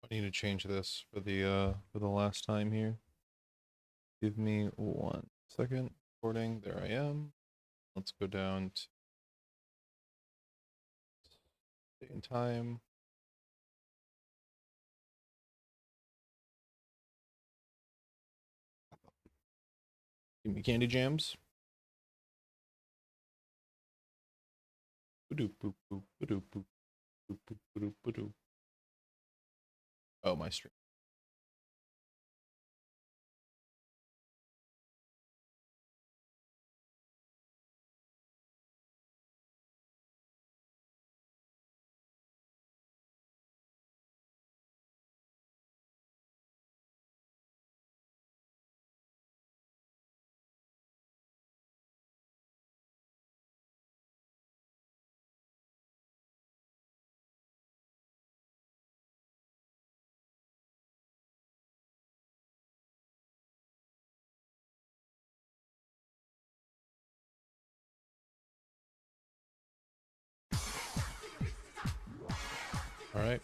I need to change this for the last time here. Give me 1 second. Recording. There I am. Let's go down to date and time. Give me candy jams. Oh, my stream. All right.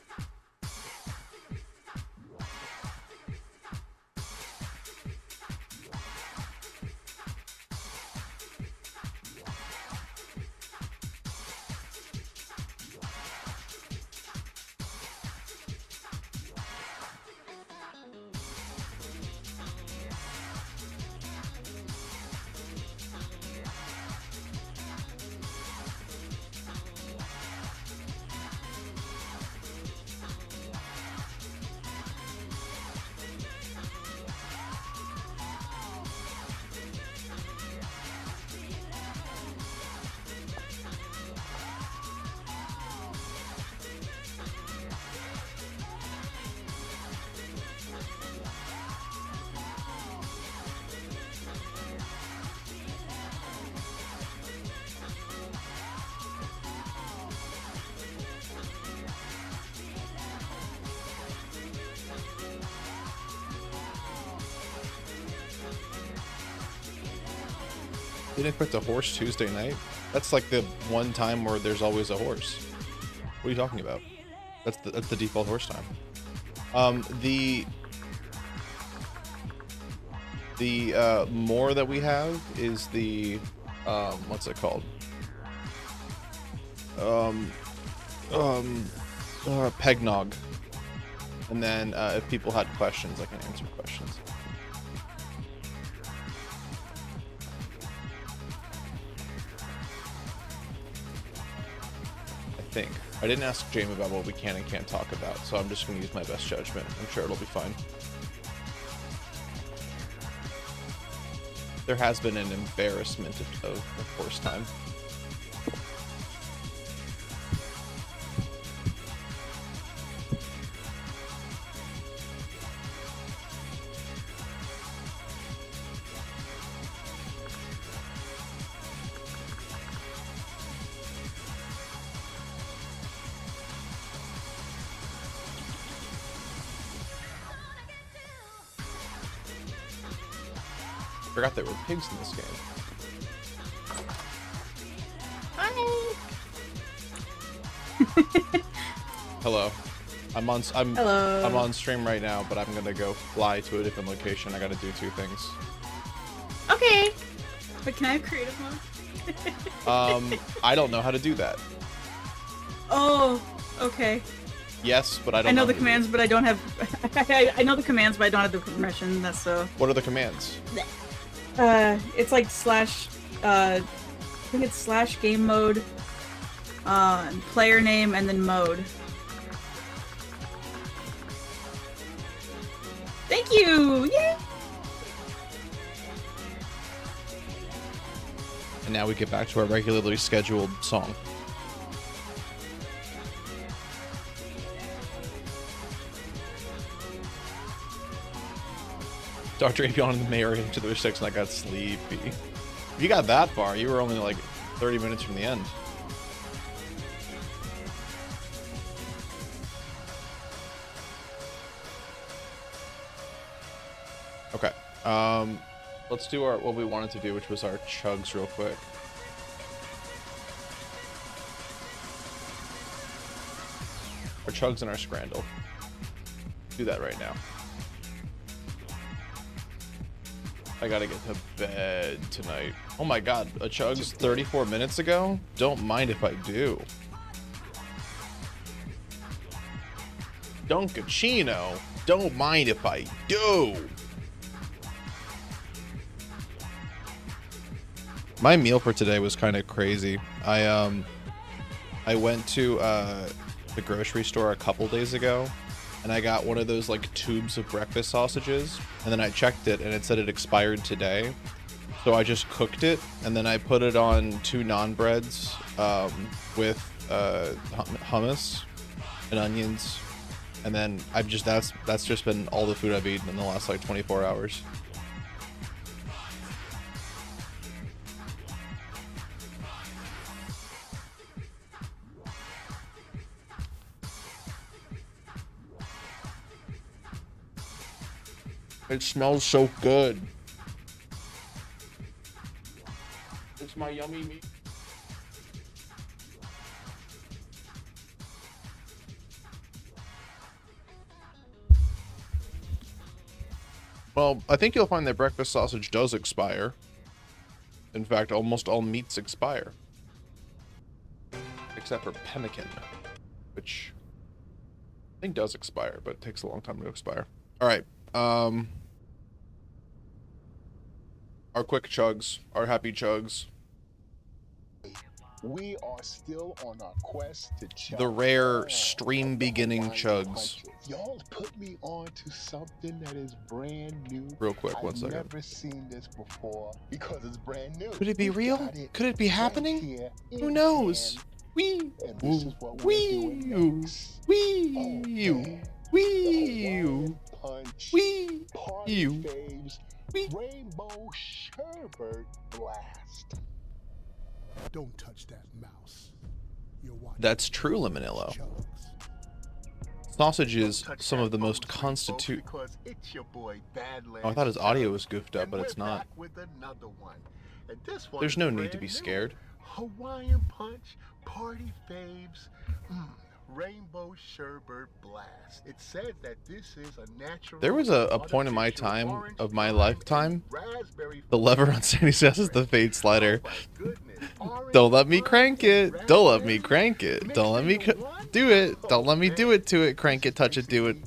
Didn't expect a horse Tuesday night. That's like the one time where there's always a horse. What are you talking about? That's the default horse time. The more that we have is the what's it called? Peggnog. And then if people had questions, I can answer questions. Think. I didn't ask Jamie about what we can and can't talk about, so I'm just going to use my best judgment. I'm sure it'll be fine. There has been an embarrassment of horse time. Forgot there were pigs in this game. Hi. Hello. I'm Hello. on stream right now, but I'm gonna go fly to a different location. I gotta do 2 things. Okay. But can I have creative mode? I don't know how to do that. Oh, okay. Yes, but I don't I know know the commands, but I don't have. I know the commands, but I don't have the permission. That's so. What are the commands? It's like slash. I think it's slash game mode, player name, and then mode. Thank you! Yay! And now we get back to our regularly scheduled song. Dr. Apion and the Mayor into the 6 and I got sleepy. If you got that far, you were only like 30 minutes from the end. Okay. Let's do what we wanted to do, which was our chugs real quick. Our chugs and our scrandle. Do that right now. I gotta get to bed tonight. Oh my god, a chug's 34 minutes ago? Don't mind if I do. Dunkachino. Don't mind if I do. My meal for today was kind of crazy. I went to the grocery store a couple days ago, and I got one of those like tubes of breakfast sausages, and then I checked it and it said it expired today. So I just cooked it, and then I put it on 2 naan breads with hummus and onions, and then I've just that's just been all the food I've eaten in the last like 24 hours. It smells so good. It's my yummy meat. Well, I think you'll find that breakfast sausage does expire. In fact, almost all meats expire. Except for pemmican, which I think does expire, but it takes a long time to expire. All right. Our quick chugs, our happy chugs. We are still on our quest to chug The rare all stream of the beginning Hawaiian chugs. punches. Y'all put me on to something that is brand new. Real quick, I've 1 second. never seen this before because it's brand new. Could it be We real? got it Could it be right happening? here Who in knows? hand, Wee, and this is what we're wee, doing next. wee, Oh, you, man. wee, Hawaiian punch, wee, party you, faves, wee. rainbow sherbet blast. Don't touch that mouse. You're watching That's true, Lemonillo. chugs. Sausage is some of the most constitute. Oh, I thought his audio was goofed up, but it's not. There's no need to be scared. Hawaiian punch, party faves, rainbow sherbet blast. It says that this is a natural. There was a point in my artificial time orange, of my lime, lifetime. and raspberry The lever on Sandy says is the fade slider. Oh my goodness. Orange, Don't let me lime, crank and it. Don't let me raspberry crank it. mixed Don't let me into one? do it. Don't let me Oh, do man. it to it. Crank it, touch it, do it.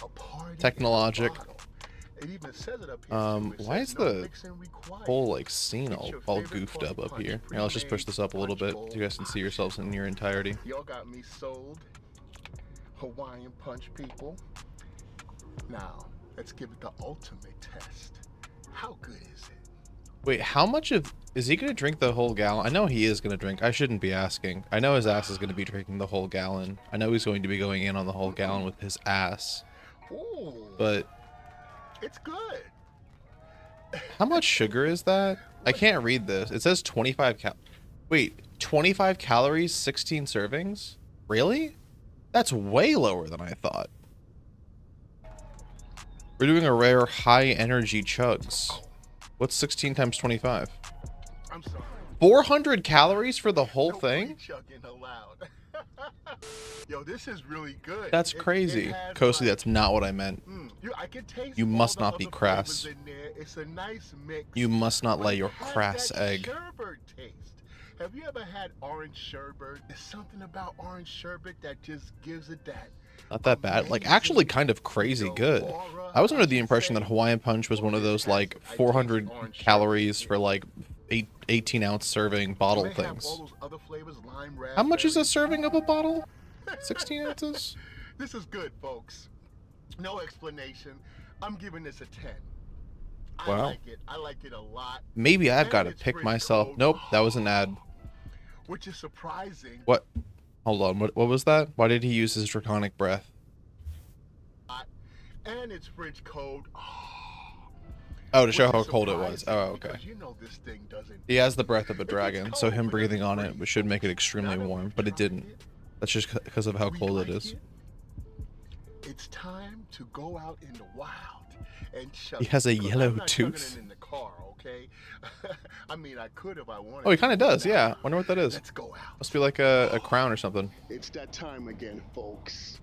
A party in a Technologic. bottle. It even says it up here, too. It Why says is no the mixing required. whole like scene It's all your favorite goofed party up punch, here? Here, let's just push this up a little bit pre-made so you guys can see yourselves in your entirety. Y'all got me sold. Hawaiian punch people. Now, let's give it the ultimate test. How good is it? Wait, how much of is he gonna drink the whole gallon? I know he is gonna drink. I shouldn't be asking. I know his ass is gonna be drinking the whole gallon. I know he's going to be going in on the whole gallon with his ass. Ooh, But it's good. how much sugar is that? I can't read this. It says 25 Wait, 25 calories, 16 servings? Really? That's way lower than I thought. We're doing a rare high energy chugs. What's 16 times 25? I'm sorry. 400 calories for the whole No thing? pre-chugging allowed. Yo, this is really good. That's It crazy. has, Kosi, like, that's not what I meant. I can taste You all must the not be other crass. flavors in there. It's a nice mix. You must not but lay it your has crass that egg. sherbet taste. Have you ever had orange sherbet? There's something about orange sherbet that just gives it that. Not that bad. Like, actually kind of crazy good. I was under the impression that Hawaiian Punch was one of those, like, 400 calories for, like, 18-ounce serving bottle things. How much is a serving of a bottle? 16 ounces? This is good, folks. No explanation. I'm giving this a 10. I Wow. like it. I like it a lot. Maybe I've And got to it's pick French myself. code. Nope, that was an ad. Which is surprising. What? Hold on, what was that? Why did he use his draconic breath? And it's French code. Oh, to show Which how is cold it was. surprising Oh, okay. because you know this thing doesn't. He has the breath of a It gets dragon, so cold, him but breathing doesn't on it freeze. should make it extremely Now that warm, we've but it tried didn't. That's just because of how we cold it like is. It's time to go out in the wild and chug. He has a it, 'cause yellow I'm not chugging tooth? it in the car, okay? I mean, I could if I wanted. Oh, he kind of to. does, yeah. Nah, Wonder what that is. Let's go out. Must be like a crown or something. It's that time again, folks.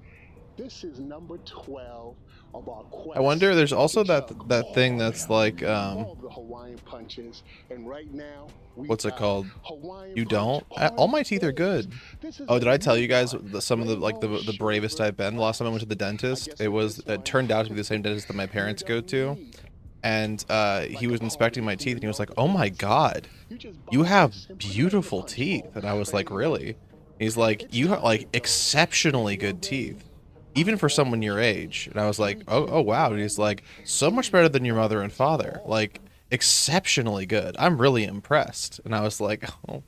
This is number 12. of our quest I wonder, there's also to that chug thing that's like, all the Hawaiian punches, and right now we what's it got called? Hawaiian You Punch don't? All Part my teeth are 4. good. This is Oh, a did I tell you new guys one. some of the Rainbow the bravest sherbet I've been? The last time I went to the wax. I dentist, guess with this it one, turned out to be the same dentist that my you parents go don't to, need and he like a was inspecting party my teeth, and he was cooler like, or "Oh my fancy glass. God, You just buy you have this and put it in your beautiful punch bowl. teeth," and I was like, Bam. "Really?" He's like, It's "You have time like to go. exceptionally If you're good ready, teeth, even for I'm someone all your ready. age." And I was like, 3, "Oh, 2, oh wow." And 1. he's like, "So much better than your mother and father, like exceptionally good. I'm really impressed." And I was like, "Oh,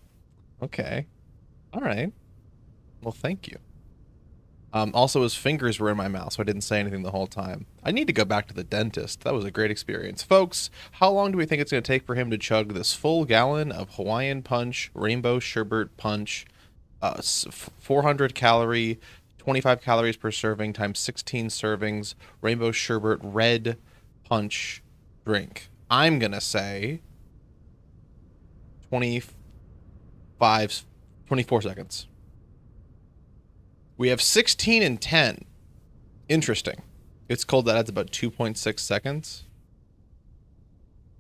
okay, all right. Well, thank you." Also, his fingers were in my mouth, so I didn't say anything the whole time. I need to go back to the dentist. That was a great experience. Folks, how long do we think it's going to take for him to chug this full gallon of Hawaiian Punch, Rainbow Sherbet Punch, 400 calorie, 25 calories per serving times 16 servings, Rainbow Sherbet Red Punch drink? I'm going to say 25, 24 seconds. We have 16 and 10. Interesting. It's cold. That adds about 2.6 seconds.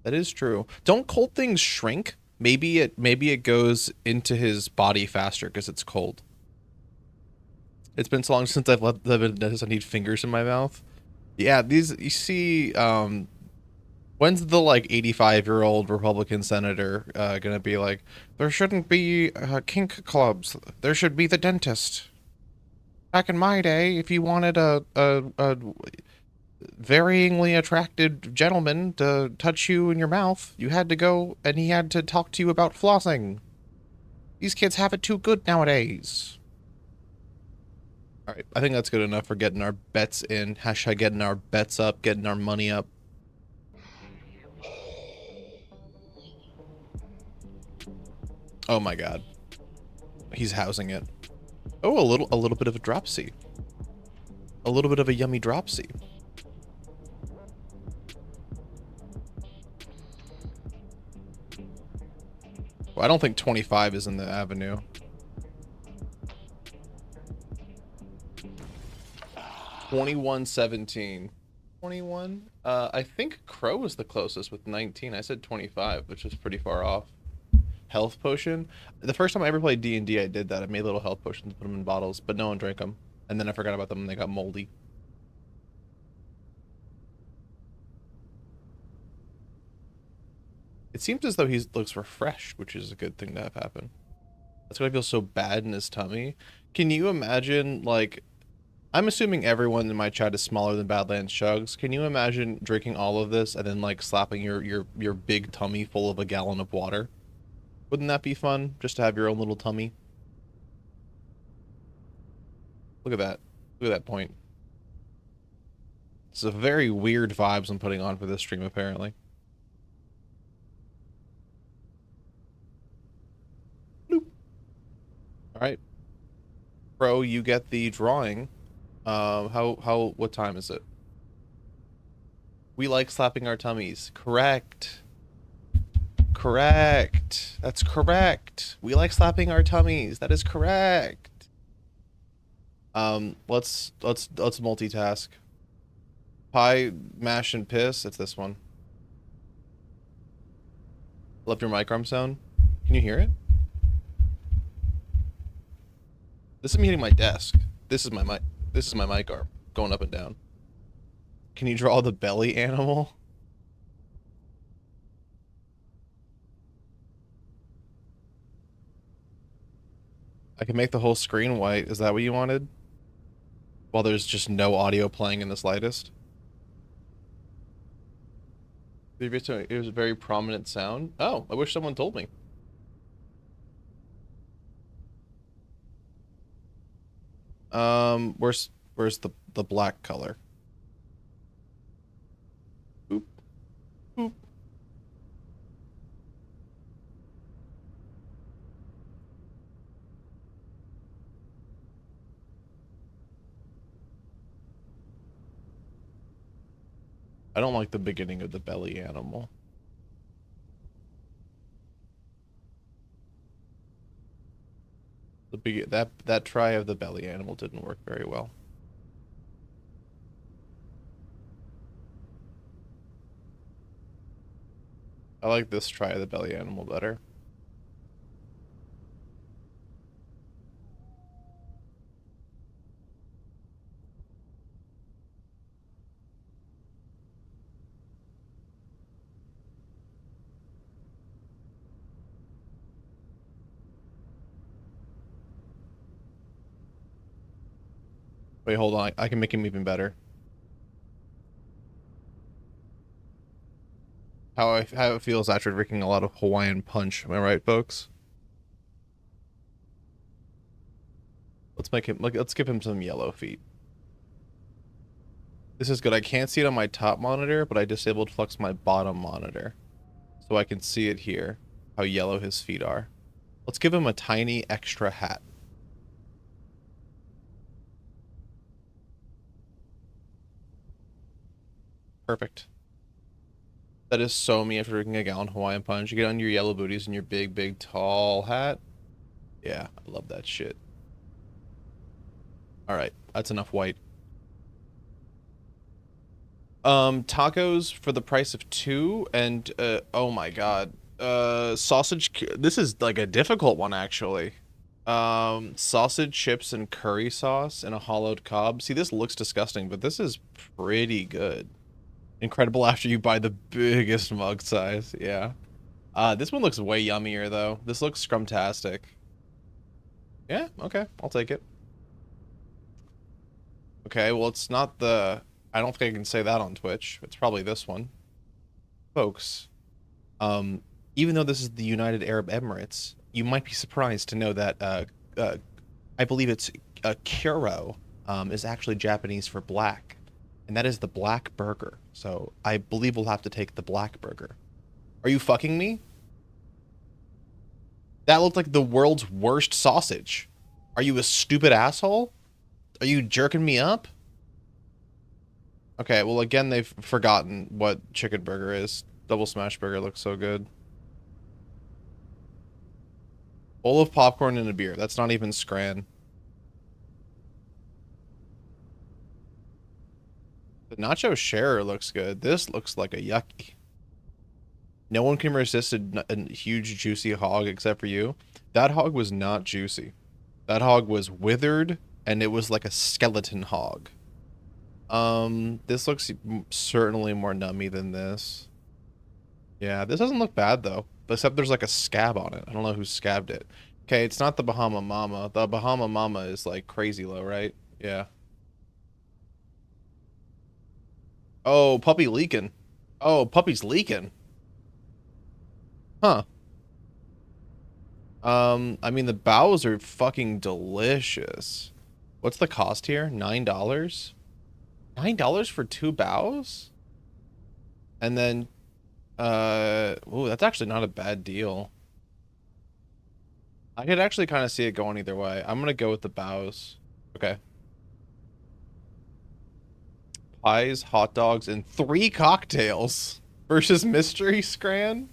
That is true. Don't cold things shrink? Maybe it goes into his body faster because it's cold. It's been so long since I've lived in a dentist. I need fingers in my mouth. Yeah, these, you see, when's the like 85-year-old Republican senator gonna be like, there shouldn't be kink clubs. There should be the dentist. Back in my day, if you wanted a varyingly attracted gentleman to touch you in your mouth, you had to go and he had to talk to you about flossing. These kids have it too good nowadays. All right, I think that's good enough for getting our bets in. Hashtag getting our bets up, getting our money up. Oh my God, he's housing it. Oh, a little bit of a dropsy. A little bit of a yummy dropsy. Well, I don't think 25 is in the avenue. 21-17. 21? I think Crow was the closest with 19. I said 25, which is pretty far off. Health potion. The first time I ever played D&D, I did that. I made little health potions, put them in bottles, but no one drank them. And then I forgot about them and they got moldy. It seems as though he looks refreshed, which is a good thing to have happen. That's why I feel so bad in his tummy. Can you imagine, like, I'm assuming everyone in my chat is smaller than Badlands Chugs. Can you imagine drinking all of this and then like slapping your big tummy full of a gallon of water? Wouldn't that be fun? Just to have your own little tummy. Look at that. Look at that point. It's a very weird vibes I'm putting on for this stream, apparently. Bloop. All right. Pro, you get the drawing. What time is it? We like slapping our tummies. Correct. Correct. That's correct. We like slapping our tummies. That is correct. Let's multitask. Pie, mash, and piss. It's this one. Left your mic arm sound. Can you hear it? This is me hitting my desk. This is my mic. This is my mic arm going up and down. Can you draw the belly animal? I can make the whole screen white. Is that what you wanted? While there's just no audio playing in the slightest? It was a very prominent sound. Oh, I wish someone told me. Where's the black color? Oop. Oop. I don't like the beginning of the belly animal. That try of the belly animal didn't work very well. I like this try of the belly animal better. Wait, hold on. I can make him even better. How it feels after drinking a lot of Hawaiian punch. Am I right, folks? Let's make him let's give him some yellow feet. This is good. I can't see it on my top monitor, but I disabled Flux my bottom monitor. So I can see it here, how yellow his feet are. Let's give him a tiny extra hat. Perfect. That is so me after drinking a gallon Hawaiian punch. You get on your yellow booties and your big, big, tall hat. Yeah, I love that shit. Alright, that's enough white. Tacos for the price of 2 and, oh my god. Sausage, this is like a difficult one, actually. Sausage, chips, and curry sauce and a hollowed cob. See, this looks disgusting, but this is pretty good. Incredible after you buy the biggest mug size, yeah. This one looks way yummier, though. This looks scrumtastic. Yeah, okay, I'll take it. Okay, well, it's not the... I don't think I can say that on Twitch. It's probably this one. Folks, even though this is the United Arab Emirates, you might be surprised to know that, I believe it's, Kuro, is actually Japanese for black. And that is the black burger. So, I believe we'll have to take the black burger. Are you fucking me? That looked like the world's worst sausage. Are you a stupid asshole? Are you jerking me up? Okay, well, again, they've forgotten what chicken burger is. Double smash burger looks so good. Bowl of popcorn and a beer. That's not even Scran. The nacho sharer looks good. This looks like a yucky. No one can resist a huge juicy hog except for you. That hog was not juicy. That hog was withered, and it was like a skeleton hog. This looks certainly more nummy than this. Yeah, this doesn't look bad, though. Except there's like a scab on it. I don't know who scabbed it. Okay, it's not the Bahama Mama. The Bahama Mama is like crazy low, right? Yeah. Oh, puppy leaking. Oh, puppy's leaking. Huh. I mean, the bows are fucking delicious. What's the cost here? $9? $9 for 2 bows? And then, ooh, that's actually not a bad deal. I could actually kind of see it going either way. I'm gonna go with the bows. Okay. Pies, hot dogs, and 3 cocktails versus mystery scran.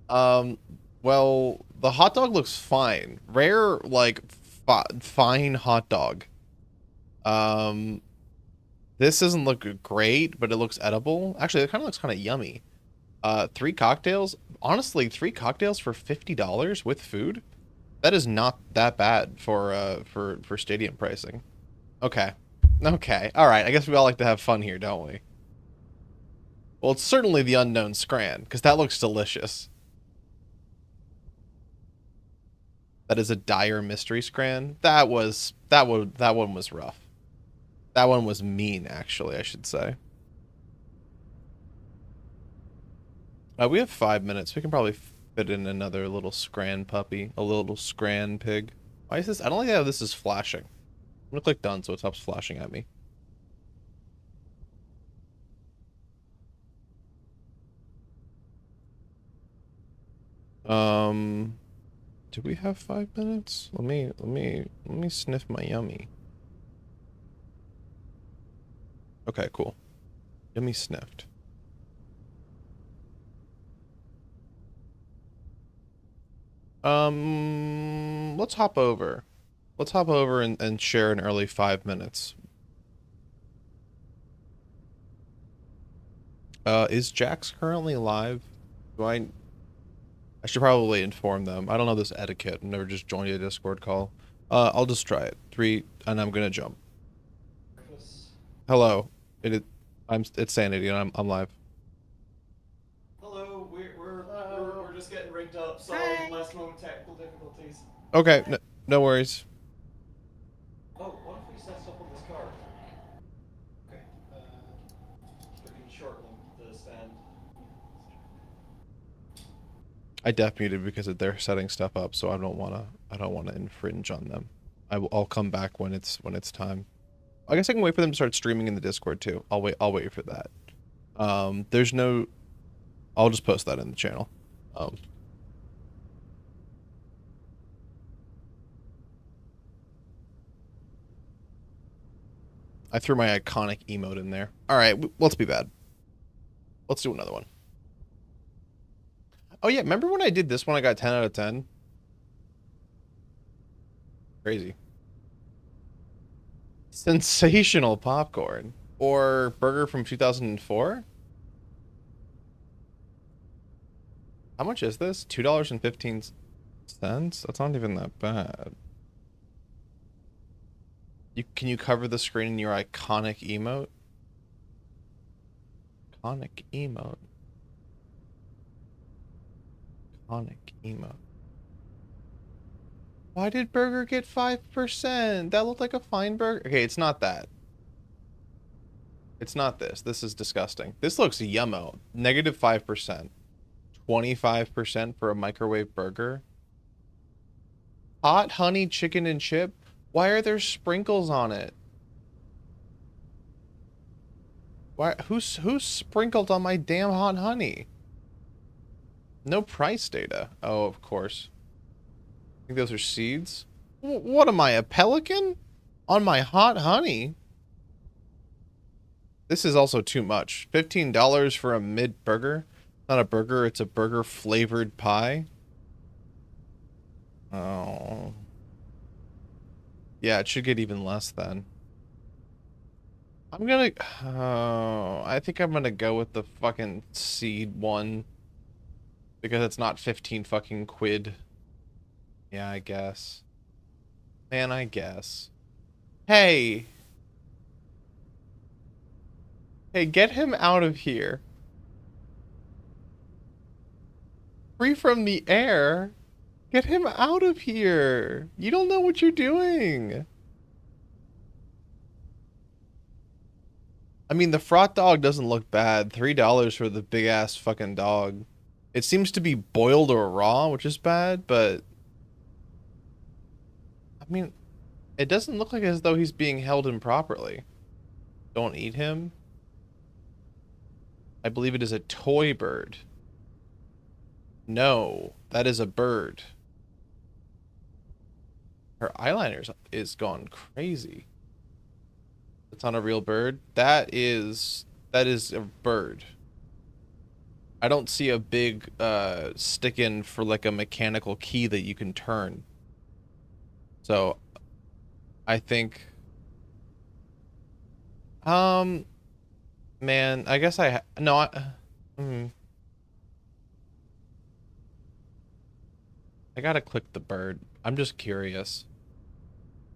Well, the hot dog looks fine. Rare, like, fine hot dog. This doesn't look great, but it looks edible. Actually, it kind of looks kind of yummy. 3 cocktails. Honestly, 3 cocktails for $50 with food? That is not that bad for stadium pricing. Okay. Okay. All right. I guess we all like to have fun here, don't we? Well, it's certainly the unknown Scran, because that looks delicious. That is a dire mystery Scran. That one was rough. That one was mean, actually, I should say. We have 5 minutes. We can probably fit in another little Scran puppy. A little Scran pig. Why is this? I don't like how this is flashing. I'm gonna click done so it stops flashing at me. Do we have 5 minutes? Let me sniff my yummy. Okay, cool. Yummy sniffed. Let's hop over. Let's hop over and share an early 5 minutes. Is Jax currently live? Do I should probably inform them. I don't know this etiquette. I've never just joined a Discord call. I'll just try it. 3, and I'm gonna jump. Hello. It's Sanity, and I'm live. Hello, we're just getting rigged up. Sorry, Hi. last moment technical difficulties. Okay, no worries. Oh, what if we set stuff on this card? Okay. We can shorten the stand. I def muted because they're setting stuff up, so I don't wanna infringe on them. I'll come back when it's time. I guess I can wait for them to start streaming in the Discord too. I'll wait for that. There's no. I'll just post that in the channel. I threw my iconic emote in there. All right, let's be bad. Let's do another one. Oh yeah, remember when I did this one? I got 10 out of 10. Crazy. Sensational popcorn or burger from 2004. How much is this? $2.15. That's not even that bad. Can you cover the screen in your iconic emote? Iconic emote. Iconic emote. Why did burger get 5%? That looked like a fine burger. Okay, it's not that. It's not this. This is disgusting. This looks yummo. Negative 5%. 25% for a microwave burger. Hot honey chicken and chip. Why are there sprinkles on it? Why? Who's sprinkled on my damn hot honey? No price data. Oh, of course. I think those are seeds. What am I, a pelican? On my hot honey? This is also too much. $15 for a mid burger. Not a burger, it's a burger flavored pie. Oh. Yeah, it should get even less then. I'm gonna... Oh, I think I'm gonna go with the fucking seed one. Because it's not 15 fucking quid. Yeah, I guess. Man, I guess. Hey! Hey, get him out of here. Free from the air? Get him out of here. You don't know what you're doing. I mean, the frot dog doesn't look bad. $3 for the big ass fucking dog. It seems to be boiled or raw, which is bad, but... I mean, it doesn't look like as though he's being held improperly. Don't eat him. I believe it is a toy bird. No, that is a bird. Her eyeliner is gone crazy. It's not a real bird. That is a bird. I don't see a big stick in for like a mechanical key that you can turn. So I think man, I guess I gotta click the bird. I'm just curious.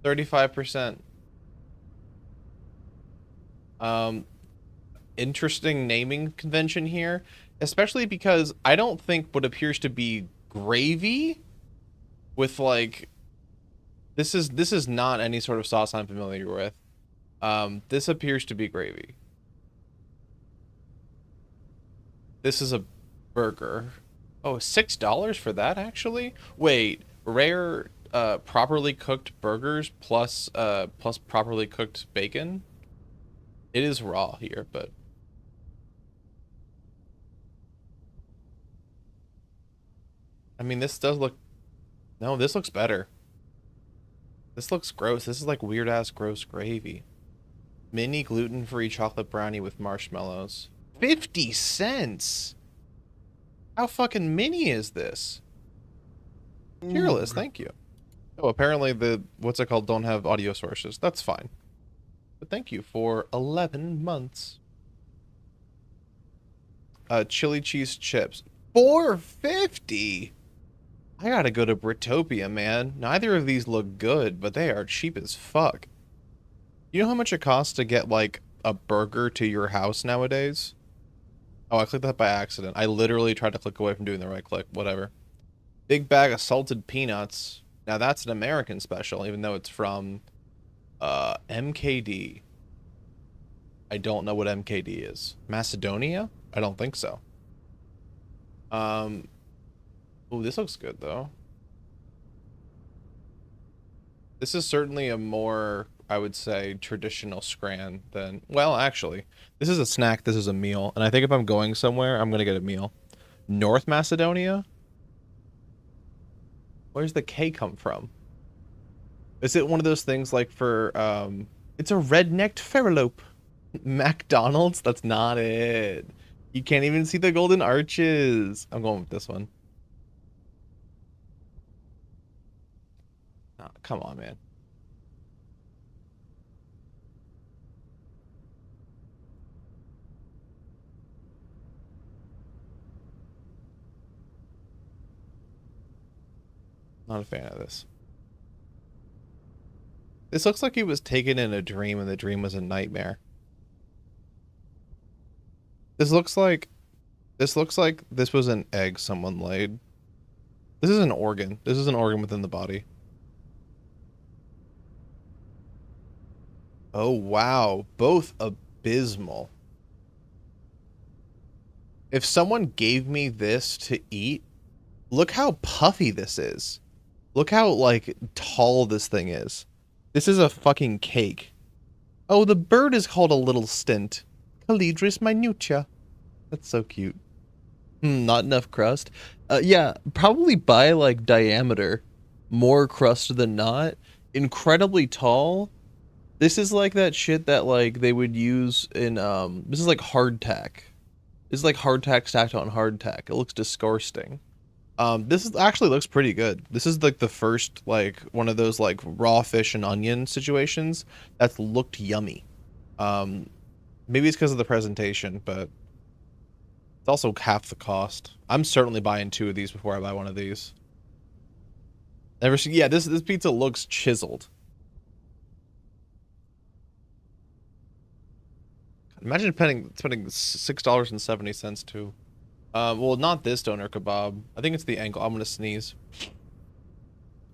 35%. Interesting naming convention here, especially because I don't think what appears to be gravy with like this is not any sort of sauce I'm familiar with. This appears to be gravy. This is a burger. Oh, $6 for that actually? Wait, rare properly cooked burgers plus properly cooked bacon? It is raw here, but I mean this does look no, this looks better. This looks gross. This is like weird ass gross gravy. Mini gluten-free chocolate brownie with marshmallows. 50 cents. How fucking mini is this? Careless, thank you. Oh, apparently the what's it called don't have audio sources. That's fine. But thank you for 11 months. Chili cheese chips. $4.50. I gotta go to Britopia, man. Neither of these look good, but they are cheap as fuck. You know how much it costs to get, like, a burger to your house nowadays? Oh, I clicked that by accident. I literally tried to click away from doing the right click. Whatever. Big bag of salted peanuts. Now that's an American special, even though it's from MKD. I don't know what MKD is. Macedonia? I don't think so. Oh, this looks good though. This is certainly a more, I would say, traditional scran than, well, actually, this is a snack, this is a meal, and I think if I'm going somewhere, I'm gonna get a meal. North Macedonia? Where's the K come from? Is it one of those things like for, it's a red-necked ferrolope. McDonald's? That's not it. You can't even see the golden arches. I'm going with this one. Oh, come on, man. Not a fan of this. This looks like he was taken in a dream and the dream was a nightmare. This looks like this was an egg someone laid. This is an organ. This is an organ within the body. Oh, wow. Both abysmal. If someone gave me this to eat, look how puffy this is. Look how, like, tall this thing is. This is a fucking cake. Oh, the bird is called a little stint. Calidris minutia. That's so cute. Not enough crust. Yeah, probably by, like, diameter. More crust than not. Incredibly tall. This is like that shit that, like, they would use in, this is like hardtack. This is like hardtack stacked on hardtack. It looks disgusting. Actually looks pretty good. This is like the first, like, one of those, like, raw fish and onion situations that's looked yummy. Maybe it's because of the presentation, but it's also half the cost. I'm certainly buying 2 of these before I buy one of these. Never seen, yeah, this pizza looks chiseled. Imagine spending $6.70 too. Well, not this doner kebab. I think it's the ankle. I'm gonna sneeze.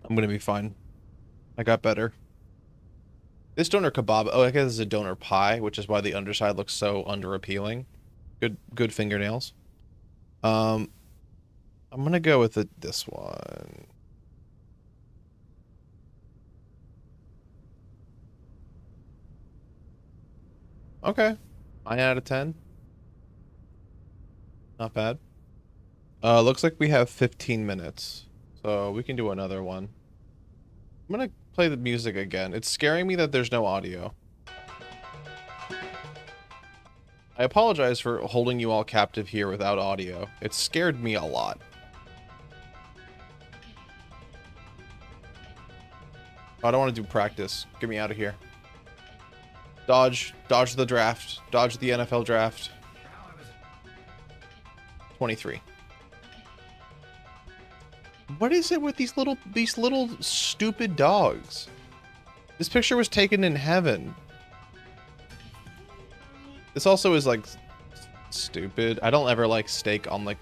I'm gonna be fine. I got better. This doner kebab. Oh, I guess it's a doner pie, which is why the underside looks so underappealing. Good fingernails. I'm gonna go with this one. Okay. 9 out of 10. Not bad. Looks like we have 15 minutes. So we can do another one. I'm gonna play the music again. It's scaring me that there's no audio. I apologize for holding you all captive here without audio. It scared me a lot. I don't want to do practice. Get me out of here. Dodge the draft. Dodge the NFL draft. 23. What is it with these little stupid dogs? This picture was taken in heaven. This also is like stupid. I don't ever like steak on like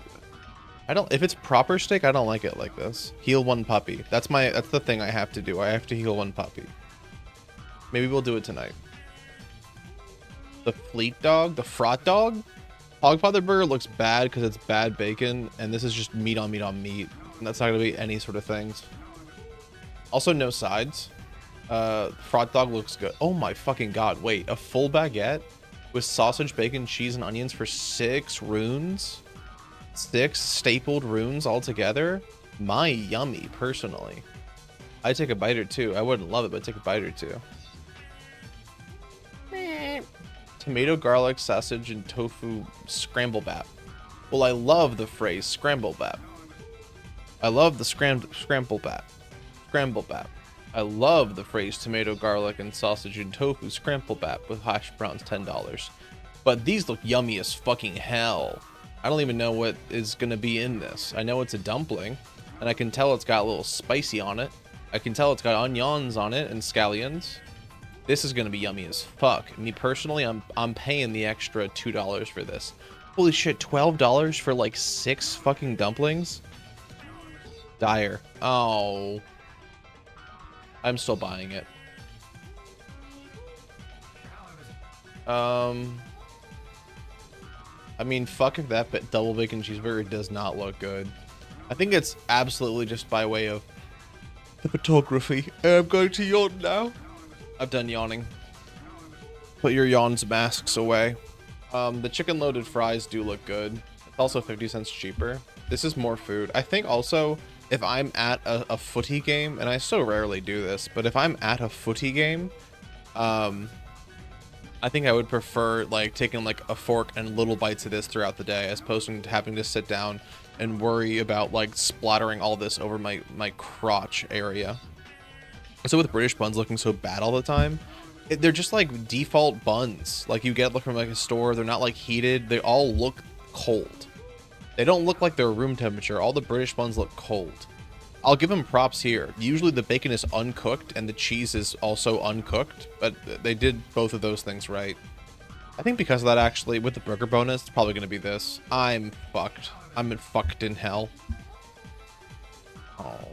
if it's proper steak, I don't like it like this. Heal one puppy. That's the thing I have to do. I have to heal one puppy. Maybe we'll do it tonight. The fleet dog, the frot dog. Hogfather burger looks bad because it's bad bacon, and this is just meat on meat on meat. And that's not gonna be any sort of things. Also, no sides. Frot dog looks good. Oh my fucking god! Wait, a full baguette with sausage, bacon, cheese, and onions for 6 runes. 6 stapled runes all together. My yummy, personally. I'd take a bite or two. I wouldn't love it, but I'd take a bite or two. Tomato, garlic, sausage, and tofu scramble bap. Well, I love the phrase scramble bap. I love the scramble bap. Scramble bap. I love the phrase tomato, garlic, and sausage and tofu scramble bap with hash browns $10. But these look yummy as fucking hell. I don't even know what is gonna be in this. I know it's a dumpling, and I can tell it's got a little spicy on it. I can tell it's got onions on it and scallions. This is gonna be yummy as fuck. Me personally, I'm paying the extra $2 for this. Holy shit, $12 for like 6 fucking dumplings? Dire. Oh. I'm still buying it. I mean, fuck if that double bacon cheeseburger does not look good. I think it's absolutely just by way of the photography. I'm going to yawn now. I've done yawning. Put your yawns masks away. The chicken loaded fries do look good. It's also 50 cents cheaper. This is more food. I think also if I'm at a footy game, and I so rarely do this, but if I'm at a footy game, I think I would prefer like taking like a fork and little bites of this throughout the day as opposed to having to sit down and worry about like splattering all this over my crotch area. So with British buns looking so bad all the time, they're just like default buns. Like you get from like a store, they're not like heated. They all look cold. They don't look like they're room temperature. All the British buns look cold. I'll give them props here. Usually the bacon is uncooked and the cheese is also uncooked, but they did both of those things right. I think because of that, actually, with the burger bonus, it's probably going to be this. I'm fucked. I'm fucked in hell. Oh.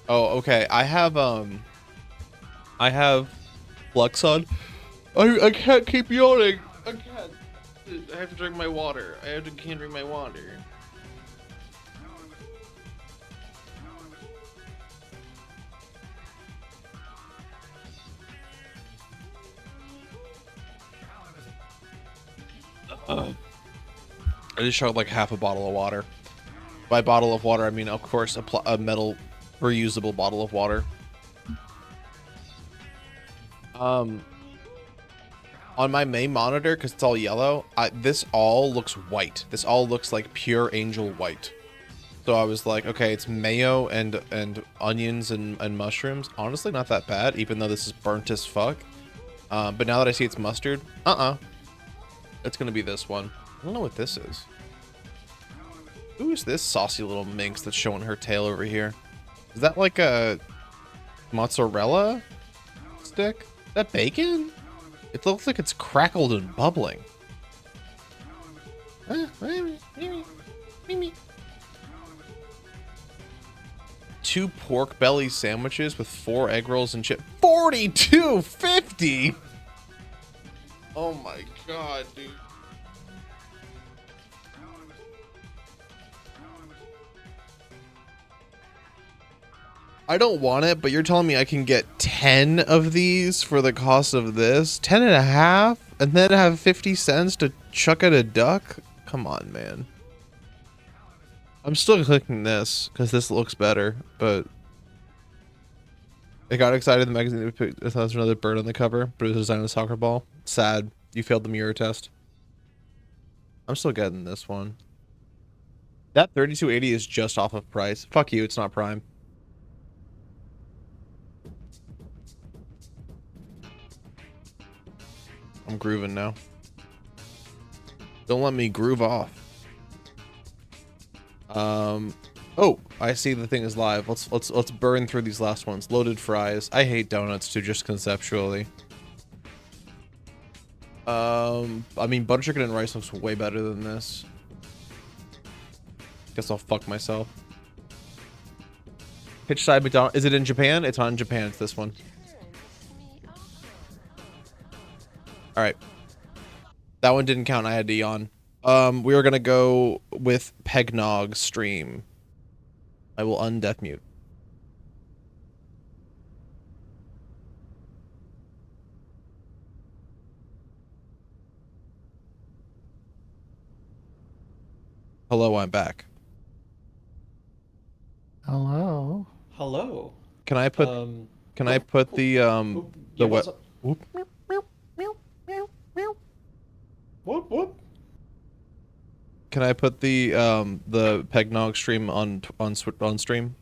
Oh, okay. I have Flux on. I can't keep yawning. I can't. I have to drink my water. Can't drink my water. I just chugged like half a bottle of water. By bottle of water, I mean, of course, a metal reusable bottle of water. On my main monitor, because it's all yellow, this all looks white. This all looks like pure angel white. So I was like, okay, it's mayo and onions and mushrooms. Honestly, not that bad, even though this is burnt as fuck. But now that I see it's mustard, it's gonna be this one. I don't know what this is. Who is this saucy little minx that's showing her tail over here? Is that like a mozzarella stick? Is that bacon? It looks like it's crackled and bubbling. Two pork belly sandwiches with 4 egg rolls and chip. $42.50. Oh my god, dude. I don't want it, but you're telling me I can get 10 of these for the cost of this? 10 and a half? And then have 50 cents to chuck at a duck? Come on, man. I'm still clicking this because this looks better, but I got excited. The magazine picked there's another bird on the cover, but it was designed a soccer ball. Sad. You failed the mirror test. I'm still getting this one. That $32.80 is just off of price. Fuck you, it's not Prime. I'm grooving now. Don't let me groove off. Oh, I see the thing is live. Let's burn through these last ones. Loaded fries. I hate donuts too, just conceptually. I mean, butter chicken and rice looks way better than this. Guess I'll fuck myself. Pitch side McDonald's. Is it in Japan? It's on Japan. It's this one. All right. That one didn't count. I had to yawn. We were gonna go with Peggnog stream. I will undeath mute. Hello, I'm back. Hello. Hello. Can I put the Yeah, wet whoop. Whoop whoop. Can I put the Peggnog stream on stream?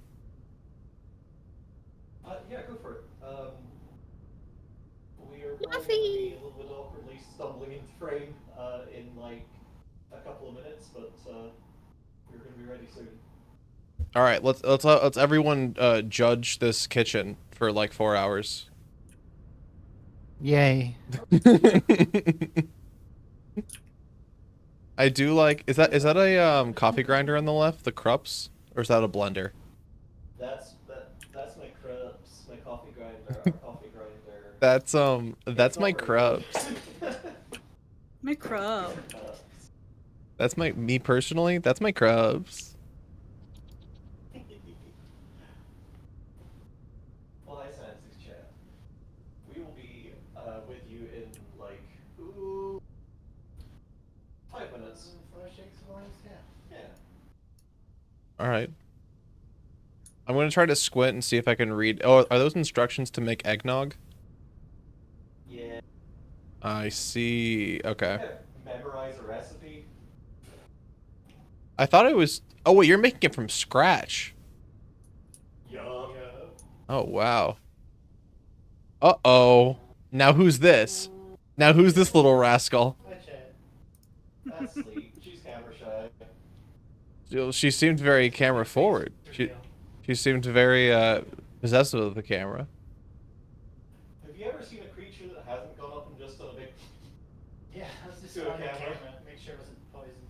Yeah, go for it. We are probably gonna be a little bit awkwardly stumbling into frame in like a couple of minutes, but we're going to be ready soon. All right, let's everyone judge this kitchen for like 4 hours. Yay. I do like. Is that a coffee grinder on the left, the Krups, or is that a blender? That's my Krups, my coffee grinder, our coffee grinder. That's my Krups. My crow. That's me personally. That's my Krups. Well, hi, Santa's chat. We will be with you in like 5 minutes. Yeah. All right. I'm gonna try to squint and see if I can read. Oh, are those instructions to make eggnog? Yeah. I see. Okay. Memorize a recipe. I thought it was. Oh wait, you're making it from scratch. Yeah. Oh wow. Uh-oh. Now who's this? Now who's this little rascal? Hi, chat. That's sleep. She's camera shy. She seemed very camera forward. She seemed very possessive of the camera. Have you ever seen a creature that hasn't gone up and just done a big Yeah, I was just to a on the camera? camera, make sure it wasn't poison.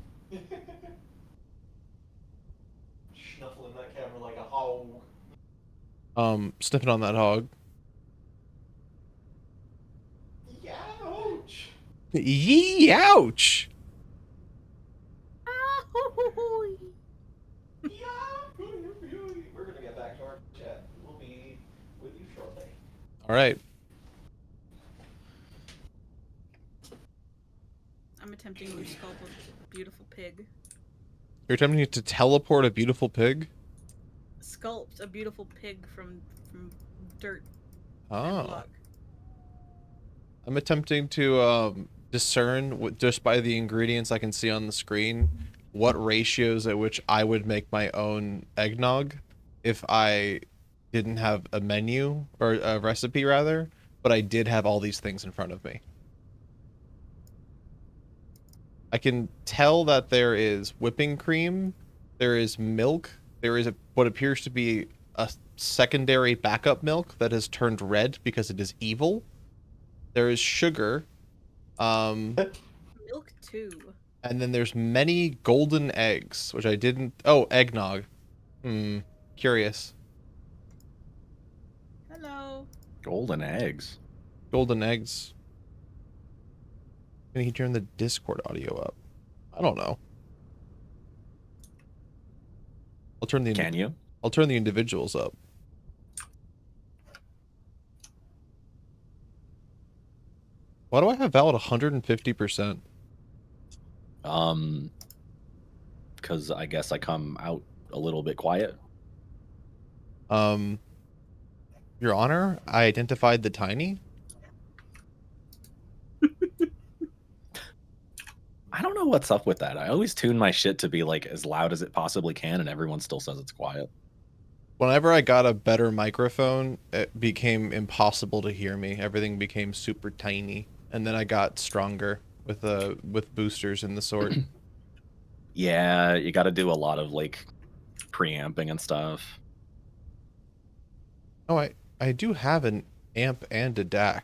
Snuffling that camera like a hog. Sniffing on that hog. Ouch! Yee ouch! We're gonna get back to our chat. We'll be with you shortly. Alright. I'm attempting to sculpt a beautiful pig. You're attempting to teleport a beautiful pig? Sculpt a beautiful pig from dirt. And Oh. block. I'm attempting to discern just by the ingredients I can see on the screen what ratios at which I would make my own eggnog if I didn't have a menu or a recipe rather, but I did have all these things in front of me. I can tell that there is whipping cream, there is milk, there is what appears to be a secondary backup milk that has turned red because it is evil. There is sugar. Milk too. And then there's many golden eggs, which I didn't... Oh, eggnog. Curious. Hello. Golden eggs. Golden eggs. Can he turn the Discord audio up? I don't know. Can you? I'll turn the individuals up. Why do I have Val at 150%? Because I guess I come out a little bit quiet. Your Honor, I identified the tiny. I don't know what's up with that. I always tune my shit to be like as loud as it possibly can, and everyone still says it's quiet. Whenever I got a better microphone, it became impossible to hear me. Everything became super tiny, and then I got stronger with boosters and the sort. Yeah, you got to do a lot of like preamping and stuff. Oh, I do have an amp and a DAC,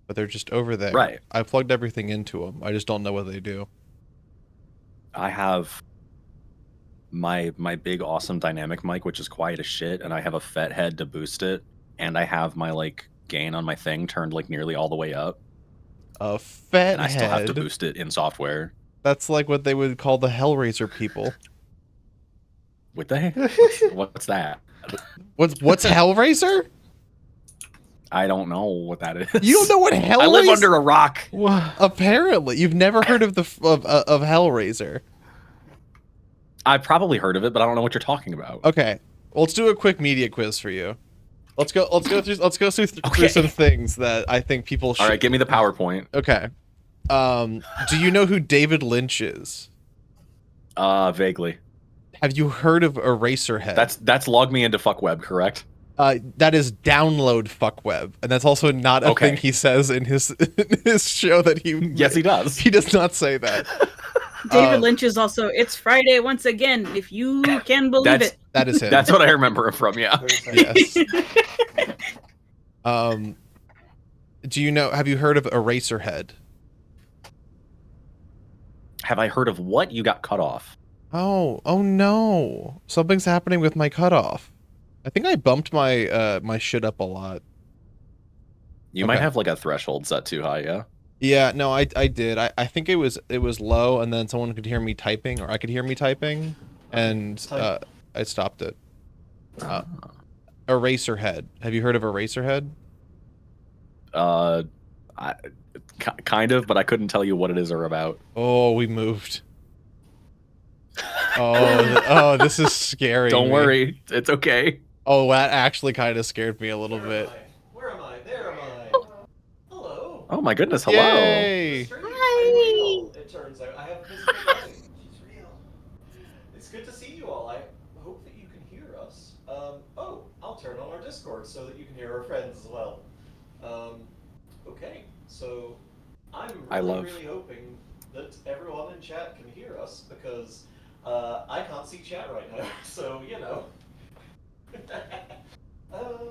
but they're just over there. Right. I plugged everything into them. I just don't know what they do. I have my big awesome dynamic mic, which is quiet as shit, and I have a FET head to boost it, and I have my like gain on my thing turned like nearly all the way up. A FET and I still have to head? boost it in software. That's like what they would call the Hellraiser people. Would they? What's that? What's Hellraiser? I don't know what that is. You don't know what Hellraiser? I live under a rock. Apparently, you've never heard of of Hellraiser. I've probably heard of it, but I don't know what you're talking about. Okay, well, let's do a quick media quiz for you. Let's go through some things that I think people should. All right, give me the PowerPoint. Okay. Do you know who David Lynch is? Vaguely. Have you heard of Eraserhead? That's log me into fuckweb, correct? That is download fuckweb, and that's also not a Okay. thing he says in his in his show that he. Yes, he does. He does not say that. David Lynch is also. It's Friday once again. If you can believe That's it. That is him. that's what I remember him from. Yeah. Yes. Do you know? Have you heard of Eraserhead? Have I heard of what? You got cut off. Oh no! Something's happening with my cutoff. I think I bumped my my shit up a lot. You might Okay. have like a threshold set too high. Yeah. Yeah, no, I did. I think it was low, and then someone could hear me typing, or I could hear me typing, and I stopped it. Eraserhead. Have you heard of Eraserhead? Kind of, but I couldn't tell you what it is or about. Oh, we moved. Oh, this is scary. Don't worry, it's okay. Oh, that actually kind of scared me a little bit. Where am I? There am I. Hello. Oh my goodness, hello. Yay! Strange. I'm real, it turns out. I have a physical body. She's real. It's good to see you all. I hope that you can hear us. Oh, I'll turn on our Discord so that you can hear our friends as well. Okay, so I'm really hoping that everyone in chat can hear us because I can't see chat right now. So, you know.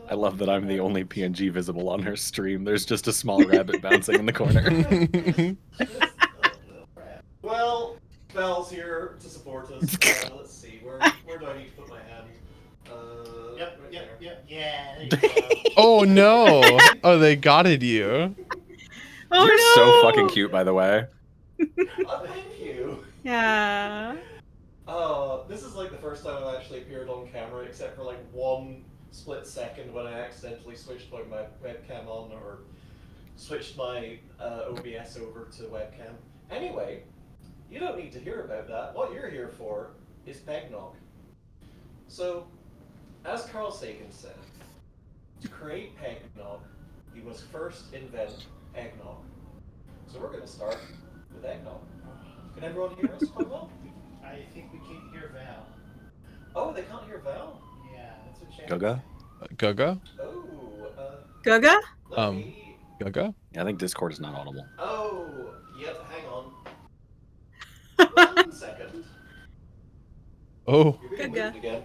I love that I'm the only PNG visible on her stream. There's just a small rabbit bouncing in the corner. Well, Belle's here to support us. Let's see, where do I need to put my hand? Yep, right yep, there. yep, yeah. There you go. Oh no! Oh, they gotted you. Oh You're no! so fucking cute, by the way. Oh, thank you. Yeah. This is like the first time I've actually appeared on camera, except for like one split second when I accidentally switched my webcam on or switched my OBS over to webcam. Anyway, you don't need to hear about that. What you're here for is Peggnog. So, as Carl Sagan said, to create Peggnog, you must first invent eggnog. So we're going to start with eggnog. Can everyone hear us quite well? I think we can't hear Val. Oh, they can't hear Val? Yeah, that's what she Gaga? Gaga? Oh, Gaga? let me... Gaga? Yeah, I think Discord is not audible. Oh, yep, hang on. 1 second. Oh. You're being Gaga. moved again.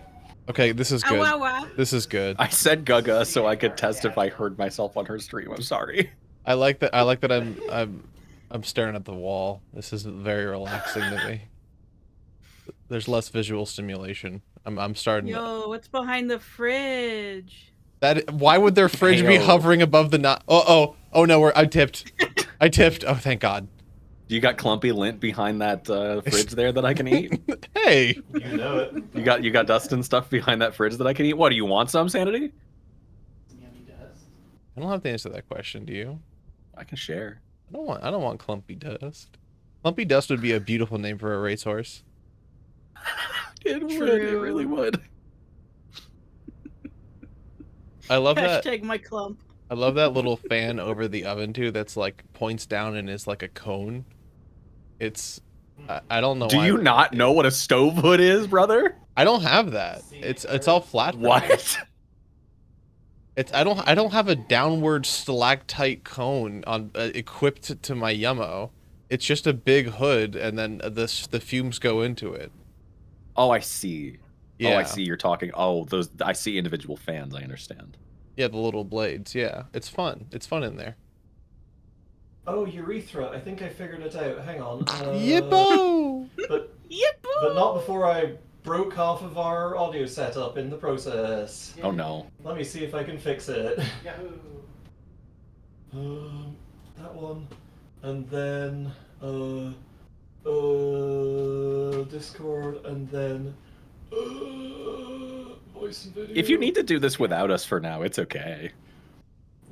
Okay, this is good. Ow, ow, ow. This is good. I said Gaga so I could test if I heard myself on her stream. I'm sorry. I like that. I like that. I'm staring at the wall. This is very relaxing to me. There's less visual stimulation. I'm starting. Yo, what's behind the fridge? That. Why would their fridge be Heyo. hovering above the not? Oh no! I tipped. I tipped. Oh, thank God. You got clumpy lint behind that fridge there that I can eat? Hey. You know it. You got dust and stuff behind that fridge that I can eat? What, do you want some, Sanity? Yummy dust. I don't have to answer that question. Do you? I can share. I don't want clumpy dust. Clumpy dust would be a beautiful name for a racehorse. It would. It True. really would. I love that. Hashtag my clump. I love that little fan over the oven too. That's like points down and is like a cone. It's. I don't know. Do why. you not know what a stove hood is, brother? I don't have that. It's all flat. for me. What? It's I don't have a downward stalactite cone on equipped to my Yummo. It's just a big hood, and then the fumes go into it. Oh, I see. Yeah. Oh, I see. You're talking. Oh, those. I see individual fans. I understand. Yeah, the little blades. Yeah, it's fun. It's fun in there. Oh, urethra. I think I figured it out. Hang on. Yippo! But not before I broke half of our audio setup in the process. Oh no. Let me see if I can fix it. Yahoo! That one. And then, Discord, and then, voice and video. If you need to do this without us for now, it's okay.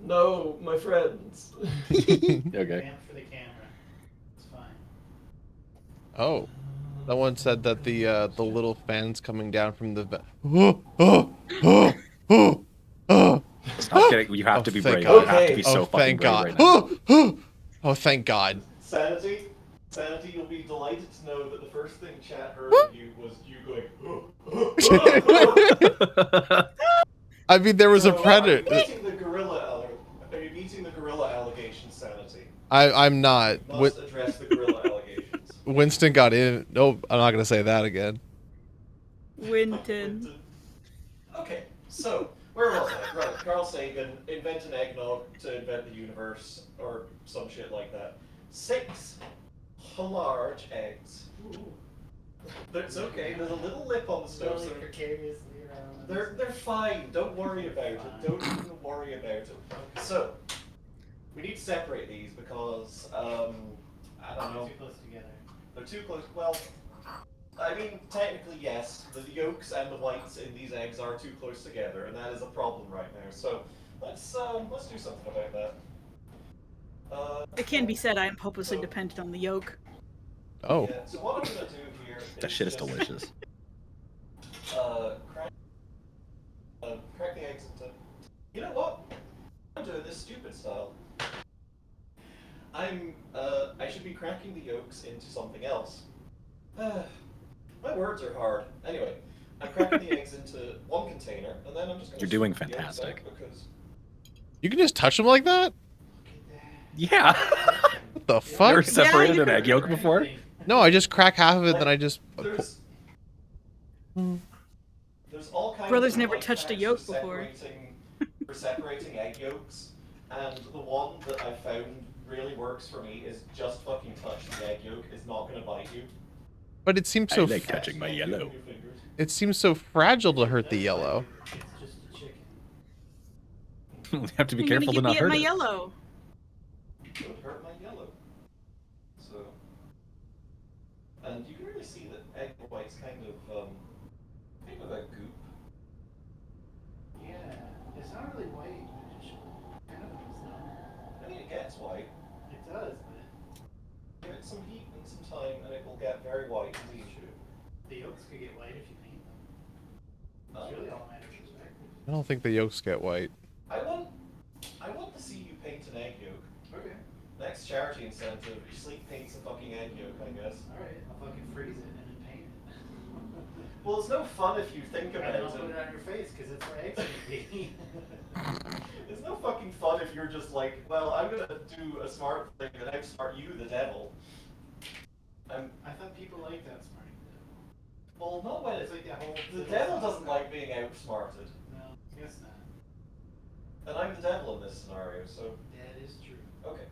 No, my friends. Okay. Vamp for the camera. It's fine. Oh, someone said that the little fans coming down from the. Stop getting. You have Oh, to be thank brave. God. You have to be so fucking thank brave God. right now. Oh, thank God. Sanity, you'll be delighted to know that the first thing chat heard of you was you going, I mean, there was a So, predator. Are you meeting the gorilla allegation sanity? I'm not. Must address the gorilla allegations. Winston got in. Nope, I'm not gonna say that again. Winton. Okay, so where was I? Right, Carl Sagan invent an eggnog to invent the universe, or some shit like that. 6 large eggs. Ooh. It's okay. There's a little lip on the stove. Really So precariously around. they're fine. Don't worry about it. Don't even worry about it. So we need to separate these because I don't know. Too close together. They're too close. Well, I mean, technically yes. The yolks and the whites in these eggs are too close together, and that is a problem right now. So let's do something about that. It can be said I am hopelessly dependent on the yolk. Oh. Yeah, so what I'm gonna do here That shit is just, delicious. Crack the eggs into. You know what? I'm doing this stupid style. I should be cracking the yolks into something else. My words are hard. Anyway, I'm cracking the eggs into one container, and then I'm just gonna. You're doing scoop the eggs out fantastic. Because You can just touch them like that? Yeah. What the You fuck? ever separated you an egg yolk before? No, I just crack half of it, then I just. There's all kinds Brother's of never life touched a hacks yolk for before. for separating egg yolks, and the one that I found really works for me is just fucking touch the egg yolk. It's not gonna bite you. But it seems I so. like touching my yellow. Your fingers. It seems so fragile to hurt the yellow. It's just a chicken. You have to be You're careful gonna to get not me at hurt my it. yellow. Don't hurt my yellow. So, and you can really see that egg white's kind of a goop. Yeah, it's not really white, but it's kind of is now. I mean, it gets white. It does, but Give it some heat and some time, and it will get very white indeed. the yolks could get white if you paint them. It's really all matters perspective. I don't think the yolks get white. I want to see you paint an egg yolk. Okay. Next charity incentive, Sleep paints a fucking egg yolk, I guess. Alright, I'll fucking freeze it and then paint it. Well, it's no fun if you think And about then I'll put it. it on your face because it's where eggs are be. It's no fucking fun if you're just like, well, I'm gonna do a smart thing and outsmart you, the devil. I thought people like that smarting the devil. Well, not when It's like that whole the devil doesn't like being outsmarted. No, guess not. And I'm the devil in this scenario, so That is true. okay.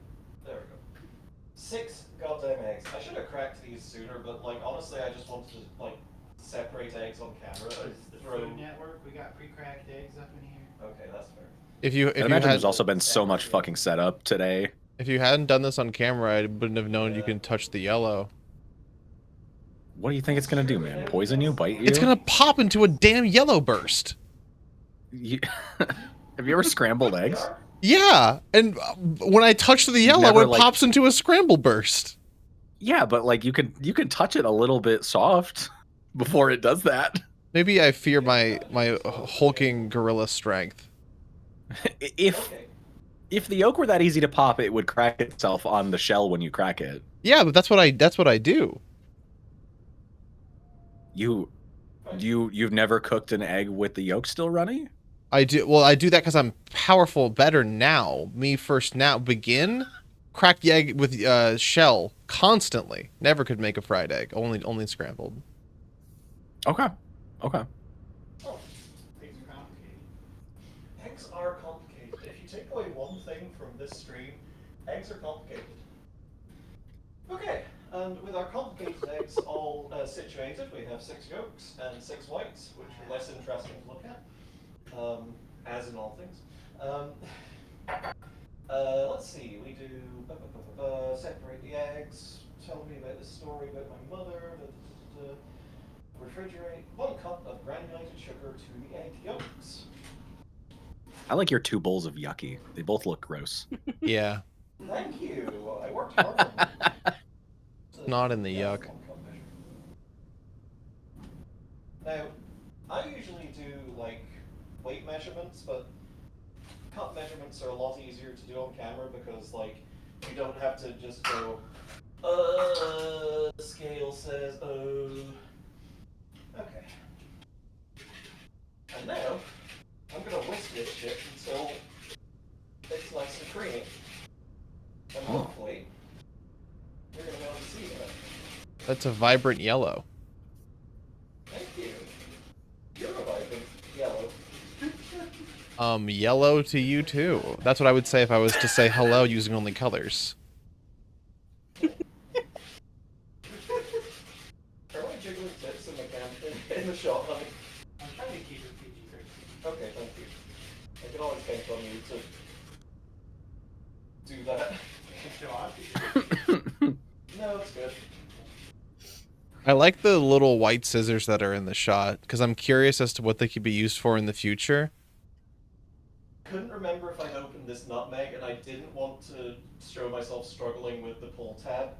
There we go. 6 goddamn eggs. I should have cracked these sooner, but like honestly I just wanted to like separate eggs on camera. It's and the throw Food Network. We got pre-cracked eggs up in here. Okay, that's fair. If you I imagine had there's also been so much fucking setup today. if you hadn't done this on camera, I wouldn't have known you Yeah. can touch the yellow. What do you think it's gonna do, man? Poison you? Bite you? It's gonna pop into a damn yellow burst. You... Have you ever scrambled eggs? Yeah, and when I touch the yellow, Never, it like- pops into a scramble burst. Yeah, but like you can touch it a little bit soft before it does that. Maybe I fear my hulking gorilla strength. If Okay. if the yolk were that easy to pop, it would crack itself on the shell when you crack it. Yeah, but that's what I do. You've never cooked an egg with the yolk still runny? I do. Well, I do that because I'm powerful better now. Me first now. Begin. Crack the egg with shell constantly. Never could make a fried egg. Only scrambled. Okay. Okay. Oh, Eggs are complicated. eggs are complicated. If you take away one thing from this stream, eggs are complicated. Okay, and with our complicated eggs all situated, we have 6 yolks and 6 whites, which are less interesting to look at, as in all things. Let's see, we do separate the eggs, tell me about the story about my mother, refrigerate 1 cup of granulated sugar to the egg yolks. I like your 2 bowls of yucky. They both look gross. Yeah. Thank you. I worked hard on that. Not in the Yeah, yuck. 1 cup measure. Now, I usually do like weight measurements, but cup measurements are a lot easier to do on camera because like you don't have to just go, scale says, Okay. And now, I'm gonna whisk this shit until it's nice and creamy. And hopefully, you're gonna be able to see it. That's a vibrant yellow. Thank you. You're a vibrant yellow. Yellow to you too. That's what I would say if I was to say hello using only colors. Are we jiggling tits in the in the shot, honey? I'm trying to keep it PG-13. Okay, thank you. I can always count on you to do that. Show off. No, it's good. I like the little white scissors that are in the shot, because I'm curious as to what they could be used for in the future. Couldn't remember if I'd opened this nutmeg, and I didn't want to show myself struggling with the pull tab,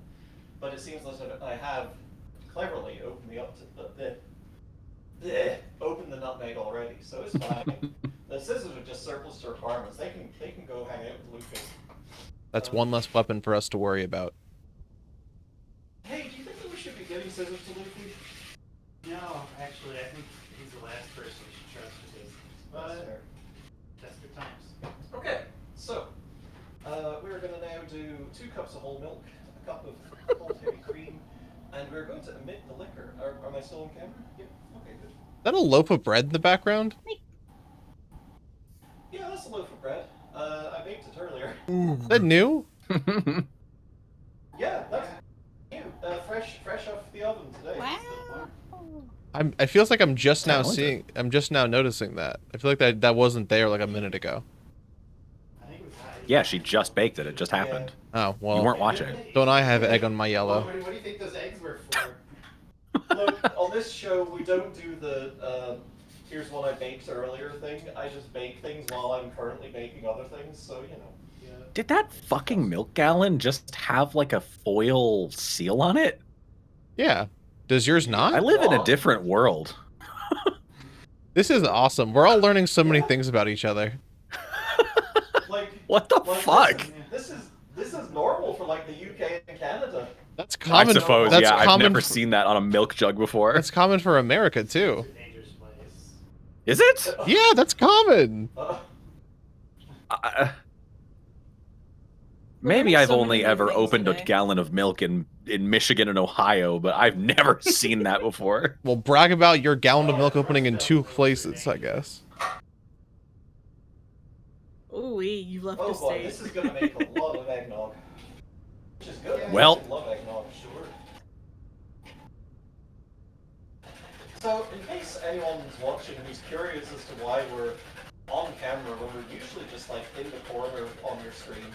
but it seems that I have cleverly opened opened the nutmeg already, so it's fine. The scissors are just surplus to requirements. They can go hang out with Luffy. That's one less weapon for us to worry about. Hey, do you think that we should be giving scissors to Luffy? No, actually, I think he's the last person we should trust with this. That's But fair. that's good times. Okay, so we're going to now do 2 cups of whole milk, a cup of cold heavy cream, and we're going to omit the liquor. Am I still on camera? Yep. Okay, good. Is that a loaf of bread in the background? Yeah, that's a loaf of bread. I baked it earlier. Is that new? Yeah, that's new. Fresh off the oven today. Wow. It feels like I'm just now Talented. I'm just now noticing that. I feel like that wasn't there like a minute ago. I think it was high. Yeah, she just baked it. It just happened. Oh, You well, weren't watching. don't I have egg on my yellow? What do you think those eggs were for? Look, on this show, we don't do the here's what I baked earlier thing. I just bake things while I'm currently baking other things, so, you know. Yeah. Did that fucking milk gallon just have like a foil seal on it? Yeah. Does yours I not? live in a different world. This is awesome. We're all learning so many things about each other. Like, What the like, fuck? This is normal for, like, the UK and Canada. That's I common. suppose, That's yeah. I've common. never seen that on a milk jug before. That's common for America too. It's a dangerous place. Is it? Yeah, that's common. Maybe learning I've so only many new ever things opened today. a gallon of milk in Michigan and Ohio, but I've never seen that before. Well, brag about your gallon of milk opening in 2 places, I guess. Ooh, you left Oh the boy, state. this is gonna make a lot of eggnog. Which is good. Well- I love eggnog, sure. So, in case anyone's watching who's curious as to why we're on camera when we're usually just like in the corner on your screen,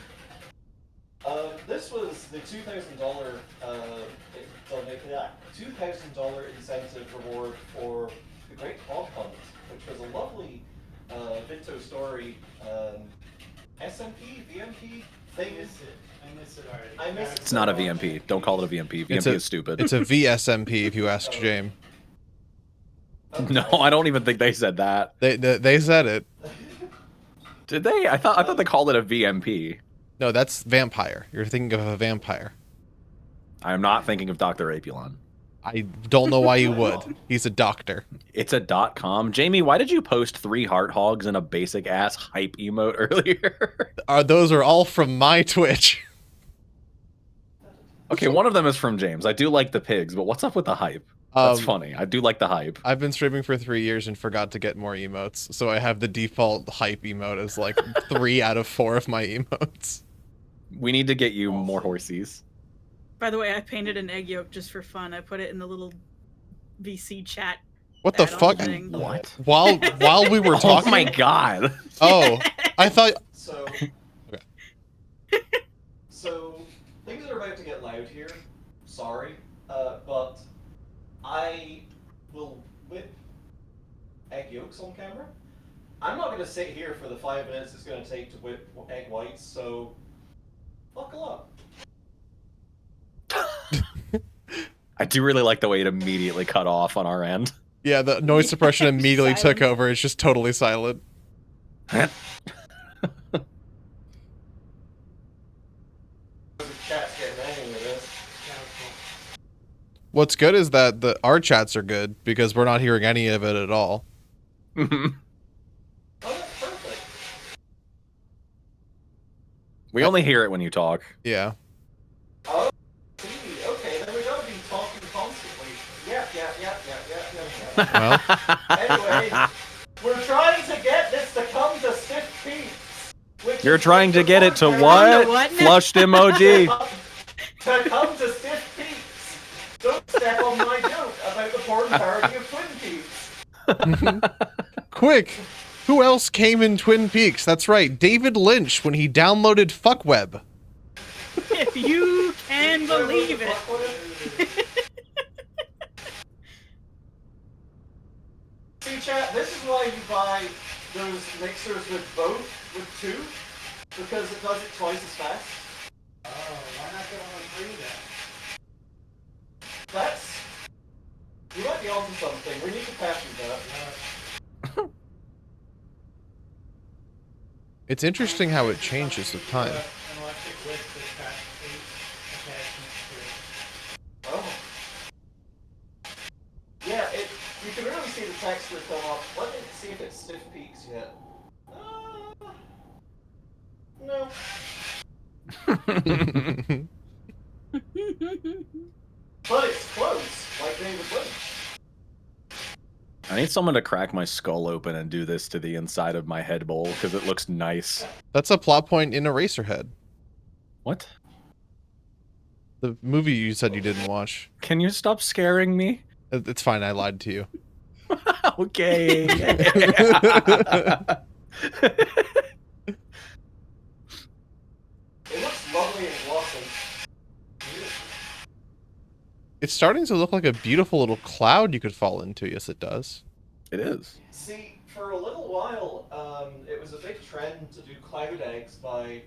this was the $2,000 $2,000 incentive reward for the Great Hog Hunt, which was a lovely Vinto Story SMP, VMP thing. I miss it. I miss it already. I miss it. It's not a VMP. Don't call it a VMP. VMP is stupid. It's a VSMP if you ask James. No, I don't even think they said that. They said it. Did they? I thought they called it a VMP. No, that's vampire. You're thinking of a vampire. I am not thinking of Dr. Apulon. I don't know why you would. He's a doctor. It's a .com. Jamie, why did you post 3 heart hogs and a basic ass hype emote earlier? Those are all from my Twitch. Okay, one of them is from James. I do like the pigs, but what's up with the hype? That's funny. I do like the hype. I've been streaming for 3 years and forgot to get more emotes, so I have the default hype emote as like 3 out of 4 of my emotes. We need to get you more horsies. By the way, I painted an egg yolk just for fun. I put it in the little VC chat. What the add-on fuck? thing. What? While we were Oh talking. my god. Oh, I thought. So, so things are about to get loud here. Sorry, but I will whip egg yolks on camera. I'm not going to sit here for the 5 minutes it's going to take to whip egg whites, so buckle up. I do really like the way it immediately cut off on our end. Yeah, the noise suppression immediately took Silent. over. It's just totally silent. The chat's getting angry with this. Yeah, cool. What's good is that our chats are good because we're not hearing any of it at all. Oh We only hear it when you talk. Yeah. Oh, see, okay, then we're gonna be talking constantly. Yeah. Well, Anyway, we're trying to get this to come to stiff peaks. which You're is trying to the get it to porn what? To what now? Flushed emoji. to come to stiff peaks. Don't step on my joke about the porn parody of Twin Peaks. quick. Who else came in Twin Peaks? That's right, David Lynch when he downloaded FuckWeb. If you can believe it. See, chat, this is why you buy those mixers with two, because it does it twice as fast. Oh, why not get one free then? That's... You might be onto something. We need to patent that. It's interesting how it changes with time. An electric whip that's got 8 attachments to it. Oh. Yeah, you can really see the texture come up. Let me see if it's stiff peaks yet. No. But it's close, like David Lynch. I need someone to crack my skull open and do this to the inside of my head bowl because it looks nice. That's a plot point in Eraserhead. What? The movie you said you didn't watch. Can you stop scaring me? It's fine, I lied to you. Okay. It looks lovely and glossy. It's starting to look like a beautiful little cloud you could fall into. Yes, it does. It is. See, for a little while, it was a big trend to do cloud eggs by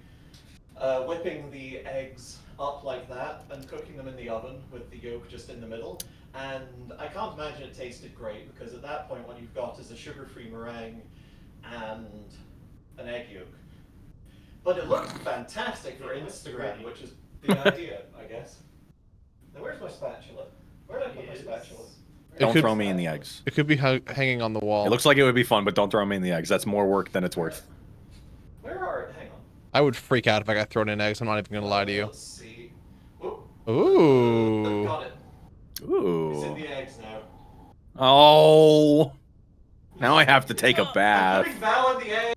whipping the eggs up like that and cooking them in the oven with the yolk just in the middle. And I can't imagine it tasted great because at that point what you've got is a sugar-free meringue and an egg yolk. But it looked fantastic for Instagram, which is the idea, I guess. Now where's my spatula? Where did I put my spatula? Don't throw me in the eggs. It could be hanging on the wall. It looks like it would be fun, but don't throw me in the eggs. That's more work than it's worth. Where are it? Hang on. I would freak out if I got thrown in eggs. I'm not even going to lie to you. Let's see. Whoop. Ooh. Got it. It's in Ooh. the eggs now. Oh. Now I have to take a I'm bath. putting Val in the egg.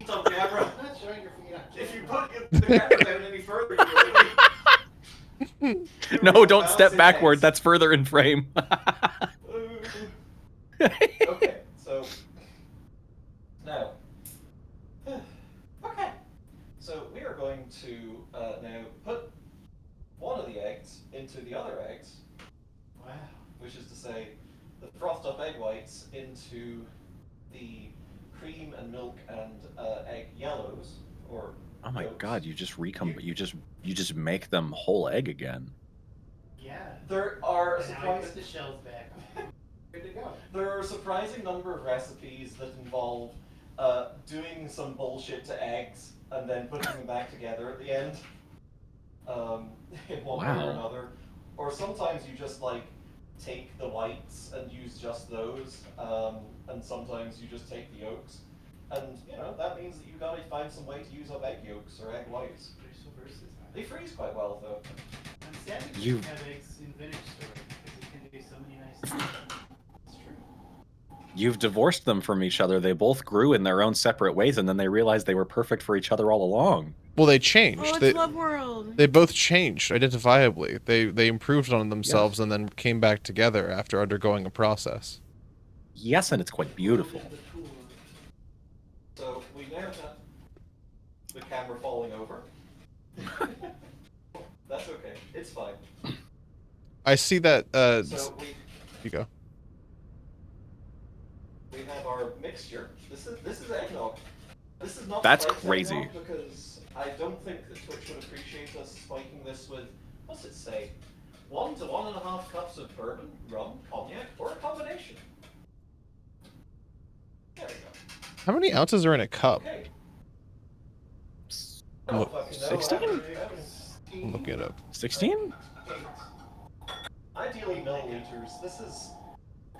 On camera. I'm not showing your feet on If you put the camera down any further, you'll No, don't step backward. That's further in frame. Okay, so now, okay, so we are going to now put one of the eggs into the other eggs. Wow. Which is to say, the frothed up egg whites into the cream and milk and egg yellows, or Oh my yolks. god, you just you just make them whole egg again. Yeah. There are a And now I put surprise. the shells back on. Good to go. There are a surprising number of recipes that involve doing some bullshit to eggs and then putting them back together at the end, in one way or Wow. another. Or sometimes you just like take the whites and use just those, and sometimes you just take the yolks. And you know that means that you gotta find some way to use up egg yolks or egg whites. They're so versatile. They freeze quite well though. I'm sad that You- you have eggs in vintage store because it can do so many nice things. It's true. You've divorced them from each other. They both grew in their own separate ways, and then they realized they were perfect for each other all along. Well, they changed. Oh, it's they, Love World. they both changed identifiably. They improved on themselves and then came back together after undergoing a process. Yes, and it's quite beautiful. So we now have the camera falling over. That's okay. It's fine. I see that. So You go. we have our mixture. This is eggnog. This is not That's spiked crazy. eggnog because I don't think that Twitch would appreciate us spiking this with, what's it say, 1 to 1.5 cups of bourbon, rum, cognac, or a combination. There we go. How many ounces are in a cup? Okay. What, Fucking no, 16? I'm looking it up. 16? Ideally milliliters. This is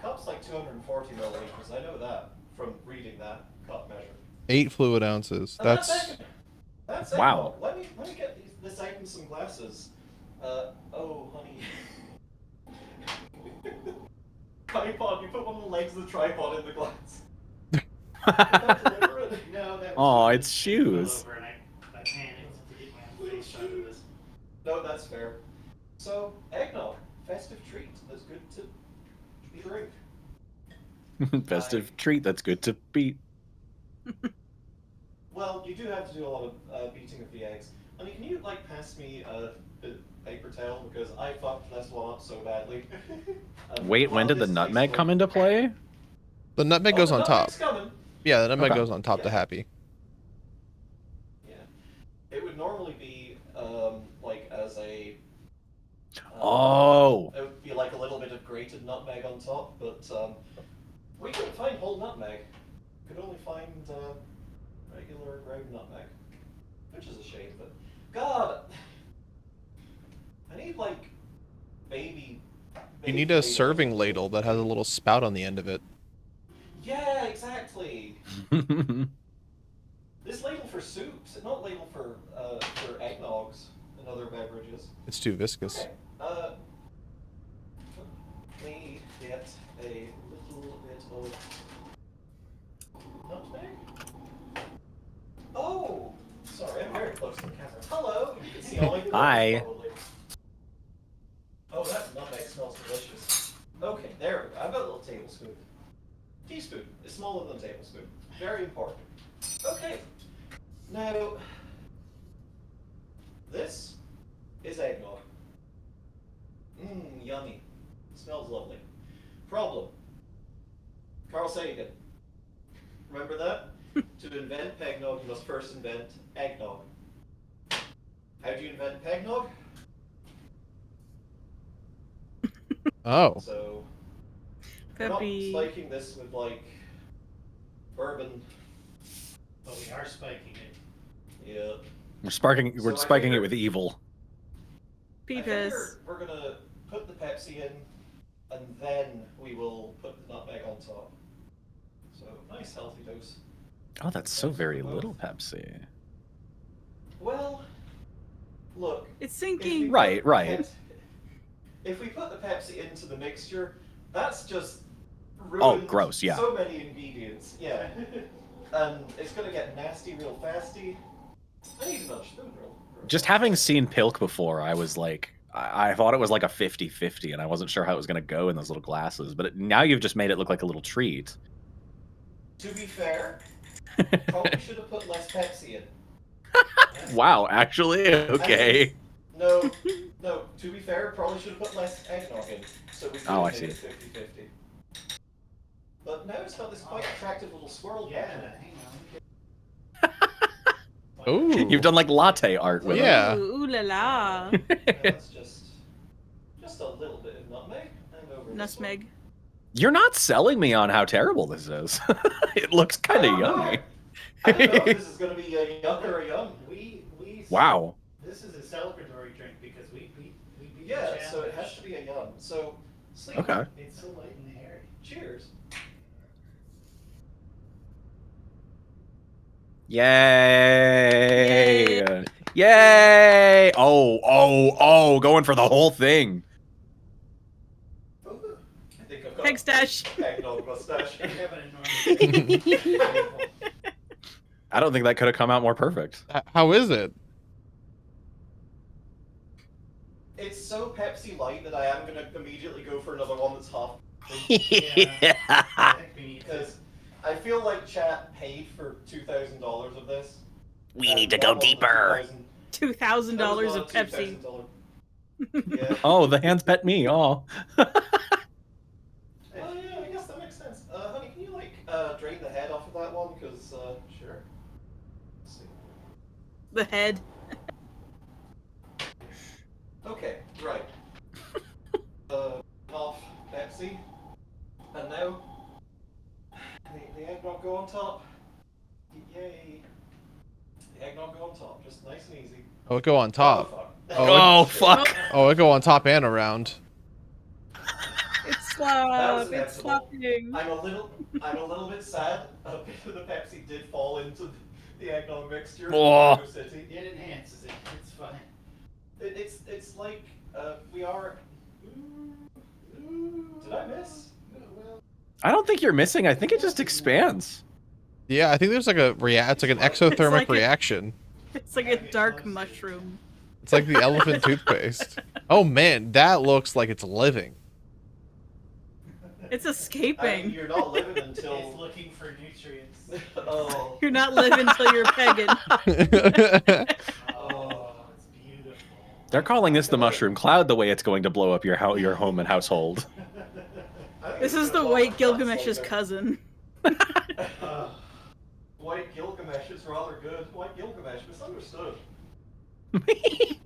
cup's like 240 milliliters. I know that from reading that cup measure. 8 fluid ounces. And That's egg. That's Wow. eggnog. Let me get this out in some glasses. Oh, honey. Tripod. You put one of the legs of the tripod in the glass. No, that was Oh, me. it's shoes. Fell over and I panicked to get my face under this. No, that's fair. So, eggnog, festive treat that's good to drink. Festive treat that's good to beat. Well, you do have to do a lot of beating of the eggs. Honey, can you like pass me a paper towel because I fucked this one up so badly. Wait, when did the nutmeg come into play? The nutmeg goes on top. Coming. Yeah, the nutmeg Okay. goes on top to Yeah. happy. Yeah, it would normally be like as a. Oh. It would be like a little bit of grated nutmeg on top, but we couldn't find whole nutmeg. Could only find regular ground nutmeg, which is a shame. But God, I need like baby. You need a serving ladle that has a little spout on the end of it. Yeah, exactly. This ladle for soups, not ladle for eggnogs and other beverages. It's too viscous. Okay. Let me get a little bit of nutmeg. Oh, sorry, I'm very close to the camera. Hello, you can see all my Hi. probably. Oh, that nutmeg smells delicious. Okay, there we go. I've got a little tablespoon. Teaspoon is smaller than a tablespoon. Very important. Okay. Now, this is eggnog. Mmm, yummy. Smells lovely. Problem. Carl Sagan. Remember that? To invent Peggnog, you must first invent eggnog. How do you invent Peggnog? Oh. So, we're not Peppy. spiking this with like bourbon. But we are spiking it. Yeah. We're So I spiking it figured- with evil. I Peepus. figure we're gonna put the Pepsi in, and then we will put the nutmeg on top. So nice healthy dose. Oh, that's so very little Pepsi. Well, look. It's if we sinking. put Right, the right. If we put the Pepsi into the mixture, that's just ruined Oh, gross, yeah. so many ingredients. Yeah. And it's gonna get nasty real fasty. I need another spoon real. Just having seen Pilk before, I was like, I thought it was like a 50-50, and I wasn't sure how it was going to go in those little glasses. But now you've just made it look like a little treat. To be fair, probably should have put less Pepsi in. Wow, actually? Okay. No, to be fair, probably should have put less eggnog in. So we could Oh, have I made see. it 50-50. But now it's got this quite attractive little swirl Yeah, pattern. hang on. Ooh. You've done like latte art with Yeah. Ooh la la. Now that's just a little bit of nutmeg. And over this one. Nutmeg. You're not selling me on how terrible this is. It looks kind I of don't know. yummy. I don't know if this is going to be a yuck or a yum. We Wow. This is a celebratory drink because we beat the Yeah, so it challenge. has to be a yum. So, sleep. Okay. It's so light and airy. Cheers. Yay! Yay! Oh, going for the whole thing. I think I've got Peg stash. eggnog mustache. We have an enormous I don't think that could have come out more perfect. How is it? It's so Pepsi light that I am going to immediately go for another one that's half. I think we need to. Because I feel like chat paid for $2,000 of this. We and need to that go wasn't deeper. $2,000 $2,000 of that was not a Pepsi. $2,000. Yeah. Oh, the hands pet me. Oh. Oh yeah, I guess that makes sense. Honey, can you like drain the head off of that one? Because sure. Let's see. The head. Okay, right. Off Pepsi, and now the eggnog go on top. Yay! The eggnog go on top, just nice and easy. Oh, it go on top. Oh, fuck. Oh, it go on top and around. It's That was It's inevitable. slapping. I'm a little bit sad. A bit of the Pepsi did fall into the eggnog mixture Oh. from City. It enhances it. It's fine. It's like we are. Did I miss? I don't think you're missing. I think it just expands. Yeah, I think there's like a it's like an exothermic like reaction. It's like a dark mushroom. It's like the elephant toothpaste. Oh man, that looks like it's living. It's I mean, escaping. you're not living It's until. looking for nutrients. Oh. You're not living till you're pegging. Oh, it's beautiful. They're calling this the mushroom cloud the way it's going to blow up your home and household. This is the White Gilgamesh's cousin. White Gilgamesh is rather good. White Gilgamesh, misunderstood. Okay,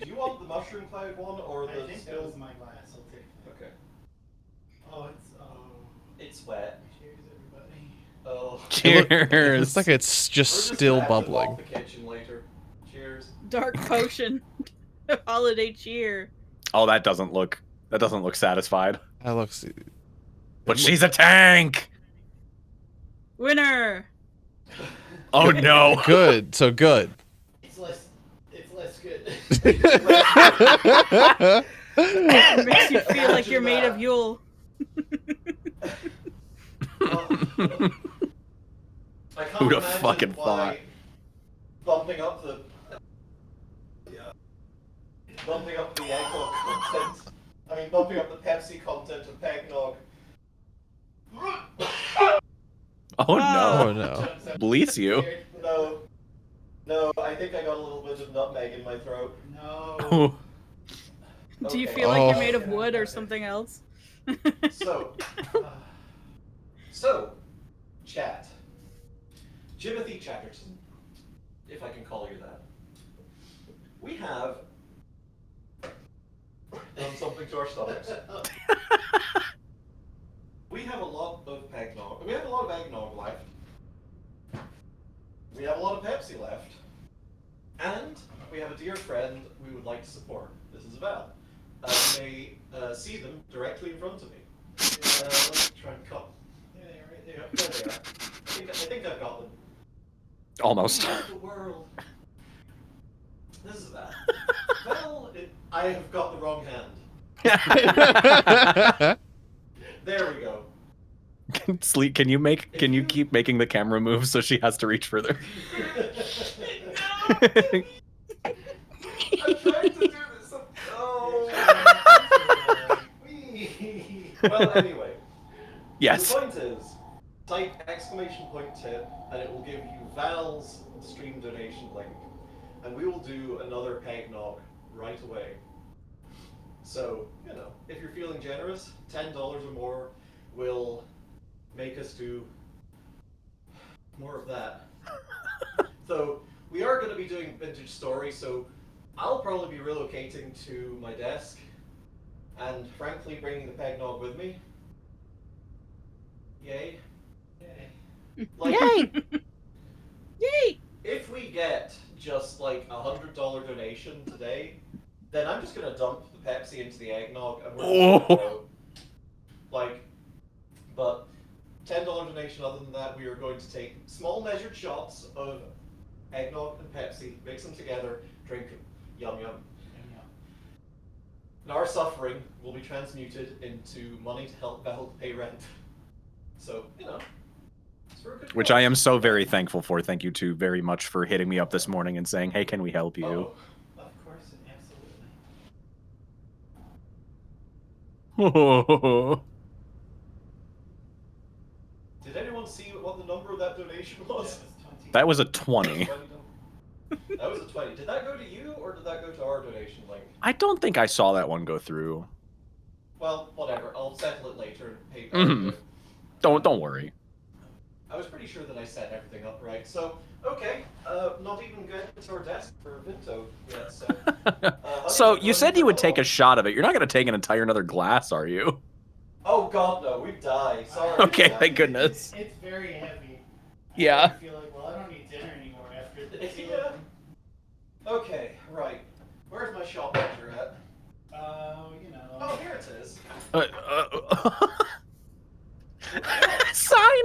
do you want the mushroom cloud one or I the think that still? was my glass. I'll take that. Okay. Oh, It's wet. cheers, everybody. Oh. It Cheers. looks like it's We're just just still gonna have to bubbling. mop the kitchen later. Cheers. Dark potion. Holiday cheer. Oh, that doesn't look satisfied. That looks. But she's a tank. Winner. Oh no. Good. So good. It's less good. It makes you feel like you're made of Yule. I can't Who'd have imagine fucking why thought? Bumping up the eggnog content. I mean, bumping up the Pepsi content of Peggnog. Oh Oh no. no. Bless you. No, I think I got a little bit of nutmeg in my throat. No. Do you Okay. feel like you're Oh. made of wood or something else? So, chat. Jimothy Chatterton, if I can call you that. We have done something to our stomachs. We have a lot of Peggnog. We have a lot of eggnog left. We have a lot of Pepsi left. And we have a dear friend we would like to support. This is Val. You may see them directly in front of me. Let's try and cut. There they are, right there. Yep, there they are. I think I've got them. Almost. The world. This is that. Well, I have got the wrong hand. There we go. Sleep, can you keep making the camera move so she has to reach further? I'm trying to do this. Oh. Well, anyway. Yes. The point is, type !tip and it will give you Val's stream donation link. And we will do another Peggnog right away. So, if you're feeling generous, $10 or more will make us do more of that. So, we are going to be doing Vintage Story, so I'll probably be relocating to my desk and frankly bringing the Peggnog with me. Yay. Like, Yay! Yay! if we get just like $100 donation today, then I'm just gonna dump the Pepsi into the eggnog and we're just gonna go. But $10 donation. Other than that, we are going to take small measured shots of eggnog and Pepsi, mix them together, drink them. Yum yum. And our suffering will be transmuted into money to help Val pay rent. So it's for a good Which cause. I am so very thankful for. Thank you two very much for hitting me up this morning and saying, "Hey, can we help you?" Oh. Of course, absolutely. Did anyone see what the number of that donation was? That was a 20. That was a 20. Did that go to you or did that go to our donation link? I don't think I saw that one go through. Well, whatever. I'll settle it later and pay back. Mhm. Don't worry. I was pretty sure that I set everything up right. So, okay. Not even getting to our desk for Vinto yet. So, So you said you would take a shot of it. You're not going to take an entire another glass, are you? Oh God, no. We'd die. Sorry. Okay, Yeah. thank goodness. It's very heavy. Yeah. I feel like, well, I don't need dinner anymore after this. Yeah. Okay, right. Where's my shot measure at? Oh, here it is. Sign.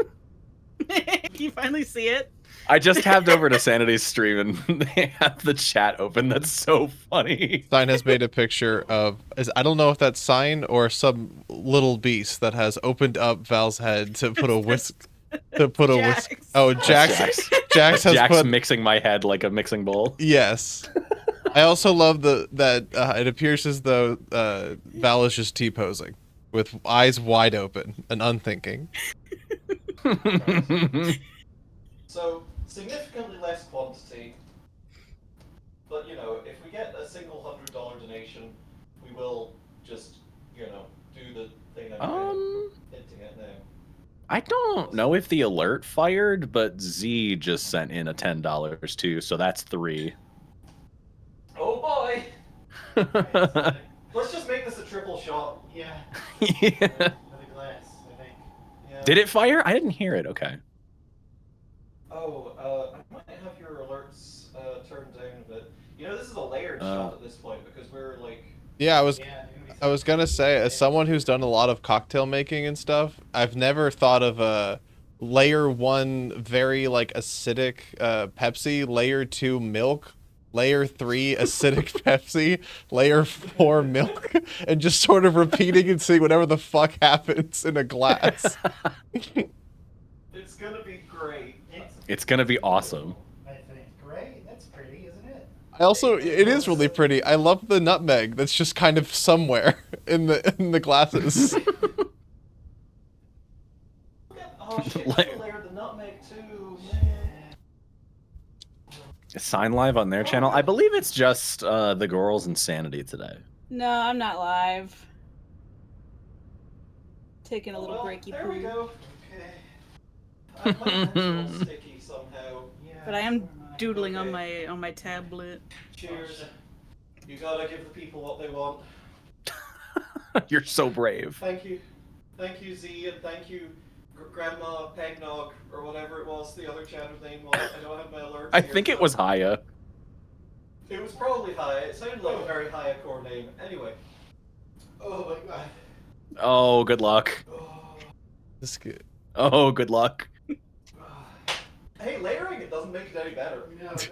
Can you finally see it? I just tabbed over to Sanity's stream and they have the chat open. That's so funny. Sign has made a picture of. I don't know if that's Sign or some little beast that has opened up Val's head to put a whisk. To put a whisk. Jax. Oh, Jax. Jax has Jack's put. mixing my head like a mixing bowl. Yes. I also love that it appears as though Val is just T-posing with eyes wide open and unthinking. So, significantly less quantity, but you know, if we get a single $100 donation, we will just, you know, do the thing I'm hinting at now. I don't know if the alert fired, but Z just sent in a $10 too, so that's 3. Oh boy! Yeah. Let's just make this a triple shot. Yeah. With a glass, I think. Yeah. Did it fire? I didn't hear it. Okay. Oh, I might have your alerts turned down a bit. You know, this is a layered shot at this point because we're like. Yeah, I was Yeah, gonna say, as someone who's done a lot of cocktail making and stuff, I've never thought of a layer 1 very like acidic Pepsi, layer 2 milk, layer 3 acidic Pepsi, layer 4 milk, and just sort of repeating and seeing whatever the fuck happens in a glass. It's gonna be great. It's gonna be awesome. I think. Great. That's pretty, isn't it? I also, it is really pretty. I love the nutmeg that's just kind of somewhere in the glasses. Oh shit, we layered the nutmeg too, man. Sign live on their channel. I believe it's just the girls and Sanity today. No, I'm not live. Taking a little Well, breaky there we poo. go. Okay. My pen's a little sticky somehow. Yeah. But I am so doodling Okay. on my tablet. Cheers. You gotta give the people what they want. You're so brave. Thank you. Thank you, Z, and thank you, Grandma Peggnog, or whatever it was the other channel's name was. I don't have my alerts I here, think it so- was Haya. It was probably Haya. It sounded like a very Haya core name. Anyway. Oh my god. Oh, good luck. Oh. This is good. Oh, good luck. Hey, layering it doesn't make it any better. No, it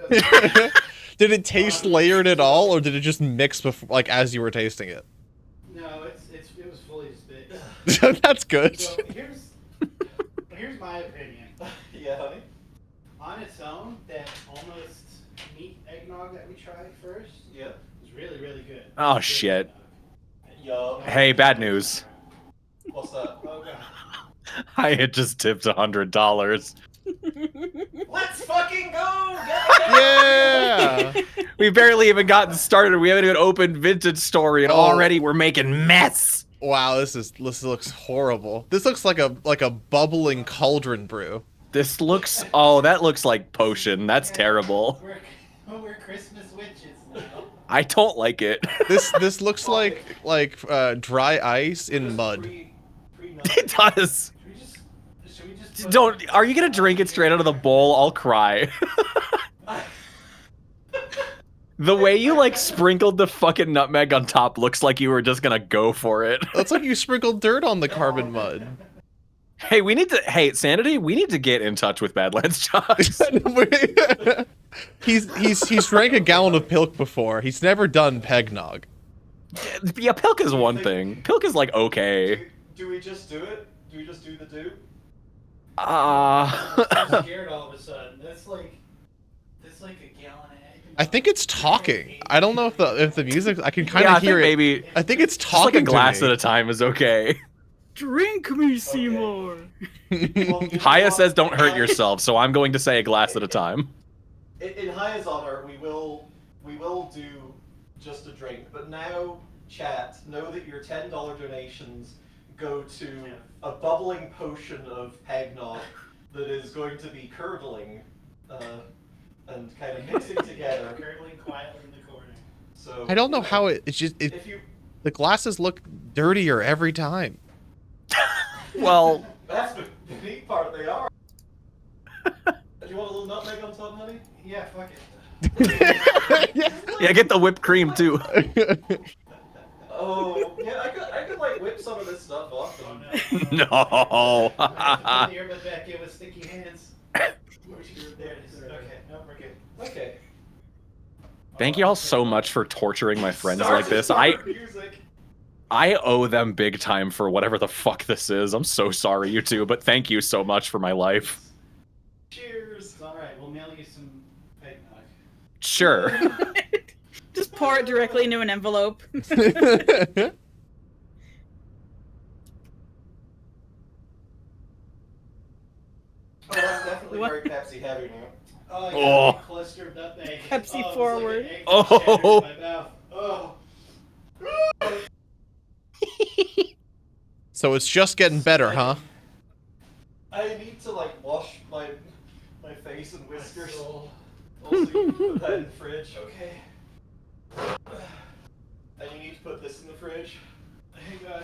doesn't. Did it taste layered at all, or did it just mix before, like as you were tasting it? No, it was fully spit. That's good. So here's my opinion. Yeah, honey? On its own, that almost meat eggnog that we tried first Yeah. was really, really good. Oh, Good shit. eggnog. Yo. Hey, bad news. What's that? Oh god. Haya just tipped $100. Let's fucking go! Yeah. We barely even gotten started. We haven't even opened Vintage Story, and Oh. already we're making mess. Wow, this looks horrible. This looks like a bubbling cauldron brew. This looks. Oh, that looks like potion. That's terrible. We're Christmas witches now. I don't like it. This looks like dry ice in mud. It does. Should we just Don't. Are you gonna drink it straight out of the bowl? I'll cry. The way you like sprinkled the fucking nutmeg on top looks like you were just gonna go for it. That's like you sprinkled dirt on the carbon mud. Hey, we need to. Hey, Sanity, we need to get in touch with Badlands Jocks. he's drank a gallon of pilk before. He's never done Peggnog. Yeah, Pilk is one thing. Pilk is like okay. Do we just do it? Do we just do the do? I'm scared all of a sudden. That's like a gallon of egg. I think it's talking. I don't know if the music. I can kind Yeah, of I think hear it. maybe I think it's just like talking. a glass to at me. a time is okay. Drink me, Seymour. Well, you know Haya what? says don't hurt yourself, so I'm going to say a glass at a time. In Haya's honor, we will do just a drink. But now, chat, know that your $10 donations go to a bubbling potion of Peggnog that is going to be curdling and kind of mixing together. Curdling quietly in the corner. So I don't know how it's just If you the glasses look dirtier every time. Well, that's the neat part. They are. Do you want a little nutmeg on top, honey? Yeah, fuck it. yeah, get the whipped cream too. Oh, yeah, I could like whip some of this stuff off. Oh them. no. No. Put the earbud back in with sticky hands. Where's your, there it is. Okay. Thank you all so much for torturing my friends Start like to this. start music. I owe them big time for whatever the fuck this is. I'm so sorry, you two, but thank you so much for my life. Cheers. It's alright, we'll mail you some Peggnog. Sure. Just pour it directly into an envelope. Oh, that's definitely What? very Pepsi heavy now. Oh, yeah, Oh. big cluster of nutmeg. Pepsi oh, forward. It's like an egg Oh. that shattered in my mouth. Oh. So it's just getting better, huh? I need to like wash my face and whiskers. soul. Also, you can put that in the fridge. Okay. And you need to put this in the fridge. Hang on.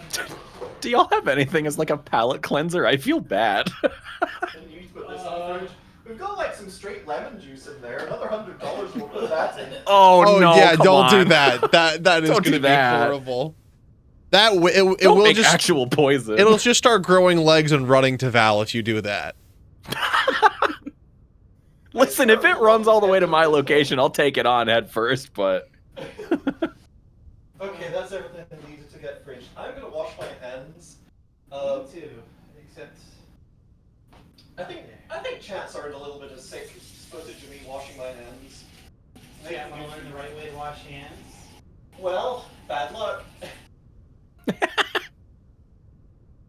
Do y'all have anything as like a palate cleanser? I feel bad. And you need to put this in the fridge. We've got like some straight lemon juice in there. Another $100 will put that in. Oh, no, yeah, come don't do on. that. That is Don't do going to be that. horrible. That it Don't will make just actual poison. it'll just start growing legs and running to Val if you do that. Listen, if it runs all the way to my location, I'll take it on head first, but... Okay, that's everything I needed to get fridged. I'm gonna wash my hands. Me too. Except. I think chat started a little bit of sick footage of me washing my hands. Yeah, want to learn the right way to wash hands? Well, bad luck.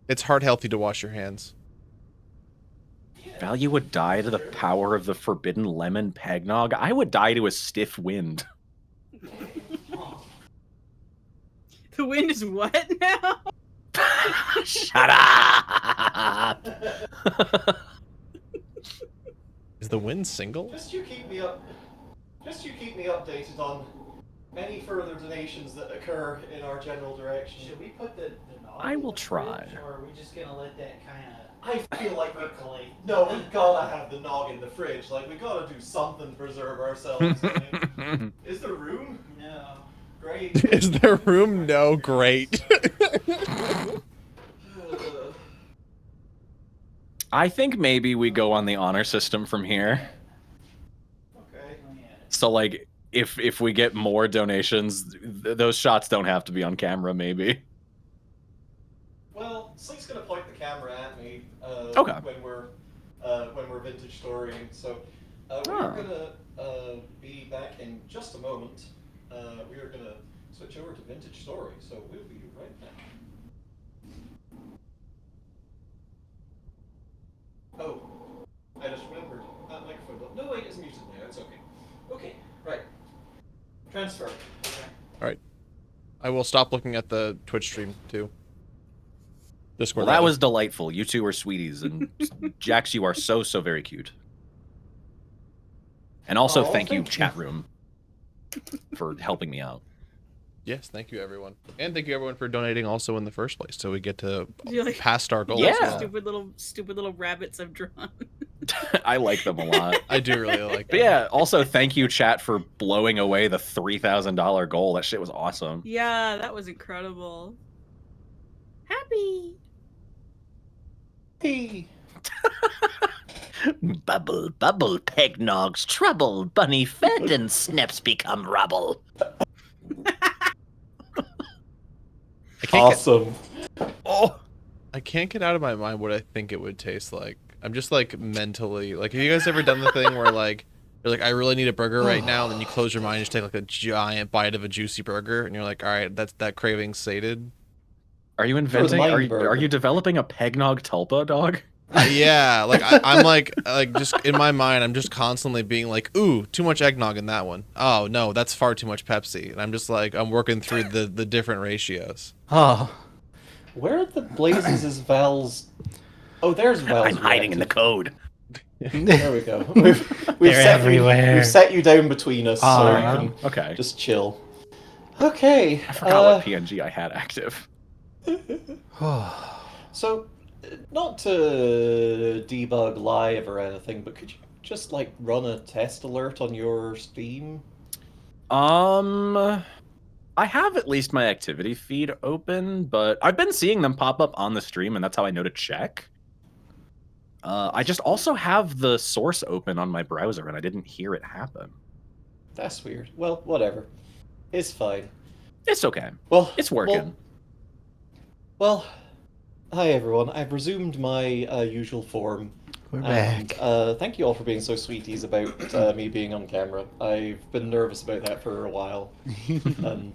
It's heart healthy to wash your hands. Value would die to the power of the forbidden lemon Peggnog. I would die to a stiff wind. The wind is what now? Shut up! Is the wind single? Just you keep me updated on any further donations that occur in our general direction. Should we put the nog I in will the try. fridge, or are we just gonna let that kind of I feel like we've percolate? gotta have the nog in the fridge. Like we gotta do something to preserve ourselves. I mean, is there room? No. Great. Is there room? No, great. I think maybe we go on the honor system from here. Okay. So, like, if we get more donations, those shots don't have to be on camera, maybe. Well, Slick's gonna point the camera at me Okay. when we're vintage storying. So we're Ah. gonna be back in just a moment. We are gonna switch over to vintage story. So we'll be right back. Oh, I just remembered that microphone. No, wait, it's muted now. It's okay. Okay, right. Transfer. Alright. I will stop looking at the Twitch stream too. Discord. Well, that rather. was delightful. You two are sweeties, and Jax, you are so very cute. And also, Oh, thank you, thank you. chat room, for helping me out. Yes, thank you everyone. And thank you everyone for donating also in the first place, so we get to You're like, past our goals. Yeah. as well. stupid little rabbits I've drawn. I like them a lot. I do really like But that. yeah, also thank you, chat, for blowing away the $3,000 goal. That shit was awesome. Yeah, that was incredible. Happy. Hey. Bubble, bubble, Peggnog's trouble. Bunny fed and snaps become rubble. I can't Awesome. I can't get out of my mind what I think it would taste like. I'm just like mentally like, have you guys ever done the thing where like you're like, I really need a burger right now, and then you close your mind and just take like a giant bite of a juicy burger, and you're like, all right, that craving's sated. Are you inventing? mind Are you, burger. are you developing a Peggnog tulpa, dog? Yeah, like I'm like just in my mind, I'm just constantly being like, ooh, too much eggnog in that one. Oh no, that's far too much Pepsi, and I'm just like, I'm working through the different ratios. Ah. Where the blazes is Val's? Oh, there's Val's. I'm hiding in the code. There we go. We've They're set everywhere. we've set you down between us, so you Aw. can Okay. just chill. Okay. I forgot what PNG I had active. So, not to debug live or anything, but could you just like run a test alert on your Steam? I have at least my activity feed open, but I've been seeing them pop up on the stream, and that's how I know to check. I just also have the source open on my browser, and I didn't hear it happen. That's weird. Well, whatever. It's fine. It's okay. Well, It's working. Well, hi everyone. I've resumed my usual form. We're And back. thank you all for being so sweeties about me being on camera. I've been nervous about that for a while. And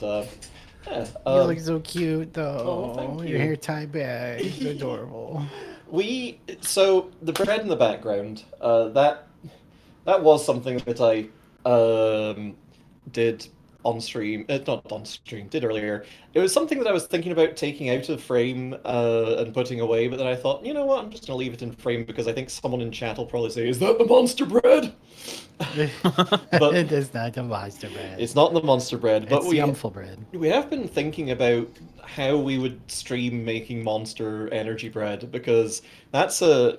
yeah, You look so cute, though. Oh, thank you. Your hair tied back. It's adorable. So the bread in the background, that was something that I did on stream, not on stream, did earlier. It was something that I was thinking about taking out of frame and putting away, but then I thought, you know what, I'm just gonna leave it in frame because I think someone in chat will probably say, "Is that the monster bread?" But It is not the monster bread. it's not the monster bread, but It's the umful bread. we have been thinking about how we would stream making monster energy bread because that's a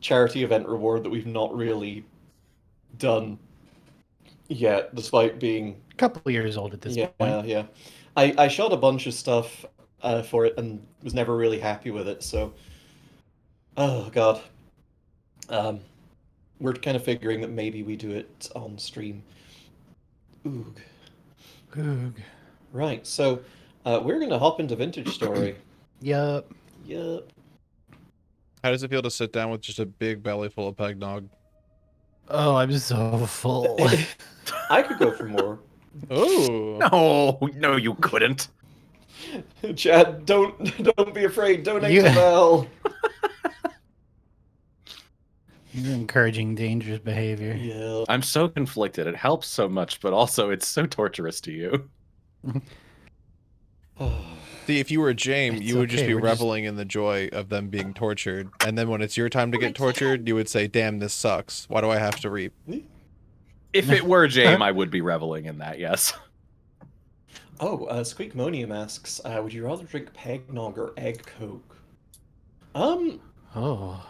charity event reward that we've not really done yet, despite being A couple of years old at this point. yeah. I shot a bunch of stuff for it and was never really happy with it. So, oh god, we're kind of figuring that maybe we do it on stream. Oog. Oog. Right. So, we're gonna hop into Vintage Story. Yup. Yup. How does it feel to sit down with just a big belly full of Peggnog? Oh, I'm so full. I could go for more. Oh. No, you couldn't. Chad, don't be afraid. Donate You- to Val. You're encouraging dangerous behavior. Yeah. I'm so conflicted. It helps so much, but also it's so torturous to you. See, if you were James, It's you would just okay, be we're just- reveling in the joy of them being tortured. And then when it's your time to get tortured, you would say, "Damn, this sucks. Why do I have to reap?" If it were James, I would be reveling in that, yes. Oh, Squeakmonium asks, would you rather drink Peggnog or Egg Coke? Oh.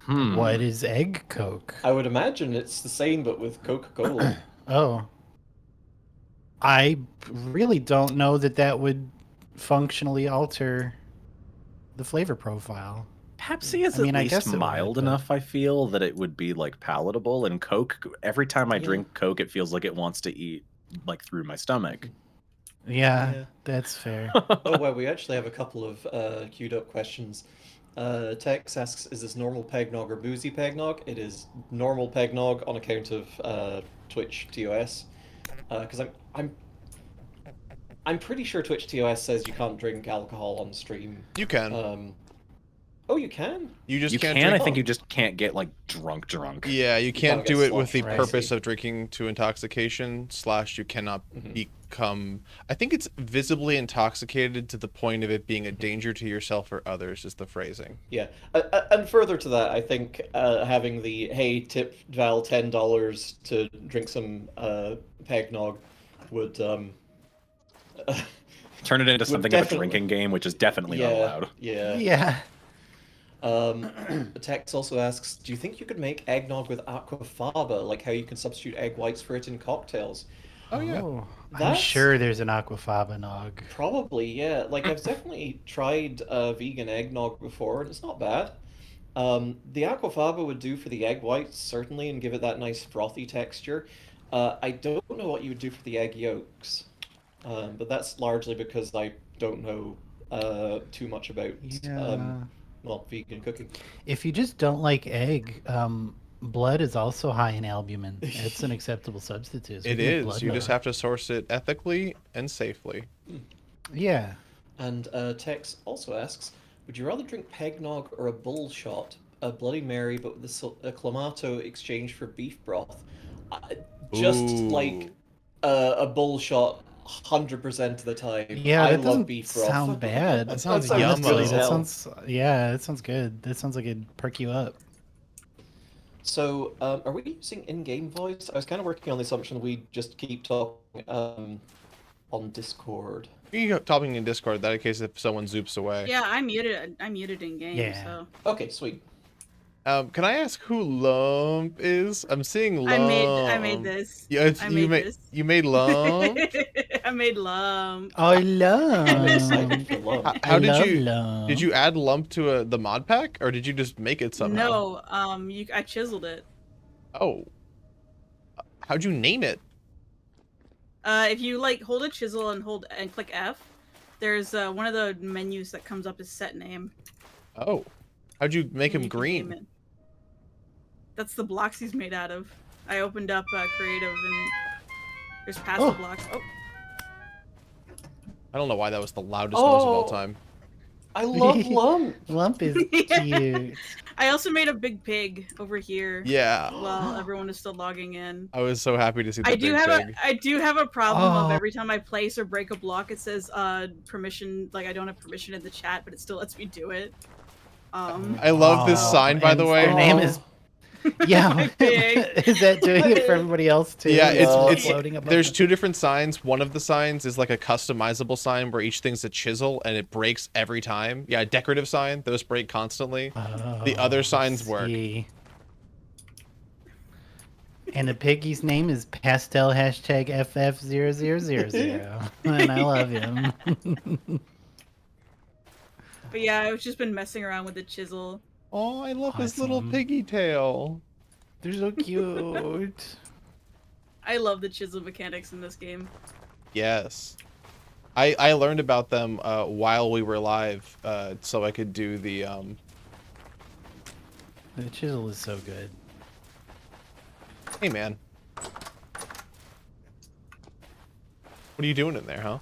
What is egg Coke? I would imagine it's the same, but with Coca-Cola. Oh. I really don't know that would functionally alter the flavor profile. Pepsi is I mean, at I guess least it would, mild but- enough, I feel, that it would be like palatable. And Coke, every time I drink Coke, it feels like it wants to eat like through my stomach. Yeah, that's fair. Oh, well, we actually have a couple of queued up questions. Tex asks, is this normal Peggnog or boozy Peggnog? It is normal Peggnog on account of Twitch TOS. Because I'm pretty sure Twitch TOS says you can't drink alcohol on stream. You can. Oh, you can? You just You can't can, drink. I think you just can't get like drunk. Yeah, you can't get do it with the sloshed, purpose right? of drinking to intoxication. / you cannot Mm-hmm. become. I think it's visibly intoxicated to the point of it being a danger to yourself or others. Is the phrasing? Yeah, and further to that, I think having the hey tip Val $10 to drink some Peggnog would Turn it into would something of a definitely- drinking game, which is definitely not allowed. Yeah. Yeah. Tex also asks, do you think you could make eggnog with aquafaba, like how you can substitute egg whites for it in cocktails? Oh yeah. Oh, I'm That's- sure there's an aquafaba nog. Probably, yeah. Like I've definitely tried vegan eggnog before, and it's not bad. The aquafaba would do for the egg whites certainly, and give it that nice frothy texture. I don't know what you would do for the egg yolks, but that's largely because I don't know too much about Yeah. well, vegan cooking. If you just don't like egg, blood is also high in albumin. It's an acceptable substitute. So It we can make is. blood You milk. just have to source it ethically and safely. Yeah. And Tex also asks, would you rather drink Peggnog or a bull shot, a Bloody Mary, but with a Clamato exchanged for beef broth? Just Ooh. like a bull shot 100% of the time. Yeah, I that love doesn't beef broth. sound bad. That sounds good yummy. as That hell. sounds, yeah, that sounds good. That sounds like it'd perk you up. So, are we using in-game voice? I was kind of working on the assumption we just keep talking on Discord. You can talking in Discord. That in case if someone zoops away. Yeah, I muted in game. Yeah. So Okay, sweet. Can I ask who Lump is? I'm seeing Lump. I made this. Yeah, I you made this. You made Lump. I made lump. I love. I'm excited for Lump. How did love you lump. did you add lump to the mod pack, or did you just make it somehow? No, I chiseled it. Oh, how'd you name it? If you like hold a chisel and click F, there's one of the menus that comes up as set name. Oh, how'd you make him and you can name green? it. That's the blocks he's made out of. I opened up creative and there's passive blocks. Oh, I don't know why that was the loudest noise of all time. I love Lump. Lump is Yeah. cute. I also made a big pig over here. Yeah. While everyone is still logging in. I was so happy to see that I do big have pig. I do have a problem of Oh. every time I place or break a block, it says permission, like I don't have permission in the chat, but it still lets me do it. I love this sign, by and the way. Their name is. Yeah. Pig. Is that doing it for everybody else too? Yeah, It's floating above there's them? two different signs. One of the signs is like a customizable sign where each thing's a chisel and it breaks every time. Yeah, a decorative sign. Those break constantly. The other signs work. See. And the piggy's name is pastel #FF0000. And I love him. But yeah, I've just been messing around with the chisel. Oh, I love his little Awesome. piggy tail. They're so cute. I love the chisel mechanics in this game. Yes. I learned about them while we were live, so I could do the The chisel is so good. Hey man. What are you doing in there, huh?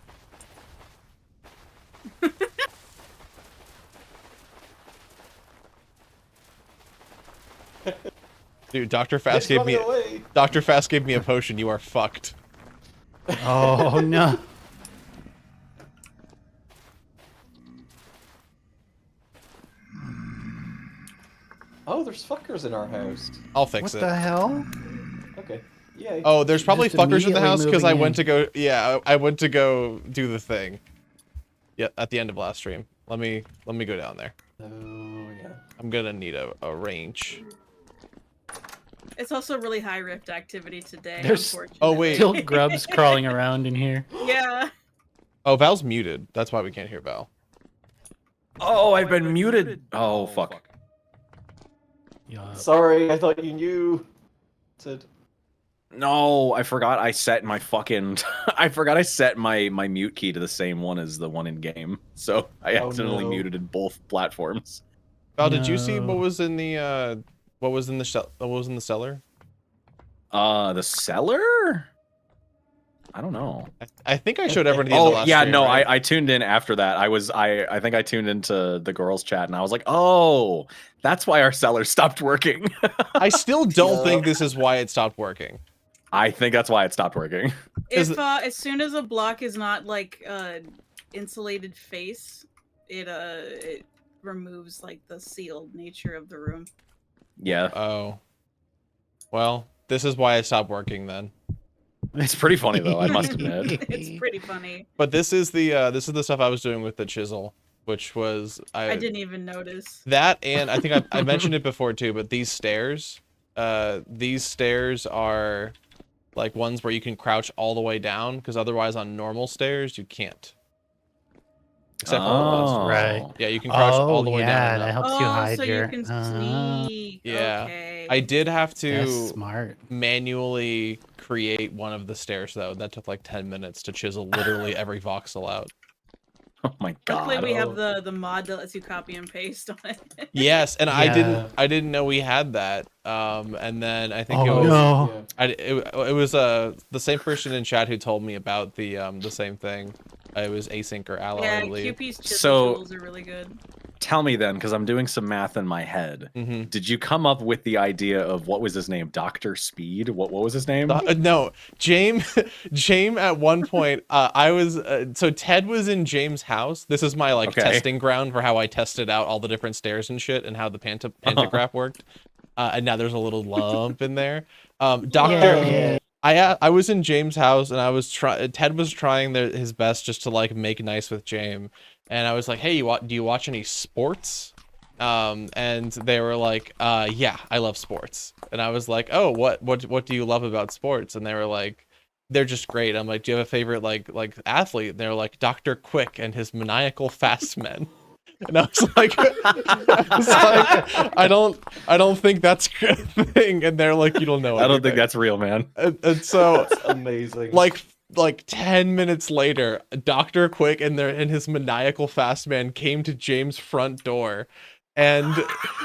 Dude, Dr. Fast It's gave me running away. Dr. Fast gave me a potion. You are fucked. Oh no. Oh, there's fuckers in our house. I'll fix What it. the hell? Okay. Yay. Oh, there's probably Just fuckers in the immediately house because I moving went in. to go. Yeah, I went to go do the thing. Yeah, at the end of last stream. Let me go down there. Oh, yeah. I'm gonna need a range. It's also really high rift activity today. There's- Unfortunately. Oh, wait. Still grubs crawling around in here. Yeah. Oh, Val's muted. That's why we can't hear Val. Oh, I've been muted. Oh, fuck. Yeah. Sorry, I thought you knew. Said. No, I forgot I set my fucking I forgot I set my mute key to the same one as the one in game. So I Oh, accidentally no. muted in both platforms. Val, did you see what No. was in the what was in the cellar? The cellar? I don't know. I think I showed everybody. In the Oh last yeah, stream, no, right? I tuned in after that. I think I tuned into the girls chat and I was like, oh, that's why our cellar stopped working. I still don't Yeah. think this is why it stopped working. I think that's why it stopped working. Is If as soon as a block is not like insulated face, it removes like the sealed nature of the room. Yeah, Oh. Well, this is why it stopped working then. it's pretty funny though. I must admit. It's pretty funny. But this is the stuff I was doing with the chisel, which was I didn't even notice. that, and I think I mentioned it before too. But these stairs are like ones where you can crouch all the way down, because otherwise on normal stairs you can't. Except for the last one. Right. Yeah, you can crouch Oh, all the way yeah, down. that and up. helps you Oh, hide so your. you can sneak. Yeah. Okay. I did have That's to smart. manually create one of the stairs though. That took like 10 minutes to chisel literally every voxel out. Oh my Luckily, god. we have the mod that lets you copy and paste on it. Yes, and Yeah. I didn't know we had that. And then I think Oh, it was no. Yeah. it was the same person in chat who told me about the same thing. It was async or ally, Yeah, I believe. QP's chisel So- tools are really good. Tell me then, because I'm doing some math in my head. Mm-hmm. Did you come up with the idea of what was his name? Dr. Speed? What was his name? No, James. James at one point, I was so Ted was in James' house. This is my like Okay. testing ground for how I tested out all the different stairs and shit, and how the pantograph worked. And now there's a little lump in there. Doctor, Yeah. I was in James' house and I was Ted was trying his best just to like make nice with James, and I was like, hey, do you watch any sports? And they were like, yeah, I love sports. And I was like, oh, what do you love about sports? And they were like, they're just great. I'm like, do you have a favorite like athlete? And they're like Dr. Quick and his maniacal fast men. And I was like, I don't think that's a thing. And they're like, you don't know. I don't think anything. that's real, man. And so That's amazing. like 10 minutes later, Dr. Quick and his maniacal fast man came to James' front door. And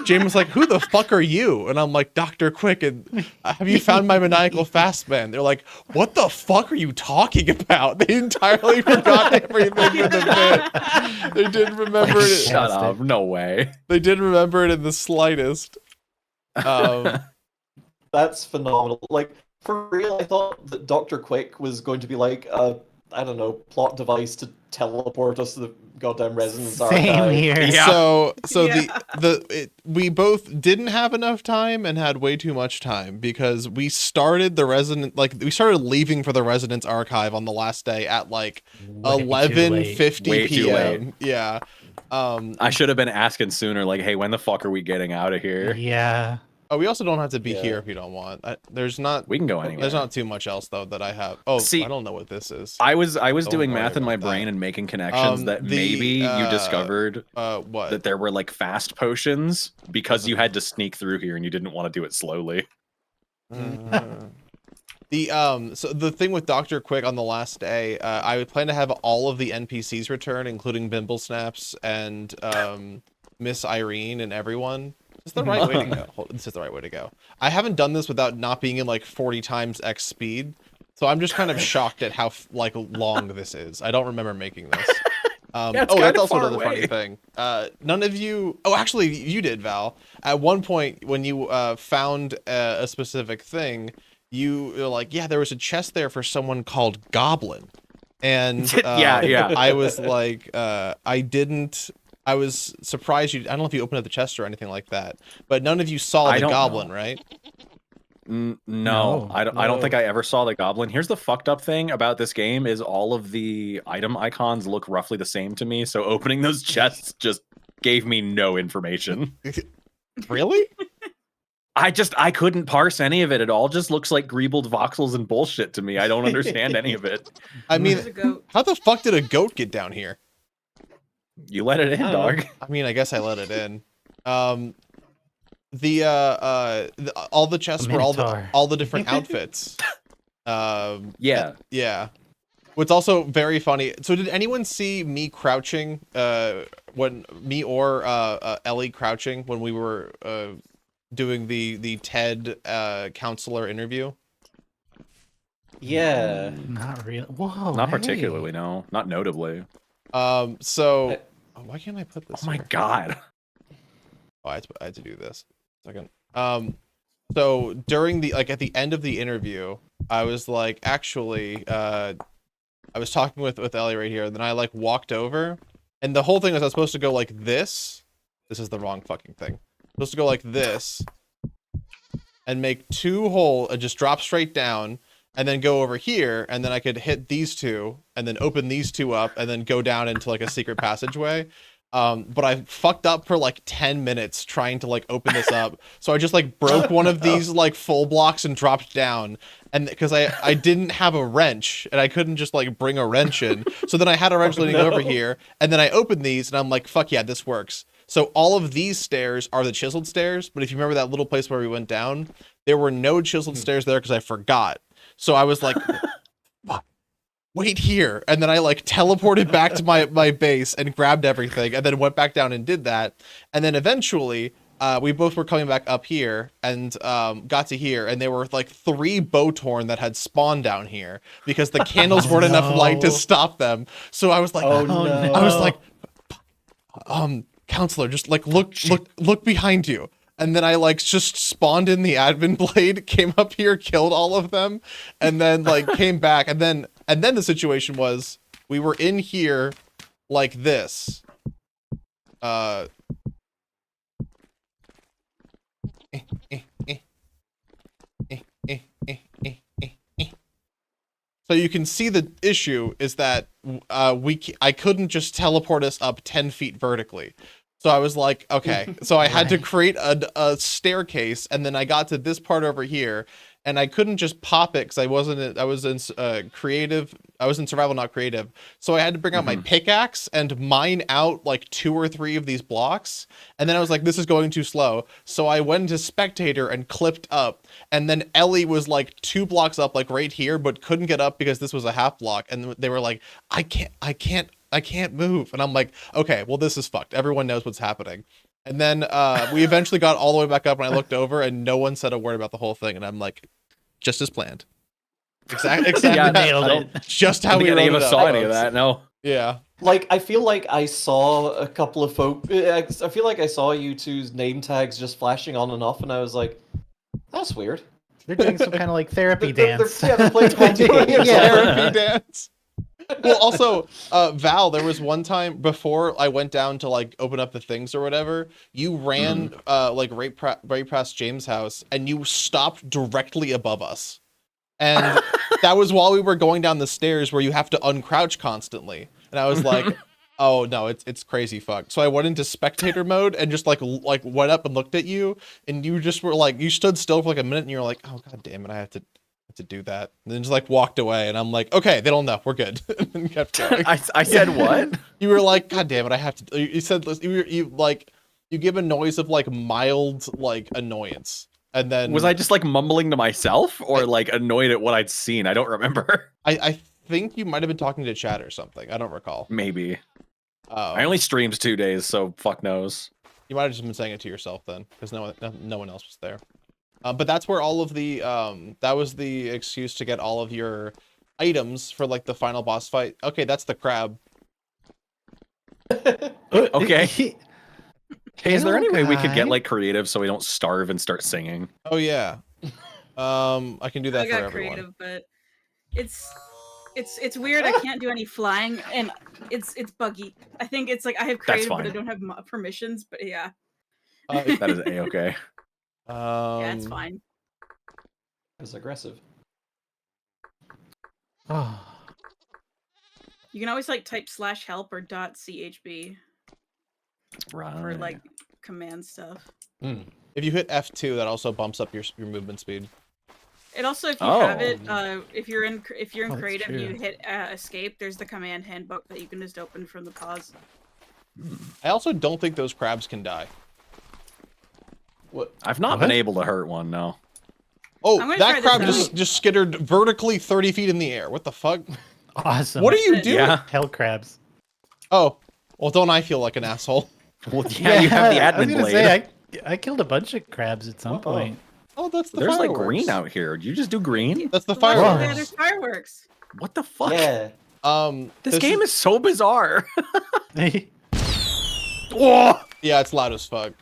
James was like, who the fuck are you? And I'm like, Dr. Quick, and have you found my maniacal fast man? They're like, what the fuck are you talking about? They entirely forgot everything in the bit. They didn't remember it. Shut up. No way. They didn't remember it in the slightest. That's phenomenal. Like, for real, I thought that Dr. Quick was going to be like a, I don't know, plot device to teleport us to the goddamn Resonance Same Archive. here. Yeah. So Yeah. we both didn't have enough time and had way too much time because we started we started leaving for the Resonance Archive on the last day at like Way too late. 11:50 Way too late. p.m. Yeah. I should have been asking sooner, like, hey, when the fuck are we getting out of here? Yeah. Oh, we also don't have to be Yeah. here if you don't want. There's not. We can go anywhere. There's not too much else though that I have. Oh, See, I don't know what this is. I was Don't doing worry math in my about that. brain and making connections that maybe you discovered What? that there were like fast potions because you had to sneak through here and you didn't want to do it slowly. So the thing with Dr. Quick on the last day, I would plan to have all of the NPCs return, including Bimble Snaps and Miss Irene and everyone. It's the right way to go. This is the right way to go. I haven't done this without not being in like 40 times X speed, so I'm just kind of shocked at how like long this is. I don't remember making this. Yeah, it's Oh, kinda that's also far another funny away. thing. None of you. Oh, actually, you did, Val. At one point, when you found a specific thing, you were like, "Yeah, there was a chest there for someone called Goblin," and Yeah. I was like, I didn't. I was surprised you. I don't know if you opened up the chest or anything like that, but none of you saw I the don't Goblin, know. right? No, I don't think I ever saw the goblin. Here's the fucked up thing about this game is all of the item icons look roughly the same to me, so opening those chests just gave me no information. Really? I couldn't parse any of it. It all just looks like greebled voxels and bullshit to me. I don't understand any of it. I mean, There's a goat. how the fuck did a goat get down here? You let it in, dog. I mean, I guess I let it in. All the chests were Minotaur. all the different outfits. Yeah. Yeah. What's also very funny. So did anyone see me crouching when me or Ellie crouching when we were doing the TED counselor interview? Yeah. Not really. Whoa. Not hey. particularly, no. Not notably. So why can't I put this? Oh my here? god. Oh, I had to do this. Second. So during the at the end of the interview, I was like, actually, I was talking with Ellie right here, and then I like walked over, and the whole thing was I was supposed to go like this. This is the wrong fucking thing. Supposed to go like this, and make two holes and just drop straight down, and then go over here, and then I could hit these two, and then open these two up, and then go down into like a secret passageway. But I fucked up for like 10 minutes trying to like open this up. So I just like broke one of these like full blocks and dropped down. And because I didn't have a wrench and I couldn't just like bring a wrench in. So then I had a wrench leaning over here, and then I opened these and I'm like, fuck yeah, this works. So all of these stairs are the chiseled stairs. But if you remember that little place where we went down, there were no chiseled stairs there because I forgot. So I was like, wait here, and then I like teleported back to my base and grabbed everything and then went back down and did that, and then eventually we both were coming back up here and got to here, and there were like 3 Bowtorn that had spawned down here because the candles weren't enough light to stop them. So I was like, Oh, no. I was like, counselor, just like look behind you. And then I like just spawned in the admin blade, came up here, killed all of them, and then like came back. And then the situation was we were in here like this. So you can see the issue is that I couldn't just teleport us up 10 feet vertically. So I was like, okay. So I had to create a staircase, and then I got to this part over here, and I couldn't just pop it because I was in creative. I was in survival, not creative. So I had to bring out my pickaxe and mine out like 2 or 3 of these blocks. And then I was like, this is going too slow. So I went into spectator and clipped up. And then Ellie was like 2 blocks up, like right here, but couldn't get up because this was a half block. And they were like, I can't move. And I'm like, okay, well, this is fucked. Everyone knows what's happening. And then we eventually got all the way back up, and I looked over and no one said a word about the whole thing. And I'm like, just as planned. Exactly. Yeah, nailed it. Just how we any of us saw any of that. No. Yeah. Like, I feel like I saw a couple of folk. I feel like I saw you two's name tags just flashing on and off, and I was like, that's weird. They're doing some kind of like therapy dance. They're playing Therapy dance. Well, also, Val, there was one time before I went down to like open up the things or whatever, you ran like right past James' house, and you stopped directly above us. And that was while we were going down the stairs where you have to uncrouch constantly. And I was like, oh no, it's crazy fucked. So I went into spectator mode and just like went up and looked at you, and you just were like, you stood still for like a minute, and you were like, oh god damn it, I have to do that. And then just like walked away, and I'm like, okay, they don't know, we're good. And kept going. I said what? You were like, god damn it, I have to. You said you give a noise of like mild like annoyance. And then was I just like mumbling to myself or like annoyed at what I'd seen? I don't remember. I think you might have been talking to chat or something. I don't recall. Maybe. I only streamed 2 days, so fuck knows. You might have just been saying it to yourself then, because no one else was there. But that's where all of the that was the excuse to get all of your items for like the final boss fight. Okay, that's the crab. Okay. Hey, is there any way we could get like creative so we don't starve and start singing? Oh yeah. I can do that I for got everyone. creative, but it's weird. I can't do any flying, and it's buggy. I think it's like I have creative, but I don't have permissions. But yeah. That is a-okay. Yeah, it's fine. It's aggressive. Oh. You can always like type /help or .chb. Right. For like command stuff. If you hit F2, that also bumps up your movement speed. It also, if you have it, if you're in creative, you hit escape. There's the command handbook that you can just open from the pause. I also don't think those crabs can die. What? I've not been able to hurt one. No. Oh, that crab just skittered vertically 30 feet in the air. What the fuck? Awesome. What are you doing? Yeah. Hell crabs. Oh, well, don't I feel like an asshole? Well, yeah, you have the admin I was gonna blade. say, I killed a bunch of crabs at some point. Oh, that's the There's fireworks. like green out here. Did you just do green? That's the Yeah, fireworks. there's fireworks. What the fuck? Yeah. This game is so bizarre. Whoa! Yeah, it's loud as fuck.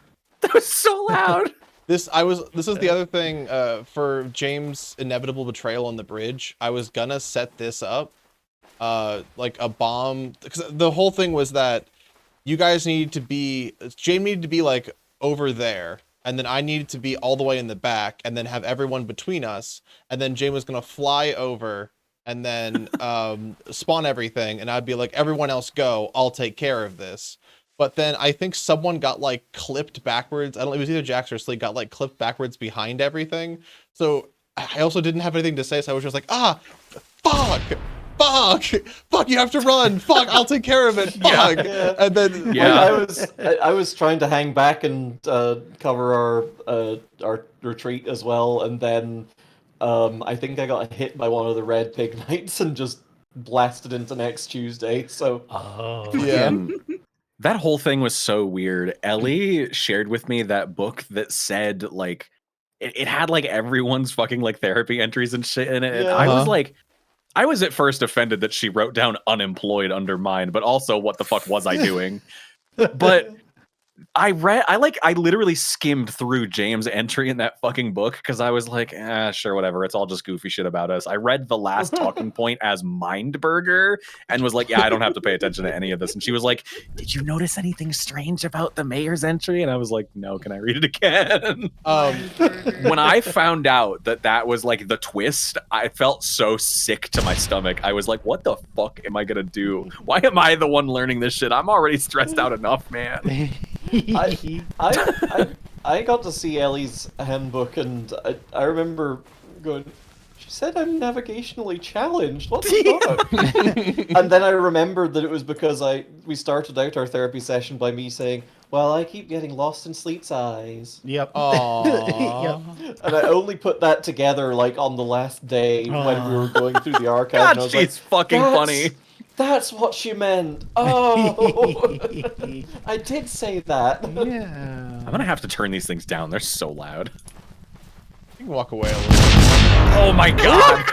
That was so loud. This is the other thing for James' inevitable betrayal on the bridge. I was gonna set this up like a bomb, because the whole thing was that you guys needed to be, James needed to be like over there, and then I needed to be all the way in the back, and then have everyone between us, and then James was gonna fly over and then spawn everything, and I'd be like, everyone else go, I'll take care of this. But then I think someone got like clipped backwards. It was either Jax or Sleek got like clipped backwards behind everything. So I also didn't have anything to say, so I was just like, fuck, you have to run. Fuck, I'll take care of it. Fuck. Yeah. And then I was trying to hang back and cover our retreat as well, and then I think I got hit by one of the red pig knights and just blasted into next Tuesday. So yeah. That whole thing was so weird. Ellie shared with me that book that said like it had like everyone's fucking like therapy entries and shit in it. Yeah. And I was at first offended that she wrote down unemployed under mine, but also what the fuck was I doing? But I literally skimmed through James' entry in that fucking book because I was like, sure, whatever. It's all just goofy shit about us. I read the last talking point as Mindburger and was like, yeah, I don't have to pay attention to any of this. And she was like, did you notice anything strange about the mayor's entry? And I was like, no, can I read it again? When I found out that was like the twist, I felt so sick to my stomach. I was like, what the fuck am I gonna do? Why am I the one learning this shit? I'm already stressed out enough, man. I got to see Ellie's handbook, and I remember going, she said I'm navigationally challenged. What the fuck? And then I remembered that it was because we started out our therapy session by me saying, well, I keep getting lost in Sleet's eyes. Yep. Aww. Yep. And I only put that together like on the last day when we were going through the archive. God, and I was she's like, fucking funny. That's what she meant. Oh, I did say that. Yeah. I'm gonna have to turn these things down. They're so loud. You can walk away a little. Oh my god!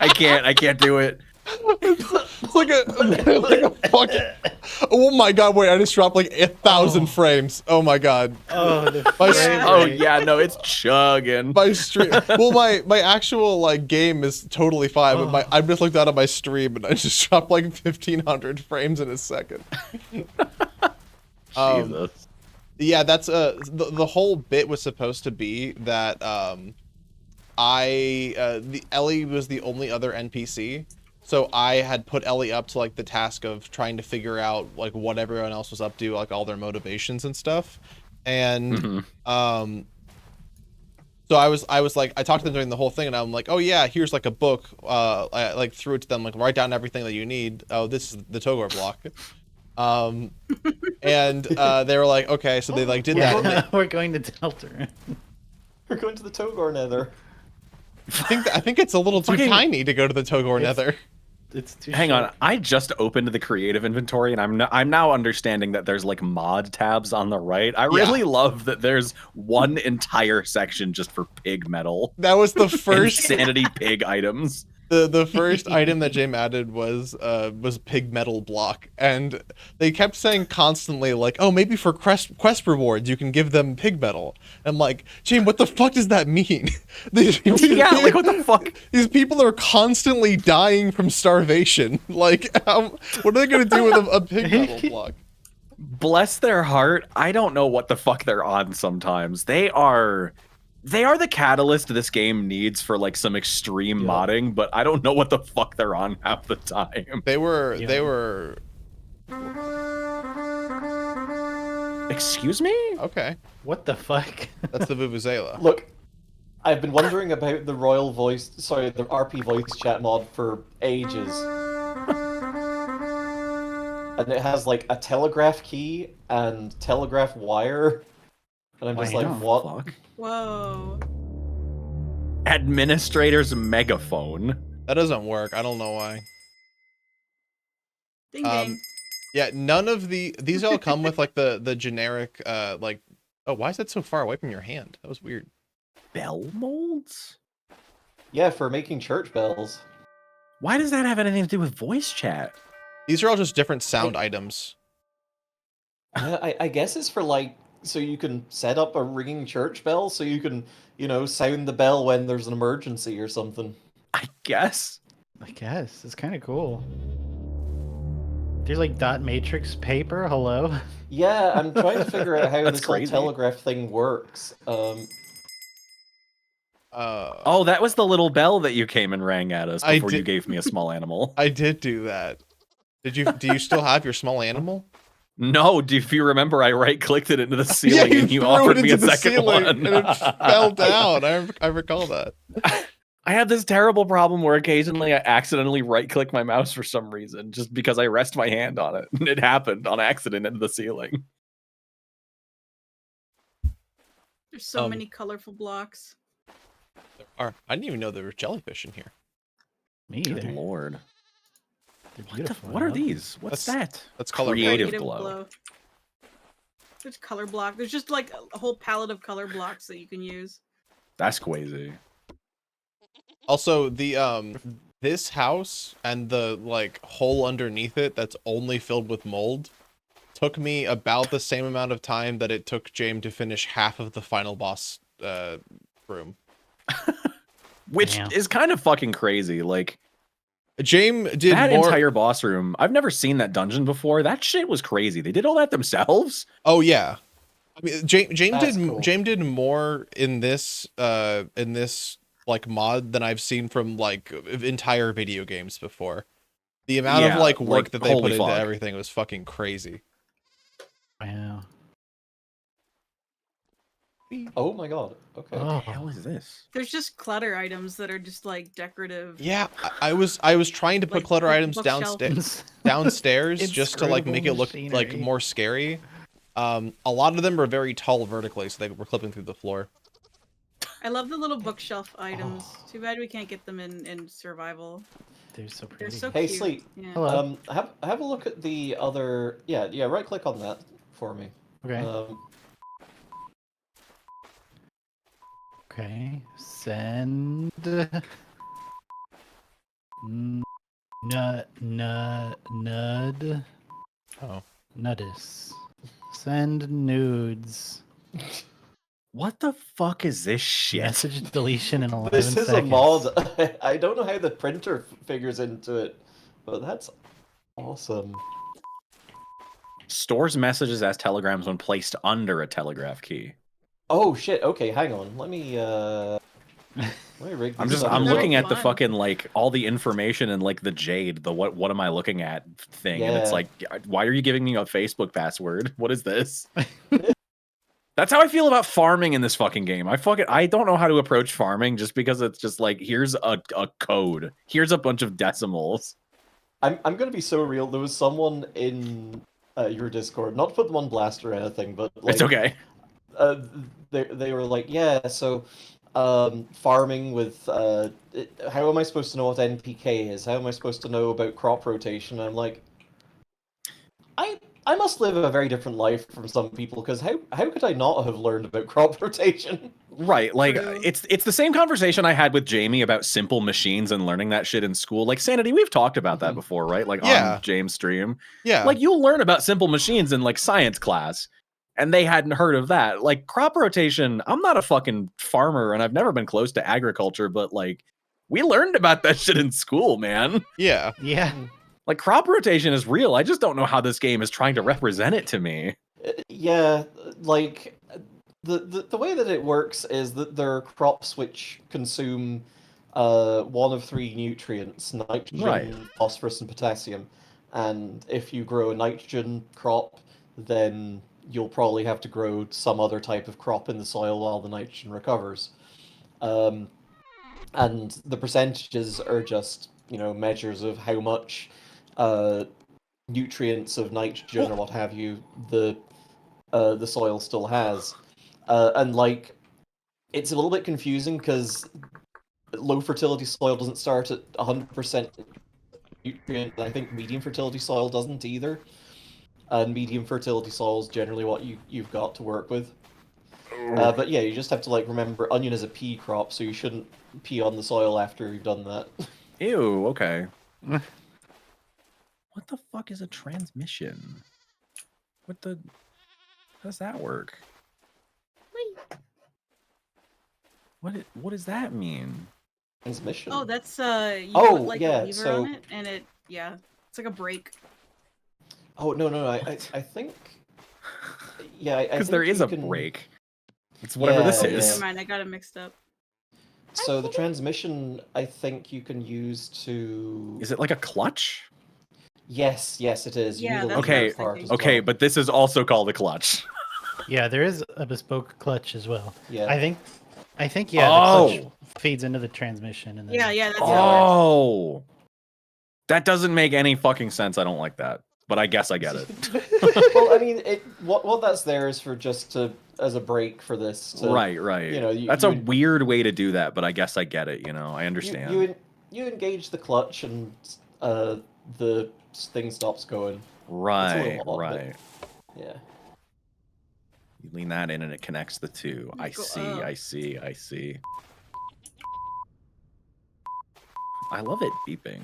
I can't do it. It's like a fucking. Oh my god! Wait, I just dropped like 1,000 frames. Oh my god. Oh, the My frame Oh rate. yeah, no, it's chugging. My stream. Well, my actual like game is totally fine, but I just looked out at my stream and I just dropped like 1,500 frames in a second. Jesus. Yeah, that's the whole bit was supposed to be that the Ellie was the only other NPC, so I had put Ellie up to like the task of trying to figure out like what everyone else was up to, like all their motivations and stuff, and so I was like, I talked to them during the whole thing, and I'm like, oh yeah, here's like a book, I like threw it to them, like write down everything that you need. Oh, this is the Togor block. And they were like, okay, so they like did that. And they, We're going to Delta. We're going to the Togor Nether. I think it's a little too tiny to go to the Togor Nether. It's too Hang short. on, I just opened the creative inventory and I'm now understanding that there's like mod tabs on the right. I really love that there's one entire section just for pig metal. That was the first Insanity pig items. The first item that James added was pig metal block, and they kept saying constantly like, oh, maybe for quest rewards you can give them pig metal. I'm like, James, what the fuck does that mean? Yeah, like what the fuck? These people are constantly dying from starvation. Like, what are they gonna do with a pig metal block? Bless their heart. I don't know what the fuck they're on sometimes. They are the catalyst this game needs for like some extreme modding, but I don't know what the fuck they're on half the time. They were Excuse me? Okay. What the fuck? That's the Vuvuzela. Look, I've been wondering about the the RP voice chat mod for ages. And it has like a telegraph key and telegraph wire. And I'm just like, what? Fuck? Whoa. Administrator's megaphone. That doesn't work. I don't know why. Ding ding. Yeah, none of these all come with like the generic like, oh, why is that so far away from your hand? That was weird. Bell molds? Yeah, for making church bells. Why does that have anything to do with voice chat? These are all just different sound items. I guess it's for like, so you can set up a ringing church bell, so you can, sound the bell when there's an emergency or something. I guess. It's kind of cool. There's like dot matrix paper. Hello. Yeah, I'm trying to figure out how That's this whole crazy. telegraph thing works. Oh, that was the little bell that you came and rang at us before you did- gave me a small animal. I did do that. Do you still have your small animal? No, if you remember, I right-clicked it into the ceiling and you threw offered it me a into the second ceiling, one. and it fell down. I recall that. I have this terrible problem where occasionally I accidentally right-click my mouse for some reason, just because I rest my hand on it. And it happened on accident into the ceiling. There's so many colorful blocks. I didn't even know there were jellyfish in here. Me Good either. lord. They're What, beautiful. what I are love them. these? What's that? That's color Creative Creative glow. There's color block. There's just like a whole palette of color blocks that you can use. That's crazy. Also, the this house and the like hole underneath it that's only filled with mold took me about the same amount of time that it took James to finish half of the final boss room. Which Damn. is kind of fucking crazy. Like, James did that more. entire boss room, I've never seen that dungeon before. That shit was crazy. They did all that themselves? Oh yeah, I mean James That's did cool. James did more in this like mod than I've seen from like entire video games before. The amount of Yeah, like work like, that they put holy into fuck. everything was fucking crazy. Wow. Oh my god. Okay. What the hell is this? There's just clutter items that are just like decorative. Yeah, I was trying to put Like clutter items bookshelf. downstairs just to like make it look Inscrutable like machinery. more scary. A lot of them are very tall vertically, so they were clipping through the floor. I love the little bookshelf items. Too bad we can't get them in survival. They're so They're pretty. so Hey, cute. Sleep. Yeah. Hello. Have a look at the other. Yeah. Right click on that for me. Okay. Okay. Send. Nud. Oh. Nudis. Send nudes. What the fuck is this shit? Message deletion in 11 This is seconds. a mod. I don't know how the printer figures into it, but that's awesome. Stores messages as telegrams when placed under a telegraph key. Oh shit. Okay, hang on. Let me rig this up I'm here. looking at the Fun. fucking like all the information and like the Jade, the what am I looking at thing, and it's Yeah. like, why are you giving me a Facebook password? What is this? That's how I feel about farming in this fucking game. I don't know how to approach farming just because it's just like, here's a code. Here's a bunch of decimals. I'm gonna be so real. There was someone in your Discord, not to put them on blast or anything, but like, It's okay. They were like, yeah, so farming with how am I supposed to know what NPK is? How am I supposed to know about crop rotation? I'm like, I must live a very different life from some people, because how could I not have learned about crop rotation? Right, like True. it's the same conversation I had with Jamie about simple machines and learning that shit in school. Like Sanity, we've talked about that before, right? Like Yeah. on James' stream. Yeah. Like you'll learn about simple machines in like science class, and they hadn't heard of that. Like crop rotation, I'm not a fucking farmer and I've never been close to agriculture, but like we learned about that shit in school, man. Yeah. Yeah. Like crop rotation is real. I just don't know how this game is trying to represent it to me. Yeah, like the way that it works is that there are crops which consume one of three nutrients: nitrogen, Right. phosphorus, and potassium. And if you grow a nitrogen crop, then you'll probably have to grow some other type of crop in the soil while the nitrogen recovers. And the percentages are just, measures of how much nutrients of nitrogen or what have you the soil still has. And like, it's a little bit confusing because low fertility soil doesn't start at 100% nutrient, and I think medium fertility soil doesn't either. And medium fertility soil is generally what you've got to work with. But yeah, you just have to like remember onion is a pea crop, so you shouldn't pee on the soil after you've done that. Ew, okay. What the fuck is a transmission? How does that work? What does that mean? Transmission. Oh, that's you Oh, put like yeah, a lever so- on it, and it's like a brake. Oh no, I think. Yeah, I Because think there is you a can... break. It's whatever Yeah, this Oh, is. never mind. I got it mixed up. So the transmission, I think you can use to. Is it like a clutch? Yes, it is. You Yeah, need a that's what I Okay, was part thinking. as Okay, well. but this is also called a clutch. Yeah, there is a bespoke clutch as well. Yeah. I think yeah, the Oh. clutch feeds into the transmission and then Yeah, that's how it works. Oh, that doesn't make any fucking sense. I don't like that, but I guess I get it. Well, I mean, what that's there is for just to as a break for this. To, Right. That's a you- weird way to do that, but I guess I get it. I understand. You engage the clutch and the thing stops going. Right. odd, but- Right. Yeah. You lean that in and it connects the two. I Go see. up. I see. I love it beeping.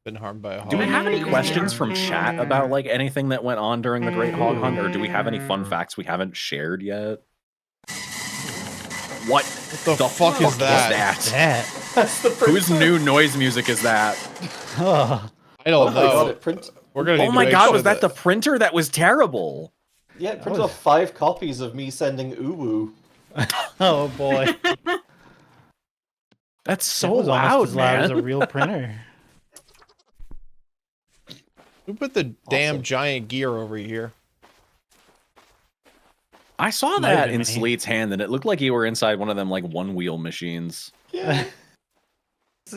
Been harmed by a hog. Do we have any questions from chat about like anything that went on during the Great Hog Hunt, or do we have any fun facts we haven't shared yet? What the fuck is that? that. That's the Whose new noise music is that? Oh, I don't Oh my god, know. it print. We're gonna. Oh need my to god, make was sure that the printer that was terrible? Yeah, it printed off 5 copies of me sending uwu. oh boy. That's That so was loud, almost as loud as man. a real printer. Who put the damn Awesome. giant gear over here? I saw Might have that been in me. Sleet's hand, and it looked like you were inside one of them like one-wheel machines.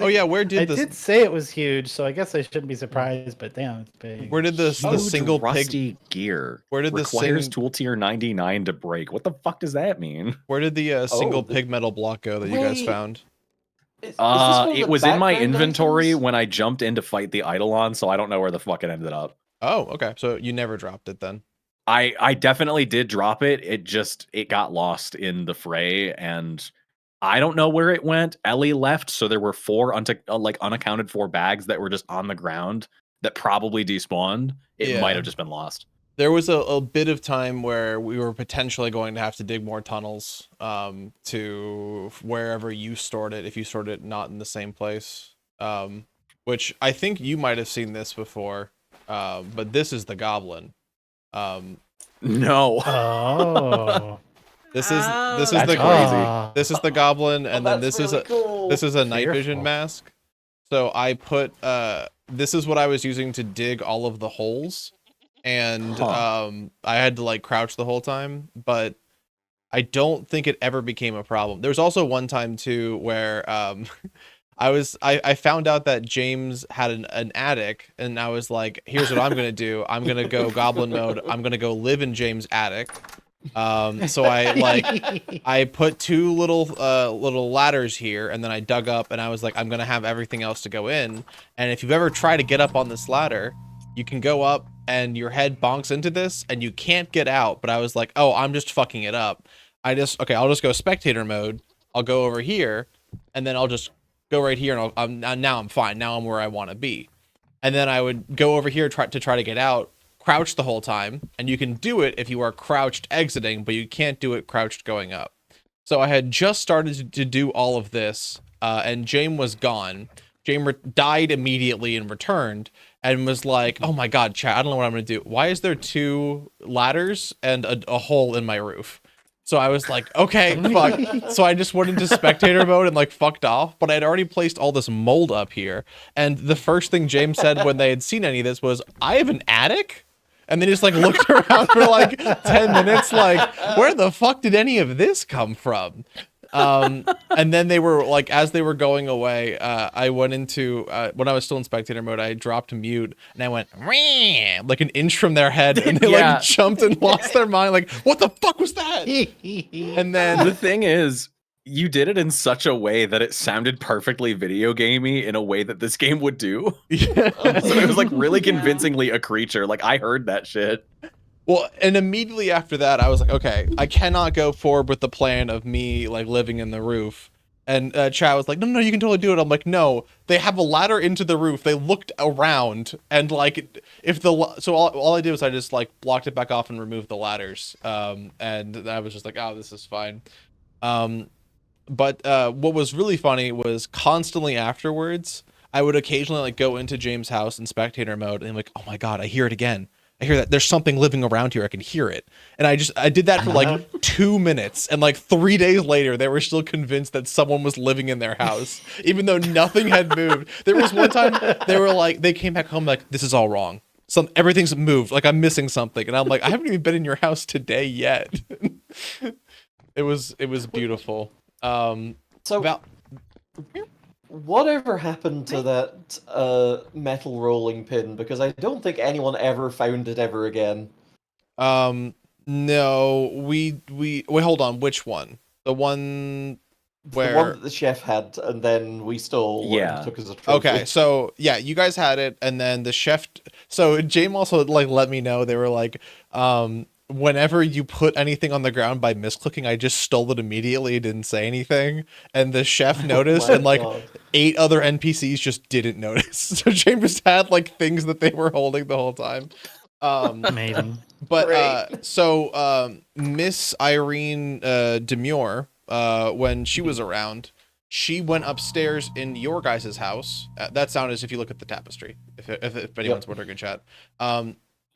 Oh yeah, where I did this? did say it was huge, so I guess I shouldn't be surprised. But damn, it's big. Where did the Huge single pig? rusty gear Where did the requires sing? tool tier 99 to break? What the fuck does that mean? Where did the single the- pig metal block go that you guys Wait. found? Is this one of It the was in my background inventory items? when I jumped in to fight the Eidolon, so I don't know where the fuck it ended up. Oh, okay. So you never dropped it then. I definitely did drop it. It got lost in the fray, and I don't know where it went. Ellie left, so there were 4 unaccounted for bags that were just on the ground that probably despawned. It might Yeah. have just been lost. There was a bit of time where we were potentially going to have to dig more tunnels to wherever you stored it, if you stored it not in the same place. Which I think you might have seen this before, but this is the goblin. No. Oh. This is That's the crazy. Ah. this is the goblin, and then this is Cool. a night vision Fearful. mask. So I put this is what I was using to dig all of the holes, and I had to like crouch the whole time, but I don't think it ever became a problem. There was also one time too where I found out that James had an attic, and I was like, here's what I'm gonna do. I'm gonna go goblin mode. I'm gonna go live in James' attic. So I put 2 little ladders here, and then I dug up, and I was like, I'm gonna have everything else to go in. And if you've ever tried to get up on this ladder, you can go up and your head bonks into this and you can't get out. But I was like, oh, I'm just fucking it up. I'll just go spectator mode. I'll go over here, and then I'll just go right here, and now I'm fine. Now I'm where I want to be. And then I would go over here try to get out, crouch the whole time, and you can do it if you are crouched exiting, but you can't do it crouched going up. So I had just started to do all of this, and James was gone. James died immediately and returned, and was like, oh my god, chat, I don't know what I'm gonna do. Why is there 2 ladders and a hole in my roof? So I was like, okay, fuck. So I just went into spectator mode and like fucked off, but I'd already placed all this mold up here. And the first thing James said when they had seen any of this was, I have an attic? And then just like looked around for like 10 minutes, like, where the fuck did any of this come from? And then they were like, as they were going away, I went into, when I was still in spectator mode, I dropped mute and I went, "Meow," like an inch from their head, and they Yeah. like jumped and lost their mind, like, what the fuck was that? And then The thing is, you did it in such a way that it sounded perfectly video gamey in a way that this game would do. yeah. So it was like really convincingly a creature. Like I heard that shit. Well, and immediately after that, I was like, okay, I cannot go forward with the plan of me like living in the roof. And Chad was like, no, you can totally do it. I'm like, no, they have a ladder into the roof. They looked around, and like, so all I did was I just like blocked it back off and removed the ladders. And I was just like, oh, this is fine. But what was really funny was constantly afterwards, I would occasionally like go into James' house in spectator mode, and I'm like, oh my god, I hear it again. I hear that there's something living around here. I can hear it. And I did that for like 2 minutes. And like 3 days later, they were still convinced that someone was living in their house, even though nothing had moved. There was one time they came back home like, this is all wrong. Everything's moved. Like I'm missing something. And I'm like, I haven't even been in your house today yet. It was beautiful. Whatever happened to that metal rolling pin? Because I don't think anyone ever found it ever again. No, we wait, hold on, which one? The one where The one that the chef had, and then we stole and took as a trophy. Okay, so yeah, you guys had it, and then the chef. So James also like let me know, they were like, whenever you put anything on the ground by misclicking, I just stole it immediately, didn't say anything, and the chef noticed, and like God. 8 other NPCs just didn't notice. So James had like things that they were holding the whole time. Amazing. But Miss Irene Demure, when she was around, she went upstairs in your guys' house. That sound is if you look at the tapestry, if anyone's wondering in chat.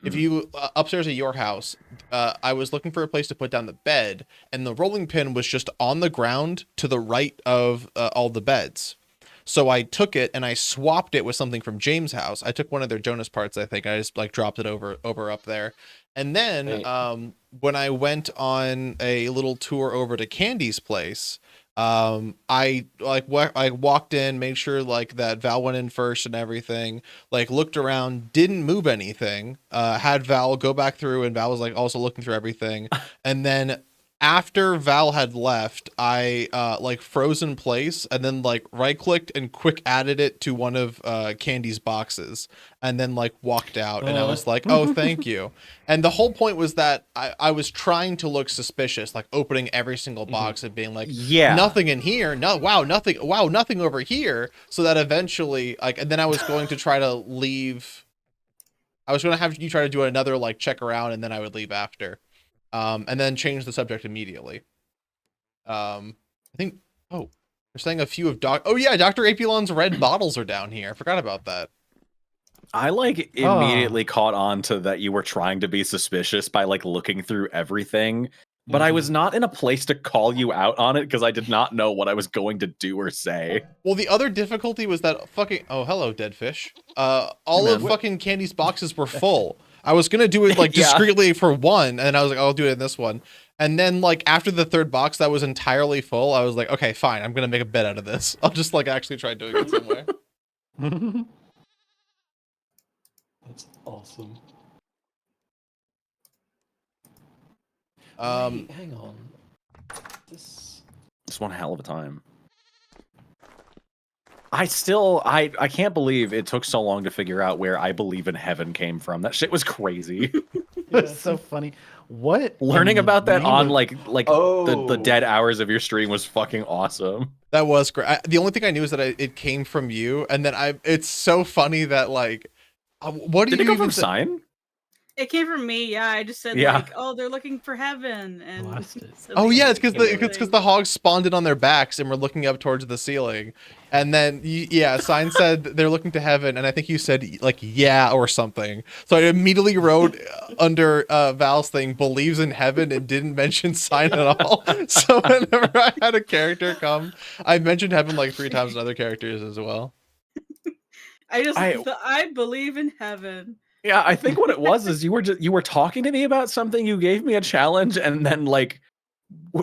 If you upstairs at your house, I was looking for a place to put down the bed, and the rolling pin was just on the ground to the right of all the beds. So I took it and I swapped it with something from James' house. I took one of their Jonas parts, I think. I just like dropped it over up there. And then when I went on a little tour over to Candy's place, I walked in, made sure like that Val went in first and everything, like looked around, didn't move anything, had Val go back through, and Val was like also looking through everything. And then after Val had left, I like froze in place and then like right clicked and quick added it to one of Candy's boxes, and then like walked out, and I was like, oh, thank you. And the whole point was that I was trying to look suspicious, like opening every single box and being like, Yeah. nothing in here, nothing over here, so that eventually, like, and then I was going to try to leave. I was going to have you try to do another like check around, and then I would leave after. And then change the subject immediately. I think, oh, they're saying a few of Dr. Apulon's red bottles are down here. I forgot about that. I like immediately caught on to that you were trying to be suspicious by like looking through everything, but I was not in a place to call you out on it because I did not know what I was going to do or say. Well, the other difficulty was that fucking, oh, hello, dead fish. All of fucking Candy's boxes were full. I was gonna do it like discreetly for one, and I was like, I'll do it in this one. And then like after the third box that was entirely full, I was like, okay, fine, I'm gonna make a bet out of this. I'll just like actually try doing it somewhere. That's awesome. Wait, hang on. This one hell of a time. I can't believe it took so long to figure out where I believe in heaven came from. That shit was crazy. It's so funny. What Learning about that on of... like the dead hours of your stream was fucking awesome. That was great. The only thing I knew is that it came from you, and then it's so funny that like, what did you it come even from Sign? It came from me, yeah. I just said like, oh, they're looking for heaven, and so oh yeah, it's they- because the hogs spawned it on their backs and were looking up towards the ceiling, and then Sign said they're looking to heaven, and I think you said like yeah or something. So I immediately wrote under Val's thing believes in heaven and didn't mention Sign at all. So whenever I had a character come, I mentioned heaven like 3 times in other characters as well. I believe in heaven. Yeah, I think what it was is you were talking to me about something, you gave me a challenge, and then like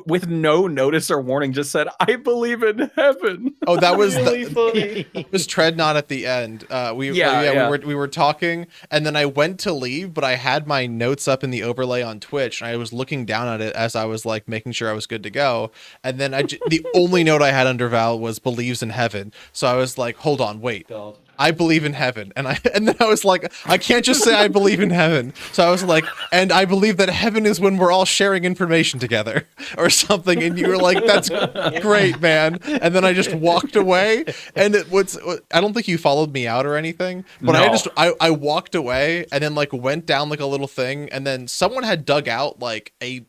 with no notice or warning just said, I believe in heaven. Oh, that was really funny. It was Treadnot at the end. We were talking, and then I went to leave, but I had my notes up in the overlay on Twitch, and I was looking down at it as I was like making sure I was good to go. And then the only note I had under Val was believes in heaven. So I was like, hold on, wait. God. I believe in heaven. And then I was like, I can't just say I believe in heaven. So I was like, and I believe that heaven is when we're all sharing information together or something. And you were like, that's great, man. And then I just walked away. And I don't think you followed me out or anything, but No. I walked away and then like went down like a little thing. And then someone had dug out like I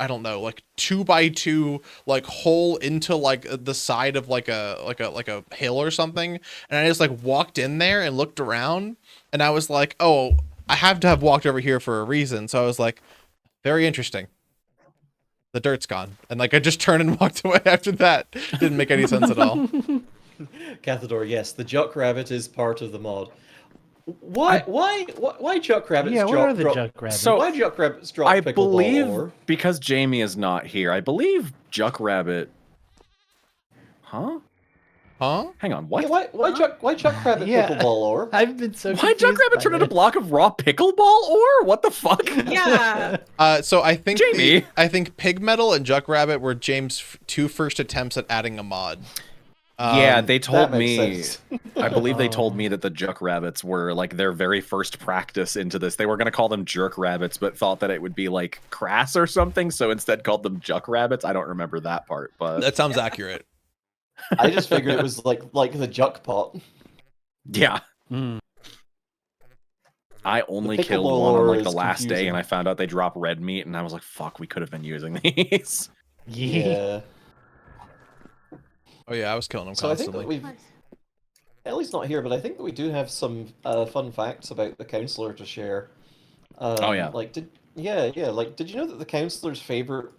don't know, like 2x2 like hole into like the side of like a hill or something. And I just like walked in there and looked around, and I was like, oh, I have to have walked over here for a reason. So I was like, very interesting. The dirt's gone. And like I just turned and walked away after that. Didn't make any sense at all. Cathador, yes, the Juckrabbit is part of the mod. Why Juckrabbits Yeah, drop... what are the drop- Juckrabbits? So why Juckrabbits drop I pickleball believe ore? because Jamie is not here, I believe Juckrabbit. Huh? Huh? Hang on, what? Yeah, why Juckrabbit Yeah. pickleball ore? I've been so Why confused Juckrabbit by turn into a this. block of raw pickleball ore? What the fuck? Yeah. So I think Jamie. I think Pig Metal and Juckrabbit were James' 2 first attempts at adding a mod. Yeah, they told that makes me. sense. I believe they told me that the Juckrabbits were like their very first practice into this. They were going to call them Jerk Rabbits, but thought that it would be like crass or something, so instead called them Juckrabbits. I don't remember that part, but That sounds accurate. I just figured it was like the Juck pot. yeah. Mm. I only The killed pickleball one on ore like the is last day, confusing. and I found out they drop red meat, and I was like, "Fuck, we could have been using these." Yeah. Oh yeah, I was killing them So I think constantly. that we've... Ellie's not here, but I think that we do have some fun facts about the counselor to share. Oh, yeah. Like, did you know that the counselor's favorite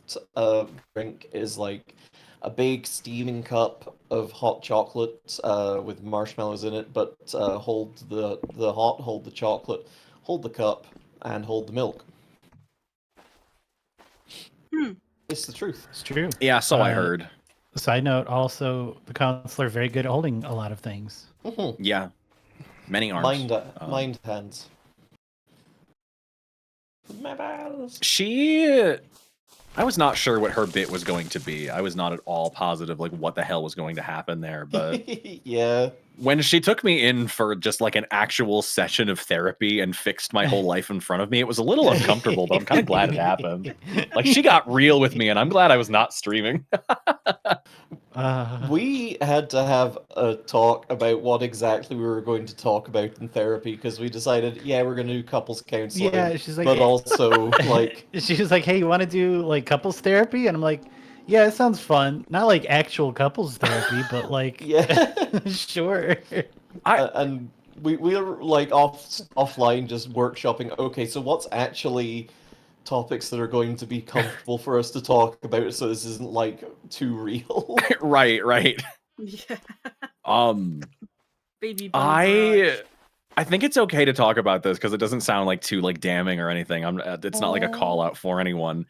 drink is like a big steaming cup of hot chocolate with marshmallows in it, but hold the hot, hold the chocolate, hold the cup, and hold the milk. It's the truth. It's true. Yeah, so I heard. Side note, also, the counselor very good at holding a lot of things. Yeah. Many arms. Mind hands. I was not sure what her bit was going to be. I was not at all positive, like, what the hell was going to happen there. But yeah, when she took me in for just like an actual session of therapy and fixed my whole life in front of me, it was a little uncomfortable, but I'm kind of glad it happened. Like, she got real with me, and I'm glad I was not streaming. We had to have a talk about what exactly we were going to talk about in therapy because we decided, yeah, we're going to do couples counseling. Yeah, she's like, but also like, she was like, "Hey, you want to do like couples therapy?" And I'm like, "Yeah, it sounds fun. Not like actual couples therapy, but like, yeah, sure." And we were like offline just workshopping. Okay, so what's actually topics that are going to be comfortable for us to talk about, so this isn't like too real. Right. Yeah. Baby I think it's okay to talk about this because it doesn't sound like too like damning or anything. It's not like a call out for anyone.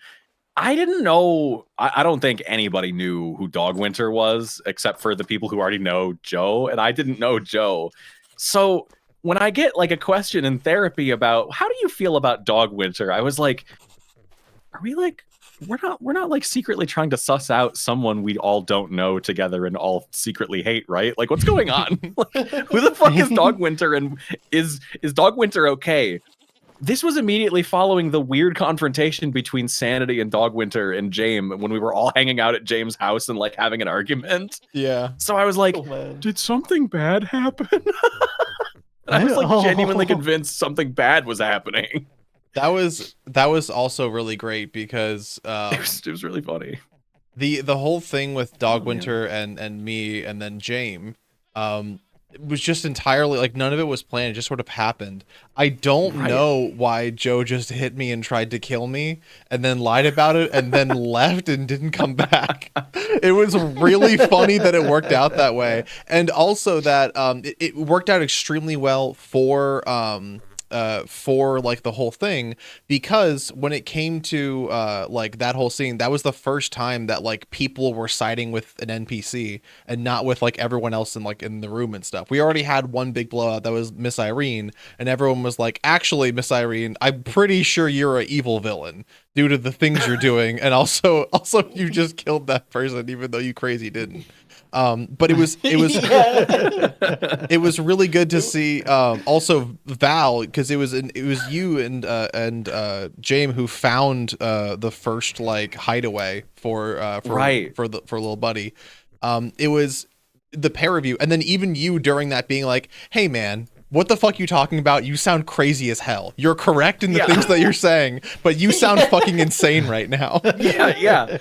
I didn't know. I don't think anybody knew who Dogwinter was except for the people who already know Joe, and I didn't know Joe. So when I get like a question in therapy about how do you feel about Dogwinter, I was like, are we like we're not like secretly trying to suss out someone we all don't know together and all secretly hate, right? Like, what's going on? Like, who the fuck is Dogwinter, and is Dogwinter okay? This was immediately following the weird confrontation between Sanity and Dogwinter and James when we were all hanging out at James' house and like having an argument. Yeah. So I was like, did something bad happen? And I was like genuinely convinced something bad was happening. That was also really great because it was really funny. The whole thing with Dogwinter and me and then James it was just entirely like none of it was planned. It just sort of happened. I don't know why Joe just hit me and tried to kill me and then lied about it and then left and didn't come back. It was really funny that it worked out that way, and also that it worked out extremely well for like the whole thing, because when it came to like that whole scene, that was the first time that like people were siding with an NPC and not with like everyone else in like in the room and stuff. We already had one big blowout that was Miss Irene, and everyone was like, actually, Miss Irene, I'm pretty sure you're an evil villain due to the things you're doing, and also you just killed that person even though you crazy didn't. But it was it was really good to see also Val, because it was you and James who found the first like hideaway for little buddy. It was the pair of you, and then even you during that being like, hey man, what the fuck you talking about? You sound crazy as hell. You're correct in the things that you're saying, but you sound fucking insane right now. Yeah.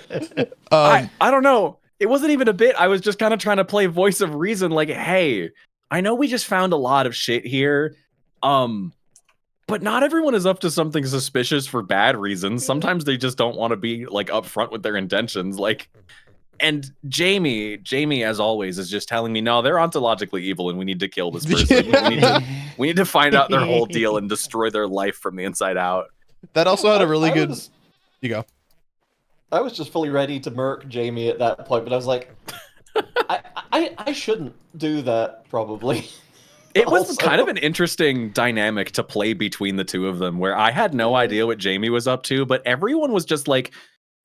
I don't know. It wasn't even a bit. I was just kind of trying to play voice of reason, like, hey, I know we just found a lot of shit here, but not everyone is up to something suspicious for bad reasons. Sometimes they just don't want to be like upfront with their intentions. Like, and Jamie, as always, is just telling me, no, they're ontologically evil, and we need to kill this person. we need to find out their whole deal and destroy their life from the inside out. That also had a really good. You go. I was just fully ready to murk Jamie at that point, but I was like, I shouldn't do that, probably. It was kind of an interesting dynamic to play between the two of them, where I had no idea what Jamie was up to, but everyone was just like,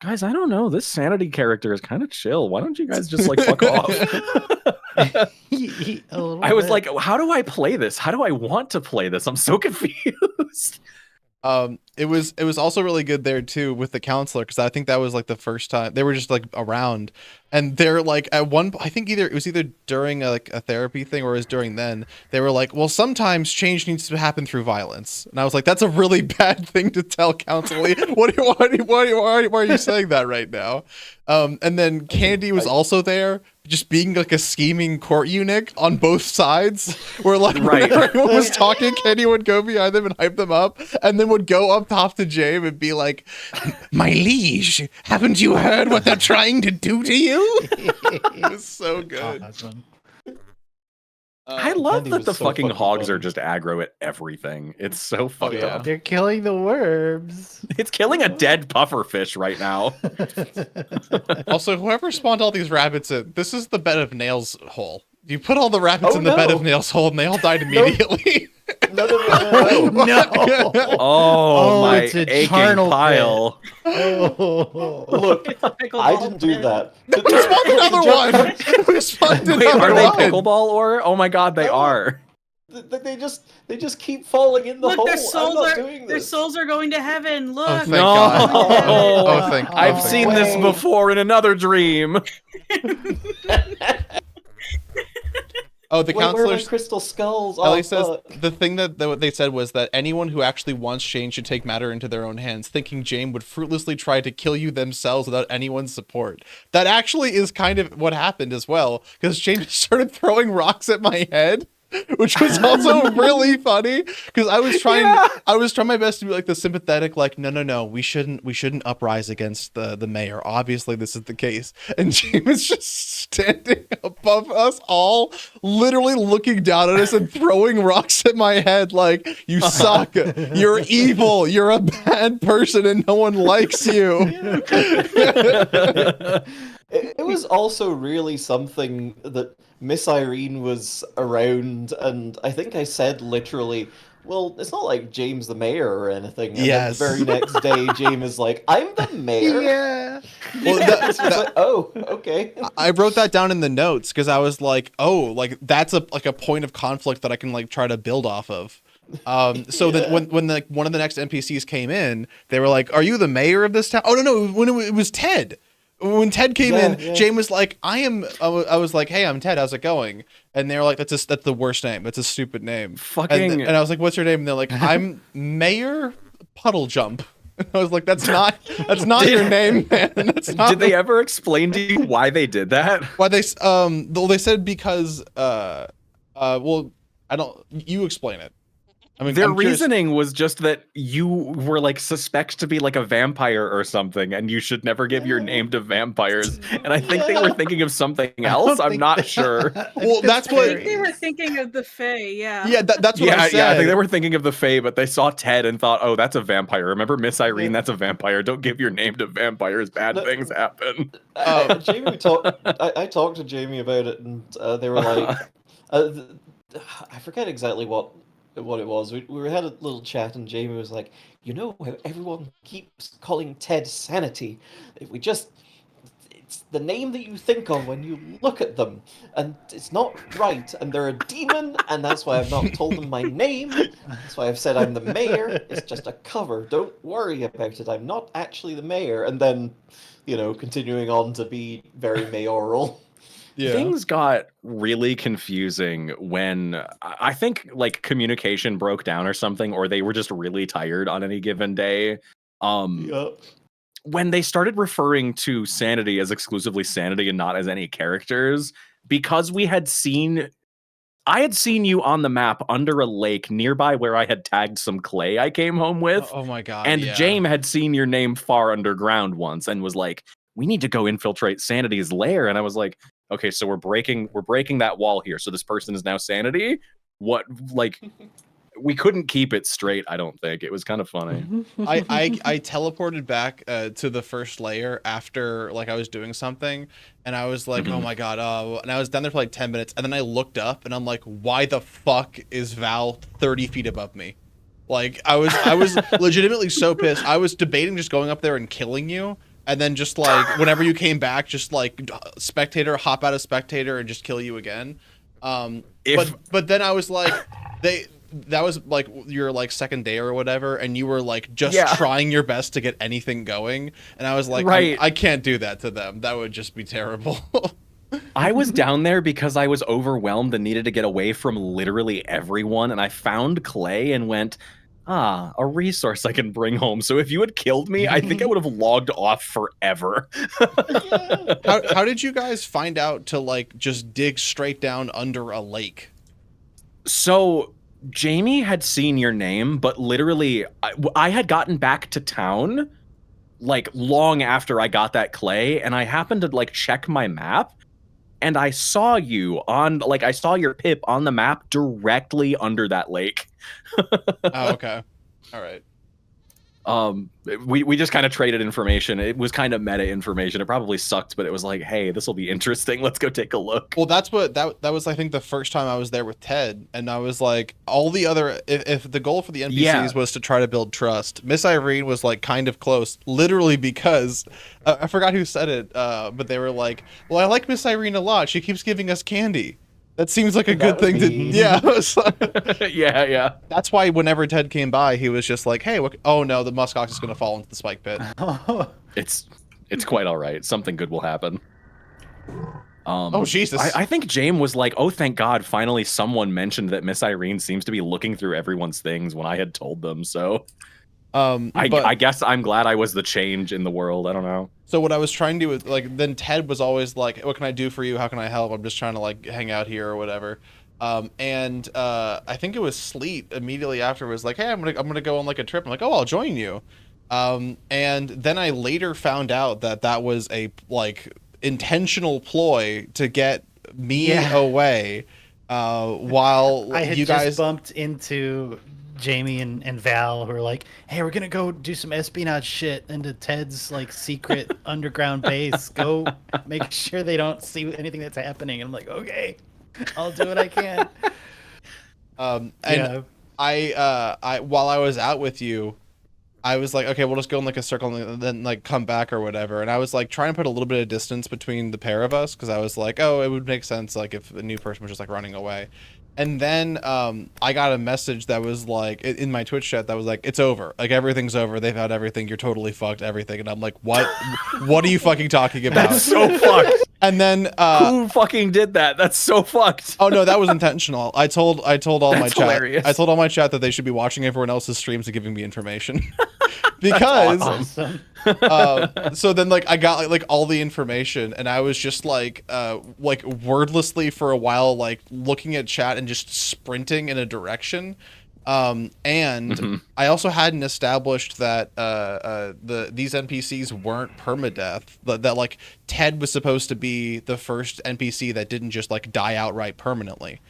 guys, I don't know, this Sanity character is kind of chill. Why don't you guys just like fuck off? I was like, how do I play this? How do I want to play this? I'm so confused. It was also really good there too with the counselor, because I think that was like the first time they were just like around, and they're like at one, I think it was either during like a therapy thing or it was during then, they were like, well, sometimes change needs to happen through violence, and I was like, that's a really bad thing to tell counsel. Why are you saying that right now? And then Candy was also there, just being like a scheming court eunuch on both sides, where like whenever anyone was talking, Candy would go behind them and hype them up, and then would go up top to James and be like, my liege, haven't you heard what they're trying to do to you? It was so good. Awesome. I love Candy that was the so fucking fucking hogs are funny. just aggro at everything. It's so fucked yeah. up. They're killing the worms. It's killing a dead pufferfish right now. Also, whoever spawned all these rabbits in, this is the bed of nails hole. You put all the rabbits Oh, in the bed of no. nails hole and they all died immediately. No. No. Oh, my it's a aching charnel pile. Oh. Look, I didn't do that. We spawned another one. We spawned Wait, another are they one. pickleball ore? Oh my god, they No. are. They just keep falling in the Look, hole. their I'm souls not are doing their this. souls are going to heaven. Look. thank No. God. Oh, thank I've God. seen this Wait. before in another dream. Oh, the Wait, where are my counselors. crystal skulls? Ellie Oh, says fuck. the thing that what they said was that anyone who actually wants change should take matter into their own hands, thinking Jame would fruitlessly try to kill you themselves without anyone's support. That actually is kind of what happened as well, because Jame started throwing rocks at my head, which was also really funny because I was trying my best to be like the sympathetic, like no, we shouldn't uprise against the mayor. Obviously this is the case, and Jame was just standing above us all, literally looking down at us and throwing rocks at my head like, you suck, you're evil, you're a bad person, and no one likes you. It was also really something that Miss Irene was around, and I think I said literally, well, it's not like James the mayor or anything. And Yes. then the very next day, James is like, I'm the mayor? Yeah. Well, It's like, oh, okay. I wrote that down in the notes because I was like, oh, like that's a point of conflict that I can like try to build off of. So that when one of the next NPCs came in, they were like, "Are you the mayor of this town?" Oh no, when it was Ted. When Ted came in, Jame was like, "I am." I was like, "Hey, I'm Ted. How's it going?" And they were like, "That's the worst name. That's a stupid name." Fucking. And I was like, "What's your name?" And they're like, "I'm Mayor Puddle Jump." And I was like, "That's not your name, man. That's not." Did they ever explain to you why they did that? Why they said because well, I don't. You explain it. I mean, Their I'm curious. reasoning was just that you were like suspect to be like a vampire or something, and you should never give your name to vampires. And I think they were thinking of something else. I'm not sure. Well, that's I what. think they were thinking of the Fae, yeah. Yeah, that's what I said. Yeah, I think they were thinking of the Fae, but they saw Ted and thought, "Oh, that's a vampire." Remember Miss Irene? That's a vampire. Don't give your name to vampires. Bad things happen. Jamie I talked to Jamie about it, and they were like, I forget exactly what it was. We had a little chat, and Jamie was like, "You know how everyone keeps calling Ted Sanity? If we just, it's the name that you think of when you look at them, and it's not right. And they're a demon, and that's why I've not told them my name. That's why I've said I'm the mayor. It's just a cover. Don't worry about it. I'm not actually the mayor." And then, continuing on to be very mayoral. Yeah. Things got really confusing when I think like communication broke down or something, or they were just really tired on any given day. When they started referring to Sanity as exclusively Sanity and not as any characters, because I had seen you on the map under a lake nearby where I had tagged some clay I came home with. Oh my god. And yeah. Jame had seen your name far underground once and was like, "We need to go infiltrate Sanity's lair." And I was like, "Okay, so we're breaking that wall here. So this person is now Sanity?" What, like, we couldn't keep it straight, I don't think. It was kind of funny. I teleported back to the first layer after like I was doing something, and I was like, "Oh my god!" And I was down there for like 10 minutes, and then I looked up, and I'm like, "Why the fuck is Val 30 feet above me?" Like I was legitimately so pissed. I was debating just going up there and killing you. And then just like whenever you came back, just like spectator, hop out of spectator and just kill you again. But then I was like, that was like your like second day or whatever, and you were like just trying your best to get anything going, and I was like, right. I can't do that to them. That would just be terrible. I was down there because I was overwhelmed and needed to get away from literally everyone, and I found clay and went, a resource I can bring home. So if you had killed me, I think I would have logged off forever. How did you guys find out to like just dig straight down under a lake? So Jamie had seen your name, but literally I had gotten back to town like long after I got that clay, and I happened to like check my map, and I saw you on, like, I saw your pip on the map directly under that lake. Oh, okay. All right. We just kind of traded information. It was kind of meta information. It probably sucked, but it was like, hey, this will be interesting. Let's go take a look. Well, that's what that was. I think the first time I was there with Ted, and I was like, all the other. If the goal for the NPCs was to try to build trust, Miss Irene was like kind of close, literally because I forgot who said it, but they were like, well, I like Miss Irene a lot. She keeps giving us candy. That seems like a good thing to. Yeah. Yeah. That's why whenever Ted came by, he was just like, hey, what, oh no, the muskox is going to fall into the spike pit. It's quite all right. Something good will happen. Oh, Jesus. I think James was like, oh, thank God, finally someone mentioned that Miss Irene seems to be looking through everyone's things when I had told them, so... I guess I'm glad I was the change in the world. I don't know. So what I was trying to do, like, then Ted was always like, what can I do for you? How can I help? I'm just trying to, like, hang out here or whatever. And I think it was Sleet immediately after was like, hey, I'm gonna go on, like, a trip. I'm like, oh, I'll join you. And then I later found out that was a, like, intentional ploy to get me away while I had you guys just bumped into Jamie and Val, who are like, hey, we're gonna go do some espionage shit into Ted's like secret underground base. Go make sure they don't see anything that's happening. And I'm like, okay, I'll do what I can. And I while I was out with you, I was like, okay, we'll just go in like a circle and then like come back or whatever. And I was like trying to put a little bit of distance between the pair of us because I was like, oh, it would make sense like if a new person was just like running away. And then I got a message that was like in my Twitch chat that was like, it's over. Like everything's over. They've had everything. You're totally fucked. Everything. And I'm like, what? What are you fucking talking about? That's so fucked. And then who fucking did that? That's so fucked. Oh no, that was intentional. I told all my chat. Hilarious. I told all my chat that they should be watching everyone else's streams and giving me information. Because awesome. So then like I got like all the information and I was just like wordlessly for a while like looking at chat and just sprinting in a direction. And I also hadn't established that these NPCs weren't permadeath. That like Ted was supposed to be the first NPC that didn't just like die outright permanently.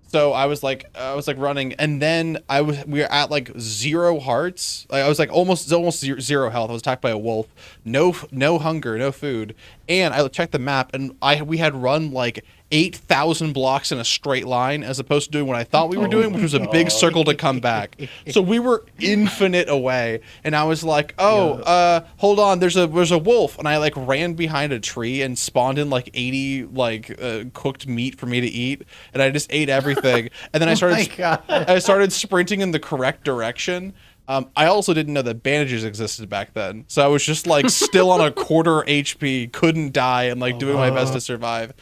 So I was like running, and then we were at like 0 hearts. I was like almost zero health. I was attacked by a wolf. No hunger, no food. And I checked the map, and we had run like 8,000 blocks in a straight line, as opposed to doing what I thought we were doing, which was a big circle to come back. So we were infinite away, and I was like, oh, hold on, there's a wolf, and I like ran behind a tree and spawned in like 80 like cooked meat for me to eat, and I just ate everything, and then I started sprinting in the correct direction. I also didn't know that bandages existed back then, so I was just like still on a quarter HP, couldn't die, and like doing my best to survive.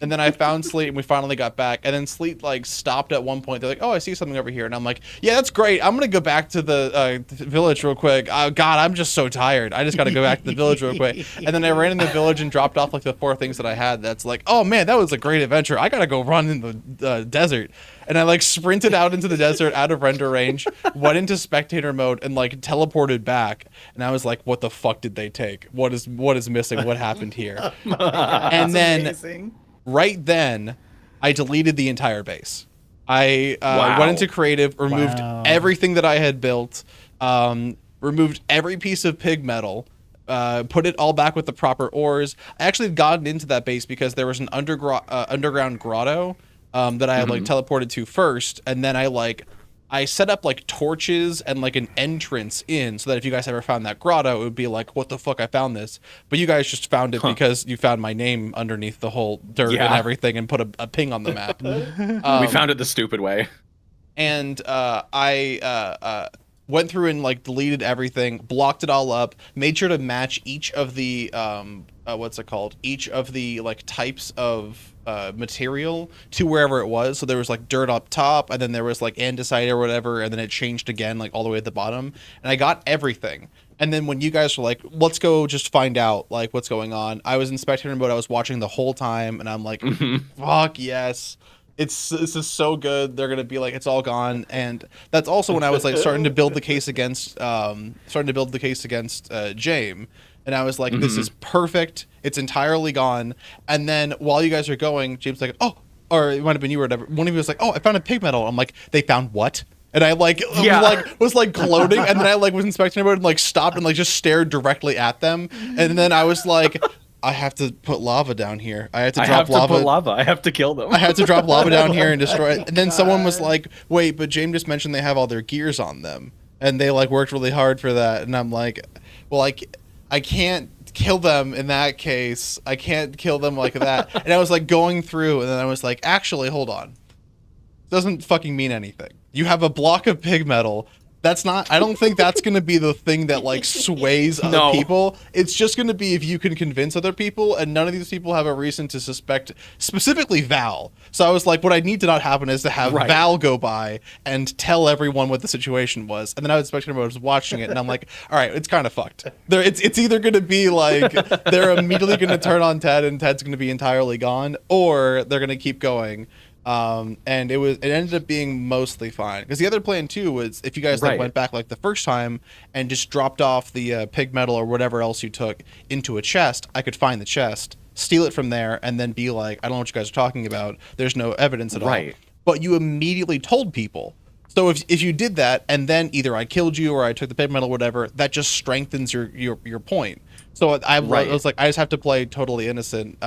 And then I found Sleet, and we finally got back. And then Sleet like stopped at one point. They're like, "Oh, I see something over here." And I'm like, "Yeah, that's great. I'm gonna go back to the village real quick. God, I'm just so tired. I just gotta go back to the village real quick." And then I ran in the village and dropped off like the 4 things that I had. That's like, "Oh man, that was a great adventure. I gotta go run in the desert." And I like sprinted out into the desert, out of render range, went into spectator mode, and like teleported back. And I was like, "What the fuck did they take? What is missing? What happened here?" And then. Amazing. Right then, I deleted the entire base. I went into creative, removed everything that I had built, removed every piece of pig metal, put it all back with the proper ores. I actually had gotten into that base because there was an underground grotto that I had like teleported to first, and then I set up like torches and like an entrance in so that if you guys ever found that grotto, it would be like, what the fuck, I found this. But you guys just found it because you found my name underneath the whole dirt and everything and put a ping on the map. We found it the stupid way. And I went through and like deleted everything, blocked it all up, made sure to match each of the each of the like types of material to wherever it was. So there was like dirt up top, and then there was like andesite or whatever, and then it changed again like all the way at the bottom, and I got everything. And then when you guys were like, let's go just find out like what's going on, I was in spectator mode. I was watching the whole time, and I'm like, fuck yes, this is so good. They're gonna be like, it's all gone. And that's also when I was like starting to build the case against James. And I was like, this is perfect. It's entirely gone. And then while you guys are going, James like, oh, or it might have been you or whatever. One of you was like, oh, I found a pig medal. I'm like, they found what? And I was like gloating, and then I like was inspecting everyone and like stopped and like just stared directly at them. And then I was like, I have to put lava down here. I have to drop lava. I have to kill them. I had to drop lava down here and destroy it. And then someone was like, wait, but James just mentioned they have all their gears on them. And they like worked really hard for that. And I'm like, well, I can't kill them in that case. I can't kill them like that. And I was like going through, and then I was like, actually, hold on. Doesn't fucking mean anything. You have a block of pig metal. That's not, I don't think that's going to be the thing that like sways other people. It's just going to be if you can convince other people, and none of these people have a reason to suspect, specifically Val. So I was like, what I need to not happen is to have Val go by and tell everyone what the situation was. And then I was expecting everyone was watching it, and I'm like, all right, it's kind of fucked. It's either going to be like, they're immediately going to turn on Ted and Ted's going to be entirely gone, or they're going to keep going. And it ended up being mostly fine, because the other plan too was if you guys like went back like the first time and just dropped off the pig metal or whatever else you took into a chest, I could find the chest, steal it from there, and then be like, I don't know what you guys are talking about, there's no evidence at all. But you immediately told people. So if you did that, and then either I killed you or I took the pig metal or whatever, that just strengthens your point. So I was like, I just have to play totally innocent.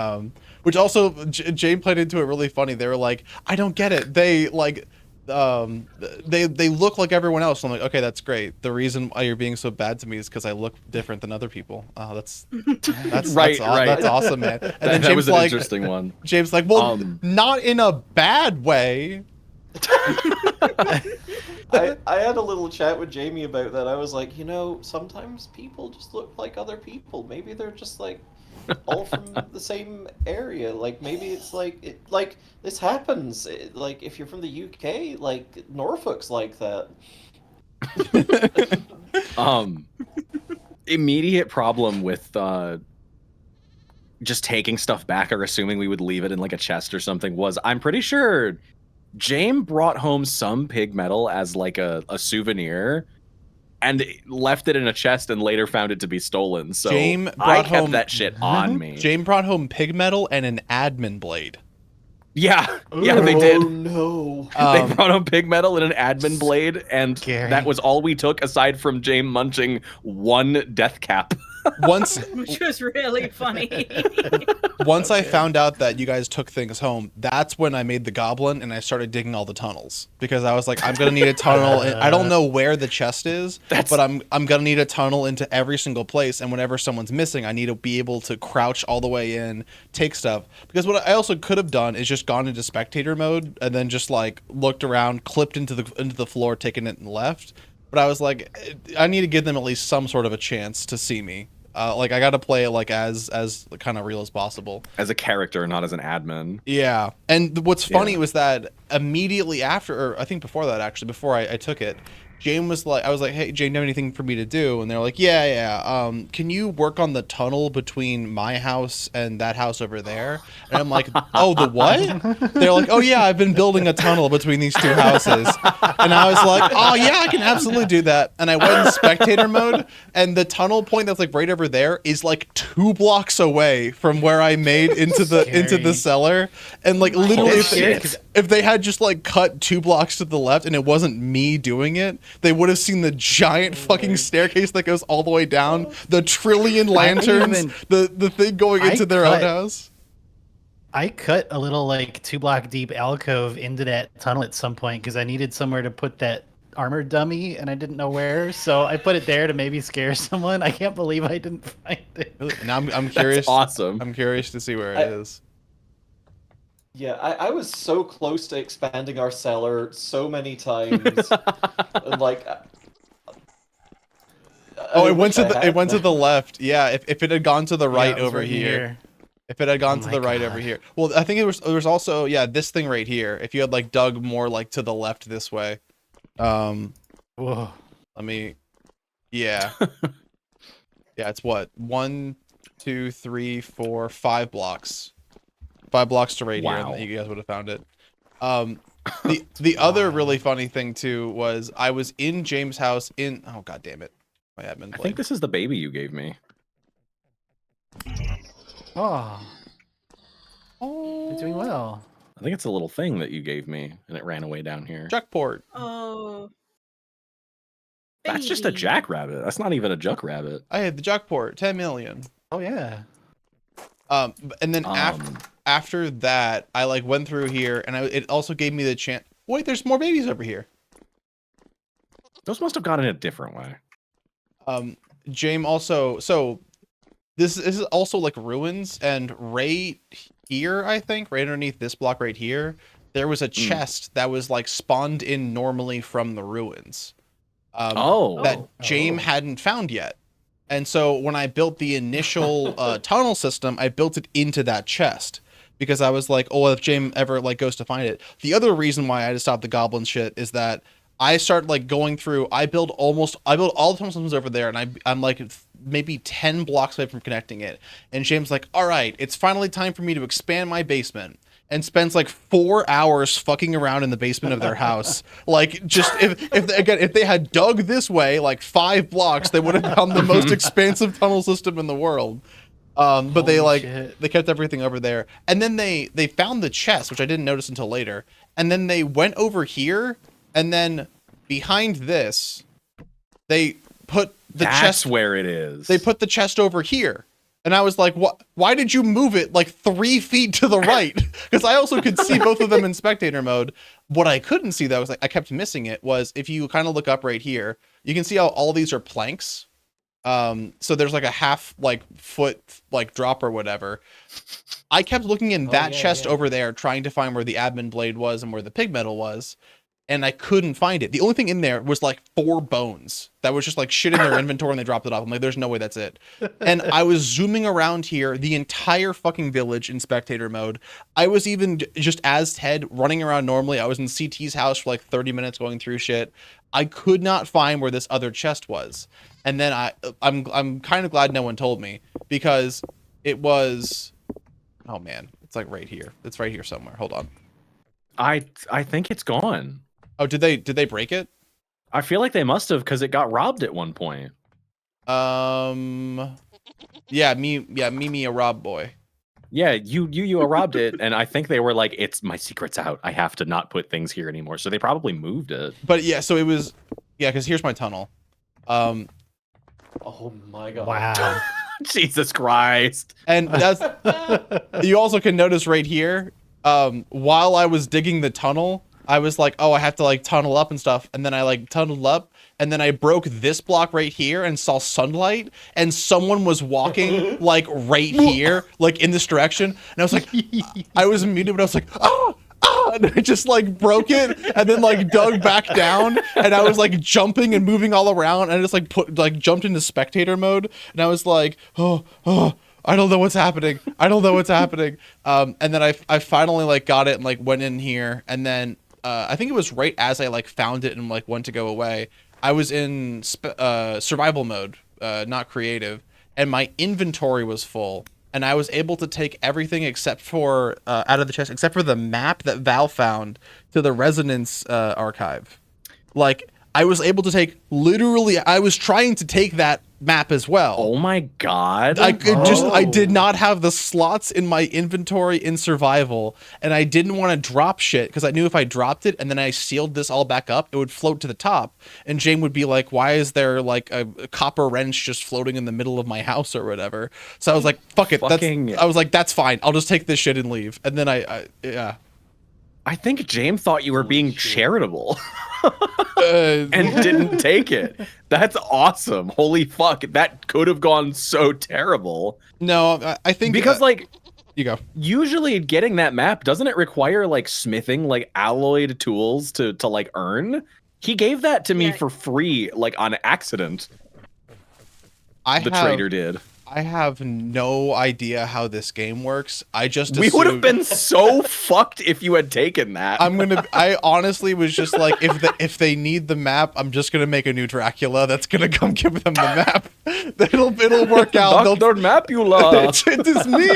Which also, Jane played into it really funny. They were like, I don't get it. They like, they look like everyone else. I'm like, okay, that's great. The reason why you're being so bad to me is because I look different than other people. Oh, that's awesome, man. And then that James was an like, interesting one. James like, well, not in a bad way. I had a little chat with Jamie about that. I was like, you know, sometimes people just look like other people. Maybe they're just like all from the same area. Like maybe it's like like this happens. Like if you're from the UK, like Norfolk's like that. Immediate problem with just taking stuff back or assuming we would leave it in like a chest or something was, I'm pretty sure James brought home some pig metal as like a souvenir and left it in a chest and later found it to be stolen. So I kept that shit on me. James brought home pig metal and an admin blade. Yeah, they did. Oh no. They brought home pig metal and an admin blade, and that was all we took aside from James munching one death cap. Which was really funny. Once I found out that you guys took things home, that's when I made the goblin and I started digging all the tunnels, because I was like, I'm gonna need a tunnel. I don't know where the chest is, but I'm gonna need a tunnel into every single place. And whenever someone's missing, I need to be able to crouch all the way in, take stuff. Because what I also could have done is just gone into spectator mode and then just like looked around, clipped into the floor, taken it and left. But I was like, I need to give them at least some sort of a chance to see me. Like I got to play it like as kind of real as possible. As a character, not as an admin. Yeah. And what's funny was that immediately after, or I think before that actually, before I took it, Jane was like, I was like, hey, Jane, do you have anything for me to do? And they're like, yeah. Can you work on the tunnel between my house and that house over there? And I'm like, oh, the what? They're like, oh yeah, I've been building a tunnel between these two houses. And I was like, oh yeah, I can absolutely do that. And I went in spectator mode, and the tunnel point that's like right over there is like 2 blocks away from where I made into the cellar. And like literally if they had just like cut 2 blocks to the left and it wasn't me doing it, they would have seen the giant fucking staircase that goes all the way down, the trillion lanterns, the thing going into their own house. I cut a little like 2-block deep alcove into that tunnel at some point because I needed somewhere to put that armor dummy and I didn't know where, so I put it there to maybe scare someone. I can't believe I didn't find it. Now I'm curious. That's awesome. I'm curious to see where it is. Yeah, I was so close to expanding our cellar so many times. Like, it went to the left. Yeah, if it had gone to the right over here. If it had gone to the right over here. Well, I think there was also this thing right here. If you had like dug more like to the left this way. Whoa. Let me. Yeah. Yeah, it's what 1, 2, 3, 4, 5 blocks. 5 blocks to right here, and you guys would have found it. The other really funny thing too was I was in James' house oh god damn it, my admin. I think this is the baby you gave me. Oh. You're doing well. I think it's a little thing that you gave me, and it ran away down here. Juckport. Oh. That's just a Baby. jackrabbit. That's not even a juckrabbit. I had the Juckport, 10 million. Oh yeah. And then after that, I like went through here, and it also gave me the chance. Wait, there's more babies over here. Those must have gone in a different way. James also, so this is also like ruins, and right here, I think, right underneath this block right here, there was a chest that was like spawned in normally from the ruins. That James hadn't found yet. And so when I built the initial tunnel system, I built it into that chest because I was like, oh, if James ever like goes to find it. The other reason why I had to stop the goblin shit is that I started like going through, I built all the tunnel systems over there, and I'm like maybe 10 blocks away from connecting it. And James like, all right, it's finally time for me to expand my basement. And spends like 4 hours fucking around in the basement of their house. Like, just if they had dug this way, like 5 blocks, they would have found the most expansive tunnel system in the world. But they kept everything over there. And then they found the chest, which I didn't notice until later. And then they went over here, and then behind this, they put the chest. That's where it is. They put the chest over here. And I was like, "What? Why did you move it like 3 feet to the right?" Because I also could see both of them in spectator mode. What I couldn't see, though, was like I kept missing it. Was if you kind of look up right here, you can see how all these are planks. So there's like a half like foot like drop or whatever. I kept looking in that chest over there, trying to find where the admin blade was and where the pig metal was. And I couldn't find it. The only thing in there was like 4 bones that was just like shit in their inventory, and they dropped it off. I'm like, there's no way that's it. And I was zooming around here, the entire fucking village in spectator mode. I was even just as Ted running around normally. I was in CT's house for like 30 minutes going through shit. I could not find where this other chest was. And then I'm kind of glad no one told me, because it was, oh man, it's like right here. It's right here somewhere. Hold on. I think it's gone. Oh, did they break it? I feel like they must have, because it got robbed at one point. Yeah, me a rob boy. Yeah, you robbed it, and I think they were like, "It's my secret's out. I have to not put things here anymore." So they probably moved it. But yeah, so it was, yeah, because here's my tunnel. Oh my god! Wow. Jesus Christ! And that's you also can notice right here. While I was digging the tunnel, I was like, oh, I have to like tunnel up and stuff. And then I like tunneled up, and then I broke this block right here and saw sunlight, and someone was walking like right here, like in this direction. And I was like, I was muted, but I was like, oh, and I just like broke it and then like dug back down, and I was like jumping and moving all around, and I just like jumped into spectator mode, and I was like, oh. I don't know what's happening. And then I finally like got it and like went in here, and then I think it was right as I like found it and like went to go away. I was in survival mode, not creative, and my inventory was full, and I was able to take everything except for out of the chest, except for the map that Val found to the Resonance archive. Like, I was able to take literally. I was trying to take that map as well. Oh my god! I did not have the slots in my inventory in survival, and I didn't want to drop shit because I knew if I dropped it and then I sealed this all back up, it would float to the top, and Jane would be like, "Why is there like a copper wrench just floating in the middle of my house or whatever?" So I was like, "Fuck it." I was like, "That's fine. I'll just take this shit and leave." And then I think James thought you were being charitable. And didn't take it. That's awesome. Holy fuck. That could have gone so terrible. No, I think because like you go. Usually getting that map, doesn't it require like smithing like alloyed tools to like earn? He gave that to me for free, like on accident. The trader did. I have no idea how this game works. I just we would have been so fucked if you had taken that. I honestly was just like, if they need the map, I'm just gonna make a new Dracula that's gonna come give them the map. It'll work out. Dr. Mapula. It is me.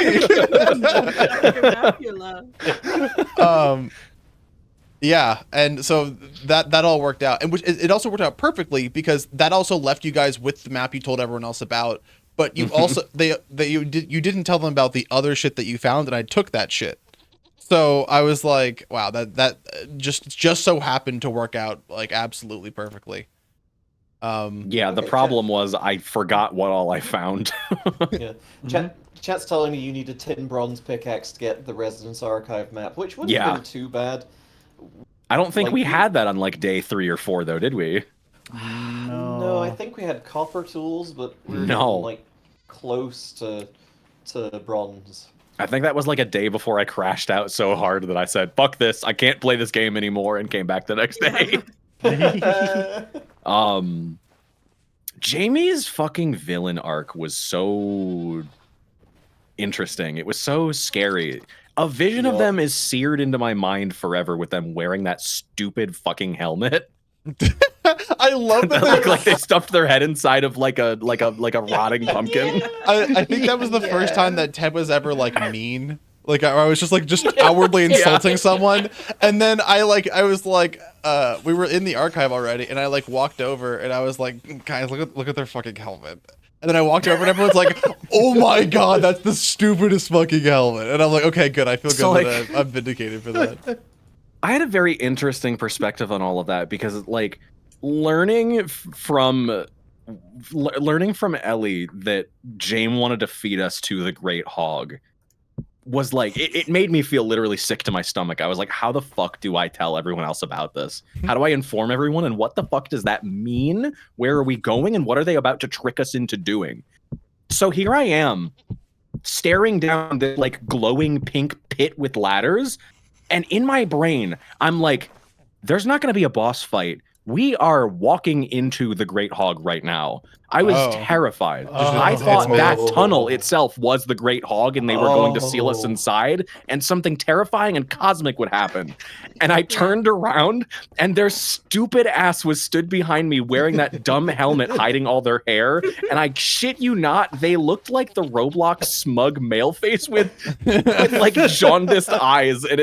Yeah, and so that all worked out, and which it also worked out perfectly because that also left you guys with the map you told everyone else about. but you also you didn't tell them about the other shit that you found, and I took that shit. So I was like, wow, that just so happened to work out like absolutely perfectly. Yeah, the problem was I forgot what all I found. Yeah. Chat's telling me you need a tin bronze pickaxe to get the Residence Archive map, which wouldn't have been too bad. I don't think we had that on like day 3 or 4 though, did we? No, I think we had copper tools, but we were like close to bronze. I think that was like a day before I crashed out so hard that I said, "Fuck this! I can't play this game anymore," and came back the next day. Jamie's fucking villain arc was so interesting. It was so scary. A vision of them is seared into my mind forever with them wearing that stupid fucking helmet. I love that they look like they stuffed their head inside of like a rotting pumpkin. I think that was the first time that Ted was ever like mean. Like I was just outwardly insulting someone, and then I was like, we were in the archive already, and I like walked over, and I was like, guys, look at their fucking helmet. And then I walked over, and everyone's like, oh my god, that's the stupidest fucking helmet. And I'm like, okay, good, I feel good So, that I'm vindicated for that. I had a very interesting perspective on all of that because like learning from Ellie that Jaime wanted to feed us to the Great Hog was like it made me feel literally sick to my stomach. I was like, how the fuck do I tell everyone else about this? How do I inform everyone, and what the fuck does that mean? Where are we going, and what are they about to trick us into doing? So here I am staring down this like glowing pink pit with ladders, and in my brain I'm like, there's not going to be a boss fight. We are walking into the Great Hog right now. I was terrified. I thought that tunnel itself was the Great Hog, and they were going to seal us inside, and something terrifying and cosmic would happen. And I turned around, and their stupid ass was stood behind me wearing that dumb helmet hiding all their hair. And I shit you not, they looked like the Roblox smug male face with like jaundiced eyes, and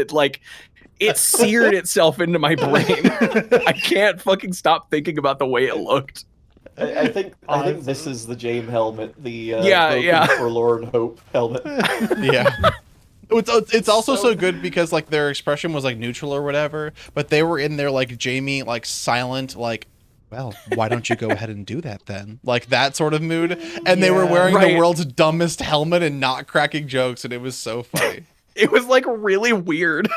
it seared itself into my brain. I can't fucking stop thinking about the way it looked. I think this is the Jaime helmet, the Forlorn Hope helmet. Yeah. It's also so good because like their expression was like neutral or whatever, but they were in their like Jaime like silent like, well, why don't you go ahead and do that then? Like that sort of mood. And they were wearing the world's dumbest helmet and not cracking jokes, and it was so funny. It was like really weird.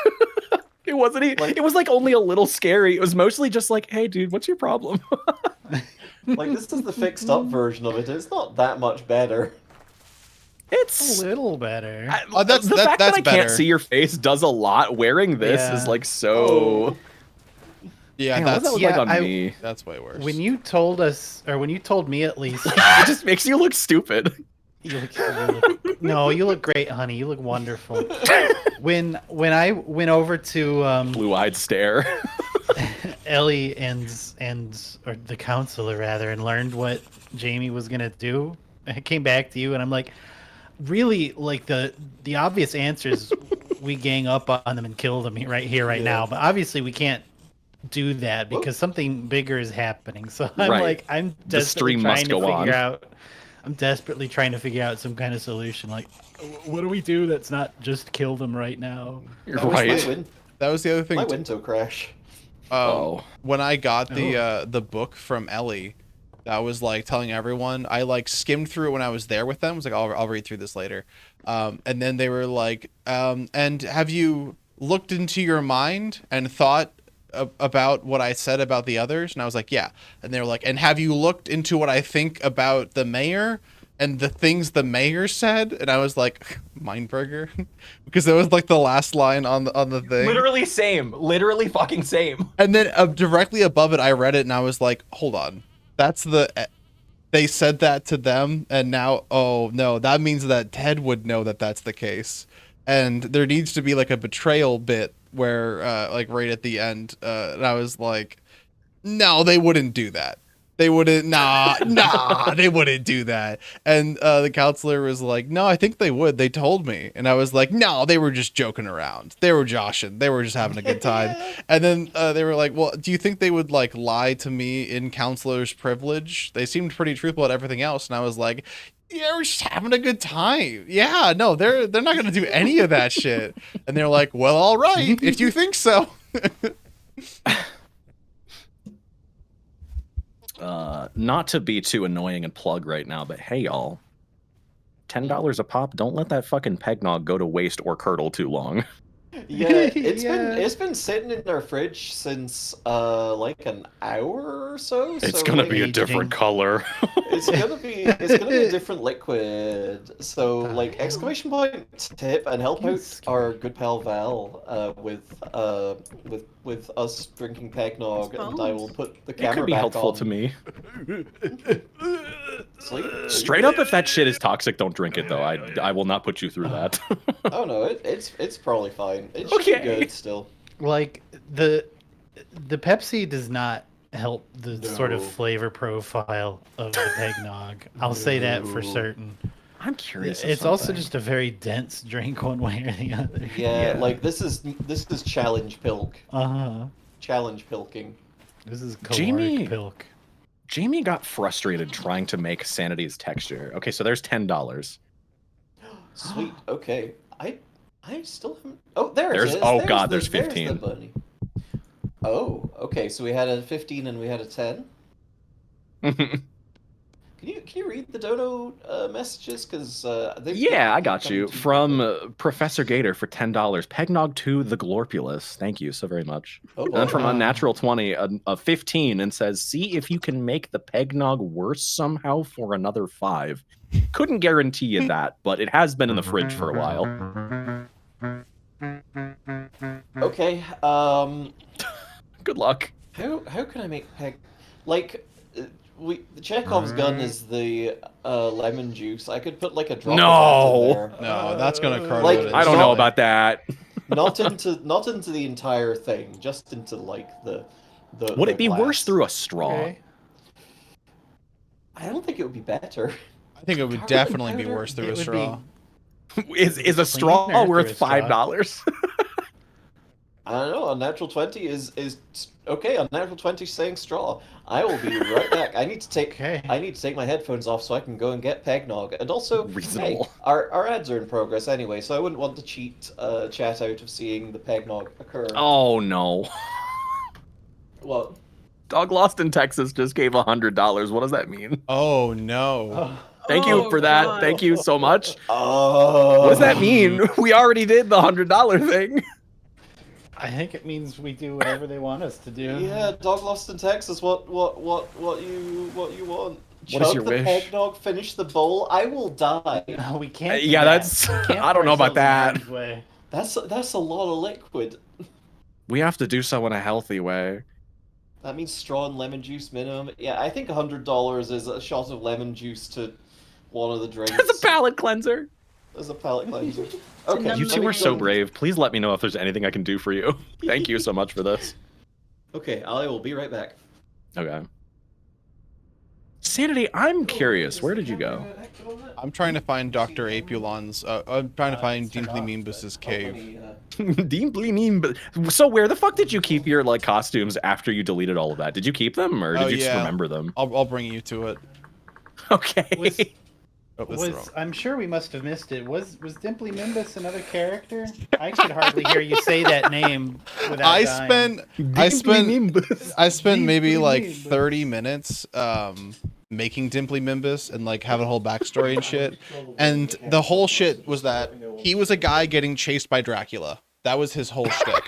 It wasn't it was like only a little scary. It was mostly just like, hey dude, what's your problem? Like, this is the fixed up version of it. It's not that much better. It's a little better. The fact that I can't see your face does a lot. Wearing this is like so. Yeah, Man, that's what that look like on me. That's way worse. When you told us, or when you told me at least, it just makes you look stupid. No, you look great, honey. You look wonderful. When I went over to blue-eyed stare, Ellie and or the counselor rather, and learned what Jaime was gonna do, I came back to you, and I'm like, really, like the obvious answer is we gang up on them and kill them right here, right now. But obviously we can't do that because something bigger is happening. So I'm like, I'm desperately trying to figure out. I'm desperately trying to figure out some kind of solution. Like, what do we do that's not just kill them right now? You're right. That was the other thing. My window crash. When I got the book from Ellie, that was like telling everyone. I like skimmed through it when I was there with them. I was like, I'll read through this later. And then they were like, and have you looked into your mind and thought about what I said about the others? And I was like, yeah. And they were like, and have you looked into what I think about the mayor and the things the mayor said? And I was like, Mindburger, because it was like the last line on the thing. Literally same, literally fucking same. And then directly above it, I read it and I was like, hold on, that's they said that to them, and now, oh no, that means that Ted would know that that's the case, and there needs to be like a betrayal bit where like right at the end, and I was like, no, they wouldn't do that. They wouldn't, they wouldn't do that. And the counselor was like, no, I think they would. They told me. And I was like, no, they were just joking around. They were joshing. They were just having a good time. And then they were like, well, do you think they would like lie to me in counselor's privilege? They seemed pretty truthful at everything else. And I was like, Yeah, we're just having a good time. Yeah, no, they're not gonna do any of that shit. And they're like, well, all right, if you think so. Not to be too annoying and plug right now, but hey y'all, $10 a pop. Don't let that fucking Peggnog go to waste or curdle too long. Yeah, it's Yeah. been sitting in our fridge since like an hour or so. It's so, gonna like, be a different color. it's gonna be a different liquid. So The like hell? exclamation point tip and help Fucking out scary. our good pal Val with us drinking Peggnog, and I will put the It camera could be back helpful on. to me. Sweet. Straight up, if that shit is toxic, don't drink it though. I will not put you through that. Oh no, it's probably fine. It should be Okay. good still. Like the Pepsi does not help the sort of No. flavor profile of the Peggnog. I'll say that for No. certain. I'm curious. It's also just a very dense drink one way or the other. Yeah, like this is challenge pilk. Uh-huh. Challenge pilking. This is Jamie- caloric pilk. Jamie got frustrated trying to make Sanity's texture. Okay, so there's $10. Sweet. Okay. I still haven't. Oh, there There's- it is. oh There's God, the, there's 15. the bunny. Oh, okay. So we had a 15 and we had a 10. Can you read the dono messages? Because Yeah, I got you. From Professor Gator for $10. Peggnog 2, the Glorpulus. Thank you so very much. Oh, And then from boy. Unnatural 20, a 15, and says, see if you can make the Peggnog worse somehow for another 5. Couldn't guarantee you that, but it has been in the fridge for a while. Okay. Good luck. How can I make peg? Like, the Chekhov's gun is the lemon juice. I could put like a drop of that in there. No, that's gonna curdle Like, it I don't know instantly. about that. Not into the entire thing, just into like the Would the it be glass. worse through a straw? Okay. I don't think it would be better. I think it would Carbon definitely be powder? worse through It a would be straw. Is a straw cleaner worth through a straw. $5? I don't know. A natural 20 is okay. A natural 20 saying straw. I will be right back. I need to take Okay. my headphones off so I can go and get Peggnog. And also, Reasonable. hey, our ads are in progress anyway, so I wouldn't want to cheat chat out of seeing the Peggnog occur. Oh no. What? Dog Lost in Texas just gave $100. What does that mean? Oh no. Thank you Oh, for that. God. Thank you so much. Oh. What does that mean? We already did the $100 thing. I think it means we do whatever they want us to do. Yeah, dog lost in Texas. What you want? What is your the wish? Peggnog, finish the bowl. I will die. No, we can't. do Yeah, that. that's- We can't I don't put know about ourselves in that. harm's way. That's a lot of liquid. We have to do so in a healthy way. That means straw and lemon juice minimum. Yeah, I think $100 is a shot of lemon juice to one of the drinks. As a palate cleanser. As a palate cleanser. Okay, You let two me are so go- brave. Please let me know if there's anything I can do for you. Thank you so much for this. Okay, I will be right back. Okay. Sanity, I'm curious. Where did you go? I'm trying to find Dr. Apulon's. I'm trying to find Deeply Meanbus's cave. Deeply mean, but so where the fuck did you keep your like costumes after you deleted all of that? Did you keep them or did Oh, you just yeah. remember them? I'll bring you to it. Okay. Oh, that's the wrong. I'm sure we must have missed it. Was Dimply Nimbus another character? I could hardly hear you say that name without I dying. spent maybe like Nimbus. 30 minutes making Dimply Mimbus and like having a whole backstory and shit. And the whole shit was that he was a guy getting chased by Dracula. That was his whole shtick.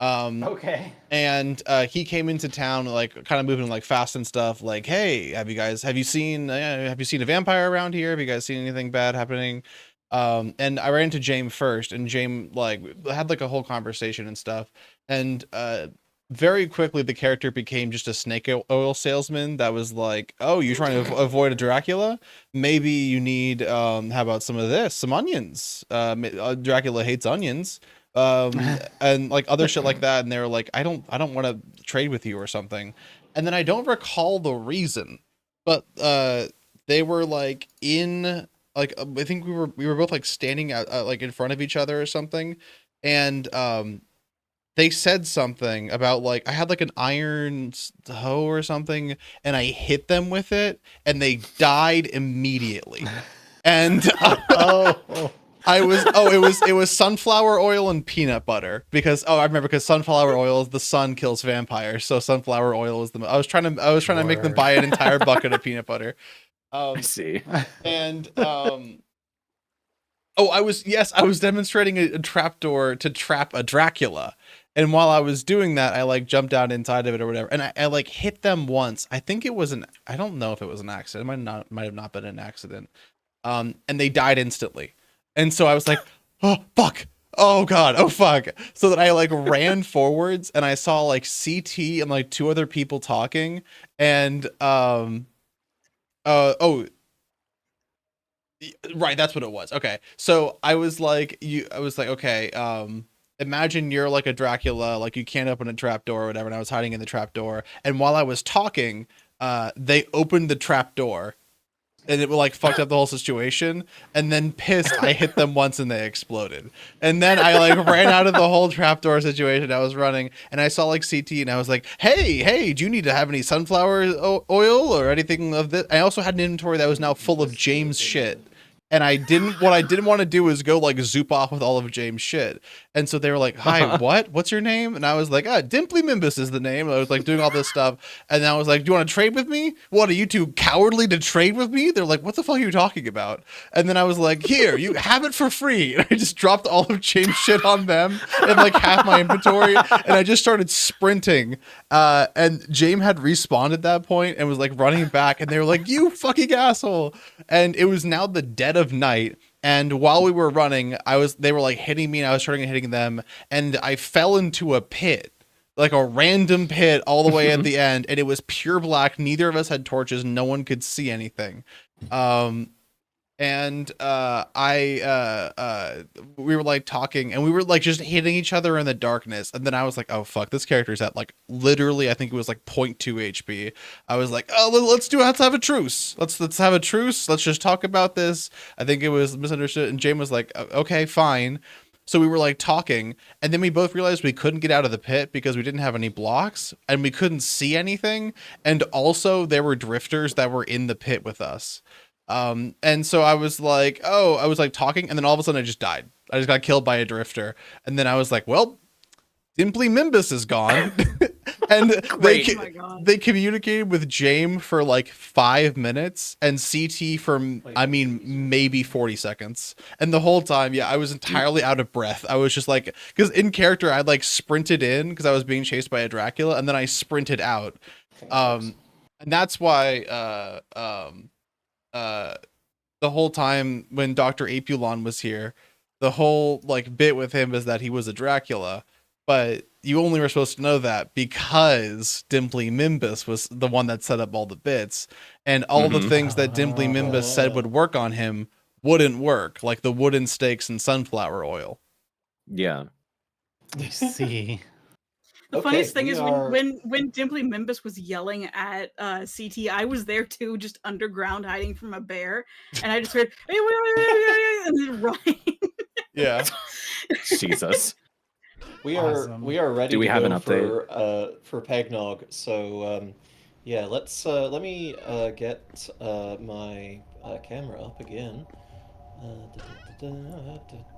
Okay. And he came into town like kind of moving like fast and stuff. Like, hey, have you seen a vampire around here? Have you guys seen anything bad happening? And I ran into James first, and James like had like a whole conversation and stuff. And very quickly the character became just a snake oil salesman that was like, oh, you're trying to avoid a Dracula? Maybe you need how about some of this, some onions. Dracula hates onions. And like other shit like that, and they were like, I don't want to trade with you or something. And then I don't recall the reason, but they were like in like I think we were both like standing out like in front of each other or something, and they said something about like I had like an iron hoe or something, and I hit them with it, and they died immediately. And it was sunflower oil and peanut butter because I remember because sunflower oil is the sun kills vampires, so sunflower oil is the. I was trying to make them buy an entire bucket of peanut butter. I see. And I was demonstrating a trapdoor to trap a Dracula. And while I was doing that, I like jumped out inside of it or whatever. And I like hit them once. I think it was I don't know if it was an accident. It might have not been an accident. And they died instantly. And so I was like, oh fuck. Oh god. Oh fuck. So that I like ran forwards and I saw like CT and like two other people talking. And right, that's what it was. Okay. So I was like, okay, imagine you're like a Dracula, like you can't open a trapdoor or whatever, and I was hiding in the trapdoor. And while I was talking, they opened the trapdoor and it like fucked up the whole situation. And then pissed, I hit them once and they exploded. And then I like ran out of the whole trapdoor situation. I was running and I saw like CT and I was like, hey, do you need to have any sunflower oil or anything of this? I also had an inventory that was now full of James shit. And what I didn't want to do is go like zoop off with all of James' shit. And so they were like, hi, what's your name? And I was like, Dimply Mimbus is the name. I was like doing all this stuff. And then I was like, do you want to trade with me? What, are you too cowardly to trade with me? They're like, what the fuck are you talking about? And then I was like, here, you have it for free. And I just dropped all of James' shit on them and like half my inventory. And I just started sprinting. And James had respawned at that point and was like running back. And they were like, you fucking asshole. And it was now the dead of night, and while we were running, they were like hitting me and I was starting hitting them, and I fell into a pit, like a random pit all the way at the end, and it was pure black. Neither of us had torches, no one could see anything. And we were like talking and we were like just hitting each other in the darkness, and then I was like, oh fuck, this character's at like literally I think it was like 0.2 HP. I was like, oh, let's have a truce. Let's have a truce. Let's just talk about this. I think it was misunderstood, and James was like, okay, fine. So we were like talking, and then we both realized we couldn't get out of the pit because we didn't have any blocks and we couldn't see anything, and also there were drifters that were in the pit with us. And so I was like talking, and then all of a sudden I just died. I just got killed by a drifter. And then I was like, well, Dimply Mimbus is gone. And they communicated with James for like 5 minutes and CT for, maybe 40 seconds. And the whole time, yeah, I was entirely out of breath. I was just like, because in character, I like sprinted in because I was being chased by a Dracula, and then I sprinted out. And that's why, the whole time when Dr. Apulon was here, the whole like bit with him is that he was a Dracula, but you only were supposed to know that because Dimply Mimbus was the one that set up all the bits, and all the things that Dimply Mimbus said would work on him wouldn't work, like the wooden stakes and sunflower oil. Yeah. I see. The funniest thing is when Dimply Mimbus was yelling at CT, I was there too, just underground hiding from a bear, and I just heard and then running. Yeah. Jesus. We are ready. Do we to have go an update for Peggnog? So yeah, let me get my camera up again.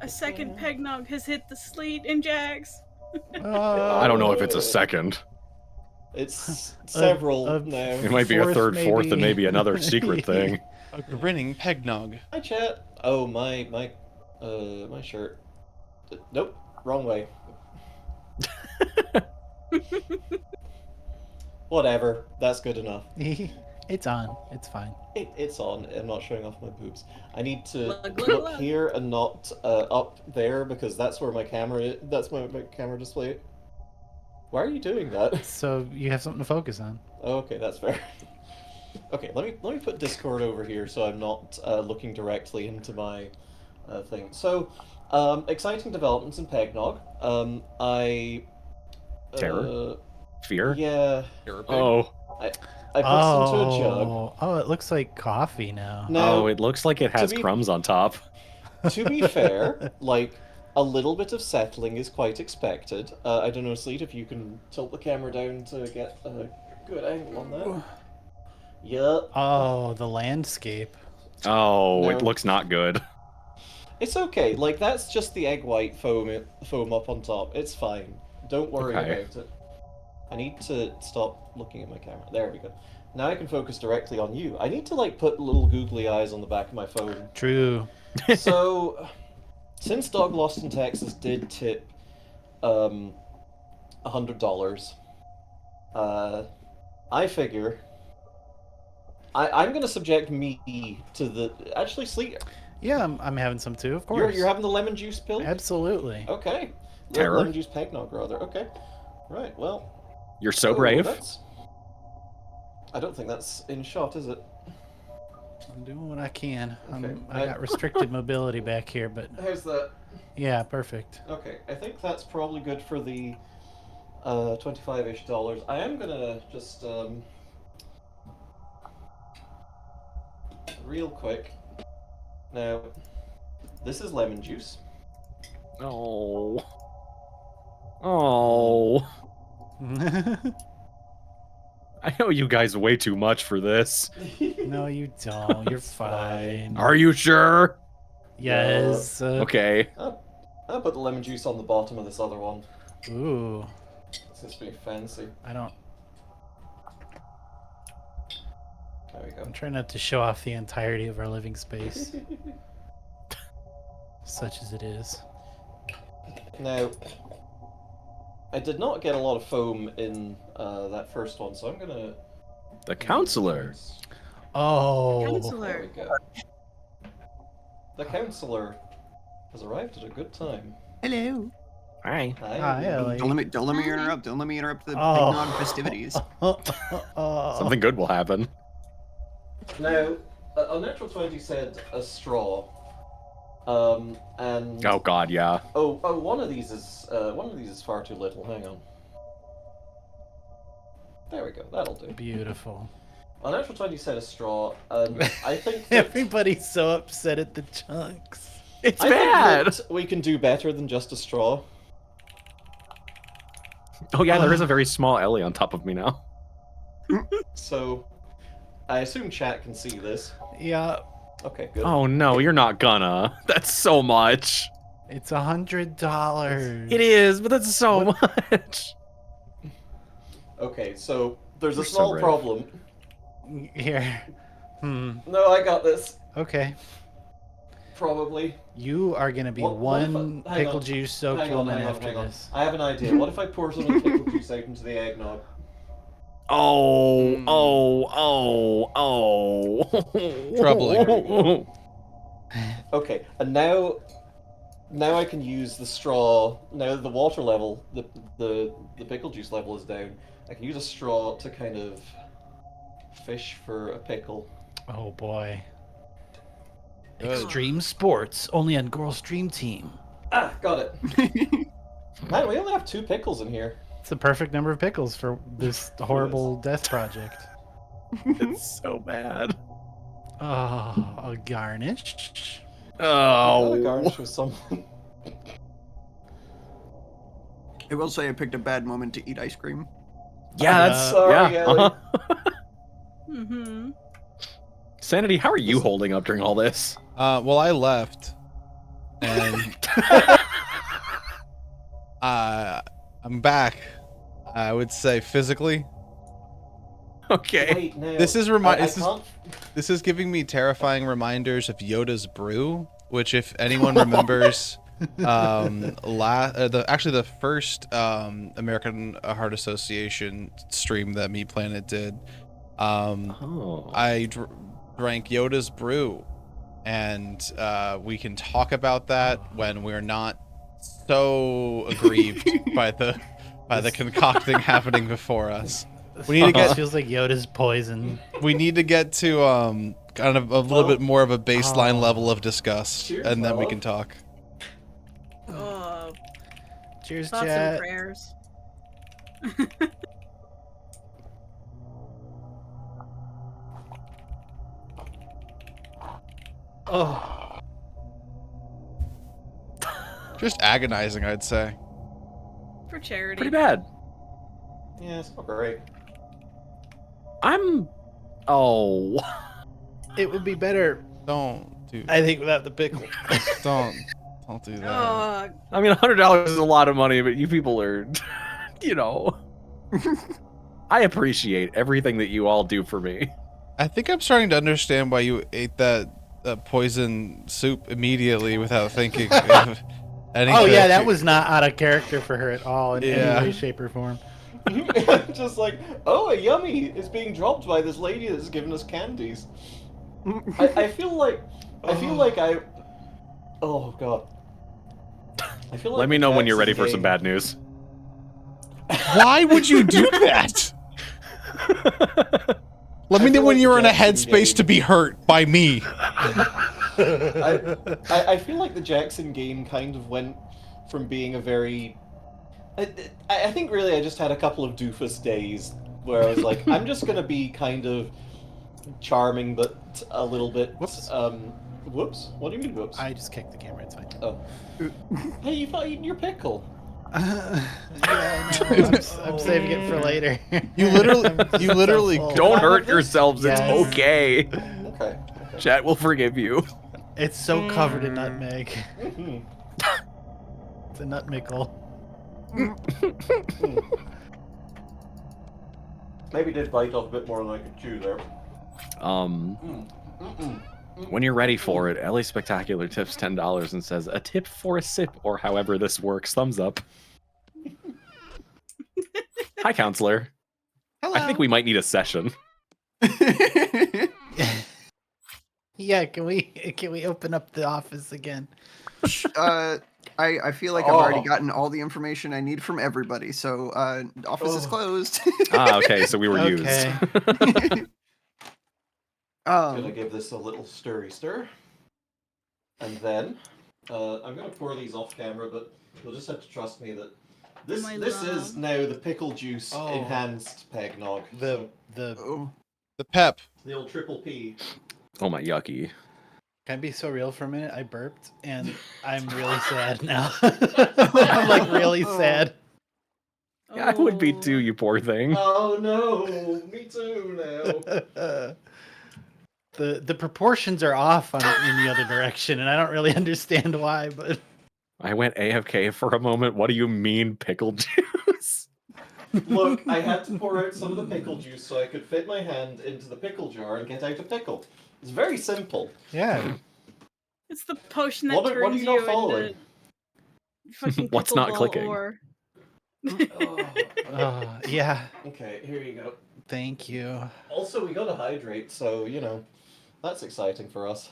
A second Peggnog has hit the sleet in Jags. I don't know if it's a second. It's several now. It might be a third, fourth, and maybe another secret thing. A grinning Peggnog. Hi, chat. Oh, my shirt. Nope, wrong way. Whatever, that's good enough. It's on. It's fine. It's on. I'm not showing off my boobs. I need to look here and not up there because that's where my camera is. That's my camera display. Why are you doing that? So you have something to focus on. Okay, that's fair. Okay, let me put Discord over here so I'm not looking directly into my thing. So, exciting developments in Peggnog. Terror? Fear? Yeah. Oh. I put some into a jug. Oh, it looks like coffee now. Now, it looks like it has crumbs on top. To be fair, like a little bit of settling is quite expected. I don't know, Sleet, if you can tilt the camera down to get a good angle on that. Yep. Oh, the landscape. Oh, No. it looks not good. It's okay. Like, that's just the egg white foam up on top. It's fine. Don't worry Okay. about it. I need to stop looking at my camera. There we go. Now I can focus directly on you. I need to, like, put little googly eyes on the back of my phone. True. So, since Dog Lost in Texas did tip $100, I figure I'm going to subject me to the... Actually, Sleet... Yeah, I'm having some too, of course. You're having the lemon juice pill? Absolutely. Okay. Terror? Lemon juice Peggnog, rather. Okay. Right, well... You're so brave. I don't think that's in shot, is it? I'm doing what I can. Okay. I got restricted mobility back here, but How's that? yeah, perfect. Okay, I think that's probably good for the $25-ish. I am gonna just real quick. Now, this is lemon juice. Oh. Oh. I owe you guys way too much for this. No, you don't. You're fine. Are you sure? Yes. Okay. I'll put the lemon juice on the bottom of this other one. Ooh. It's just being fancy. I don't. There we go. I'm trying not to show off the entirety of our living space, such as it is. Now, I did not get a lot of foam in that first one, so I'm gonna... The counselor. Oh. There Counselor. we go. The counselor has arrived at a good time. Hello. Hi. Hi, Ellie. Don't let me interrupt. Don't let me interrupt the Oh. Peggnog festivities. Something good will happen. Now, a natural 20 said a straw. And... Oh god, yeah. Oh, one of these is far too little. Hang on. There we go. That'll do. Beautiful. A natural 20 said a straw, and I think that, Everybody's so upset at the chunks. It's I bad. think that we can do better than just a straw. Oh yeah, there is a very small Ellie on top of me now. So, I assume chat can see this. Yeah, Okay, good. Oh no, you're not gonna. That's so much. it's $100. It is, but that's so much. Okay, so there's a You're so small brave. problem. Here. No, I got this. Okay. Probably. You are gonna be What if one hang pickle on. juice soaked Hang on, woman hang on, after hang on. this. I have an idea. What if I pour some of the pickle juice out into the eggnog? Oh, oh. Troubling. Okay, and now I can use the straw. Now the water level, the pickle juice level is down. I can use a straw to kind of fish for a pickle. Oh boy. Good. Extreme sports, only on Girls Dream Team. Ah, got it. Man, we only have 2 pickles in here. It's the perfect number of pickles for this horrible death project. It's so bad. Oh, a garnish. Got a Oh. garnish with something. I will say I picked a bad moment to eat ice cream. Yeah, that's Sorry, yeah. Ellie. Mm-hmm. Sanity, how are you holding up during all this? Well, I left, and I'm back. I would say physically. Okay. Wait, no. This is can't... This is giving me terrifying reminders of Yoda's brew, which, if anyone remembers, actually the first American Heart Association stream that Me Planet did, I drank Yoda's brew, and we can talk about that when we're not so aggrieved by the concocting happening before us. We need to get feels like Yoda's poison. We need to get to kind of a little bit more of a baseline level of disgust, Cheers, and then we fella. can talk. Oh, Cheers, thoughts and chat. prayers. Oh. Just agonizing, I'd say. For charity. Pretty bad. Yeah, it's not great. Oh. It would be better. Don't do. I think without the pickle. Don't do that. I mean, $100 is a lot of money, but you people are, you know. I appreciate everything that you all do for me. I think I'm starting to understand why you ate that poison soup immediately without thinking. Of anything. Oh yeah, that was not out of character for her at all in any way, shape, or form. Just like, oh, a yummy is being dropped by this lady that's giving us candies. I feel like oh god. I feel like Let me know when you're ready for some bad news. Why would you do that? Let me know when you're in a headspace to be hurt by me. I feel like the Jackson game kind of went from being a very... I think really I just had a couple of doofus days where I was like, I'm just going to be kind of charming, but a little bit... Whoops. Whoops? What do you mean whoops? I just kicked the camera, it's fine. Oh. Hey, you've not eaten your pickle. Yeah, I know. I'm saving it for later. You literally don't hurt yourselves. It's okay. Okay. Chat will forgive you. It's so covered in nutmeg. It's a nutmickle. Maybe did bite off a bit more than I could chew there. When you're ready for it, Ellie Spectacular tips $10 and says, "A tip for a sip, or however this works. Thumbs up." Hi, counselor. Hello. I think we might need a session. Yeah, can we open up the office again? I feel like I've already gotten all the information I need from everybody, so office is closed. Okay, so we were used. I'm gonna give this a little stir, and then I'm gonna pour these off camera, but you'll just have to trust me that this is now the pickle juice enhanced Peggnog. The pep. The old triple P. Oh my yucky. Can I be so real for a minute? I burped and I'm really sad now. I'm like really sad. Yeah, I would be too, you poor thing. Oh no, me too now. The proportions are off in the other direction, and I don't really understand why, but I went AFK for a moment. What do you mean pickle juice? Look, I had to pour out some of the pickle juice so I could fit my hand into the pickle jar and get out a pickle. It's very simple. Yeah. It's the potion that What are turns you not you following? into fucking What's not pickleball clicking? Or... Yeah. Okay, here you go. Thank you. Also, we gotta hydrate, so you know, that's exciting for us.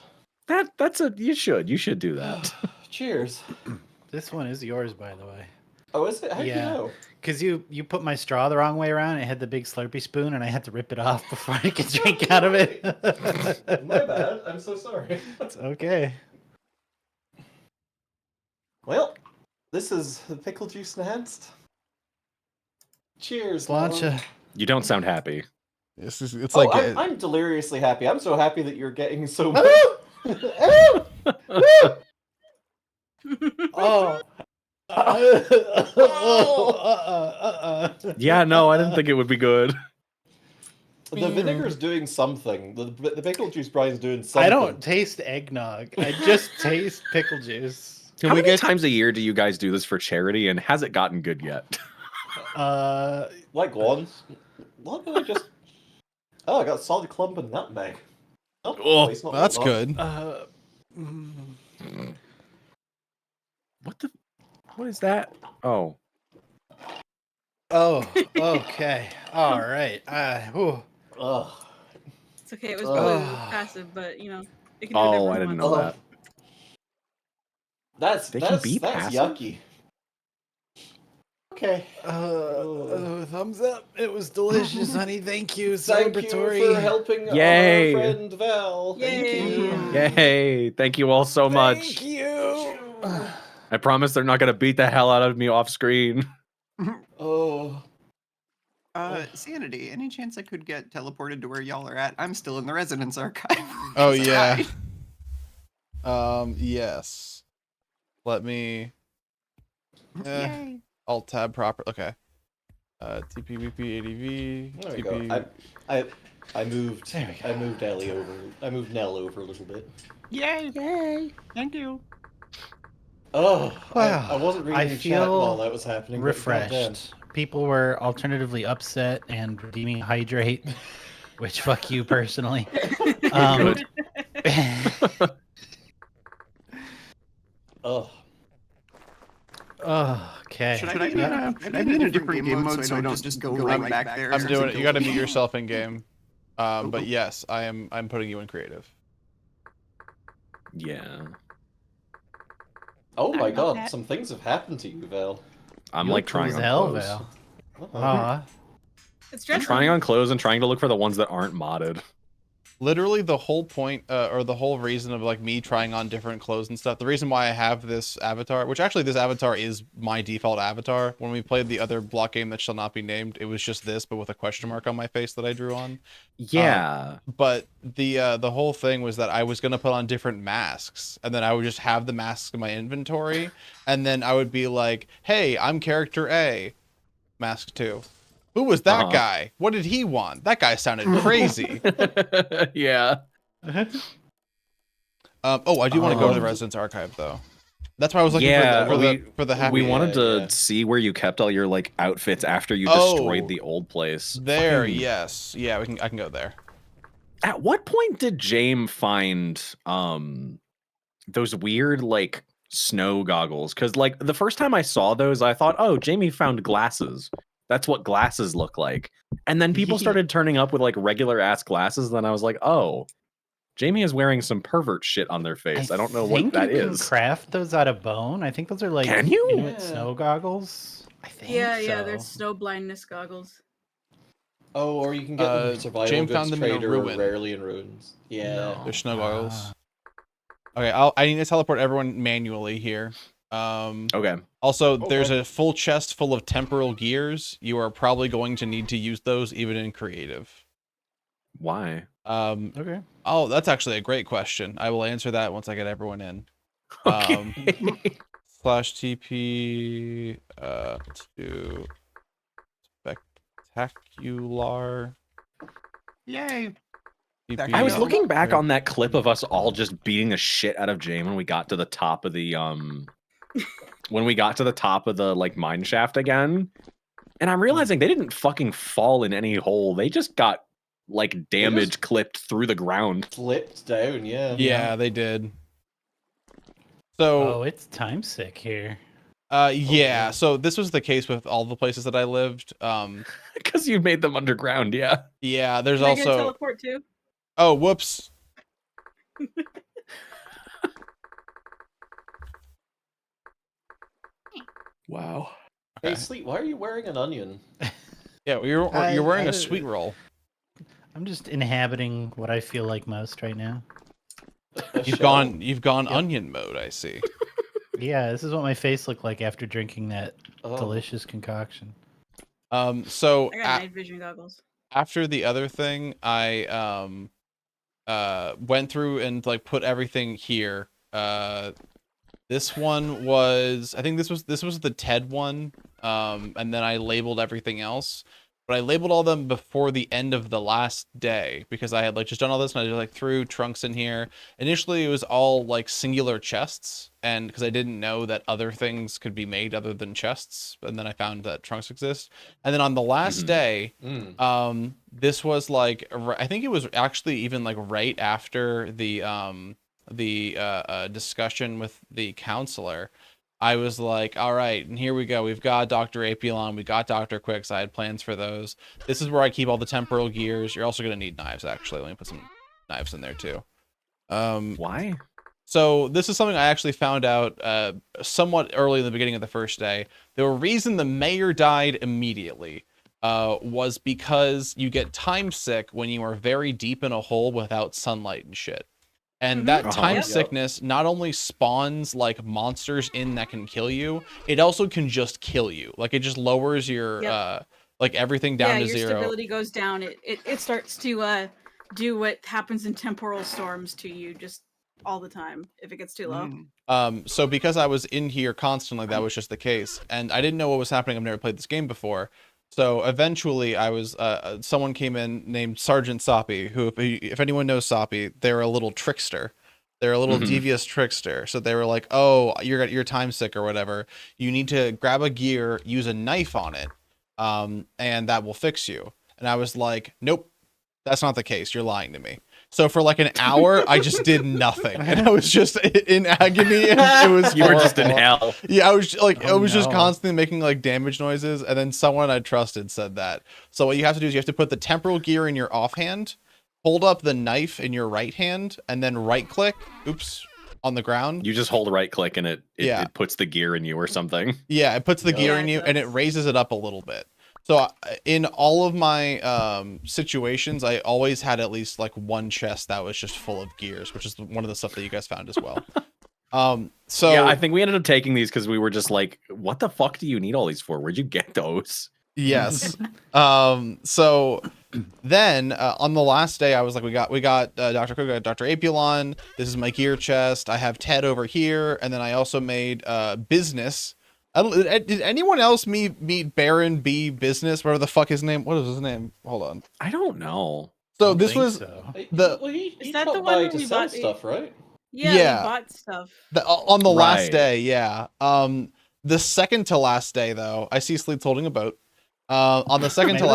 You should do that. Cheers. This one is yours, by the way. Oh, is it? How do you know? Because you put my straw the wrong way around. It had the big Slurpee spoon, and I had to rip it off before I could drink out of it. My bad. I'm so sorry. It's okay. Well, this is the pickle juice enhanced. Cheers, Sláinte. You don't sound happy. It's like I'm deliriously happy. I'm so happy that you're getting so much. Oh. Yeah, no, I didn't think it would be good. The vinegar's doing something. The pickle juice Brian's doing something. I don't taste eggnog. I just taste pickle juice. How many times a year do you guys do this for charity, and has it gotten good yet? Like once. What did I just... Oh, I got solid clump and nutmeg. Oh, that's good. What is that? Oh. Oh, okay. All right. Ugh. It's okay, it was blue, passive, but you know, it can do Oh, whatever I it didn't wants. know that. That's They can be that's passive? yucky. Okay. Thumbs up. It was delicious, honey. Thank you. Thank Celebratory. you for helping Yay. our friend Val. Thank you. Yay! Thank you all so much. Thank you. I promise they're not gonna beat the hell out of me off screen. Oh. Sanity, any chance I could get teleported to where y'all are at? I'm still in the residence archive. Oh yeah. Yes. Let me Alt tab proper. Okay. TPVP ADV. There we go. I moved Ellie over. I moved Nell over a little bit. Yay! Yay! Thank you. Oh, Wow. I wasn't reading I the chat while feel that was happening. But goddamn. refreshed. People were alternatively upset and redeeming hydrate, which fuck you personally. Good. Oh. Okay. Should I be in a different game mode so I don't just go right back there? I'm doing it. You got to mute yourself in game. But yes, I'm putting you in creative. Yeah. Oh my god, some things have happened to you, Val. I'm You like look cool trying as on hell, clothes. Val. Uh-huh. It's I'm dressing. trying on clothes and trying to look for the ones that aren't modded. Literally the whole point or the whole reason of like me trying on different clothes and stuff, the reason why I have this avatar, which actually this avatar is my default avatar. When we played the other block game that shall not be named, it was just this but with a question mark on my face that I drew on. Yeah. But the whole thing was that I was going to put on different masks, and then I would just have the masks in my inventory, and then I would be like, hey, I'm character A, mask 2. Who was that guy? What did he want? That guy sounded crazy. Yeah. Oh, I do want to go to the Residence Archive, though. That's why I was looking for the happy. We wanted to see where you kept all your like outfits after you destroyed the old place. There, yes. Yeah, I can go there. At what point did James find those weird like snow goggles? Because like the first time I saw those, I thought, oh, Jamie found glasses. That's what glasses look like. And then people started turning up with like regular ass glasses. And then I was like, oh, Jamie is wearing some pervert shit on their face. I don't know what that is. You can craft those out of bone. I think those are like Can you? Inuit snow goggles. I think Yeah, there's snow blindness goggles. Oh, or you can get them from survival James goods found them in a trader or ruin. rarely in ruins. Yeah. There's snow goggles. Okay, I need to teleport everyone manually here. Okay. Also, there's a full chest full of temporal gears. You are probably going to need to use those even in creative. Why? Okay. Oh, that's actually a great question. I will answer that once I get everyone in. Okay. /TP let's do spectacular. Yay. TP. I was looking back on that clip of us all just beating the shit out of Jane when we got to the top of the like mine shaft again. And I'm realizing they didn't fucking fall in any hole. They just got like damage clipped through the ground. Flipped down, yeah. Yeah, they did. So oh, it's time sick here. Yeah, so this was the case with all the places that I lived. Because you made them underground, yeah. Yeah, there's Can I also get a teleport too? Oh, whoops. Wow. Hey, Sleep, why are you wearing an onion? Yeah, you're wearing a sweet roll. I'm just inhabiting what I feel like most right now. You've gone onion mode, I see. Yeah, this is what my face looked like after drinking that delicious concoction. So I got night vision goggles. After the other thing, I went through and like put everything here. This one was, I think this was the TED one. And then I labeled everything else. But I labeled all them before the end of the last day because I had like just done all this and I just like threw trunks in here. Initially it was all like singular chests, and because I didn't know that other things could be made other than chests, and then I found that trunks exist. And then on the last day, this was like, I think it was actually even like right after the discussion with the counselor. I was like, all right, and here we go. We've got Dr. Apelon. We got Dr. Quicks. I had plans for those. This is where I keep all the temporal gears. You're also going to need knives, actually. Let me put some knives in there, too. Why? So this is something I actually found out somewhat early in the beginning of the first day. The reason the mayor died immediately was because you get time sick when you are very deep in a hole without sunlight and shit. And that time sickness not only spawns like monsters in that can kill you, it also can just kill you. Like it just lowers your like everything down to 0. Your stability goes down. It starts to do what happens in temporal storms to you. Just all the time if it gets too low. So because I was in here constantly, that was just the case, and I didn't know what was happening. I've never played this game before. So eventually I was, someone came in named Sergeant Soppy, who, if anyone knows Soppy, they're a little trickster. They're a little devious trickster. So they were like, oh, you're time sick or whatever. You need to grab a gear, use a knife on it, and that will fix you. And I was like, nope, that's not the case. You're lying to me. So for like an hour, I just did nothing, and I was just in agony, and it was you were just in hell. Yeah, I was like, I was just constantly making like damage noises, and then someone I trusted said that. So what you have to do is you have to put the temporal gear in your offhand, hold up the knife in your right hand, and then right click. Oops, on the ground. You just hold right click, and it puts the gear in you or something. Yeah, it puts the gear in you, and it raises it up a little bit. So in all of my situations, I always had at least like one chest that was just full of gears, which is one of the stuff that you guys found as well. So yeah, I think we ended up taking these because we were just like, what the fuck do you need all these for? Where'd you get those? Yes. So then on the last day, I was like, we got Dr. Cook, got Dr. Apulon. This is my gear chest. I have Ted over here, and then I also made business. Did anyone else meet Baron B Business? Whatever the fuck his name. What is his name? Hold on. I don't know. So this was Well, is that the one where we bought stuff, right? Yeah, we bought stuff. On the last day, yeah. The second to last day, though, I see Sleep's holding a boat. On the second to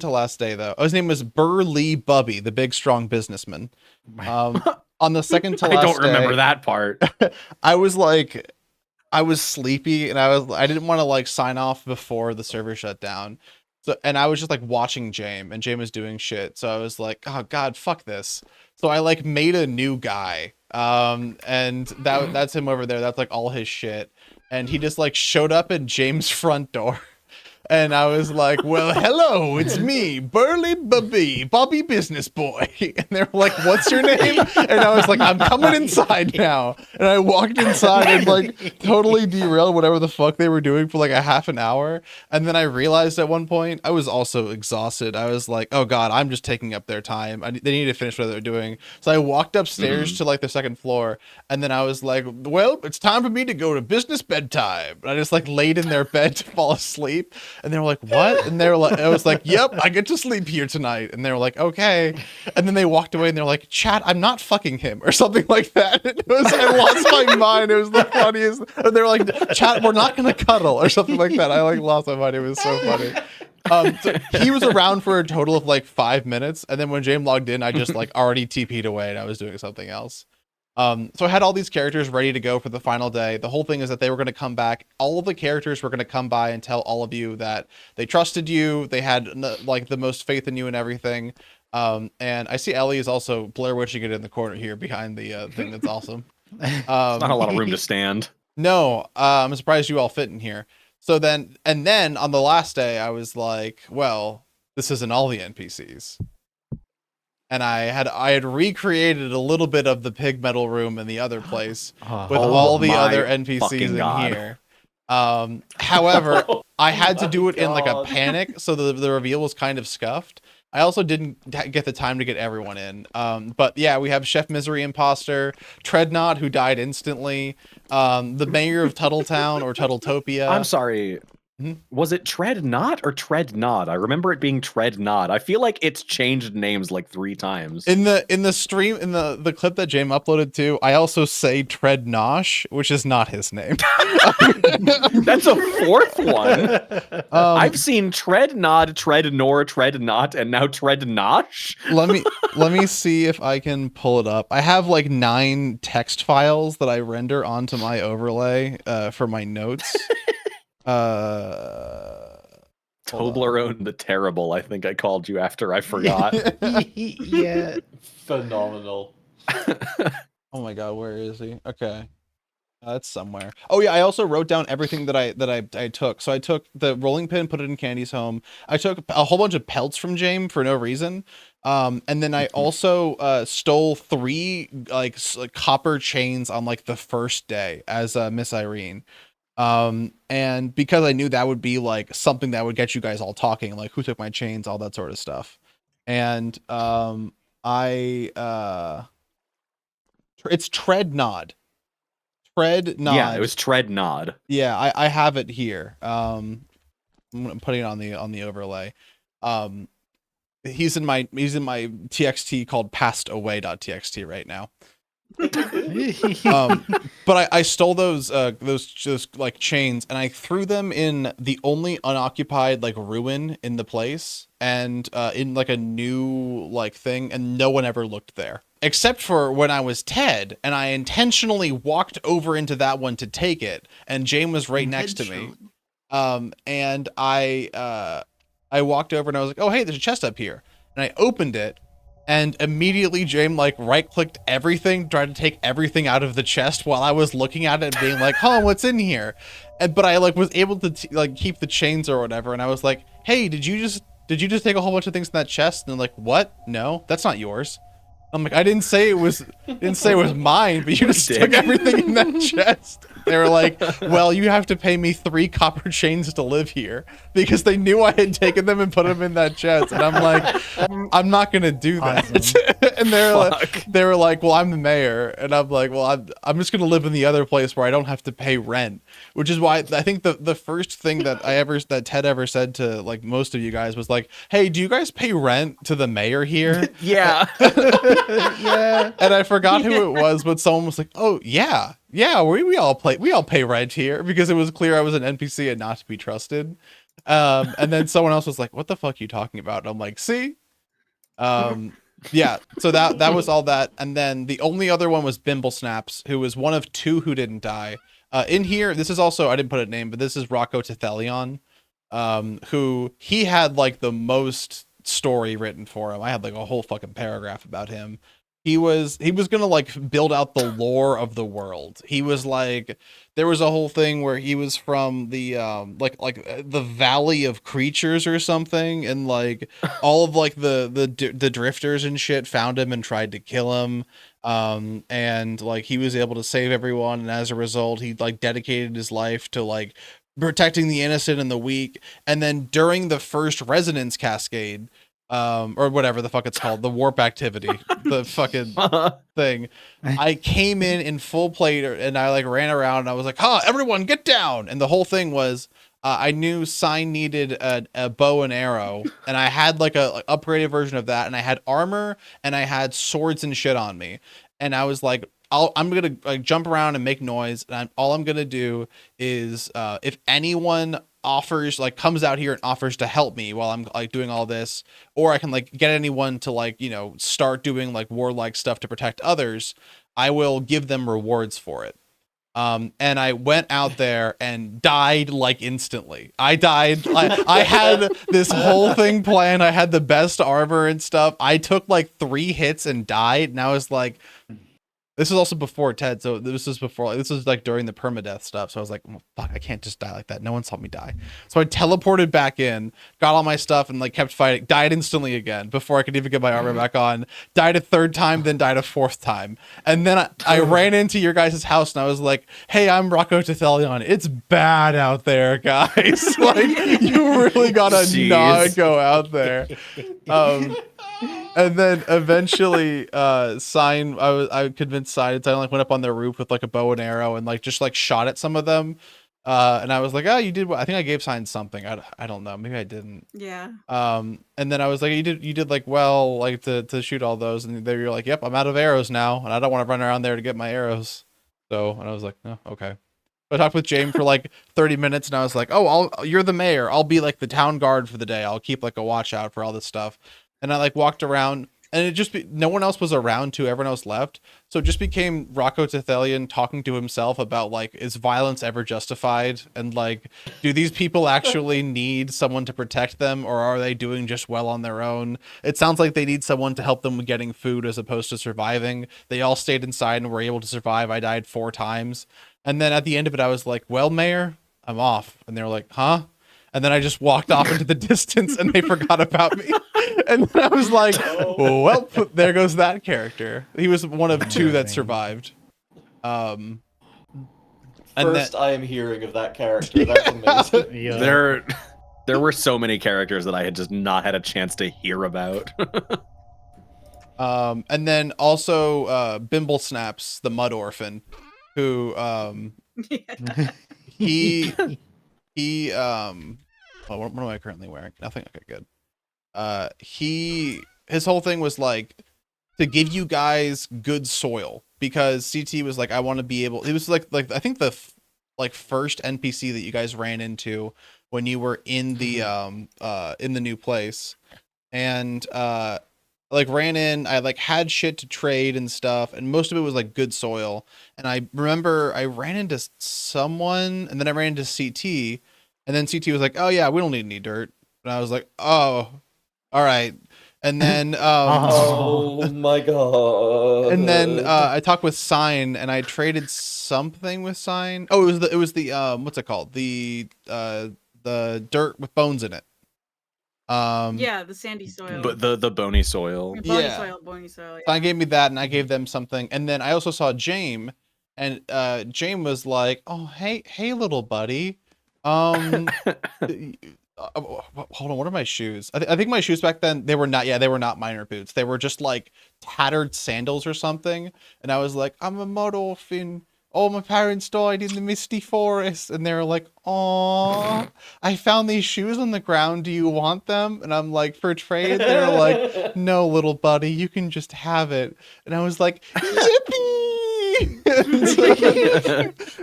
last day, though, his name was Burlee Bubby, the big strong businessman. On the second to last day, I don't remember that part. I was sleepy, and I didn't want to like sign off before the server shut down. So, and I was just like watching James, and James was doing shit. So I was like, oh God, fuck this. So I like made a new guy. And that's him over there. That's like all his shit. And he just like showed up at James' front door. And I was like, well, hello, it's me, Burlee Bobby Business Boy. And they were like, what's your name? And I was like, I'm coming inside now. And I walked inside and like totally derailed whatever the fuck they were doing for like a half an hour. And then I realized at one point, I was also exhausted. I was like, oh God, I'm just taking up their time. They need to finish what they're doing. So I walked upstairs to like the second floor. And then I was like, well, it's time for me to go to business bedtime. And I just like laid in their bed to fall asleep. And they were like, what? And they were like, I was like, yep, I get to sleep here tonight. And they were like, okay. And then they walked away and they're like, chat, I'm not fucking him or something like that. I lost my mind. It was the funniest. And they were like, chat, we're not going to cuddle or something like that. I like lost my mind. It was so funny. So he was around for a total of like 5 minutes. And then when James logged in, I just like already TP'd away and I was doing something else. So I had all these characters ready to go for the final day. The whole thing is that they were going to come back. All of the characters were going to come by and tell all of you that they trusted you. They had like the most faith in you and everything. And I see Ellie is also Blair Witching it in the corner here behind the thing. That's awesome. Not a lot of room to stand. No, I'm surprised you all fit in here. So then on the last day, I was like, well, this isn't all the NPCs. And I had recreated a little bit of the pig metal room in the other place with all the other NPCs in here. However, I had to do it in like a panic, so the reveal was kind of scuffed. I also didn't get the time to get everyone in. But yeah, we have Chef Misery Imposter, Treadnought, who died instantly, the mayor of Tuttletown or Tuttletopia. I'm sorry. Was it Treadnought or Treadnought? I remember it being Treadnought. I feel like it's changed names like 3 times. In the stream, in the clip that James uploaded to, I also say Treadnosh, which is not his name. That's a 4th one. I've seen Treadnought, Treadnor, Treadnought, and now Treadnosh. let me see if I can pull it up. I have like 9 text files that I render onto my overlay for my notes. Toblerone the Terrible, I think I called you after I forgot. Yeah. Phenomenal. Oh my God, where is he? Okay. That's somewhere. Oh yeah, I also wrote down everything that I took. So I took the rolling pin, put it in Candy's home. I took a whole bunch of pelts from James for no reason. And then I also stole 3 like copper chains on like the first day as Miss Irene. And because I knew that would be like something that would get you guys all talking, like who took my chains, all that sort of stuff. And I It's Treadnod. Treadnod. Yeah, it was Treadnod. Yeah, I have it here. I'm putting it on the overlay. He's in my TXT called passedaway.txt right now. But I stole those like chains and I threw them in the only unoccupied like ruin in the place and in like a new like thing, and no one ever looked there except for when I was Ted and I intentionally walked over into that one to take it, and Jane was right next to me. And I walked over and I was like, oh hey, there's a chest up here, and I opened it. And immediately James like right-clicked everything, tried to take everything out of the chest while I was looking at it and being like, oh, what's in here? But I like was able to like keep the chains or whatever. And I was like, hey, did you just take a whole bunch of things in that chest? And they're like, what? No, that's not yours. I'm like, I didn't say it was mine, but you just took everything in that chest. They were like, well, you have to pay me 3 copper chains to live here, because they knew I had taken them and put them in that chest. And I'm like, I'm not going to do that. Awesome. And they were like, well, I'm the mayor. And I'm like, well, I'm just going to live in the other place where I don't have to pay rent, which is why I think the first thing that Ted ever said to like most of you guys was like, hey, do you guys pay rent to the mayor here? Yeah. Yeah. And I forgot who it was, but someone was like, oh yeah, we all pay rent here, because it was clear I was an NPC and not to be trusted. And then someone else was like, what the fuck are you talking about? And I'm like, see? Yeah, so that was all that. And then the only other one was Bimble Snaps, who was one of 2 who didn't die. In here, this is also, I didn't put a name, but this is Rocco Tethelion, who he had like the most story written for him. I had like a whole fucking paragraph about him. He was gonna like build out the lore of the world. He was like, there was a whole thing where he was from the like the Valley of Creatures or something, and like all of like the drifters and shit found him and tried to kill him. And like he was able to save everyone, and as a result, he like dedicated his life to like protecting the innocent and the weak. And then during the first resonance cascade, or whatever the fuck it's called, the warp activity, the fucking thing, I came in full plate and I like ran around and I was like, everyone get down. And the whole thing was, I knew Sign needed a bow and arrow, and I had like a upgraded version of that, and I had armor and I had swords and shit on me. And I was like, I'm gonna like jump around and make noise, and all I'm gonna do is if anyone comes out here and offers to help me while I'm like doing all this, or I can like get anyone to like, you know, start doing like warlike stuff to protect others, I will give them rewards for it. And I went out there and died like instantly. I died. I had this whole thing planned. I had the best armor and stuff. I took like 3 hits and died. And I was like, this is also before Ted, so this was like during the permadeath stuff. So I was like, oh, fuck, I can't just die like that. No one saw me die. So I teleported back in, got all my stuff, and like kept fighting. Died instantly again before I could even get my armor back on. Died a 3rd time, then died a 4th time. And then I ran into your guys' house, and I was like, hey, I'm Rocco Tethelion. It's bad out there, guys. Like, you really gotta not go out there. And then eventually, I convinced Sign to like went up on their roof with like a bow and arrow and like just like shot at some of them. And I was like, oh, you did what? I think I gave Sign something. I don't know. Maybe I didn't. Yeah. And then I was like, you did like well, like to shoot all those. And they were like, yep, I'm out of arrows now, and I don't want to run around there to get my arrows. So, and I was like, oh, okay. I talked with James for like 30 minutes, and I was like, oh, you're the mayor. I'll be like the town guard for the day. I'll keep like a watch out for all this stuff. And I like walked around, and no one else was around too. Everyone else left. So it just became Rocco Tethelion talking to himself about like, is violence ever justified? And like, do these people actually need someone to protect them, or are they doing just well on their own? It sounds like they need someone to help them with getting food as opposed to surviving. They all stayed inside and were able to survive. I died 4 times. And then at the end of it, I was like, well, Mayor, I'm off. And they were like, huh? And then I just walked off into the distance, and they forgot about me. And then I was like, well, there goes that character. He was one of 2 that survived. And I am hearing of that character. That's amazing. Yeah. There were so many characters that I had just not had a chance to hear about. And then also Bimble Snaps, the Mud Orphan, who he well, what am I currently wearing? Nothing. Okay, good. His whole thing was like to give you guys good soil, because CT was like, I want to be able. It was like I think the first NPC that you guys ran into when you were in the new place, and like ran in, I like had shit to trade and stuff, and most of it was like good soil. And I remember I ran into someone, and then I ran into CT, and then CT was like, oh yeah, we don't need any dirt. And I was like, oh, all right. And then oh my god. And then I talked with Sign, and I traded something with Sign. Oh, it was the what's it called? The dirt with bones in it. Yeah, the sandy soil. But the bony soil. Bony soil. Yeah. Sign gave me that, and I gave them something. And then I also saw James, and James was like, "Oh, hey, little buddy. Hold on, what are my shoes? I think my shoes back then, they were not minor boots. They were just like tattered sandals or something. And I was like, I'm a mud orphan. Oh, my parents died in the misty forest. And they were like, "Aw, I found these shoes on the ground. Do you want them?" And I'm like, "For trade?" They're like, "No, little buddy, you can just have it." And I was like, yippee!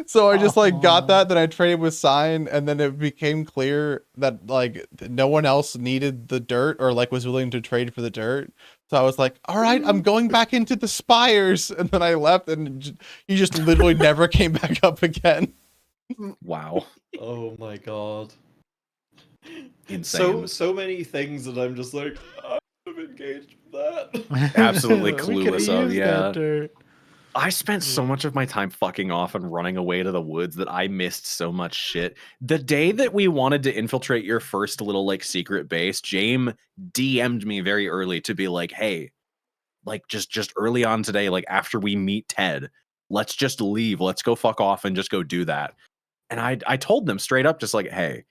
So I just like got that, then I traded with Sign, and then it became clear that like no one else needed the dirt or like was willing to trade for the dirt. So I was like, all right, I'm going back into the spires. And then I left, and he just literally never came back up again. Wow. Oh my god. Insane. So many things that I'm just like, I would have engaged with that. Absolutely clueless of, yeah. Dirt. I spent so much of my time fucking off and running away to the woods that I missed so much shit. The day that we wanted to infiltrate your first little like secret base, James DM'd me very early to be like, hey, like just early on today, like after we meet Ted, let's just leave. Let's go fuck off and just go do that. And I told them straight up, just like, hey,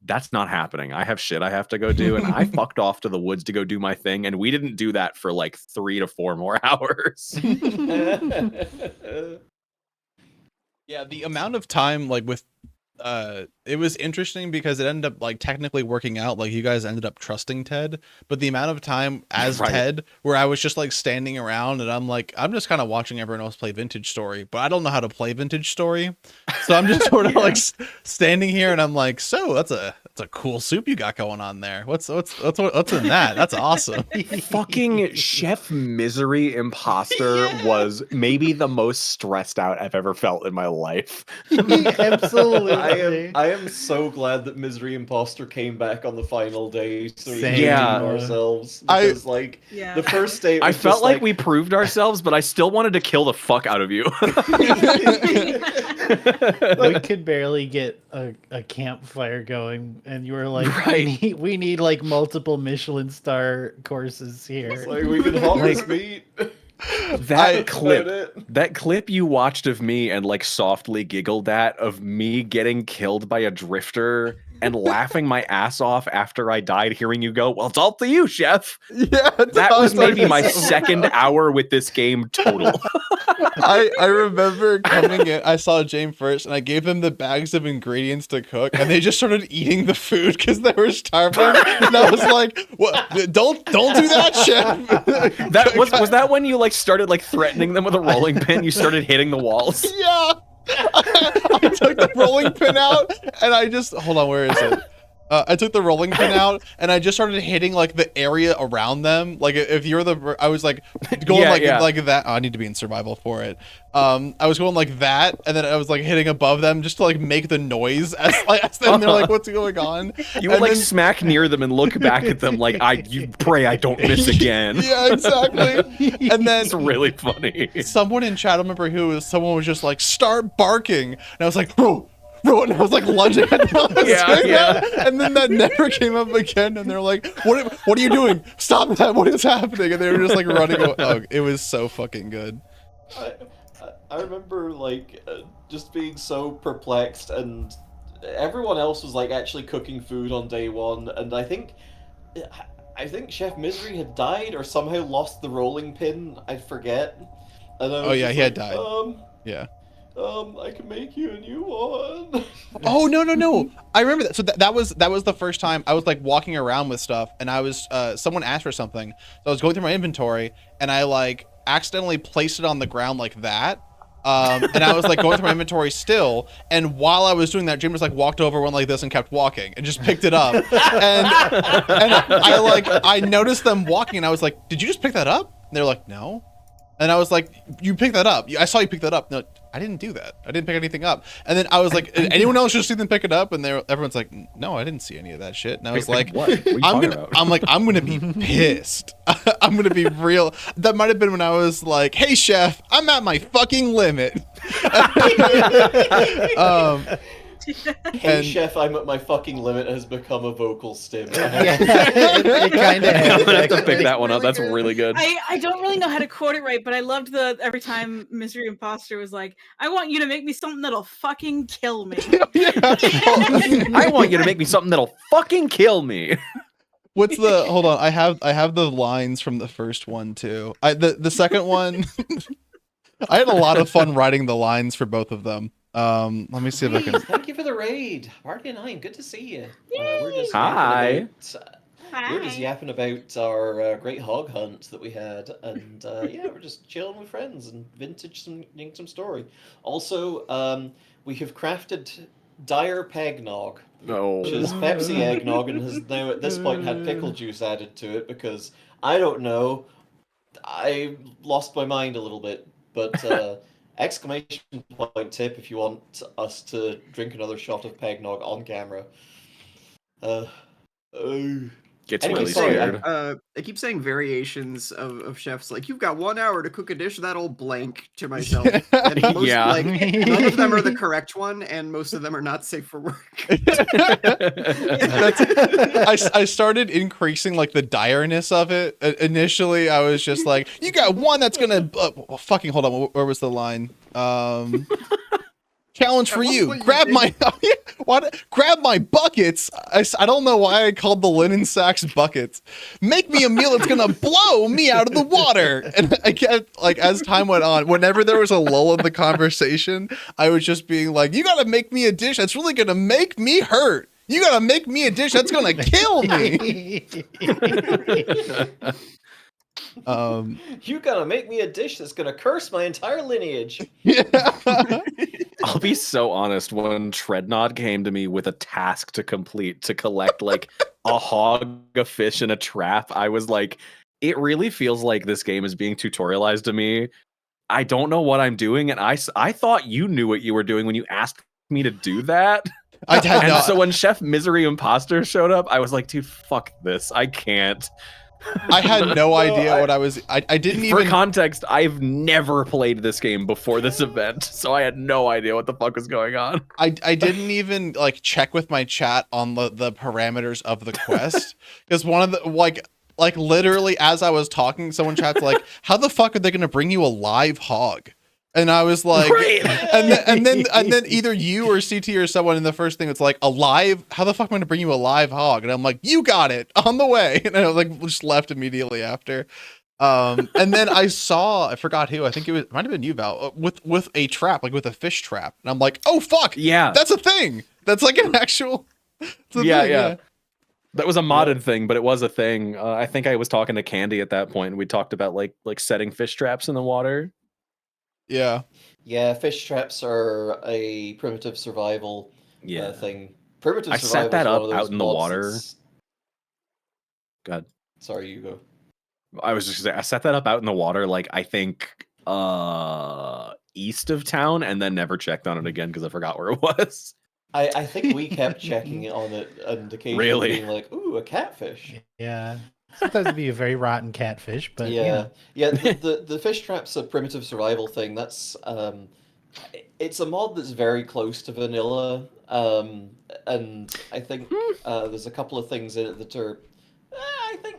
that's not happening. I have shit I have to go do. And I fucked off to the woods to go do my thing. And we didn't do that for like 3 to 4 more hours. Yeah, the amount of time like with it was interesting because it ended up like technically working out. Like you guys ended up trusting Ted, but the amount of time as Ted where I was just like standing around and I'm like, I'm just kind of watching everyone else play Vintage Story, but I don't know how to play Vintage Story. So I'm just sort of like standing here and I'm like, so that's a cool soup you got going on there. What's in that? That's awesome. Fucking Chef Misery Imposter was maybe the most stressed out I've ever felt in my life. Absolutely. I am so glad that Misery Imposter came back on the final day so we Same. can ourselves. Because the first day I felt like we proved ourselves, but I still wanted to kill the fuck out of you. We could barely get a campfire going, and you were like, we need like multiple Michelin star courses here. It's like we can hot this meat. That clip you watched of me and like softly giggled at of me getting killed by a drifter and laughing my ass off after I died, hearing you go, well, it's all to you, Chef. Yeah, that was maybe my second hour with this game total. I remember coming in, I saw James first, and I gave them the bags of ingredients to cook, and they just started eating the food because they were starving. And I was like, "What? Don't do that, Chef." That was that when you like started like threatening them with a rolling pin? You started hitting the walls. Yeah. I took the rolling pin out, and I just hold on. Where is it? I took the rolling pin out, and I just started hitting like the area around them. Like if you're I was like going like that. Oh, I need to be in survival for it. I was going like that, and then I was like hitting above them just to like make the noise as and they're like, "What's going on?" You would like smack near them and look back at them like, you pray I don't miss again. Yeah, exactly. And then it's really funny. Someone in chat, I don't remember who it was. Someone was just like, "Start barking," and I was like, "Bro." And I was like lunging at them. And then that never came up again. And they're like, "What are you doing? Stop that! What is happening?" And they were just like running away. Oh, it was so fucking good. I remember like just being so perplexed, and everyone else was like actually cooking food on day one, and I think I think Chef Misery had died or somehow lost the rolling pin. I forget. And I was yeah, just he had like, died. Yeah. I can make you a new one. Oh no! I remember that. So that was the first time I was like walking around with stuff, and I was someone asked for something, so I was going through my inventory, and I like accidentally placed it on the ground like that. And I was like going through my inventory still, and while I was doing that, Jim was like walked over, went like this, and kept walking, and just picked it up. And I noticed them walking, and I was like, "Did you just pick that up?" And they're like, "No." And I was like, "You picked that up. I saw you pick that up." No, I didn't do that. I didn't pick anything up. And then I was like, "Anyone else just see them pick it up?" And everyone's like, "No, I didn't see any of that shit." And I was like, I'm gonna be pissed. I'm gonna be real. That might have been when I was like, "Hey chef, I'm at my fucking limit." Hey chef, I'm at my fucking limit has become a vocal stim. It kind of. I'm gonna have to pick that one up. That's really good. I don't really know how to quote it right, but I loved every time Misery Imposter was like, "I want you to make me something that'll fucking kill me." I want you to make me something that'll fucking kill me. What's the hold on? I have the lines from the first one too. The second one. I had a lot of fun writing the lines for both of them. Let me see if I can. Thank you for the raid, Party 9. Good to see you. We're just Hi. We're just yapping about our great hog hunt that we had, and yeah, we're just chilling with friends and vintage some story. Also, we have crafted Dire Peggnog, which is Pepsi eggnog, and has now at this point had pickle juice added to it because I don't know, I lost my mind a little bit, but. Exclamation point tip if you want us to drink another shot of Peggnog on camera. Gets Anyway, really sorry, scared. I keep saying variations of chefs, like, "You've got 1 hour to cook a dish that'll blank," to myself. And most, Yeah. like, none of them are the correct one, and most of them are not safe for work. I started increasing like the direness of it. Initially, I was just like, "You got one that's gonna fucking hold on." Where was the line? Challenge for you. Grab my grab my buckets. I don't know why I called the linen sacks buckets. Make me a meal that's gonna blow me out of the water. And I kept, like, as time went on, whenever there was a lull in the conversation, I was just being like, "You gotta make me a dish that's really gonna make me hurt. You gotta make me a dish that's gonna kill me." You gotta make me a dish that's gonna curse my entire lineage. I'll be so honest. When Treadnod came to me with a task to complete to collect like a hog, a fish, and a trap, I was like, it really feels like this game is being tutorialized to me. I don't know what I'm doing, and I thought you knew what you were doing when you asked me to do that. And so when Chef Misery Imposter showed up, I was like, dude, fuck this. I can't. I had no idea what I was. I didn't even. For context, I've never played this game before this event, so I had no idea what the fuck was going on. I didn't even like check with my chat on the parameters of the quest because one of the like literally as I was talking, someone chat's like, "How the fuck are they gonna bring you a live hog?" And I was like, right. and then either you or CT or someone in the first thing it's like, "Alive? How the fuck am I gonna bring you a live hog?" And I'm like, "You got it on the way." And I was like, just left immediately after. And then I forgot who, I think it might have been you, Val, with a trap, like with a fish trap. And I'm like, "Oh fuck, yeah, that's a thing. That's like an actual yeah. That was a modded thing, but it was a thing. I think I was talking to Candy at that point, and we talked about like setting fish traps in the water. Yeah. Yeah, fish traps are a primitive survival thing. Primitive I survival set that is one up of those out in the mods water. that's- God. Sorry, you go. I was just gonna say, I set that up out in the water, like I think east of town, and then never checked on it again because I forgot where it was. I think we kept checking on it and occasionally being like, "Ooh, a catfish." Yeah. Sometimes it'd be a very rotten catfish, but yeah. The fish trap's a primitive survival thing. That's it's a mod that's very close to vanilla, and I think there's a couple of things in it that are.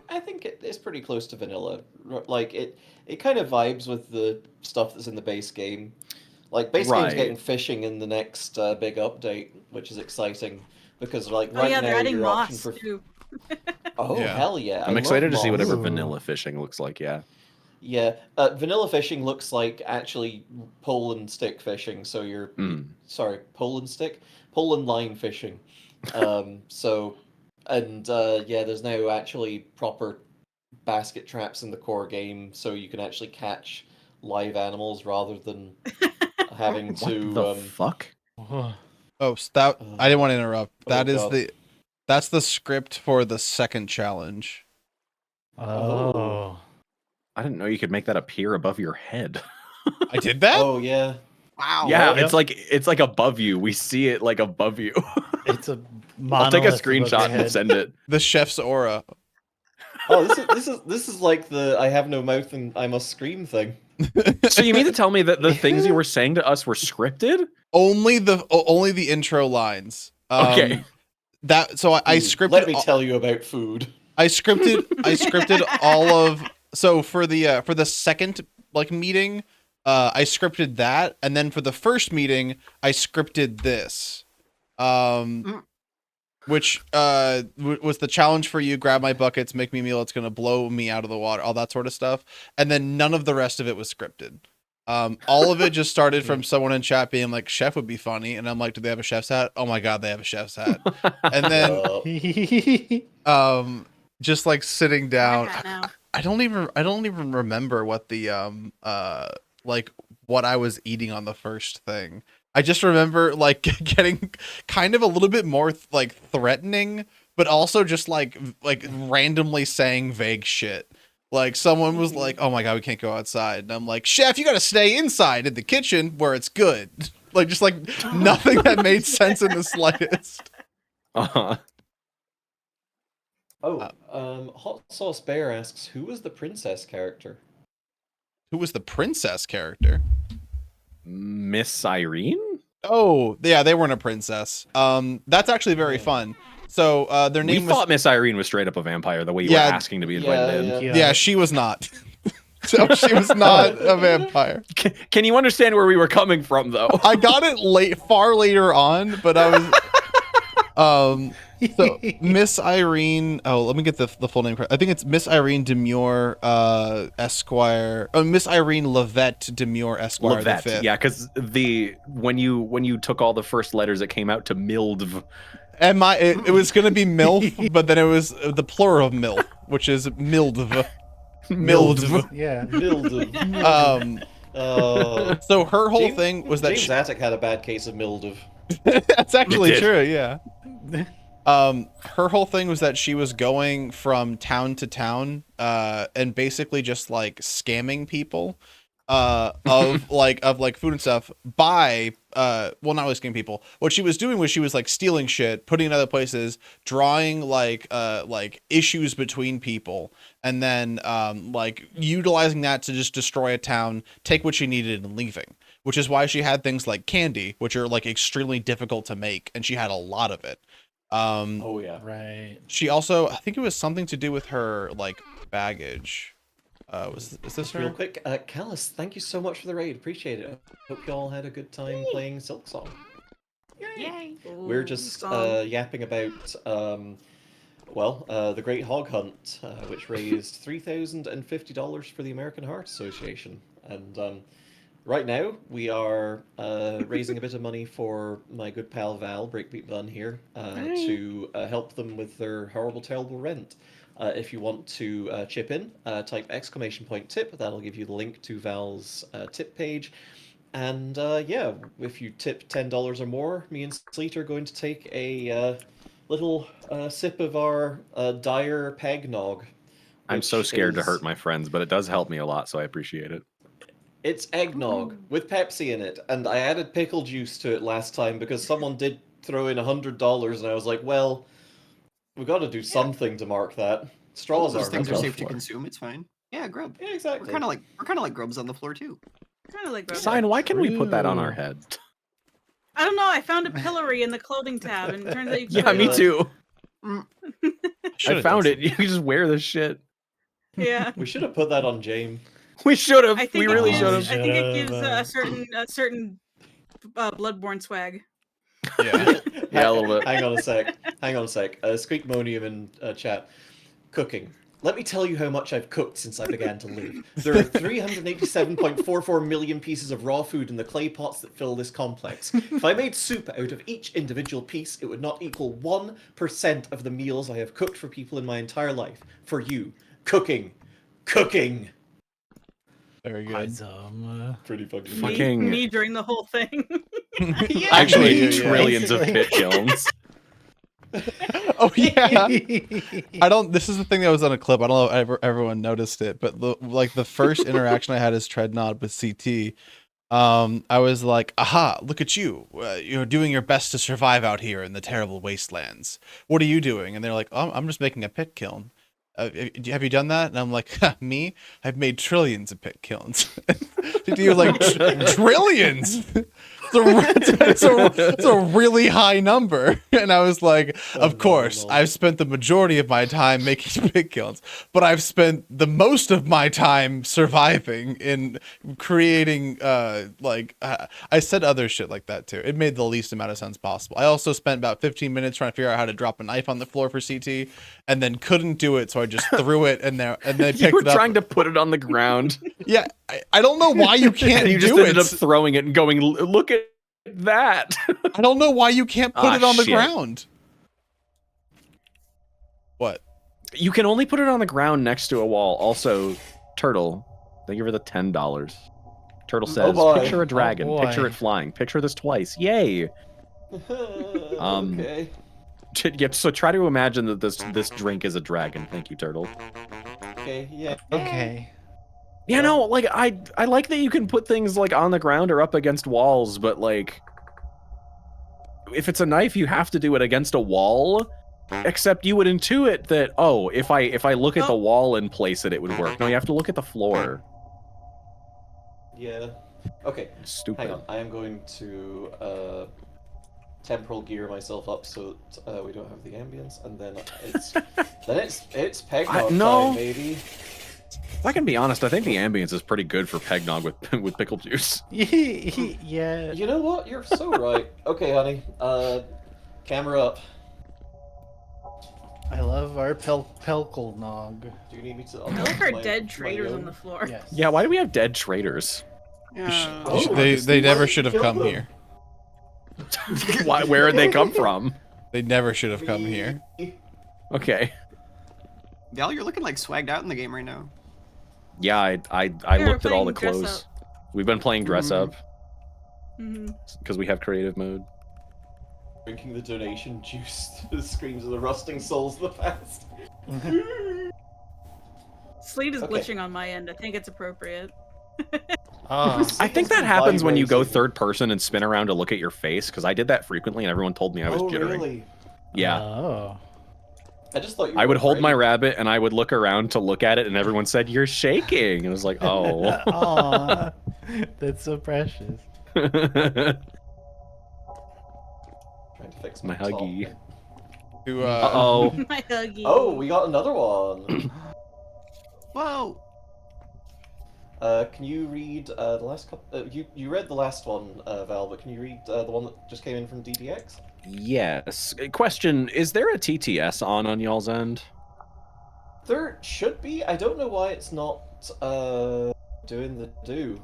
I think it's pretty close to vanilla. Like it kind of vibes with the stuff that's in the base game. Like base game's getting fishing in the next big update, which is exciting because like right now they're adding your option moss for too. Oh, Yeah. hell yeah. I'm I excited to love see whatever moss. vanilla fishing looks like, yeah. Yeah, vanilla fishing looks like actually pole and stick fishing. So you're sorry, pole and stick, pole and line fishing. So, and yeah, there's now actually proper basket traps in the core game, so you can actually catch live animals rather than having What to. the fuck? Oh, so that I didn't want to interrupt. That is God. that's the script for the second challenge. Oh. I didn't know you could make that appear above your head. I did that? Oh yeah. Wow. Yeah, Yep. it's like above you. We see it like above you. It's a I'll take a monolith above your screenshot and head. send it. The chef's aura. Oh, this is like the I have no mouth and I must scream thing. So you mean to tell me that the things you were saying to us were scripted? Only the intro lines. Okay. That so I scripted. Let me tell you about food. I scripted all of so for the second like meeting, I scripted that, and then for the first meeting, I scripted this, which was the challenge for you. Grab my buckets, make me a meal. It's gonna blow me out of the water, all that sort of stuff, and then none of the rest of it was scripted. All of it just started from someone in chat being like, "Chef would be funny," and I'm like, "Do they have a chef's hat?" Oh my god, they have a chef's hat, and then just like sitting down. I don't even remember what the like what I was eating on the first thing. I just remember like getting kind of a little bit more like threatening, but also just like randomly saying vague shit. Like someone was like, "Oh my god, we can't go outside," and I'm like, "Chef, you got to stay inside in the kitchen where it's good." Like just like nothing that made sense in the slightest. Uh-huh. Hot Sauce Bear asks, who was the princess character? Who was the princess character? Miss Irene? Oh, yeah, they weren't a princess. That's actually very fun. So their name We thought Miss Irene was straight up a vampire the way you were asking to be invited in. Yeah, she was not. So she was not a vampire. Can you understand where we were coming from, though? I got it far later on, but I was so Miss Irene. Oh, let me get the full name correct. I think it's Miss Irene Demure Esquire. Oh, Miss Irene Levette Demure Esquire. Levette, the fifth. yeah, because when you took all the first letters, it came out to Mildv. And it was gonna be MILF, but then it was the plural of MILF, which is Mildv. Mildv. Yeah. Mildv. So her whole thing was that James Attic had a bad case of mildew. That's actually true, yeah. Her whole thing was that she was going from town to town, and basically just like scamming people, of food and stuff by, well, not really scamming people. What she was doing was she was like stealing shit, putting it in other places, drawing like issues between people, and then like utilizing that to just destroy a town, take what she needed and leaving. Which is why she had things like candy, which are like extremely difficult to make, and she had a lot of it. Oh yeah, right. She also, I think it was something to do with her like baggage. Is this her? Real quick, Callus, thank you so much for the raid. Appreciate it. Hope you all had a good time playing Silk Song. Yay! We're just yapping about the Great Hog Hunt, which raised $3,050 for the American Heart Association, and right now we are raising a bit of money for my good pal Val, Breakbeat Bun here, to help them with their horrible, terrible rent. If you want to chip in, type !tip. That'll give you the link to Val's tip page. And yeah, if you tip $10 or more, me and Sleet are going to take a little sip of our dire Peggnog. I'm so scared to hurt my friends, but it does help me a lot, so I appreciate it. It's eggnog with Pepsi in it, and I added pickle juice to it last time because someone did throw in $100, and I was like, well, we've got to do something to mark that. Straws Those aren't things are enough. safe to consume. It's fine. Yeah, grub. Yeah, exactly. We're kind of like grubs on the floor too. Kind of like grubs. Sign, why can we put that on our head? I don't know. I found a pillory in the clothing tab, and it turns out you can Yeah, me too. I found it. done. You can just wear this shit. Yeah. We should have put that on Jame. We should have. I think We really it should gives, have. I think it gives a certain bloodborne swag. Yeah. Yeah, a little bit. Hang on a sec. Squeakmonium in chat. Cooking. Let me tell you how much I've cooked since I began to live. There are 387.44 million pieces of raw food in the clay pots that fill this complex. If I made soup out of each individual piece, it would not equal 1% of the meals I have cooked for people in my entire life. For you. Cooking. Cooking! Very good. Pretty fucking me during the whole thing. Actually, trillions of pit kilns. Oh yeah. I don't. This is the thing that was on a clip. I don't know if everyone noticed it, but the first interaction I had as Treadnought with CT, I was like, "Aha! Look at you! You're doing your best to survive out here in the terrible wastelands. What are you doing?" And they're like, "Oh, I'm just making a pit kiln. Have you done that?" And I'm like, "Me? I've made trillions of pit kilns." He was like, "Trillions? It's a really high number." And I was like, of course, I've spent the majority of my time making pit kilns, but I've spent the most of my time surviving in creating, I said other shit like that too. It made the least amount of sense possible. I also spent about 15 minutes trying to figure out how to drop a knife on the floor for CT, and then couldn't do it, so I just threw it, and they picked You were it up. trying to put it on the ground. Yeah, I don't know why you can't and you just do ended it. up throwing it and going, look at that. I don't know why you can't put it on the shit. ground. What? You can only put it on the ground next to a wall. Also, Turtle, thank you for the $10. Turtle says, picture a dragon, picture it flying, picture this twice. Yay. Okay. Yeah, so try to imagine that this drink is a dragon. Thank you, Turtle. Okay, yeah. Okay. Yeah, no, like I like that you can put things like on the ground or up against walls, but like if it's a knife, you have to do it against a wall. Except you would intuit that, oh, if I look at the wall and place it, it would work. No, you have to look at the floor. Yeah. Okay. Stupid. Hang on. I am going to temporal gear myself up so we don't have the ambience, and then it's Peggnog time, baby. If I can be honest, I think the ambience is pretty good for Peggnog with pickle juice. Yeah. You know what? You're so right. Okay, honey. Camera up. I love our Peggnog. Do you need me to? Look at our dead traitors on the floor. Yes. Yeah, why do we have dead traitors? They never should have come here. Why? Where did they come from? They never should have come here. Okay. Val, you're looking like swagged out in the game right now. Yeah, I looked at all the clothes. We've been playing dress up. Because we have creative mode. Drinking the donation juice to the screams of the rusting souls of the past. Sleet is glitching on my end. I think it's appropriate. I think that happens when you go third person and spin around to look at your face, because I did that frequently and everyone told me I was jittering. Really? Yeah. Oh. I just thought you I would hold my rabbit and I would look around to look at it and everyone said, "You're shaking." And I was like, oh. Aw, that's so precious. Trying to fix my huggy. Uh-oh. My huggy. Oh, we got another one. Whoa. Can you read the last couple? You read the last one, Val, but can you read the one that just came in from DDX? Yes. Question, is there a TTS on y'all's end? There should be. I don't know why it's not doing the do.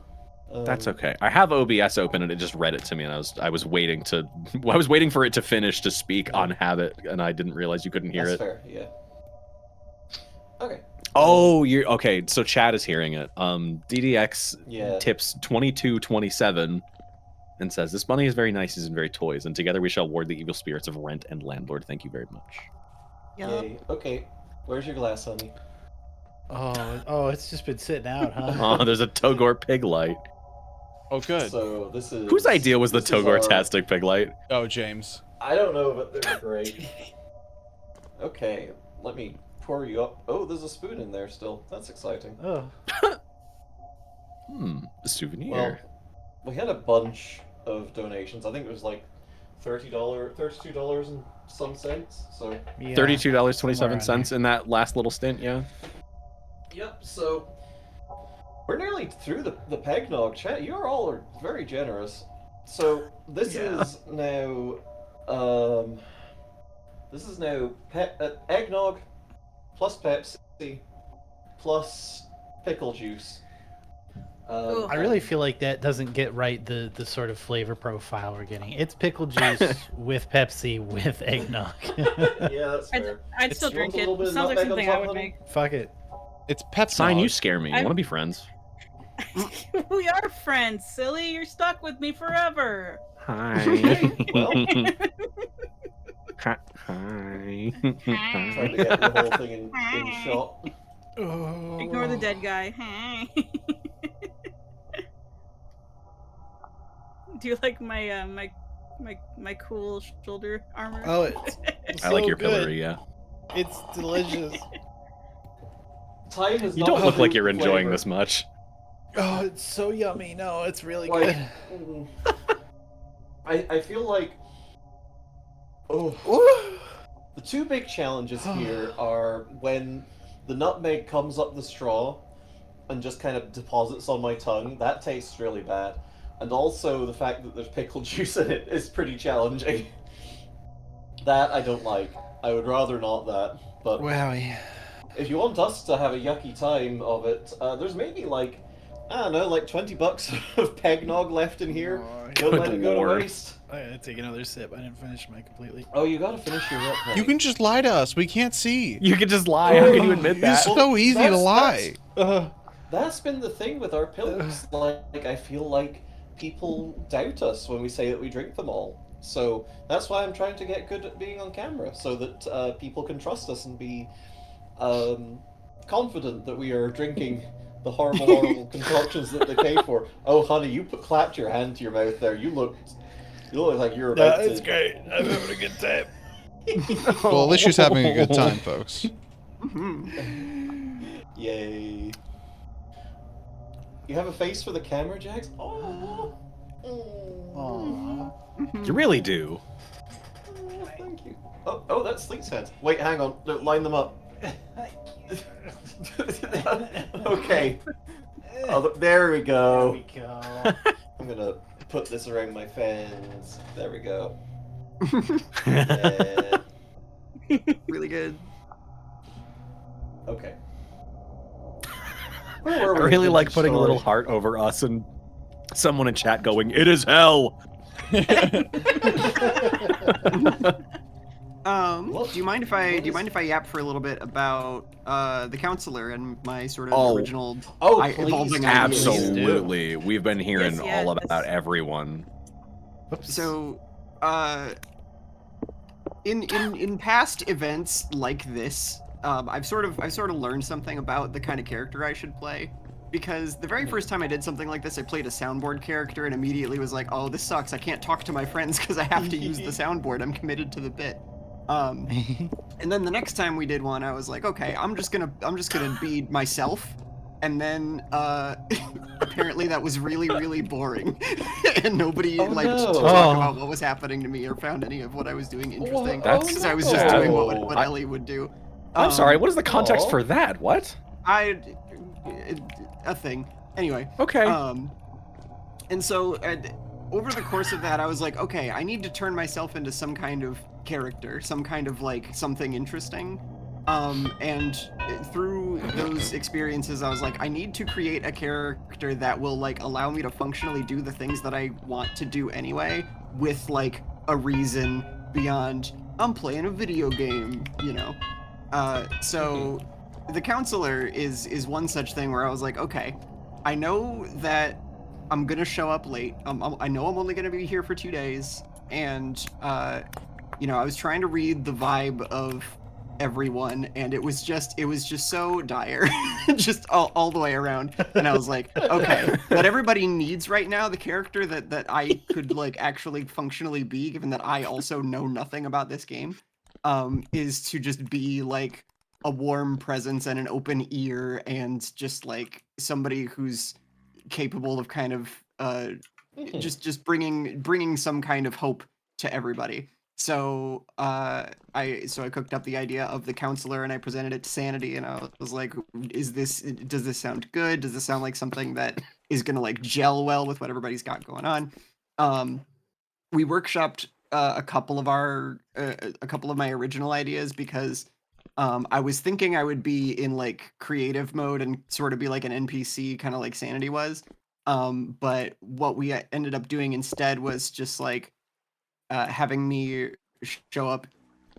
That's okay. I have OBS open and it just read it to me, and I was waiting for it to finish to speak on habit, and I didn't realize you couldn't hear That's it. fair, yeah. Okay. Oh, you're okay. So Chad is hearing it. DDX tips 2227 and says, "This bunny is very nice and very toys, and together we shall ward the evil spirits of rent and landlord. Thank you very much." Yay. Okay. Where's your glass, honey? Oh, it's just been sitting out, huh? Oh, there's a Togor pig light. Oh, good. So this is whose idea was the Togor-tastic pig light? Oh, James. I don't know, but they're great. Okay, let me pour you up. Oh, there's a spoon in there still. That's exciting. Oh. A souvenir. Well, we had a bunch of donations. I think it was like $32 and some cents. So Yeah, $32.27 in that last little stint, yeah. Yep. So we're nearly through the Peggnog chat. You all are very generous. So this is now eggnog, plus Pepsi, plus pickle juice. I really feel like that doesn't get right the sort of flavor profile we're getting. It's pickle juice with Pepsi with eggnog. Yeah, that's fair. I'd still drink it. Sounds like something I would make. Fuck it. It's Peppnog. Sign, you scare me. You want to be friends? We are friends, silly. You're stuck with me forever. Hi. Well, Hi. trying to get the whole thing in shot. Ignore the dead guy. Hi. Do you like my my cool shoulder armor? Oh, it's I like so your good. pillory, yeah. It's delicious. Time has You not don't look had like you're flavor. enjoying this much. Oh, it's so yummy. No, it's really Like, good. I feel like the two big challenges here are when the nutmeg comes up the straw and just kind of deposits on my tongue. That tastes really bad. And also the fact that there's pickle juice in it is pretty challenging. That I don't like. I would rather not that. But Wowie. if you want us to have a yucky time of it, there's maybe like, I don't know, like $20 of Peggnog left in here. Don't let it go to waste. I gotta take another sip. I didn't finish mine completely. Oh, you gotta finish your rep. You can just lie to us. We can't see. You can just lie. How can you admit that? It's so easy to lie. That's been the thing with our pills. Like, I feel like people doubt us when we say that we drink them all. So that's why I'm trying to get good at being on camera, so that people can trust us and be confident that we are drinking the horrible concoctions that they pay for. Oh, honey, you clapped your hand to your mouth there. You look like you're about to... It's great. I'm having a good time. Well, at least she's having a good time, folks. Yay. You have a face for the camera, Jax? Oh. You really do. Oh, thank you. Oh, that's Sleet's head. Wait, hang on. No, line them up. Okay. Oh, there we go. I'm gonna put this around my fans. There we go. Yeah. Really good. Okay. I really like putting a little heart over us and someone in chat going, "It is hell." Do you mind if I yap for a little bit about the counselor and my sort of original evolving ideas? Absolutely. We've been hearing all about everyone. Oops. So, in past events like this, I've sort of learned something about the kind of character I should play. Because the very first time I did something like this, I played a soundboard character and immediately was like, "Oh, this sucks. I can't talk to my friends because I have to use the soundboard. I'm committed to the bit." And then the next time we did one, I was like, "Okay, I'm just gonna be myself." And then apparently that was really, really boring, and nobody to talk about what was happening to me or found any of what I was doing interesting. Because I was just doing what Ellie would do. I'm sorry. What is the context for that? What? A thing. Anyway. Okay. And so over the course of that, I was like, okay, I need to turn myself into some kind of character, some kind of like something interesting. And through those experiences, I was like, I need to create a character that will like allow me to functionally do the things that I want to do anyway, with like a reason beyond I'm playing a video game, you know. So the counselor is one such thing where I was like, okay, I know that I'm gonna show up late. I know I'm only gonna be here for 2 days, and you know, I was trying to read the vibe of everyone, and it was just so dire, just all the way around. And I was like, okay, what everybody needs right now, the character that I could like actually functionally be, given that I also know nothing about this game, is to just be like a warm presence and an open ear, and just like somebody who's capable of kind of just bringing some kind of hope to everybody. So I cooked up the idea of the counselor and I presented it to Sanity, and I was like, does this sound good? Does this sound like something that is gonna like gel well with what everybody's got going on? We workshopped a couple of my original ideas, because I was thinking I would be in like creative mode and sort of be like an NPC, kind of like Sanity was. But what we ended up doing instead was just like having me show up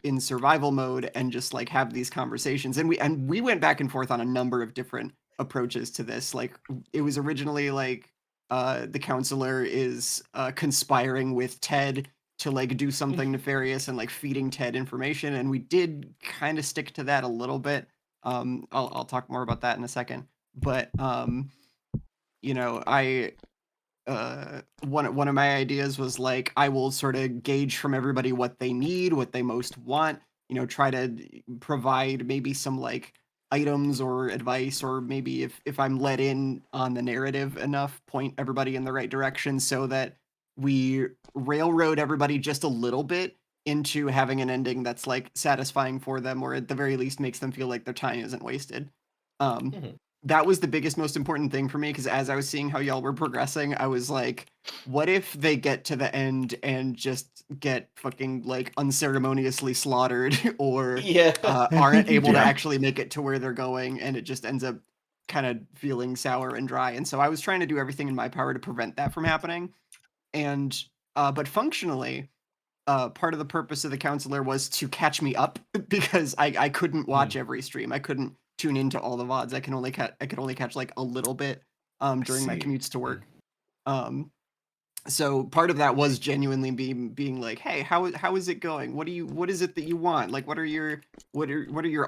in survival mode and just like have these conversations. And we went back and forth on a number of different approaches to this. Like it was originally like the counselor is conspiring with Ted to like do something nefarious and like feeding Ted information, and we did kind of stick to that a little bit. I'll talk more about that in a second. But you know, one of my ideas was like I will sort of gauge from everybody what they need, what they most want, you know, try to provide maybe some like items or advice, or maybe if I'm let in on the narrative enough, point everybody in the right direction so that we railroad everybody just a little bit into having an ending that's like satisfying for them, or at the very least makes them feel like their time isn't wasted. That was the biggest, most important thing for me, because as I was seeing how y'all were progressing, I was like, what if they get to the end and just get fucking like unceremoniously slaughtered, or aren't able to actually make it to where they're going, and it just ends up kind of feeling sour and dry. And so I was trying to do everything in my power to prevent that from happening. And but functionally, part of the purpose of the counselor was to catch me up, because I couldn't watch every stream. I couldn't tune into all the VODs. I could only catch like a little bit during my commutes to work. So part of that was genuinely being like, hey, how is it going? What is it that you want? Like what are your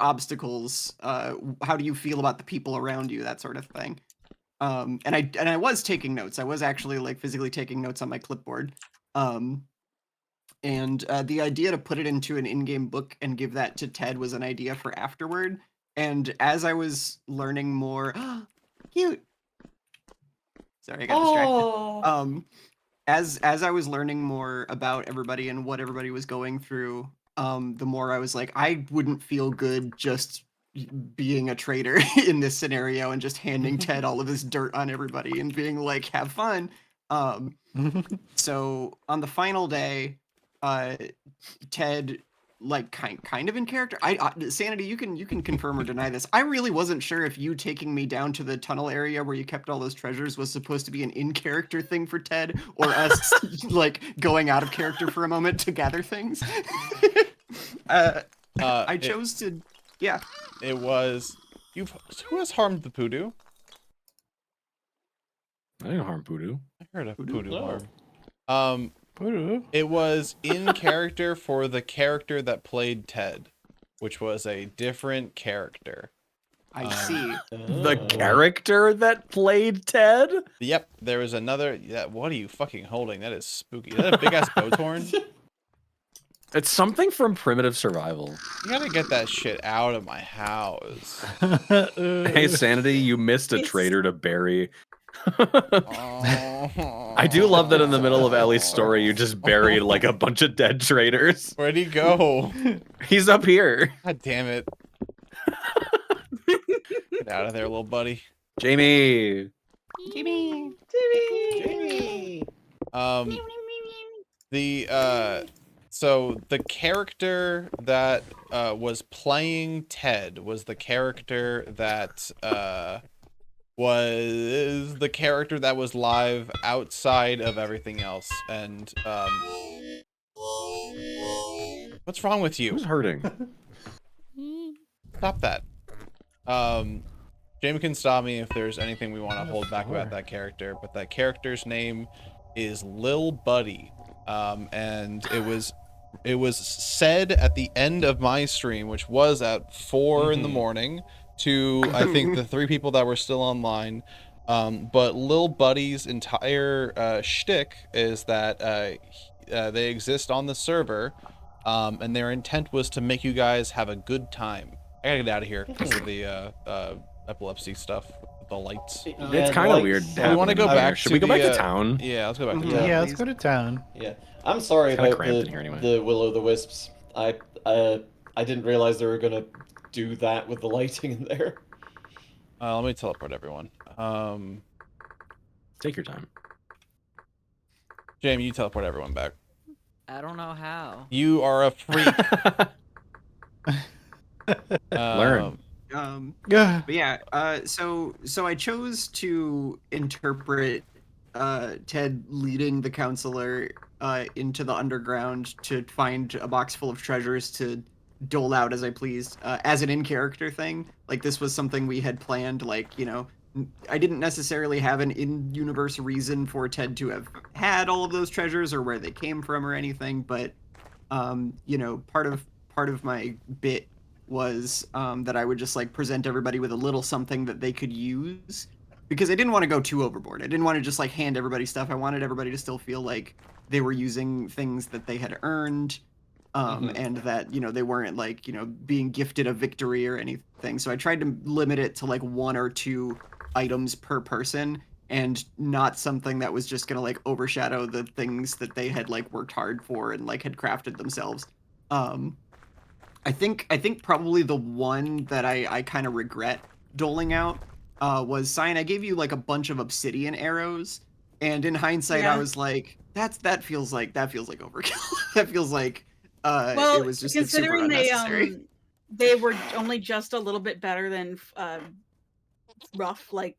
obstacles? How do you feel about the people around you? That sort of thing. And I was taking notes. I was actually like physically taking notes on my clipboard. And the idea to put it into an in-game book and give that to Ted was an idea for afterward. And as I was learning more, cute. Sorry, I got distracted. As I was learning more about everybody and what everybody was going through, the more I was like, I wouldn't feel good just being a traitor in this scenario and just handing Ted all of this dirt on everybody and being like, have fun. So on the final day, Ted, like kind of in character. Sanity, you can confirm or deny this. I really wasn't sure if you taking me down to the tunnel area where you kept all those treasures was supposed to be an in-character thing for Ted, or us like going out of character for a moment to gather things. I chose to. Yeah. It was. Who has harmed the Poodoo? I didn't harm Poodoo. I heard a Poodoo harm. It was in character for the character that played Ted, which was a different character. I see. The character that played Ted? Yep, there was another. Yeah, what are you fucking holding? That is spooky. Is that a big ass boat horn? It's something from Primitive Survival. You gotta get that shit out of my house. Hey, Sanity, you missed a traitor to bury. I do love that in the middle of Ellie's story, you just buried like a bunch of dead traitors. Where'd he go? He's up here. God damn it. Get out of there, little buddy. Jamie. So the character that was playing Ted was the character that was live outside of everything else. And what's wrong with you? Who's hurting? Stop that. Jamie can stop me if there's anything we want to hold back about that character, but that character's name is Lil Buddy. And it was said at the end of my stream, which was at 4 in the morning, to I think the 3 people that were still online. But Lil Buddy's entire shtick is that they exist on the server, and their intent was to make you guys have a good time. I gotta get out of here because of the epilepsy stuff with the lights. It's kind of weird. We want to go back. Should we go back to town? Yeah, let's go back to town. Yeah, let's go to town. Yeah, I'm sorry about the Will-o'-the-Wisps. I didn't realize they were gonna do that with the lighting in there. Let me teleport everyone. Take your time. Jamie, you teleport everyone back. I don't know how. You are a freak. Learn. But yeah, so I chose to interpret Ted leading the counselor into the underground to find a box full of treasures to dole out as I pleased, as an in-character thing. Like, this was something we had planned, like, you know, I didn't necessarily have an in-universe reason for Ted to have had all of those treasures or where they came from or anything, but you know, part of my bit was that I would just like present everybody with a little something that they could use, because I didn't want to go too overboard. I didn't want to just like hand everybody stuff. I wanted everybody to still feel like they were using things that they had earned, and that, you know, they weren't like, you know, being gifted a victory or anything. So I tried to limit it to like 1 or 2 items per person, and not something that was just gonna like overshadow the things that they had like worked hard for and like had crafted themselves. I think probably the one that I kind of regret doling out was Cyan. I gave you like a bunch of obsidian arrows, and in hindsight, I was like, that feels like overkill. That feels like it was just like, super unnecessary. They were only just a little bit better than rough like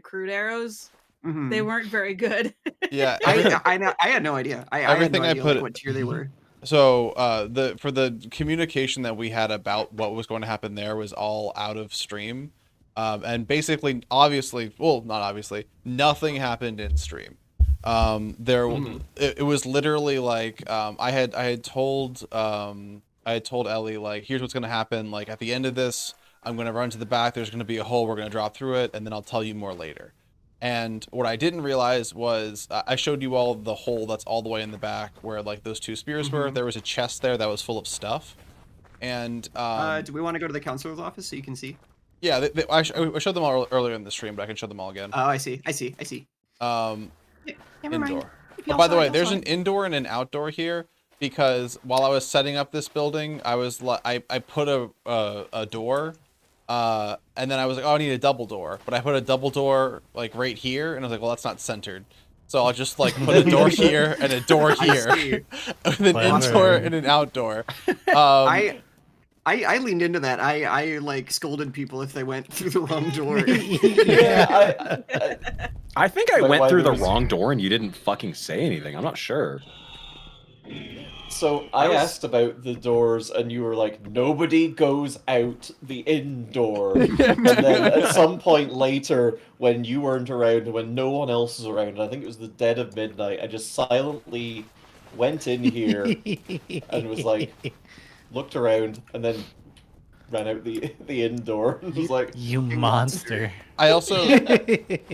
crude arrows. They weren't very good. Yeah, I had no idea. I had no idea like, what tier they were. So for the communication that we had about what was going to happen there was all out of stream, and basically, obviously, well, not obviously, nothing happened in stream. It was literally like I had told Ellie, like, here's what's gonna happen. Like, at the end of this, I'm gonna run to the back. There's gonna be a hole. We're gonna drop through it, and then I'll tell you more later. And what I didn't realize was I showed you all the hole that's all the way in the back where like those 2 spears were. There was a chest there that was full of stuff. And do we want to go to the counselor's office so you can see? Yeah, I showed them all earlier in the stream, but I can show them all again. Oh, I see. Never mind. Oh, by the way, there's an indoor and an outdoor here, because while I was setting up this building, I put a door. And then I was like, oh, I need a double door, but I put a double door like right here, and I was like, well, that's not centered, so I'll just like put a door here and a door here, with an indoor and an outdoor. I leaned into that. I like scolded people if they went through the wrong door. Yeah, I think I went through the wrong door and you didn't fucking say anything. I'm not sure. So I asked about the doors, and you were like, nobody goes out the indoor. And then at some point later, when you weren't around, when no one else was around, I think it was the dead of midnight, I just silently went in here and was like, looked around, and then ran out the indoor and was like, you monster. I also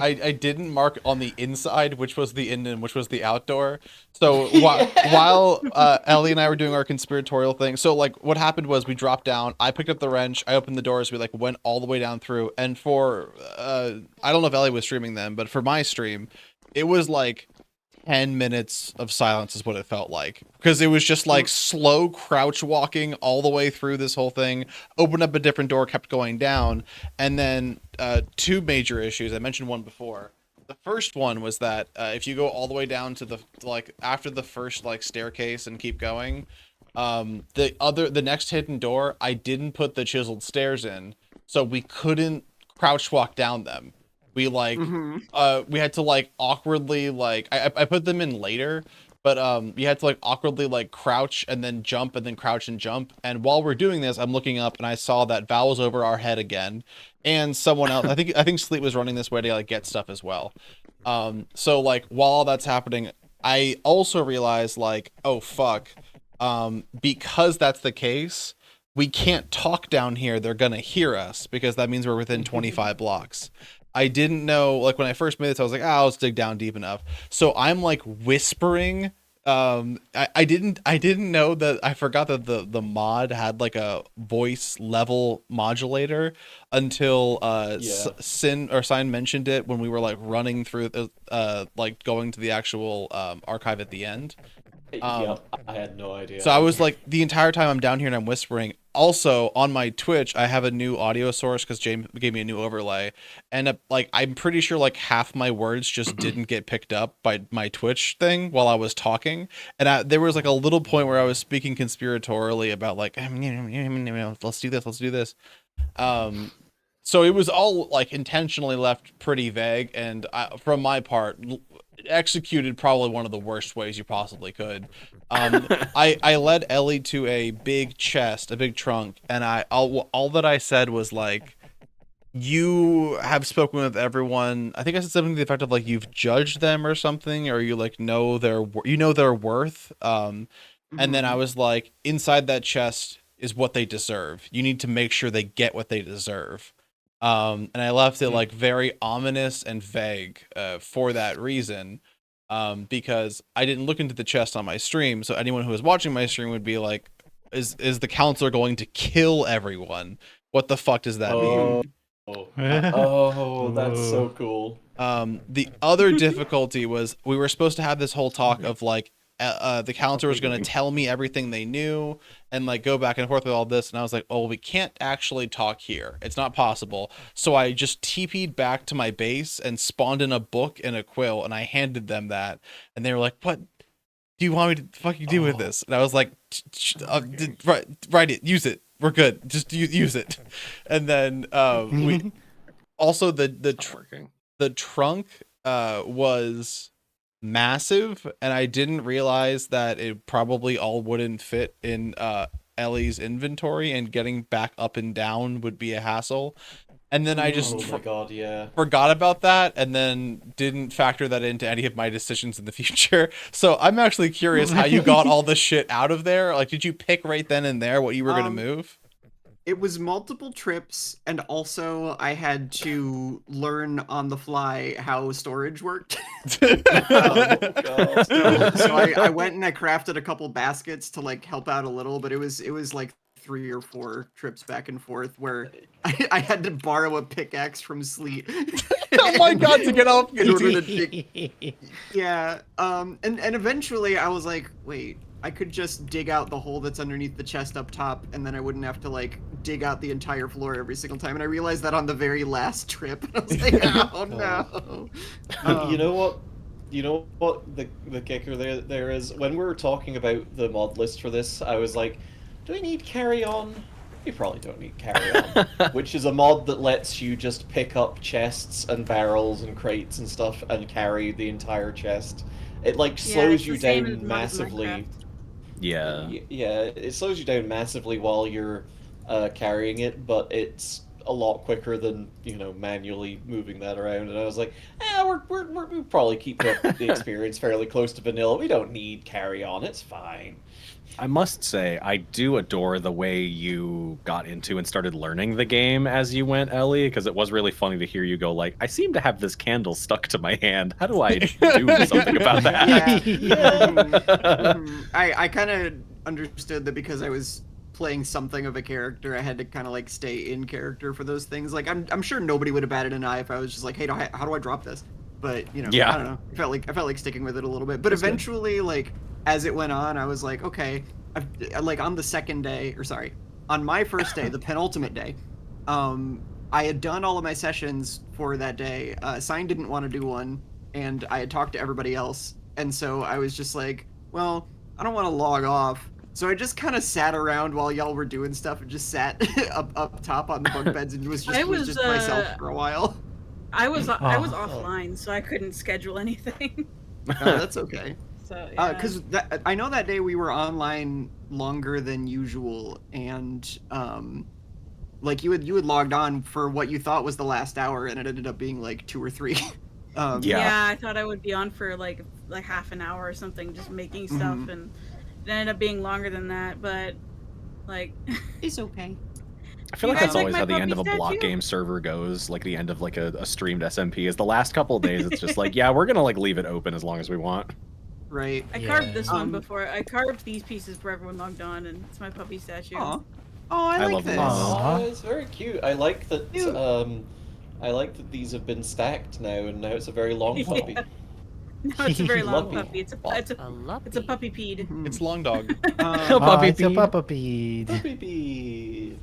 I didn't mark on the inside which was the in and which was the outdoor. So while Ellie and I were doing our conspiratorial thing, so like what happened was we dropped down, I picked up the wrench, I opened the doors, we like went all the way down through, and for I don't know if Ellie was streaming then, but for my stream, it was like 10 minutes of silence is what it felt like, because it was just like slow crouch walking all the way through this whole thing. Opened up a different door, kept going down, and then 2 major issues. I mentioned one before. The first one was that if you go all the way down to the like after the first like staircase and keep going, the next hidden door, I didn't put the chiseled stairs in, so we couldn't crouch walk down them. We like we had to like awkwardly like I put them in later, but you had to like awkwardly like crouch and then jump and then crouch and jump. And while we're doing this, I'm looking up and I saw that Val was over our head again, and someone else. I think Sleep was running this way to like get stuff as well. So like while all that's happening, I also realized like, oh fuck, because that's the case, we can't talk down here. They're gonna hear us because that means we're within 25 blocks. I didn't know, like when I first made this, I was like, oh, let's dig down deep enough. So I'm like whispering. I didn't know that, I forgot that the mod had like a voice level modulator until Cyan mentioned it when we were like running through the like going to the actual archive at the end. Yep, I had no idea. So I was like, the entire time I'm down here and I'm whispering. Also, on my Twitch, I have a new audio source because James gave me a new overlay, and like I'm pretty sure like half my words just didn't get picked up by my Twitch thing while I was talking, and there was like a little point where I was speaking conspiratorially about like, let's do this. So it was all like intentionally left pretty vague, and from my part, executed probably one of the worst ways you possibly could. I led Ellie to a big chest, a big trunk, and all that I said was like, you have spoken with everyone. I think I said something to the effect of like, you've judged them or something, or you like know their worth. And then I was like, inside that chest is what they deserve. You need to make sure they get what they deserve. And I left it like very ominous and vague for that reason, because I didn't look into the chest on my stream, so anyone who was watching my stream would be like, is the counselor going to kill everyone? What the fuck does that mean? Oh, that's so cool. The other difficulty was we were supposed to have this whole talk of like, the counselor was going to tell me everything they knew and like go back and forth with all this, and I was like, oh, we can't actually talk here, it's not possible. So I just TP'd back to my base and spawned in a book and a quill, and I handed them that, and they were like, what do you want me to fucking do with this? And I was like, write it, use it, we're good, just use it. And then we also the trunk was massive, and I didn't realize that it probably all wouldn't fit in Ellie's inventory, and getting back up and down would be a hassle. And then I just forgot about that, and then didn't factor that into any of my decisions in the future. So I'm actually curious how you got all the shit out of there. Like, did you pick right then and there what you were going to move? It was multiple trips, and also I had to learn on the fly how storage worked. So I went and I crafted a couple baskets to like help out a little, but it was like 3 or 4 trips back and forth where I had to borrow a pickaxe from Sleet. Oh my god, to get off in order to dig. Yeah, and eventually I was like, wait, I could just dig out the hole that's underneath the chest up top, and then I wouldn't have to like dig out the entire floor every single time. And I realized that on the very last trip. I was like, oh no. You know what the kicker there is? When we were talking about the mod list for this, I was like, do we need carry on? We probably don't need carry on. Which is a mod that lets you just pick up chests and barrels and crates and stuff and carry the entire chest. It like slows you down massively. Yeah, it slows you down massively while you're carrying it, but it's a lot quicker than, you know, manually moving that around. And I was like, we'll probably keep the experience fairly close to vanilla. We don't need carry on. It's fine. I must say, I do adore the way you got into and started learning the game as you went, Ellie, because it was really funny to hear you go like, I seem to have this candle stuck to my hand. How do I do something about that? I kind of understood that because I was playing something of a character, I had to kind of like stay in character for those things. Like I'm sure nobody would have batted an eye if I was just like, hey, how do I drop this? But you know, I don't know. I felt like sticking with it a little bit. But eventually, like as it went on, I was like, okay, like on the second day, or sorry, on my first day, the penultimate day, I had done all of my sessions for that day. Sign didn't want to do one, and I had talked to everybody else, and so I was just like, well, I don't want to log off. So I just kind of sat around while y'all were doing stuff and just sat up top on the bunk beds and was just myself for a while. I was offline, so I couldn't schedule anything. No, that's okay. So because I know that day we were online longer than usual, and like you had logged on for what you thought was the last hour, and it ended up being like 2 or 3. Yeah, I thought I would be on for like half an hour or something, just making stuff, and it ended up being longer than that. But like, it's okay. I feel like that's always how the end of a block game server goes. Like the end of like a streamed SMP is the last couple of days. It's just like, yeah, we're gonna like leave it open as long as we want. Right. I carved this one before. I carved these pieces for everyone logged on, and it's my puppy statue. Aww. Oh, I like this. Oh, it's very cute. I like that. I like that these have been stacked now, and now it's a very long puppy. No, it's a very long Luppy. puppy. It's a puppy peed. It's long dog. It's a puppy. Puppy pee.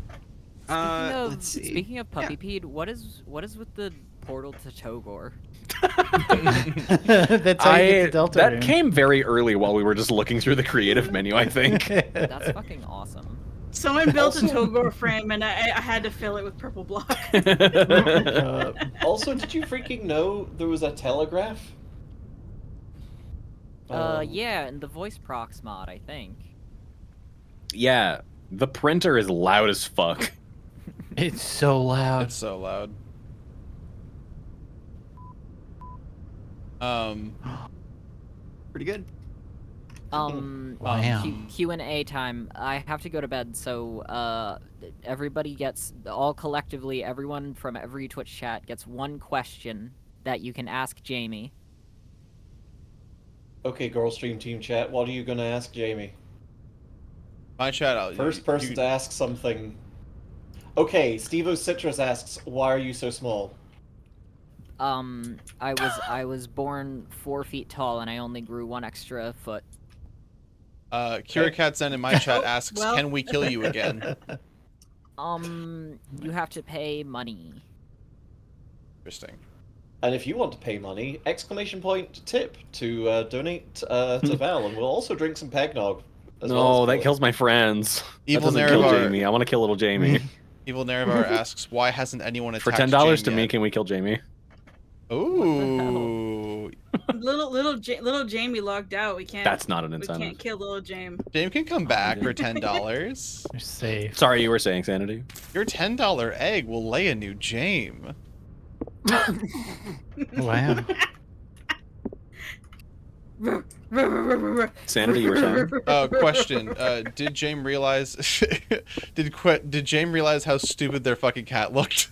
Speaking of puppy peed, what is with the portal to Togor? That's how you get to Delta That Rune. came very early while we were just looking through the creative menu, I think. That's fucking awesome. Someone built a Togor frame, and I had to fill it with purple block. Also, did you freaking know there was a telegraph? Yeah, in the voice procs mod, I think. Yeah, the printer is loud as fuck. It's so loud. It's so loud. Pretty good. Wow. Q&A time. I have to go to bed, so everybody gets, all collectively, everyone from every Twitch chat gets one question that you can ask Jamie. Okay, Girl Stream Team Chat, what are you gonna ask Jamie? My chat. First person to ask something. Okay, Steve-O Citrus asks, why are you so small? I was born 4 feet tall, and I only grew 1 extra foot. Kira Katzen in my chat asks, can we kill you again? You have to pay money. Interesting. And if you want to pay money, exclamation point tip to donate to Val, and we'll also drink some Peggnog. No, that kills my friends. Evil that doesn't kill Nerevar. Jamie. I want to kill little Jamie. Evil Nerevar asks, why hasn't anyone attacked For $10 to Jamie me, yet? can we kill Jamie? Ooh. little Jamie logged out. We can't. That's not an We incentive. can't kill little Jamie. James can come back for $10. You're safe. Sorry, you were saying, Sanity? Your $10 egg will lay a new Jame. Wow. Sanity, you were saying? Question. Did Jame realize... did Jame realize how stupid their fucking cat looked?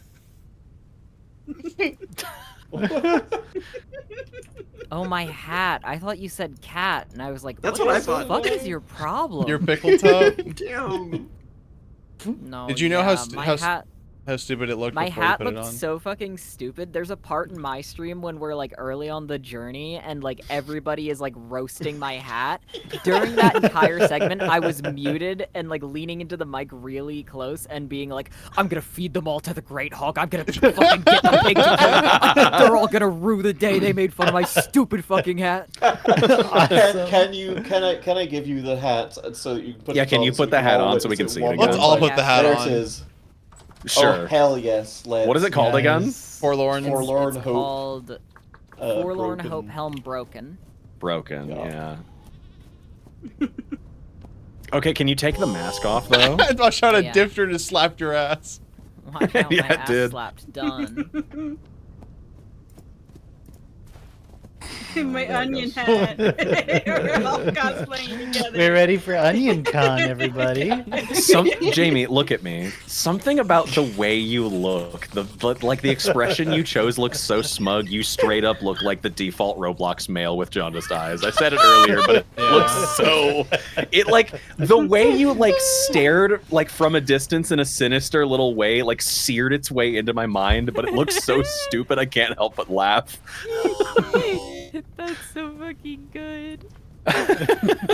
Oh, my hat. I thought you said cat, and I was like, That's what I the thought. fuck is your problem? Your pickle tub? Damn. No, Did you know how stupid it looked my before hat you put it looked on? so fucking stupid. There's a part in my stream when we're like early on the journey and like everybody is like roasting my hat. During that entire segment, I was muted and like leaning into the mic really close and being like, I'm gonna feed them all to the Great Hog. I'm gonna fucking get the pig to kill. They're all gonna rue the day they made fun of my stupid fucking hat. Can I give you the hat so that you can put Yeah, it can on you so put we the hat all on so we witness can it see it one again? Let's more all time? put the hat There on. it is. Sure. Oh, hell yes. Let's. What is it called again? Forlorn. Forlorn It's Hope. called Forlorn Broken. Hope Helm Broken. Broken, Yeah. yeah. Okay, can you take the mask off, though? I shot a Yeah. difter to slap your ass. Watch out, Yeah, my it ass did. slapped done. My onion hat. We're all cosplaying together. We're ready for Onion Con, everybody. Jamie, look at me. Something about the way you look, like the expression you chose looks so smug. You straight up look like the default Roblox male with jaundiced eyes. I said it earlier, but it looks so. It like the way you like stared like from a distance in a sinister little way, like seared its way into my mind. But it looks so stupid, I can't help but laugh. That's so fucking good.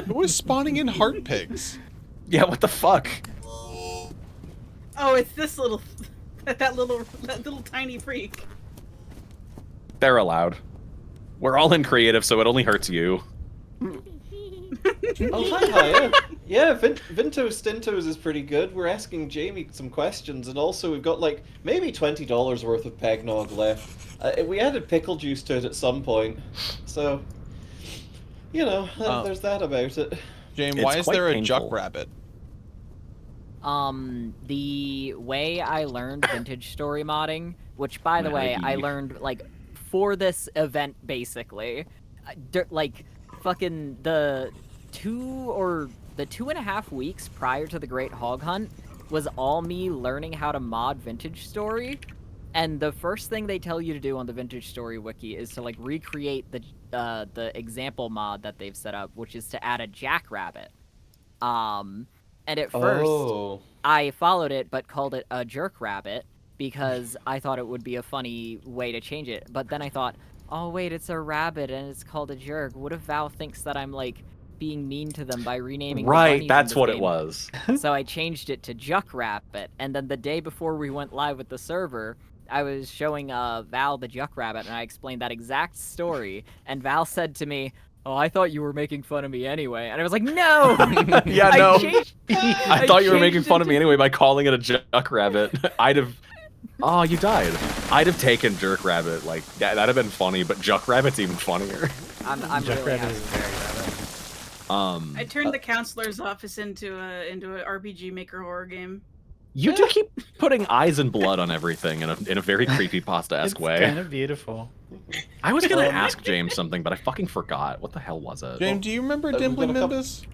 Who was spawning in heart pigs? Yeah, what the fuck? Oh, it's this little, that little tiny freak. They're allowed. We're all in creative, so it only hurts you. Oh, hi. Yeah, Vinto Stintos is pretty good. We're asking Jamie some questions, and also we've got like maybe $20 worth of Peggnog left. We added pickle juice to it at some point, so you know, there's that about it. James, why is quite there a painful. Juck Rabbit? The way I learned vintage story modding, which by the way, I learned like for this event basically, like fucking the 2.5 weeks prior to the Great Hog Hunt was all me learning how to mod vintage story. And the first thing they tell you to do on the Vintage Story wiki is to like recreate the example mod that they've set up, which is to add a jackrabbit. And at first I followed it but called it a jerk rabbit because I thought it would be a funny way to change it. But then I thought, oh wait, it's a rabbit and it's called a jerk. What if Val thinks that I'm like being mean to them by renaming the Right, bunnies in that's this what game? it was. So I changed it to Juck Rabbit, and then the day before we went live with the server, I was showing Val the Juck Rabbit, and I explained that exact story, and Val said to me, "Oh, I thought you were making fun of me anyway," and I was like, "No, Yeah, no. I thought you were making changed fun it of me to- anyway by calling it a Juck Rabbit. I'd have. Oh, you died. I'd have taken Jerk Rabbit. Like that'd have been funny, but Juck Rabbit's even funnier. I'm Juck really Rabbit happy. is very rabbit. I turned the counselor's office into an RPG Maker horror game. You do keep putting eyes and blood on everything in a very creepy pasta-esque It's way. kind of beautiful. I was gonna ask James something, but I fucking forgot. What the hell was it? James, do you remember Dimply Mimbus?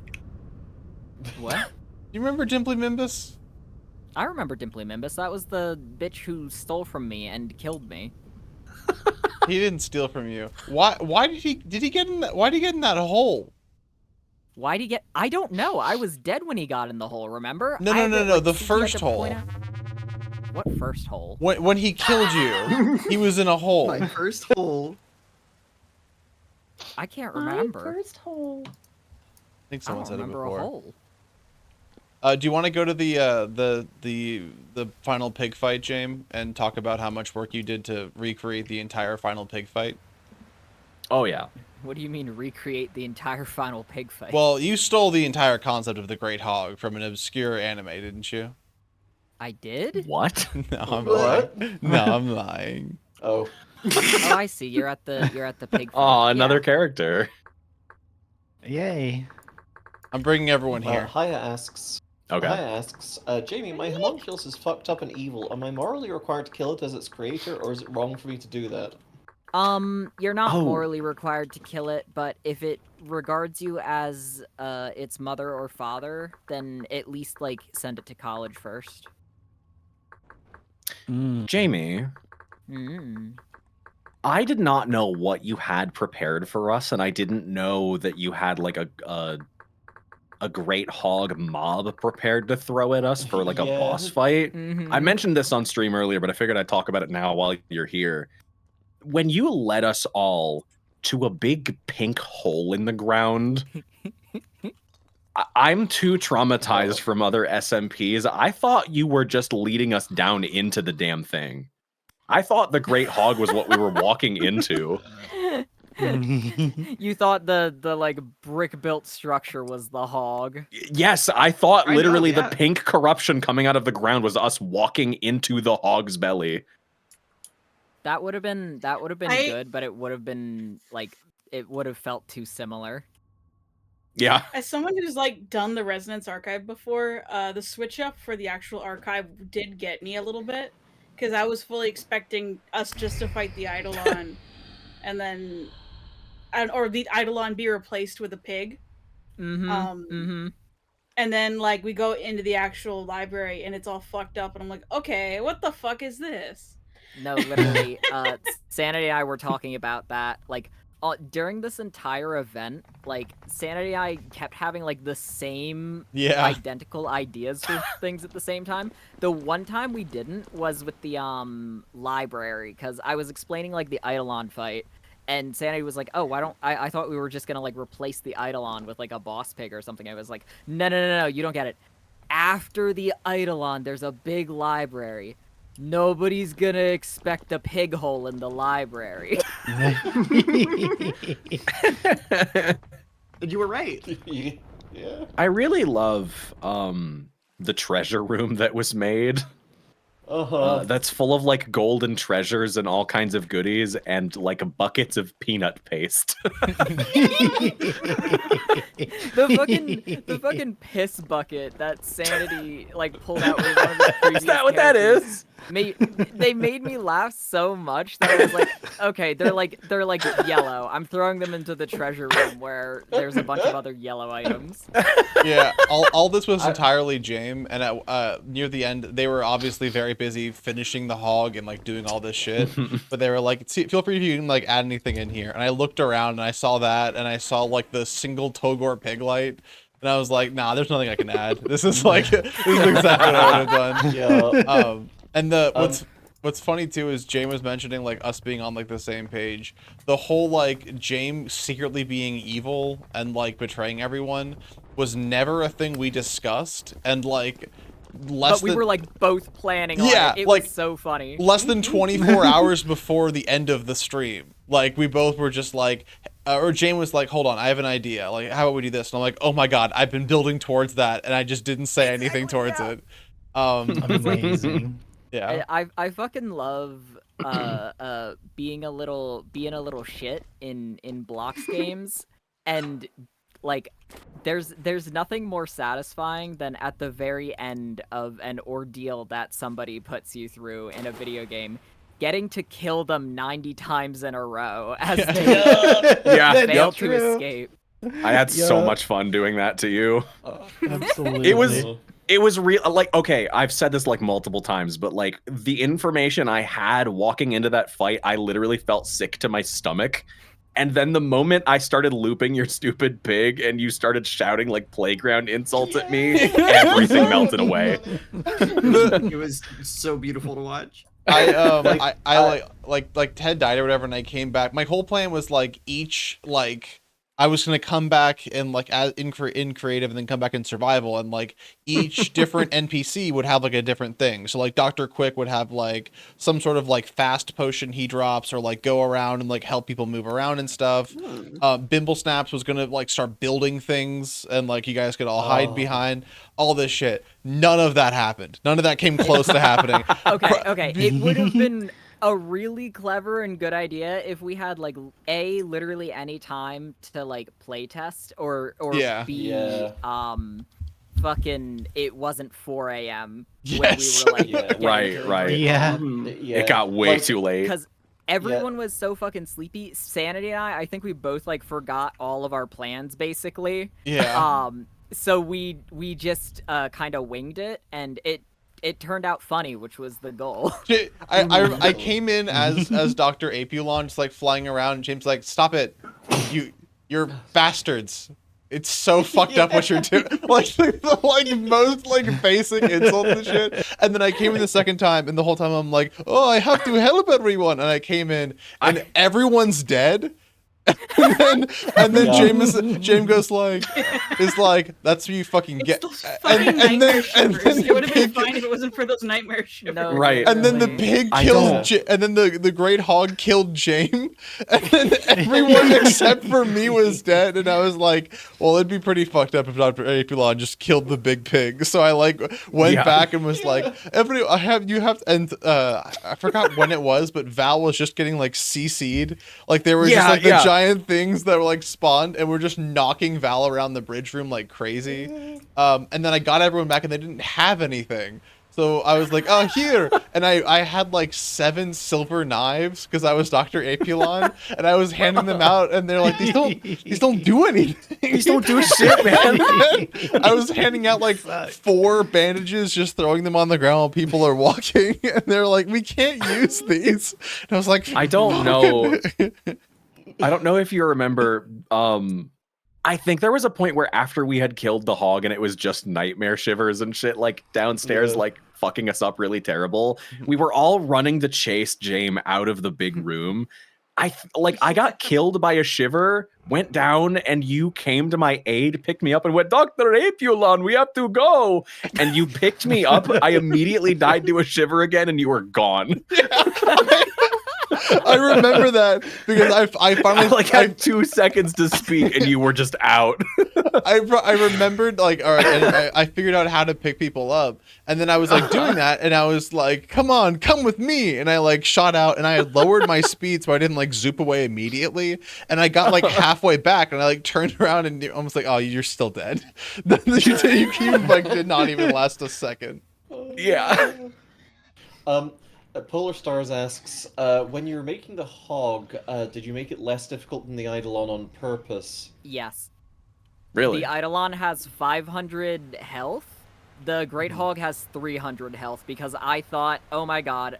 What? Do you remember Dimply Mimbus? I remember Dimply Mimbus. That was the bitch who stole from me and killed me. He didn't steal from you. Why did he get in that? Why did he get in that hole? Why'd he get? I don't know. I was dead when he got in the hole. Remember? No, I no, had no, to, no. like, The he had first to hole. point out- What first hole? When he killed you, he was in a hole. My first hole. I can't remember. First hole. I think I someone don't said it remember before. a hole. Do you want to go to the final pig fight, James, and talk about how much work you did to recreate the entire final pig fight? Oh yeah. What do you mean recreate the entire final pig fight? Well, you stole the entire concept of the Great Hog from an obscure anime, didn't you? I did? What? No, I'm What? lying. No, I'm lying. Oh. Oh, I see. You're at the pig fight. Oh, another Yeah. character. Yay. I'm bringing everyone here. Haya asks. Okay. Haya asks, Jamie, my homunculus is fucked up and evil. Am I morally required to kill it as its creator, or is it wrong for me to do that? You're not Oh. morally required to kill it, but if it regards you as its mother or father, then at least like send it to college first. Jamie, Mm. I did not know what you had prepared for us, and I didn't know that you had like a great hog mob prepared to throw at us for like a Yeah. boss fight. Mhm. I mentioned this on stream earlier, but I figured I'd talk about it now while you're here. When you led us all to a big pink hole in the ground, I'm too traumatized from other SMPs. I thought you were just leading us down into the damn thing. I thought the Great Hog was what we were walking into. You thought the like brick built structure was the hog. Yes, I thought I know, literally yeah. the pink corruption coming out of the ground was us walking into the hog's belly. That would have been I- good, but it would have been like it would have felt too similar. Yeah. As someone who's like done the Resonance archive before, the switch up for the actual archive did get me a little bit because I was fully expecting us just to fight the Eidolon, and then, or the Eidolon be replaced with a pig. Mm-hmm. And then like we go into the actual library and it's all fucked up, and I'm like, okay, what the fuck is this? No, literally, Sanity and I were talking about that, like, during this entire event, like, Sanity and I kept having, like, the same identical ideas for things at the same time. The one time we didn't was with the, library, because I was explaining, like, the Eidolon fight, and Sanity was like, oh, why don't, I thought we were just gonna, like, replace the Eidolon with, like, a boss pig or something. I was like, no, you don't get it. After the Eidolon, there's a big library. Nobody's gonna expect a pig hole in the library. You were right. Yeah. I really love the treasure room that was made. That's full of like golden treasures and all kinds of goodies and like buckets of peanut paste. the fucking piss bucket that Sanity like pulled out with one of the previous Is that what that characters is? They made me laugh so much that I was like, okay, they're like yellow. I'm throwing them into the treasure room where there's a bunch of other yellow items. Yeah, all this was entirely James, and at, near the end, they were obviously very busy finishing the hog and like doing all this shit. But they were like, feel free if you can like add anything in here. And I looked around and I saw that, and I saw like the single Togor pig light, and I was like, nah, there's nothing I can add. This is like, this is exactly what I would have done. Yeah. And What's funny too is James was mentioning like us being on like the same page. The whole like James secretly being evil and like betraying everyone was never a thing we discussed, and like But we were like both planning on yeah, it. It like was so funny. less than 24 hours before the end of the stream, like we both were just like, or James was like, hold on, I have an idea. Like, how about we do this? And I'm like, oh my god, I've been building towards that, and I just didn't say anything towards it. Amazing. Yeah. I fucking love being a little shit in blocks games, and like there's nothing more satisfying than at the very end of an ordeal that somebody puts you through in a video game, getting to kill them 90 times in a row as they fail to escape. I had so much fun doing that to you. Absolutely. It was real. Like, okay, I've said this like multiple times, but like the information I had walking into that fight, I literally felt sick to my stomach. And then the moment I started looping your stupid pig and you started shouting like playground insults at me, everything melted away. It was so beautiful to watch. I like Ted died or whatever, and I came back. My whole plan was like each like I was gonna come back and like in creative and then come back in survival, and like each different NPC would have like a different thing. So like Dr. Quick would have like some sort of like fast potion he drops, or like go around and like help people move around and stuff. Bimble Snaps was gonna like start building things, and like you guys could all hide behind all this shit. None of that happened. None of that came close to happening. Okay. It would have been a really clever and good idea if we had like literally any time to like play test or fucking it wasn't 4 a.m. when we were like right. It got way too late because everyone was so fucking sleepy. Sanity and I think we both like forgot all of our plans basically. So we just kind of winged it, and it turned out funny, which was the goal. I came in as Dr. Apulon, just like flying around, and James like, stop it, you're bastards. It's so fucked up what you're doing. Like the most like basic insults and shit. And then I came in the second time, and the whole time I'm like, oh, I have to help everyone. And I came in, and everyone's dead. and then James goes like, that's what you fucking get. And then it would have been fine if it wasn't for those nightmare shivers. No, right. And then the pig killed, and then the great hog killed James, and then everyone except for me was dead. And I was like, well, it'd be pretty fucked up if Dr. Apulon just killed the big pig. So I like went back and was like, I forgot when it was, but Val was just getting like CC'd. Like there were just like the giant things that were like spawned, and we're just knocking Val around the bridge room like crazy. And then I got everyone back, and they didn't have anything. So I was like, oh, here. And I had like 7 silver knives because I was Dr. Apulon, and I was handing them out, and they're like, these don't do anything. These don't do shit, man. I was handing out like 4 bandages, just throwing them on the ground while people are walking, and they're like, we can't use these. And I was like, I don't know. I don't know if you remember. I think there was a point where after we had killed the hog and it was just nightmare shivers and shit like downstairs, like fucking us up really terrible. We were all running to chase James out of the big room. I got killed by a shiver, went down, and you came to my aid, picked me up, and went, Dr. Apulon, we have to go. And you picked me up. I immediately died to a shiver again, and you were gone. I remember that because I finally had 2 seconds to speak and you were just out. I remembered like, all right, and I figured out how to pick people up, and then I was like doing that, and I was like, come on, come with me, and I like shot out, and I had lowered my speed so I didn't like zoop away immediately, and I got like halfway back, and I like turned around and almost like, oh, you're still dead. you like did not even last a second. Yeah. Polar Stars asks, when you were making the hog, did you make it less difficult than the Eidolon on purpose? Yes. Really? The Eidolon has 500 health. The Great Hog has 300 health because I thought, oh my god,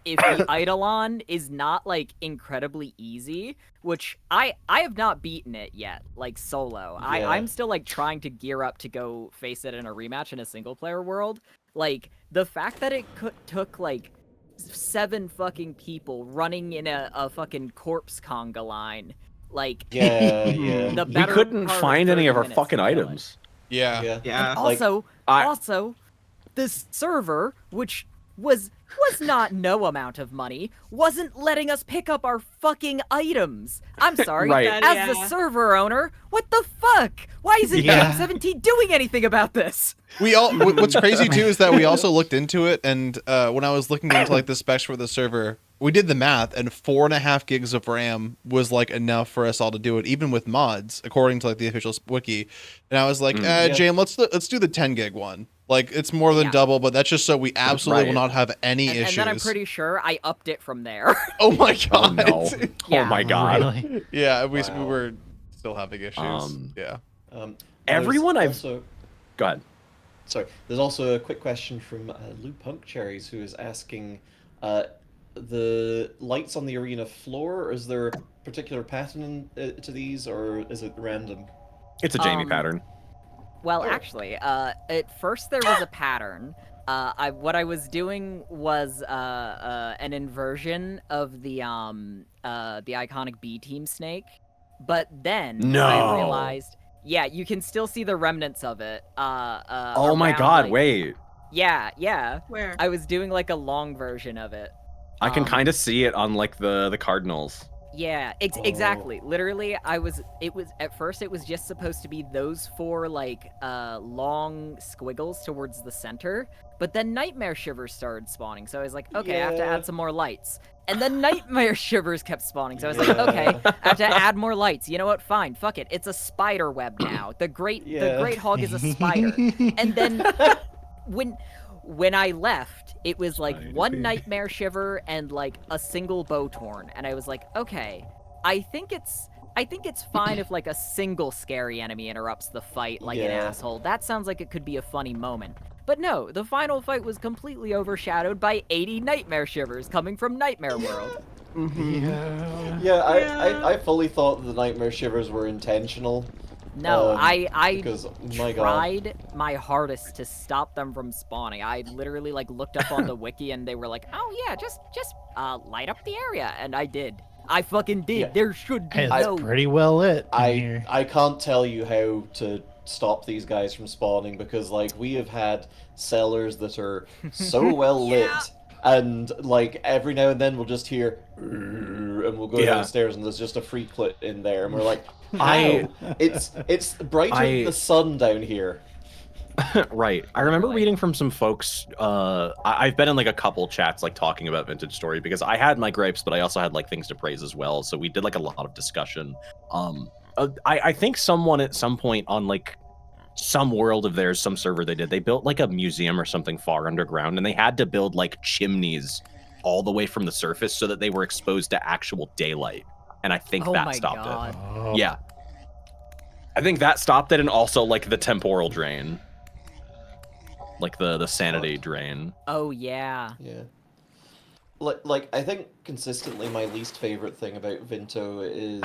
if the Eidolon is not like incredibly easy, which I have not beaten it yet, like solo. Yeah. I'm still like trying to gear up to go face it in a rematch in a single player world. Like the fact that it took like 7 fucking people running in a fucking corpse conga line. Like, Yeah, the yeah. We better couldn't part find any 30 of our minutes fucking to kill it. items. Yeah. Yeah. Yeah. And Like, also, this server, which was not no amount of money, wasn't letting us pick up our fucking items. I'm sorry, Right. as the server owner, what the fuck? Why isn't Yeah. Game 17 doing anything about this? We all. What's crazy too is that we also looked into it, and when I was looking into like the specs for the server, we did the math, and 4.5 gigs of RAM was like enough for us all to do it, even with mods, according to like the official wiki. And I was like, Yeah. Jam, let's do the 10 gig one. Like it's more than double, but that's just so we absolutely will Right. not have any issues. And then I'm pretty sure I upped it from there. Oh my god! Oh no! Yeah. Oh my god! Really? Yeah, we Wow. were still having issues. Yeah. Everyone there's I've also, go ahead. sorry. There's also a quick question from Lou Punk Cherries, who is asking, the lights on the arena floor. Is there a particular pattern to these, or is it random? It's a Jamie pattern. Well, actually, at first there was a pattern. What I was doing was an inversion of the iconic B team snake, but then I realized, yeah, you can still see the remnants of it. Oh my around, god! like- Wait, Yeah. Where? I was doing like a long version of it. I can kind of see it on like the Cardinals. Yeah, exactly. Literally, at first it was just supposed to be those 4 like long squiggles towards the center, but then Nightmare Shivers started spawning, so I was like, okay, I have to Yeah. add some more lights. And then Nightmare Shivers kept spawning, so I was like, okay, I have to add more lights. You know what? Fine, fuck it. It's a spider web now. The great hog is a spider. And then when I left, it was like 1 Nightmare Shiver and like a single Bowtorn, and I was like, okay, I think it's fine if like a single scary enemy interrupts the fight like an Yeah. asshole. That sounds like it could be a funny moment. But no, the final fight was completely overshadowed by 80 Nightmare Shivers coming from Nightmare World. Yeah, I fully thought the Nightmare Shivers were intentional. No, I because, my God. tried my hardest to stop them from spawning. I literally like looked up on the wiki and they were like, "Oh yeah, just light up the area," and I did. I fucking did. Yeah. There should be It's no. pretty well lit in here. I can't tell you how to stop these guys from spawning, because like we have had cellars that are so well lit, and like every now and then we'll just hear and we'll go downstairs and there's just a freaklet in there and we're like, how? It's brighter than the sun down here. Right. I remember reading from some folks. I've been in like a couple chats like talking about Vintage Story because I had my gripes, but I also had like things to praise as well. So we did like a lot of discussion. I think someone at some point on like some world of theirs, some server they built like a museum or something far underground, and they had to build like chimneys all the way from the surface so that they were exposed to actual daylight. And I think that stopped it. Oh. Yeah. I think that stopped it, and also like the temporal drain. Like the sanity drain. Oh yeah. Yeah. Like I think consistently my least favorite thing about Vinto is,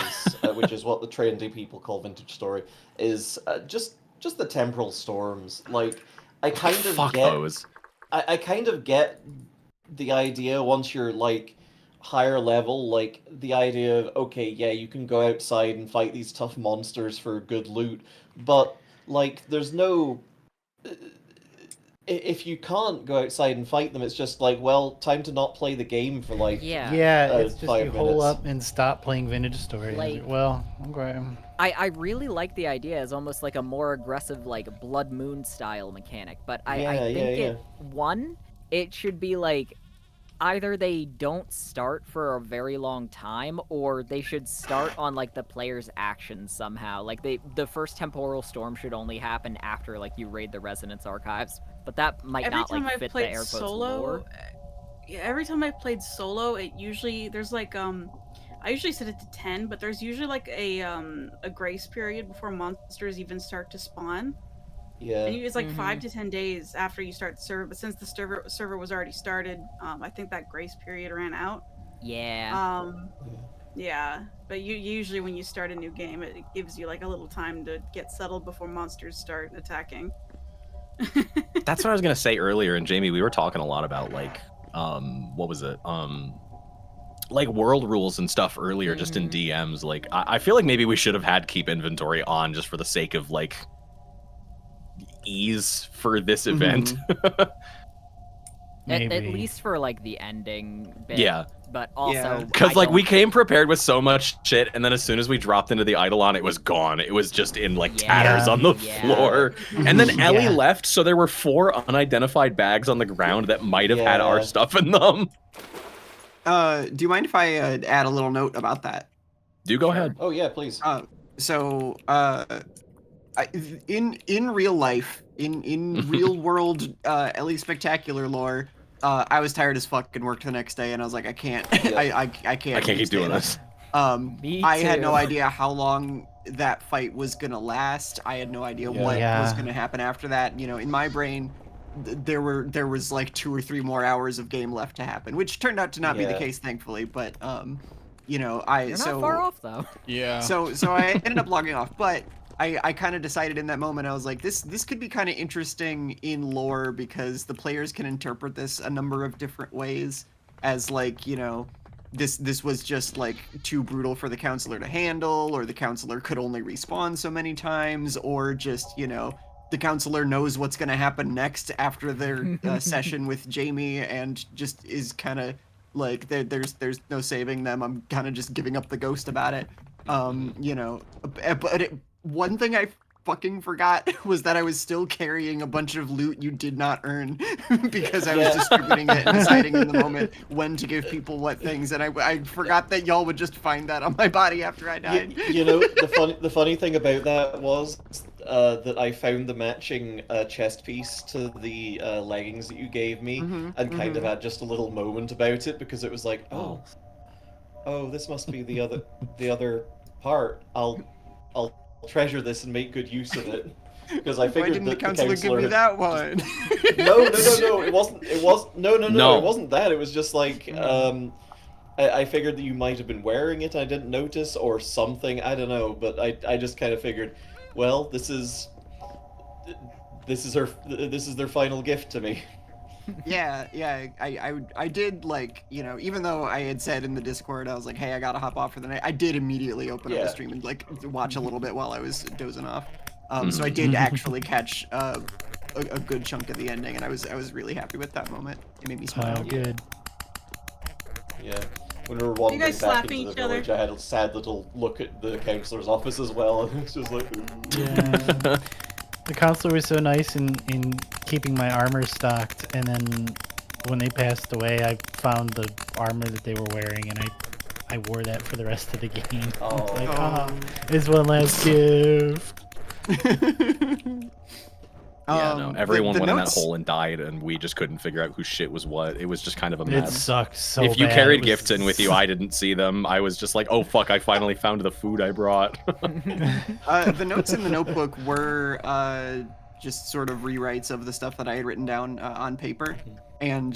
which is what the trendy people call Vintage Story, is just the temporal storms. Like I kind of Fuck get those. I kind of get the idea once you're like higher level, like the idea of, okay, yeah, you can go outside and fight these tough monsters for good loot, but like there's no, if you can't go outside and fight them, it's just like, well, time to not play the game for like Yeah, it's just 5 you hole minutes. up and stop playing Vintage Story. Like- Well, okay. I really like the idea as almost like a more aggressive like Blood Moon style mechanic, but I think it should be like either they don't start for a very long time, or they should start on like the player's actions somehow. Like the first temporal storm should only happen after like you raid the Resonance Archives, but that might Every not time like I've fit the played air quotes solo, lore. yeah, every time I've played solo, it usually there's like I usually set it to 10, but there's usually like a grace period before monsters even start to spawn. Yeah. And it's like 5 to 10 days after you start the server, but since the server was already started, I think that grace period ran out. Yeah. Yeah, but usually when you start a new game, it gives you like a little time to get settled before monsters start attacking. That's what I was gonna say earlier, and Jamie, we were talking a lot about like what was it? Like world rules and stuff earlier, just in DMs. Like, I feel like maybe we should have had keep inventory on just for the sake of like ease for this event. At least for like the ending bit. Yeah. But also, because like we came prepared with so much shit, and then as soon as we dropped into the Eidolon, it was gone. It was just in like tatters on the floor. And then Ellie left, so there were 4 unidentified bags on the ground that might have had our stuff in them. Do you mind if I add a little note about that? Do go ahead. Oh yeah, please. In real life, in real world Ellie Spectacular lore, I was tired as fuck and worked the next day, and I was like, I can't, I can't keep doing this. I had no idea how long that fight was gonna last. I had no idea what was gonna happen after that. You know, in my brain, there was like 2 or 3 more hours of game left to happen, which turned out to not be the case, thankfully. But you know, You're not far off though. Yeah. So I ended up logging off, but I kind of decided in that moment, I was like, this could be kind of interesting in lore because the players can interpret this a number of different ways, as like, you know, this was just like too brutal for the counselor to handle, or the counselor could only respawn so many times, or just, you know, the counselor knows what's going to happen next after their session with Jamie and just is kind of like, there's no saving them. I'm kind of just giving up the ghost about it. You know, but one thing I fucking forgot was that I was still carrying a bunch of loot you did not earn because I was distributing it and deciding in the moment when to give people what things, and I forgot that y'all would just find that on my body after I died. You know, the funny thing about that was that I found the matching chest piece to the leggings that you gave me, and kind of had just a little moment about it because it was like, oh, this must be the other part. I'll treasure this and make good use of it. Because I figured Why didn't that the counselor give me that one? No, it wasn't. It wasn't that. It was just like I figured that you might have been wearing it. I didn't notice or something. I don't know, but I just kind of figured, well, this is their final gift to me. Yeah, I did, like, you know, even though I had said in the Discord, I was like, hey, I gotta hop off for the night, I did immediately open up the stream and, like, watch a little bit while I was dozing off. So I did actually catch a good chunk of the ending, and I was really happy with that moment. It made me smile. Oh, good. Yeah. When we were wandering guys back slapping into the each other? village, I had a sad little look at the counselor's office as well, and it's just like, Yeah. The counselor was so nice in keeping my armor stocked, and then when they passed away, I found the armor that they were wearing, and I wore that for the rest of the game. Oh. Like, it's one last gift. Yeah, no, everyone the went in that notes- hole and died, and we just couldn't figure out whose shit was what. It was just kind of a It mess. sucked so If you bad. carried It was- gifts in with you, I didn't see them. I was just like, oh fuck, I finally found the food I brought. The notes in the notebook were just sort of rewrites of the stuff that I had written down on paper, and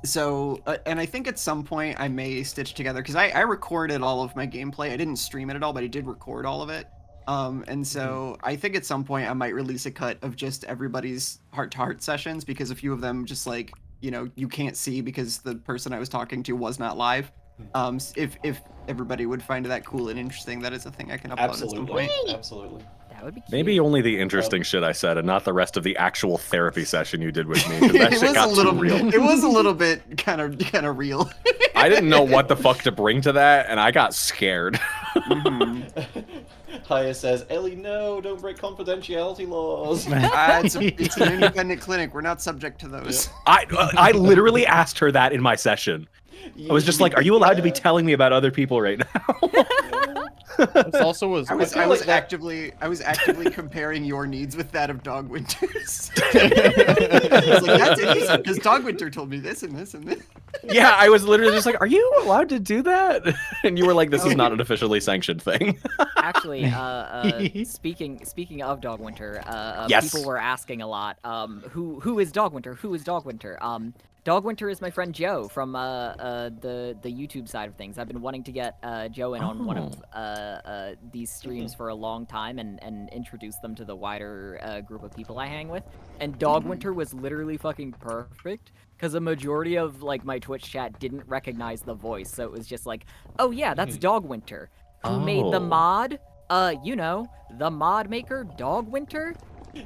so and I think at some point I may stitch together, because I recorded all of my gameplay. I didn't stream it at all, but I did record all of it. And so I think at some point I might release a cut of just everybody's heart-to-heart sessions, because a few of them just, like, you know, you can't see because the person I was talking to was not live. If everybody would find that cool and interesting, that is a thing I can upload at some point. Absolutely. That would be cute. Maybe only the interesting shit I said, and not the rest of the actual therapy session you did with me, because that It shit was got a little too real. It was a little bit kind of real. I didn't know what the fuck to bring to that, and I got scared. Haya says, Ellie, no, don't break confidentiality laws. It's an independent clinic. We're not subject to those. I literally asked her that in my session. I was just like, "Are you allowed to be telling me about other people right now?" This also was. I was actively comparing your needs with that of Dogwinter's. I was like, that's interesting, because Dogwinter told me this and this and this. Yeah, I was literally just like, "Are you allowed to do that?" And you were like, "This is not an officially sanctioned thing." Actually, speaking of Dogwinter, Yes. people were asking a lot. Who is Dogwinter? Who is Dogwinter? Dogwinter is my friend Joe from the YouTube side of things. I've been wanting to get Joe in on one of these streams for a long time and introduce them to the wider group of people I hang with. And Dogwinter was literally fucking perfect, because a majority of like my Twitch chat didn't recognize the voice, so it was just like, oh yeah, that's Dogwinter. Who made the Oh. mod? You know, the mod maker, Dogwinter.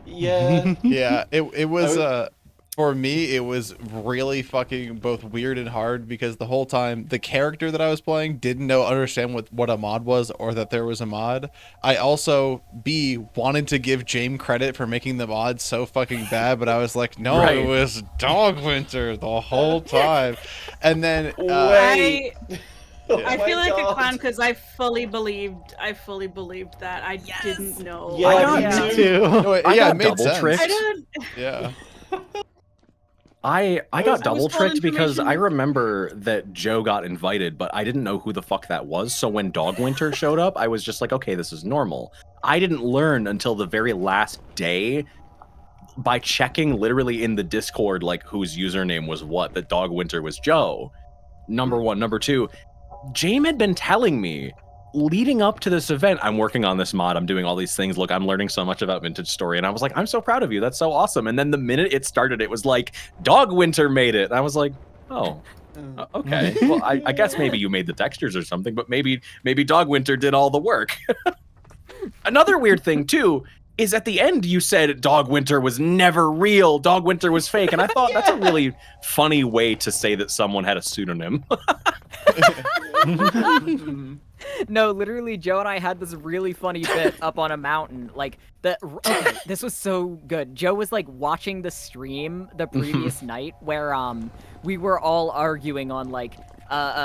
Yeah. Yeah, it was for me it was really fucking both weird and hard because the whole time the character that I was playing didn't understand what a mod was or that there was a mod. I also wanted to give James credit for making the mod so fucking bad, but I was like, no, Right. it was Dogwinter the whole time. And then Wait. I feel like God. a clown because I fully believed that. I didn't know. Yeah, I got me me too. no, I yeah, got it made double sense. tricked. I didn't. Yeah. I got I was double told tricked because I information- remember that Joe got invited, but I didn't know who the fuck that was. So when Dogwinter showed up, I was just like, okay, this is normal. I didn't learn until the very last day by checking literally in the Discord, like whose username was what, that Dogwinter was Joe. Number one. Number two, James had been telling me leading up to this event, I'm working on this mod, I'm doing all these things, look, I'm learning so much about Vintage Story, and I was like, I'm so proud of you, that's so awesome. And then the minute it started, it was like, Dogwinter made it. And I was like, oh, okay. Well, I guess maybe you made the textures or something, but maybe Dogwinter did all the work. Another weird thing, too, is at the end you said Dogwinter was never real, Dogwinter was fake, and I thought that's a really funny way to say that someone had a pseudonym. No, literally, Joe and I had this really funny bit up on a mountain. Like, okay, this was so good. Joe was, like, watching the stream the previous night where, we were all arguing on, like,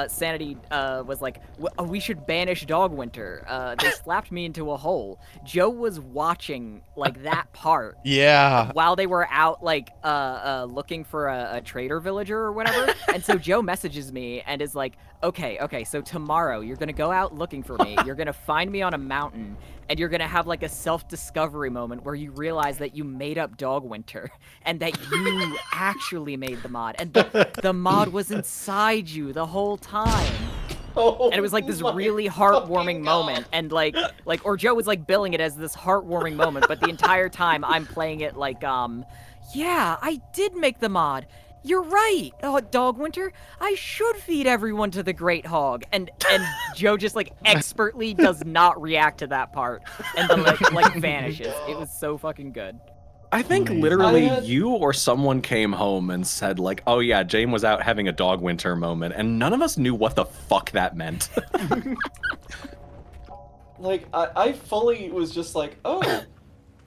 Sanity, was like, we should banish Dogwinter. They slapped me into a hole. Joe was watching, like, that part. Yeah. While they were out, like, looking for a trader villager or whatever. And so Joe messages me and is like, okay, so tomorrow you're gonna go out looking for me. You're gonna find me on a mountain, and you're gonna have, like, a self-discovery moment where you realize that you made up Dogwinter, and that you actually made the mod, and the mod was inside you the whole time. And it was like this really heartwarming moment, and like, or Joe was like billing it as this heartwarming moment, but the entire time I'm playing it like, yeah, I did make the mod. You're right, Dogwinter. I should feed everyone to the Great Hog. And Joe just like expertly does not react to that part, and then like vanishes. It was so fucking good. I think literally you or someone came home and said like, oh yeah, James was out having a Dogwinter moment, and none of us knew what the fuck that meant. Like, I fully was just like, oh,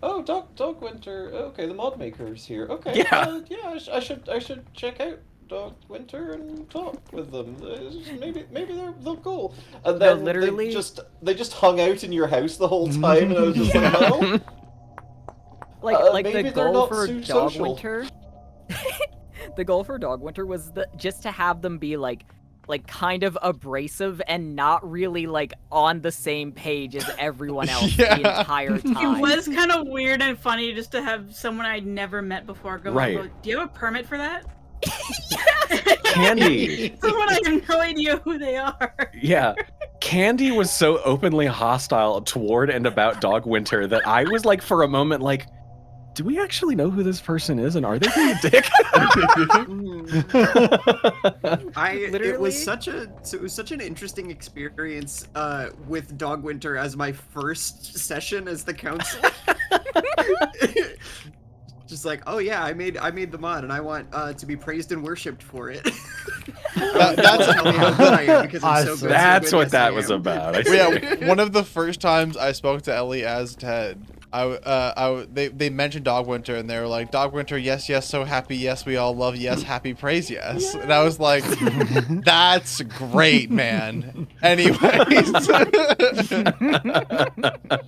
Dogwinter, okay, the mod maker's here. Okay, Yeah. yeah, I should check out Dogwinter and talk with them. Maybe they're cool. And No, then literally- they just hung out in your house the whole time, and I was just like, no. Like maybe the they're goal not for too social. Dogwinter, the goal for Dogwinter was just to have them be like kind of abrasive and not really like on the same page as everyone else the entire time. It was kind of weird and funny just to have someone I'd never met before go, Right. go, do you have a permit for that? Candy. Someone I have no idea who they are. Yeah. Candy was so openly hostile toward and about Dogwinter that I was like, for a moment, like, do we actually know who this person is, and are they being a dick? It was such an interesting experience with Dogwinter as my first session as the council. Just like, oh yeah, I made the mod, and I want to be praised and worshipped for it. That's Tell me how good I am because I'm so good. That's so good, what yes, that I was am. about. I Yeah, see. one of the first times I spoke to Ellie as Ted, they mentioned Dogwinter and they were like, Dogwinter, yes, so happy, yes, we all love, yes, happy, praise, yes. And I was like, that's great, man. Anyways.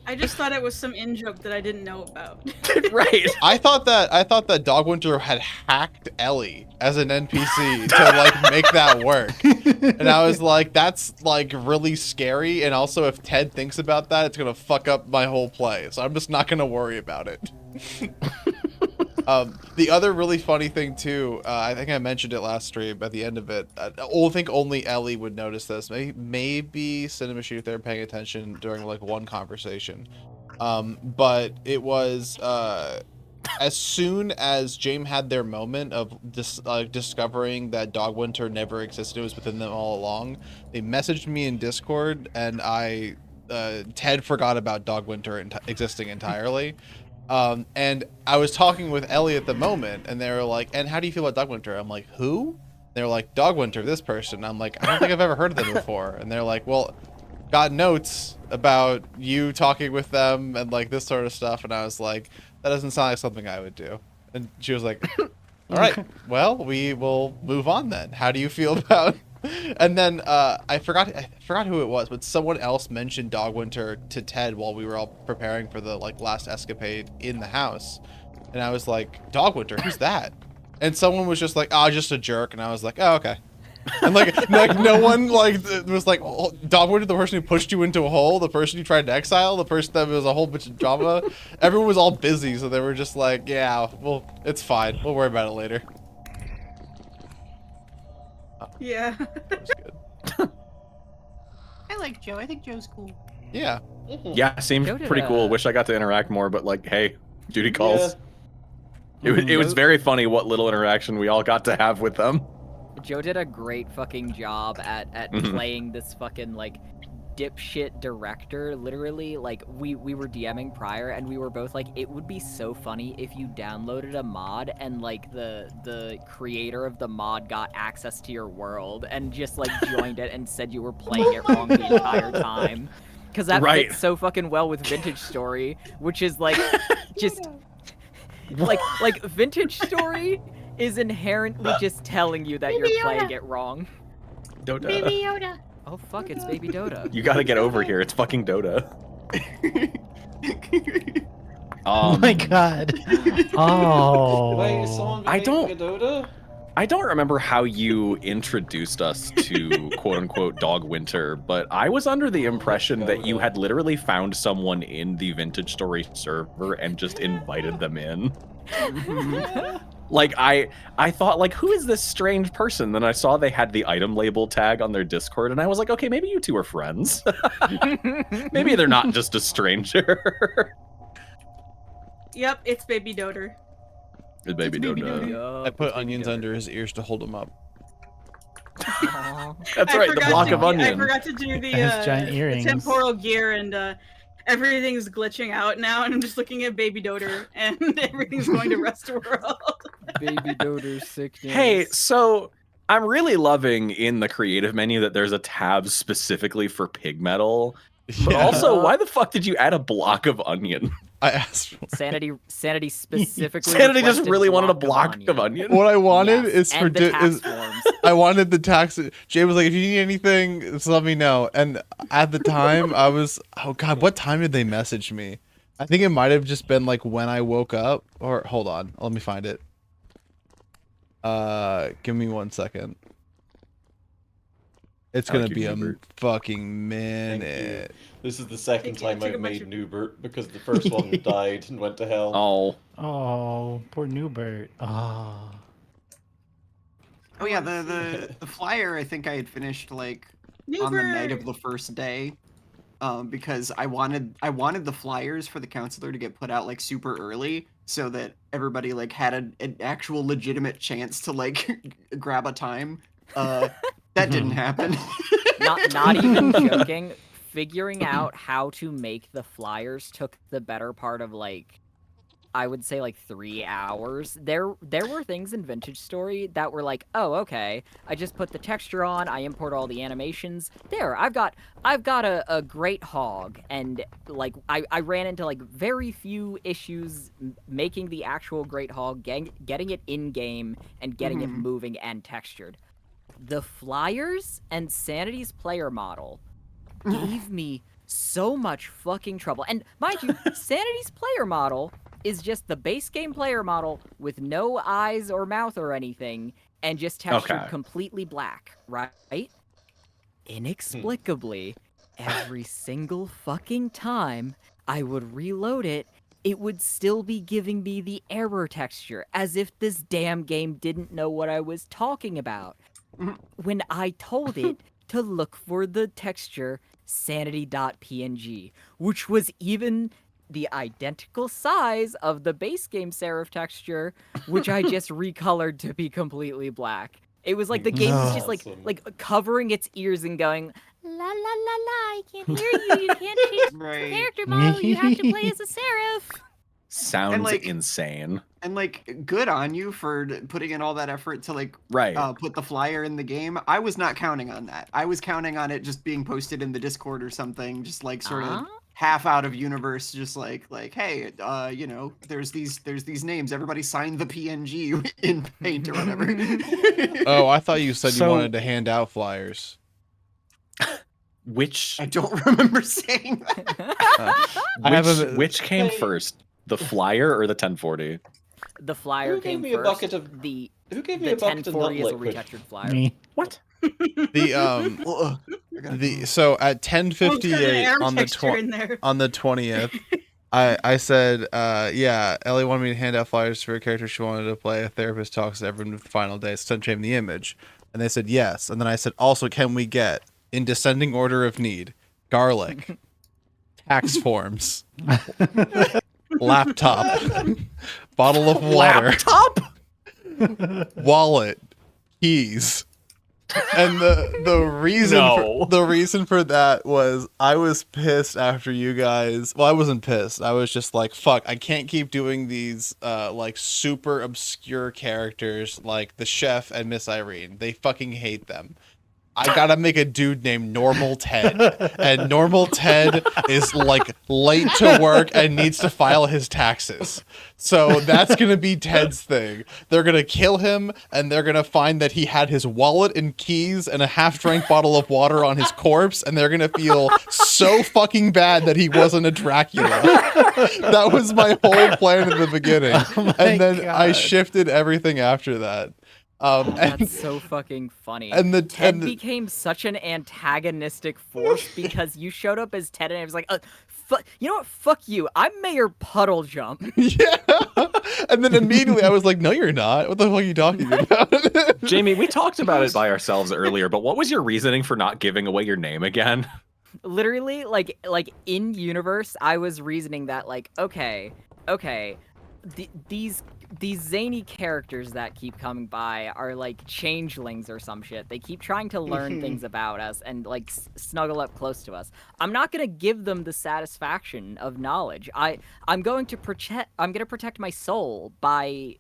I just thought it was some in-joke that I didn't know about. Right. I thought that Dogwinter had hacked Ellie as an NPC to like make that work. And I was like, that's like really scary, and also if Ted thinks about that, it's gonna fuck up my whole play. So I'm just not gonna worry about it. The other really funny thing too, I think I mentioned it last stream at the end of it. I think only Ellie would notice this. Maybe Cinema Shoot, if they were paying attention during like one conversation. But it was as soon as James had their moment of discovering that Dogwinter never existed, it was within them all along, they messaged me in Discord, and Ted forgot about Dogwinter existing entirely. And I was talking with Ellie at the moment, and they were like, and how do you feel about Dogwinter? I'm like, who? They were like, Dogwinter, this person. I'm like, I don't think I've ever heard of them before. And they're like, well, got notes about you talking with them and like this sort of stuff. And I was like, that doesn't sound like something I would do. And she was like, all right, well, we will move on then. How do you feel about? And then I forgot who it was, but someone else mentioned Dogwinter to Ted while we were all preparing for the like last escapade in the house. And I was like, Dogwinter, who's that? And someone was just like, oh, just a jerk. And I was like, oh, okay. And like no one like was like, oh, Dogwinter, the person who pushed you into a hole, the person you tried to exile, the person that was a whole bunch of drama. Everyone was all busy, so they were just like, yeah, well, it's fine. We'll worry about it later. Yeah. That was good. I like Joe. I think Joe's cool. Yeah. Yeah, seemed Joe did pretty cool. a- Wish I got to interact more, but like, hey, duty calls. Yeah. It was very funny what little interaction we all got to have with them. Joe did a great fucking job at Mhm. playing this fucking like dipshit director. Literally, like we were DMing prior, and we were both like, it would be so funny if you downloaded a mod and like the creator of the mod got access to your world and just like joined it and said you were playing it wrong the entire time. Because that Right. fits so fucking well with Vintage Story, which is like just like Vintage Story is inherently just telling you that Baby you're playing Yoda. It wrong. Dota. Baby Yoda. Oh fuck, it's Baby Dota. You gotta get over here. It's fucking Dota. Oh my god. Oh. Wait, is someone I making don't- a Dota? I don't remember how you introduced us to quote unquote Dogwinter, but I was under the impression that you had literally found someone in the Vintage Story server and just invited them in. Like I thought, like, who is this strange person? Then I saw they had the item label tag on their Discord, and I was like, okay, maybe you two are friends. Maybe they're not just a stranger. Yep, it's Baby Doter. Good baby Baby Dota. I put onions under his ears to hold him up. That's I right, the forgot block to of I onion. forgot to do the, Has giant the earrings. temporal gear, and everything's glitching out now, and I'm just looking at Baby Doter, and everything's going to Westworld. Baby Doter's sickness. Hey, so I'm really loving in the creative menu that there's a tab specifically for pig metal. But Yeah. also, why the fuck did you add a block of onion? I asked for Sanity specifically. Sanity just requested really wanted a block block of onion. what I wanted Yes, is for and the tax forms. I wanted the tax. Jay was like, if you need anything, just let me know. And at the time, I was, oh god, what time did they message me? I think it might have just been like when I woke up. Or hold on, let me find it. Give me 1 second. It's gonna be a fucking minute. This is the second time take a I've bunch made of- Newbert because the first one died and went to hell. Oh, Oh, poor Newbert. Oh. Oh yeah, the flyer I think I had finished like on the night of the first day, because I wanted the flyers for the counselor to get put out like super early so that everybody like had an actual legitimate chance to like grab a time. That didn't happen. Not even joking. Figuring out how to make the flyers took the better part of like, I would say like 3 hours. There were things in Vintage Story that were like, oh okay, I just put the texture on, I import all the animations. There, I've got a great hog, and like I ran into like very few issues making the actual great hog, getting it in game, and getting it moving and textured. The flyers and Sanity's player model gave me so much fucking trouble. And mind you, Sanity's player model is just the base game player model with no eyes or mouth or anything, and just textured Okay. completely black, right? Inexplicably, every single fucking time I would reload it, it would still be giving me the error texture, as if this damn game didn't know what I was talking about. When I told it to look for the texture sanity.png, which was even the identical size of the base game serif texture, which I just recolored to be completely black. It was like the game was just like covering its ears and going, la la la la, I can't hear you. You can't change the character model. You have to play as a serif. Sounds insane. And like, good on you for putting in all that effort to like put the flyer in the game. I was not counting on that. I was counting on it just being posted in the Discord or something, just like sort of half out of universe, just like hey, you know, there's these names. Everybody signed the PNG in Paint or whatever. Oh, I thought you said you wanted to hand out flyers. Which I don't remember saying that. Which came first, the flyer or the 1040? The flyer came first. Who gave me a bucket of nut 1040 is a liquid? retextured flyer. Me. What? So at 10:58 on the 20th, I said, yeah, Ellie wanted me to hand out flyers for a character she wanted to play. A therapist talks to everyone the final day. Sent James the image, and they said yes. And then I said, also, can we get in descending order of need, garlic, tax forms, laptop, bottle of water, wallet, keys. And the reason for that was I was pissed after you guys. Well, I wasn't pissed. I was just like, fuck, I can't keep doing these like super obscure characters like the chef and Miss Irene. They fucking hate them. I gotta make a dude named Normal Ted. And Normal Ted is like late to work and needs to file his taxes. So that's gonna be Ted's thing. They're gonna kill him and they're gonna find that he had his wallet and keys and a half-drank bottle of water on his corpse, and they're gonna feel so fucking bad that he wasn't a Dracula. That was my whole plan in the beginning. And then I shifted everything after that. That's so fucking funny. And Ted became such an antagonistic force because you showed up as Ted, and I was like, you know what? Fuck you. I'm Mayor Puddle Jump. Yeah. And then immediately I was like, no, you're not. What the fuck are you talking about? Jamie, we talked about it by ourselves earlier, but what was your reasoning for not giving away your name again? Literally, like in universe, I was reasoning that like, okay, these zany characters that keep coming by are like changelings or some shit. They keep trying to learn things about us and like snuggle up close to us. I'm not gonna give them the satisfaction of knowledge. I'm going to protect my soul by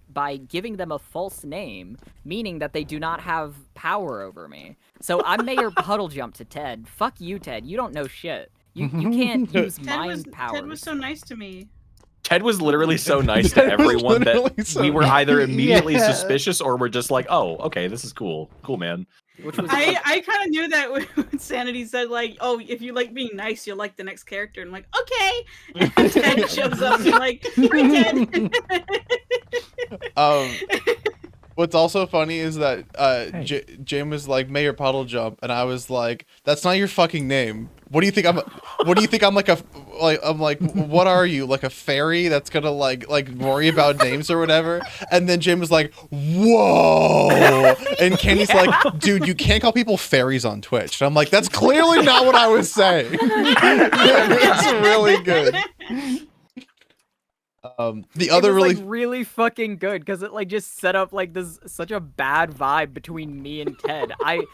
giving them a false name, meaning that they do not have power over me. So I'm Mayor Puddle Jump to Ted. Fuck you, Ted. You don't know shit. You can't use mind powers. Ted was so nice to me. Ted was literally so nice to everyone that we were either immediately suspicious or we're just like, oh, okay, this is cool. Cool, man. Which was I kind of knew that when Sanity said, like, oh, if you like being nice, you'll like the next character. And I'm like, okay. And Ted shows up and like, hi, Ted. What's also funny is that James was like, Mayor Puddle Jump, and I was like, that's not your fucking name. What do you think I'm? What do you think I'm like I'm like, what are you, like a fairy that's gonna like worry about names or whatever? And then Jim was like, whoa, and Kenny's like, dude, you can't call people fairies on Twitch. And I'm like, that's clearly not what I was saying. It's really good. The other was, really fucking good because it like just set up like this such a bad vibe between me and Ted. I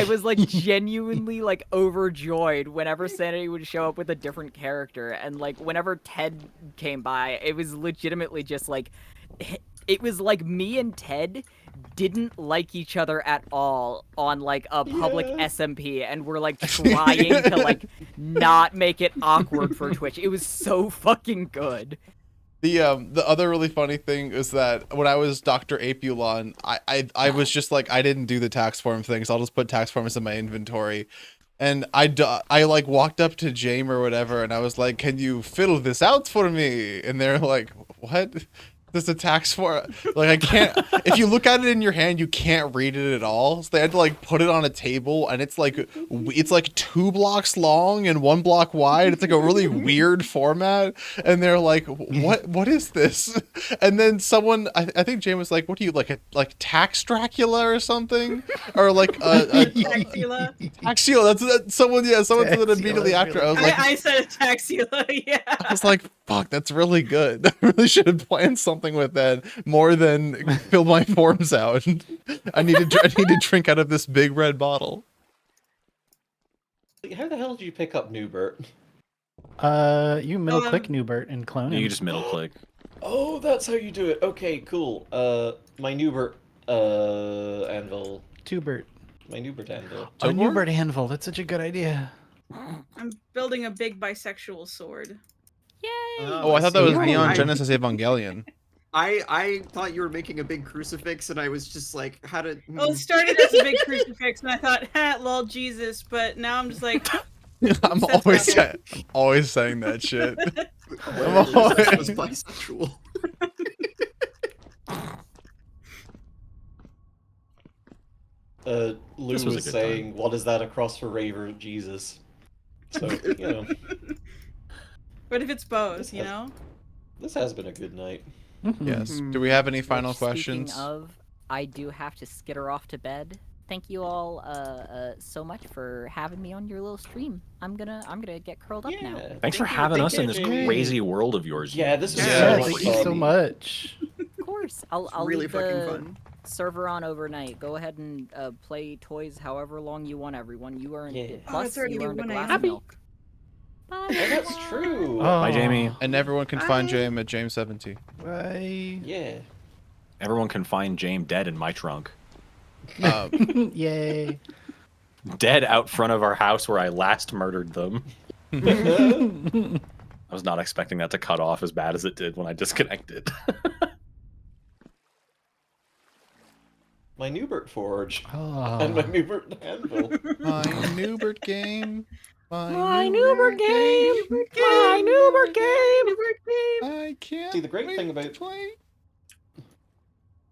was like genuinely like overjoyed whenever Sanity would show up with a different character, and like whenever Ted came by, it was legitimately just like it was like me and Ted didn't like each other at all on like a public SMP, and we're like trying to like not make it awkward for Twitch. It was so fucking good. The other really funny thing is that when I was Dr. Apulon, I was just like, I didn't do the tax form things. I'll just put tax forms in my inventory. And I like walked up to James or whatever, and I was like, can you fill this out for me? And they're like, what? this attacks for like I can't. If you look at it in your hand, you can't read it at all. So they had to like put it on a table, and it's like 2 blocks long and 1 block wide. It's like a really weird format, and they're like, "What is this?" And then someone, I think Jane was like, "What do you like Tax Dracula or something, or like a Taxula. Taxula?" That's someone. Yeah, someone said it immediately after. I was like, I said Taxula. Yeah. I was like, fuck, that's really good. I really should have planned something with that more than fill my forms out. I need to drink out of this big red bottle. How the hell did you pick up Newbert? You middle click Newbert and clone him. You just middle click. Oh, that's how you do it. Okay, cool. My Newbert anvil. Tubert. My Newbert anvil. A Newbert anvil. That's such a good idea. I'm building a big bisexual sword. Yay! Oh, I thought that was Neon I- Genesis Evangelion. I thought you were making a big crucifix, and I was just like, how did? Well, it started as a big crucifix, and I thought, "Ha, lol, Jesus," but now I'm just like, I'm always saying that shit. I'm was always... bisexual. Lou This was a was good saying, "What is that across for Raver Jesus?" So you know, what if it's both? You know? this has been a good night. Yes. Do we have any final Which, questions? Speaking of, I do have to skitter off to bed. Thank you all so much for having me on your little stream. I'm gonna get curled up now. Thanks for having us in this crazy world of yours. Yeah, this was Yeah, so thank much you so fun. much. Of course, I'll really leave fucking the fun. server on overnight. Go ahead and play toys however long you want, everyone. You earned Yeah. plus it's already you earned a 1 glass a.m. of milk. Bye. Oh, that's true. Bye, Jamie. And everyone can find James at James70. Bye. Yeah. Everyone can find James dead in my trunk. Yay. Dead out front of our house where I last murdered them. I was not expecting that to cut off as bad as it did when I disconnected. My Newbert forge Oh. and my Newbert anvil. My Newbert game. My Newbert game. My Newbert game. I can't. See, the great wait thing to about play.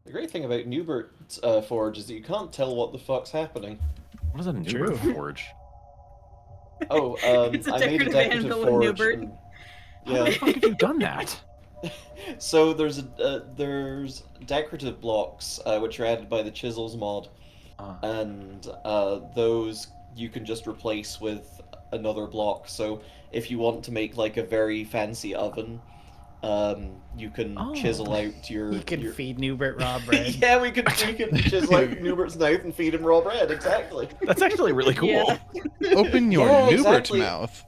the great thing about Newbert's forge is that you can't tell what the fuck's happening. What is a Newbert forge? Oh, It's a I made a decorative decorative anvil with forge. Newbert. And, How the yeah. fuck have you done that? So there's decorative blocks which are added by the chisels mod, and those you can just replace with another block. So if you want to make like a very fancy oven, you can chisel out your. You can your... feed Newbert raw bread. Yeah, we can chisel out Newbert's knife and feed him raw bread. Exactly. That's actually really cool. Yeah. Open your Yeah, Newbert exactly. mouth.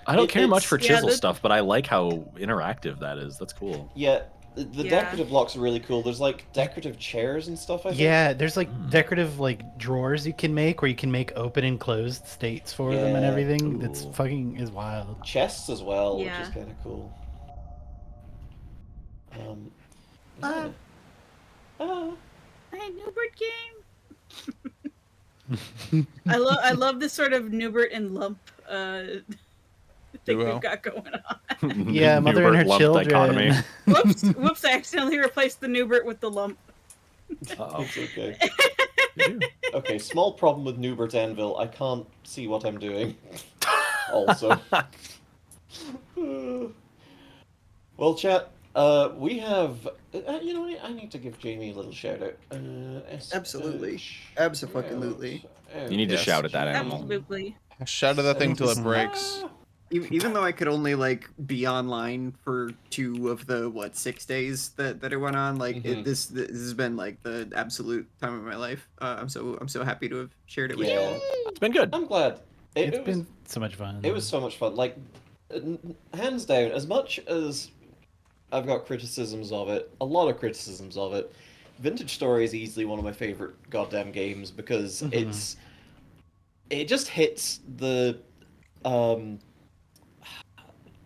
I don't care much for Yeah, chisel the- stuff, but I like how interactive that is. That's cool. Yeah, the Yeah. decorative blocks are really cool. There's like decorative chairs and stuff. I think. Yeah, there's like decorative like drawers you can make where you can make open and closed states for them and Yeah. everything. That's Ooh. fucking is wild. Chests as well, Yeah. which is kind of cool. Is Uh, that it? Hey, Newbert game. I love this sort of Newbert and Lump thing Duo. we've got going on. Yeah, mother and her Newbert lump children. dichotomy. Whoops! I accidentally replaced the Newbert with the Lump. Uh-oh. It's okay. Okay, small problem with Newbert's anvil. I can't see what I'm doing. Also. Well, chat. We have. You know, I need to give Jamie a little shout out. Absolutely. Abso-fucking-lutely. You need to Yes. shout at that animal. Absolutely. Shout at that thing till it breaks. Even though I could only like be online for 2 of the 6 days that it went on, like this has been like the absolute time of my life. I'm so happy to have shared it with you Yeah, all. It's been good. I'm glad. It's It been so much fun. It was so much fun. Like, hands down, as much as I've got criticisms of it, a lot of criticisms of it, Vintage Story is easily one of my favorite goddamn games because it just hits the, I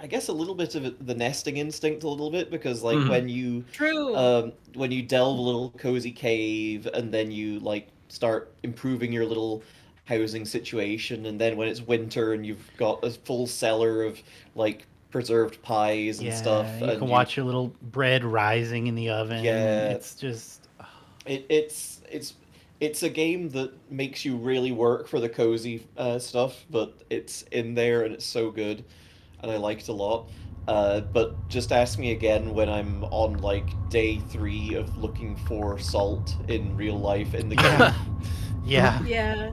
guess a little bit of the nesting instinct a little bit because like when you delve a little cozy cave and then you like start improving your little housing situation, and then when it's winter and you've got a full cellar of like preserved pies and stuff. You and can watch your little bread rising in the oven. Yeah. It's just it's a game that makes you really work for the cozy stuff, but it's in there and it's so good, and I liked a lot. But just ask me again when I'm on like day 3 of looking for salt in real life in the game. Yeah. Yeah.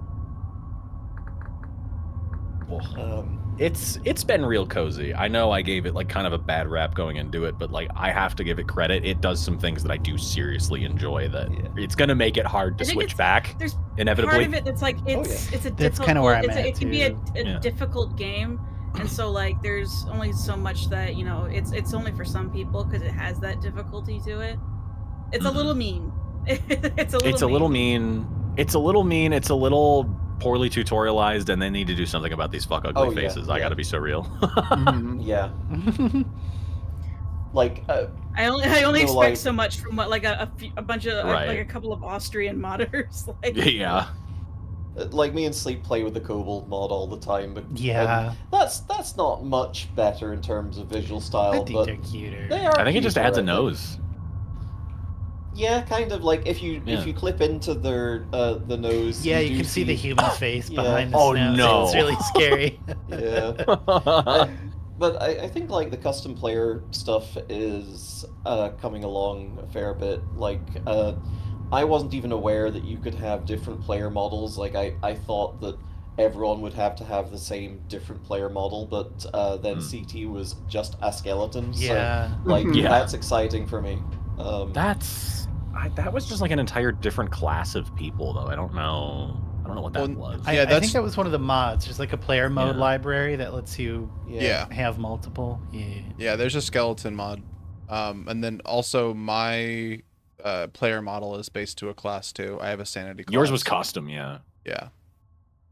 It's been real cozy. I know I gave it like kind of a bad rap going into it, but like I have to give it credit. It does some things that I do seriously enjoy. That it's gonna make it hard to switch back. There's inevitably. part of it that's like it's a difficult. That's kinda where I'm at, it can be a too. difficult game, and so like there's only so much that it's only for some people because it has that difficulty to it. It's a little mean. It's a little mean. It's a little mean. It's a little poorly tutorialized, and they need to do something about these fuck ugly faces. I gotta be so real. Yeah. Like I only expect like, so much from what like a bunch of like a couple of Austrian modders. Like, yeah. Like me and Sleep play with the Kobold mod all the time, but Yeah. that's not much better in terms of visual style. I think but they're cuter. They are I think it just cuter, adds a I think. nose. Yeah, kind of like if you clip into their the nose. Yeah, you do can see the human face Yeah. behind the Oh, snout. no. It's really scary. Yeah. But I think like the custom player stuff is coming along a fair bit. Like I wasn't even aware that you could have different player models. Like I thought that everyone would have to have the same different player model, but then CT was just a skeleton. Yeah. So like Yeah. that's exciting for me. That was just like an entire different class of people, though. I don't know what that was. I think that was one of the mods, just like a player mode library that lets you have multiple. Yeah, there's a skeleton mod. And then also my player model is based to a class too. I have a sanity class. Yours was custom, yeah. Yeah.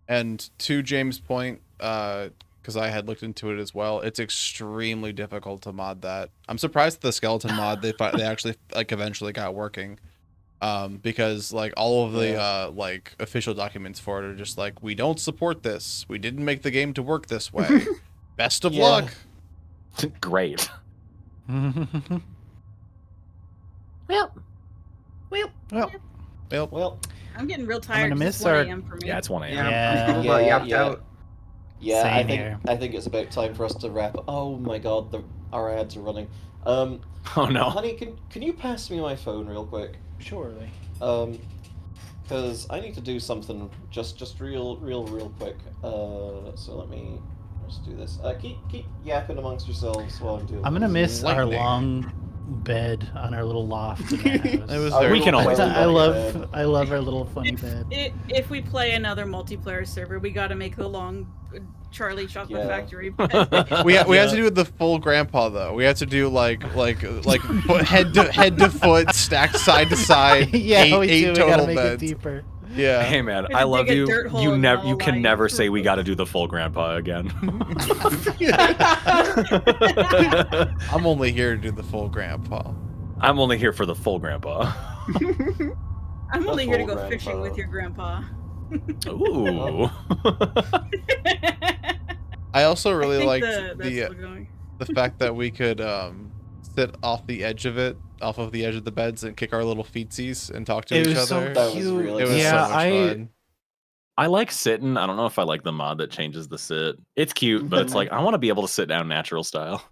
And to James' point, because I had looked into it as well, it's extremely difficult to mod that. I'm surprised the skeleton mod they actually like eventually got working. Because like all of the like official documents for it are just like, we don't support this. We didn't make the game to work this way. Best of luck. Great. Well. I'm getting real tired. gonna 'cause miss it's 1 our- a.m. for me. Yeah, it's 1 a.m. I'm a little yapped out. Yeah, Same I think it's about time for us to wrap. Oh my God, our ads are running. Oh no. Honey, can you pass me my phone real quick? Surely. Because I need to do something just real quick. So let me just do this. Keep yapping amongst yourselves while I'm doing. I'm gonna this. miss our long bed on our little loft in the house. It was We can always do I that. love our little funny bed. If we play another multiplayer server, we got to make the long Charlie Chocolate Yeah. Factory. We had to do the full grandpa though. We had to do like head to foot, stacked side to side. Yeah, we eight do. We total gotta make beds. it deeper. Yeah. Hey man, We I had to love dig a you. dirt hole You and never, all you can lying never through. say we got to do the full grandpa again. I'm only here to do the full grandpa. I'm only here for the full grandpa. I'm only here to full go fishing grandpa. with your grandpa. Ooh. I also really think liked that's still going. the fact that we could sit off the edge of the beds and kick our little feetsies and talk to It each was so other. That was cute. really It was Yeah, so much fun. I like sitting. I don't know if I like the mod that changes the sit. It's cute, but it's like I want to be able to sit down natural style.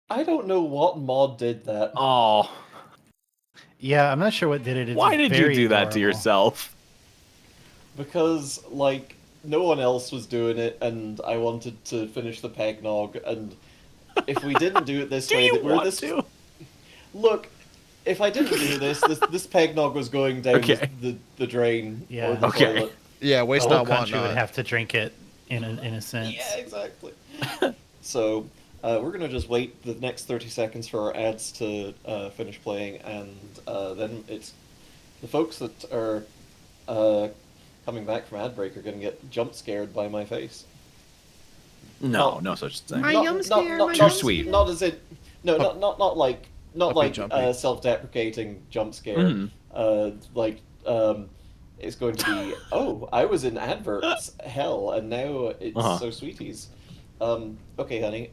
I don't know what mod did that. Oh, Yeah, I'm not sure what did it. It's why did you very do that to adorable. yourself? Because like no one else was doing it, and I wanted to finish the Peggnog, and if we didn't do it this Do way, you that we're want this. to? Look, if I didn't do this Peggnog was going down Okay. the drain Yeah. or the Okay. toilet. Yeah, The waste whole not, want country would not. have to drink it in a sense. Yeah, exactly. So we're gonna just wait the next 30 seconds for our ads to finish playing, and then it's the folks that are coming back from ad break are gonna get jump scared by my face. No, no such thing. My yum scare, my Too yum sweet. scare. Not as in, no, not like Puppy jumpy. self-deprecating jump scare. Mhm. It's going to be, oh, I was in adverts, hell, and now it's Uh-huh. so sweeties. Okay, honey.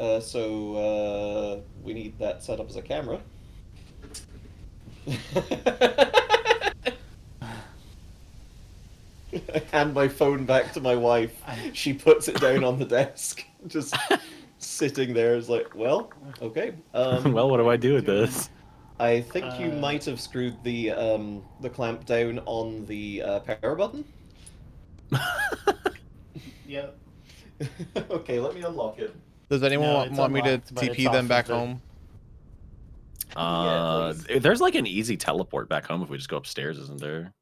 We need that set up as a camera. I hand my phone back to my wife. She puts it down on the desk, just sitting there. Is like, well, okay. Well, what do I do with this? I think you might have screwed the clamp down on the power button. Yep. Okay, let me unlock it. Does anyone No, it's want me to unlocked, but it's TP them off back of the- home? Yeah, please. There's like an easy teleport back home if we just go upstairs, isn't there?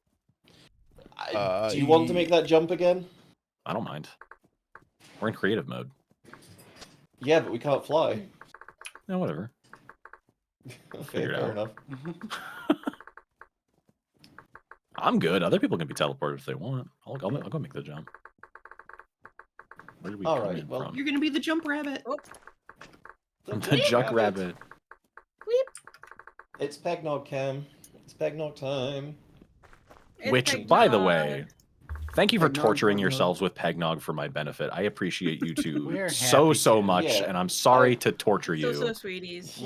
Do you want to make that jump again? I don't mind. We're in creative mode. Yeah, but we can't fly. No, whatever. Okay, Figure it fair out. enough. I'm good. Other people can be teleported if they want. I'll go make the jump. Where did we All come right, in well, from? You're gonna be the jump rabbit. Oh, I'm the Juck Rabbit. It's Peggnog Cam. It's Peggnog time. it's Which, by the Peggnog. way, thank you for Peggnog, torturing Peggnog. yourselves with Peggnog for my benefit. I appreciate you two We're so happy to. much, Yeah, and I'm sorry to torture you. So sweeties.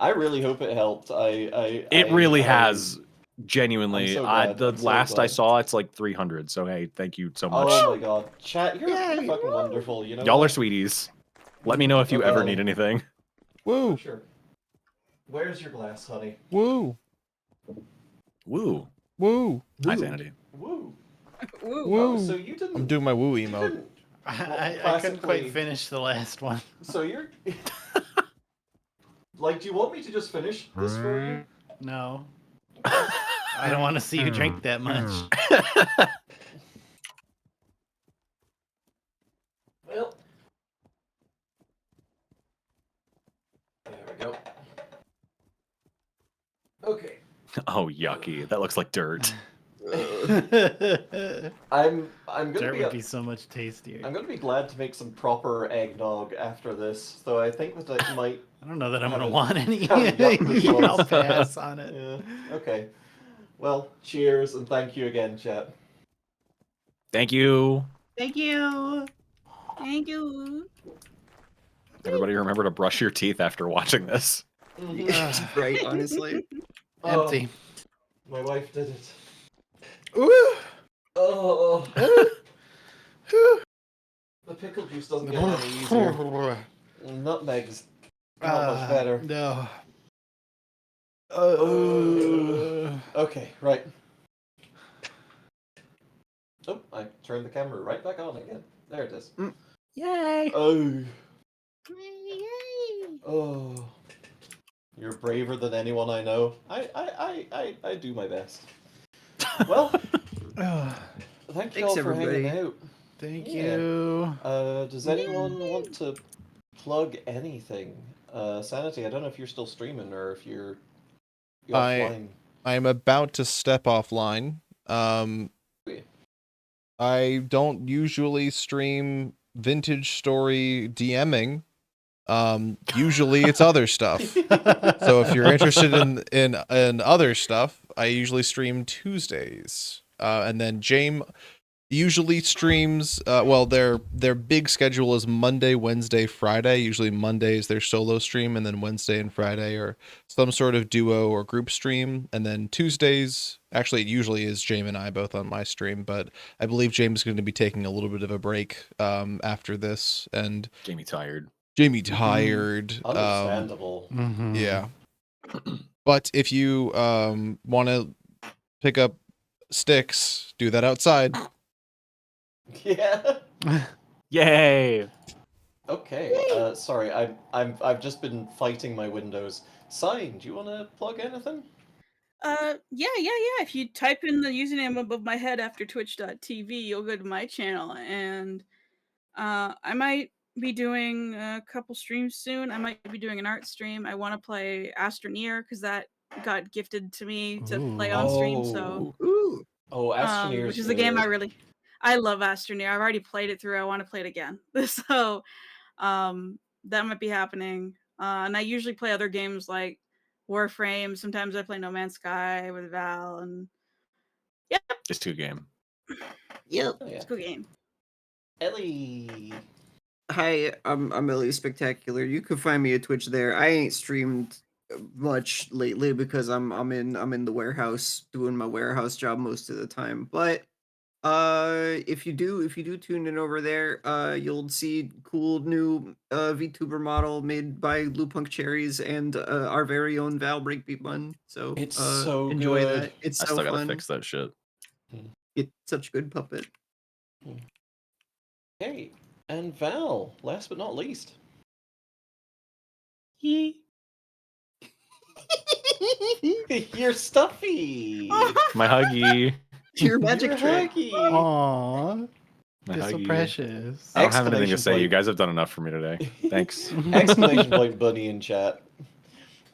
I really hope it helped. It really has. Genuinely, I'm so glad. the I'm so last I glad. saw, it's like 300. So hey, thank you so much. Oh my god, chat, you're fucking wonderful. You know, Y'all are what? sweeties. Let me know if you Okay. ever need anything. Woo! Sure. Where's your glass, honey? Woo! Woo. Woo! Hi, Sanity. Woo. Woo. Woo! Oh, so you didn't. I'm doing my woo you emote. didn't- I couldn't quite classically- finish the last one. So you're. Like, do you want me to just finish this for you? No. I don't want to see you drink that much. Well. There we go. Okay. Oh, yucky. That looks like dirt. I'm gonna Dirt be. would be so much tastier. I'm gonna be glad to make some proper eggnog after this, though I think that I might. I don't know that I'm gonna haven't- want any. haven't gotten the I'll choice. pass on it. Yeah. Okay. Well, cheers and thank you again, chat. Thank you. Thank you. Thank you. Everybody remember to brush your teeth after watching this. Right, honestly. Empty. My wife did it. Woo! Oh. The pickle juice doesn't get any easier. Nutmeg's not much better. No. Okay, right. Oh, I turned the camera right back on again. There it is. Yay! Oh. Oh. You're braver than anyone I know. I do my best. Well, thank you all Thanks, for hanging everybody. out. Thank Yeah. you. Does anyone want to plug anything? Sanity, I don't know if you're still streaming or if you're offline. I'm about to step offline. I don't usually stream vintage story DMing. Usually it's other stuff. So if you're interested in other stuff, I usually stream Tuesdays. And then James usually streams well their big schedule is Monday, Wednesday, Friday. Usually Monday is their solo stream, and then Wednesday and Friday are some sort of duo or group stream, and then Tuesdays actually it usually is James and I both on my stream, but I believe James is going to be taking a little bit of a break after this, and Jamie tired. Understandable. Yeah. But if you want to pick up sticks, do that outside. Yeah. Yay! Okay. Sorry, I've just been fighting my Windows. Sign, do you want to plug anything? Yeah. If you type in the username above my head after twitch.tv, you'll go to my channel, and I might be doing a couple streams soon. I might be doing an art stream. I want to play Astroneer because that got gifted to me to play on stream. So, Astroneer, which is a game I love Astroneer. I've already played it through. I want to play it again. So, that might be happening. And I usually play other games like Warframe. Sometimes I play No Man's Sky with Val, and Just 2 game. Yep. Oh, yeah. it's a cool game. Ellie. Hi, I'm Ellie Spectacular. You can find me at Twitch there. I ain't streamed much lately because I'm in the warehouse doing my warehouse job most of the time. But if you do tune in over there, you'll see cool new VTuber model made by Lupunk Cherries and our very own Val Breakbeat Bun. So It's so enjoy good. that. It's I so still gotta fun. fix that shit. It's such a good puppet. Okay, and Val, last but not least. You're stuffy. My huggy. Your magic You're trick. huggy. Aw, My you're so huggy. precious. I don't have anything to Exclamation say. You point. guys have done enough for me today. Thanks. Exclamation point, Bunny in chat.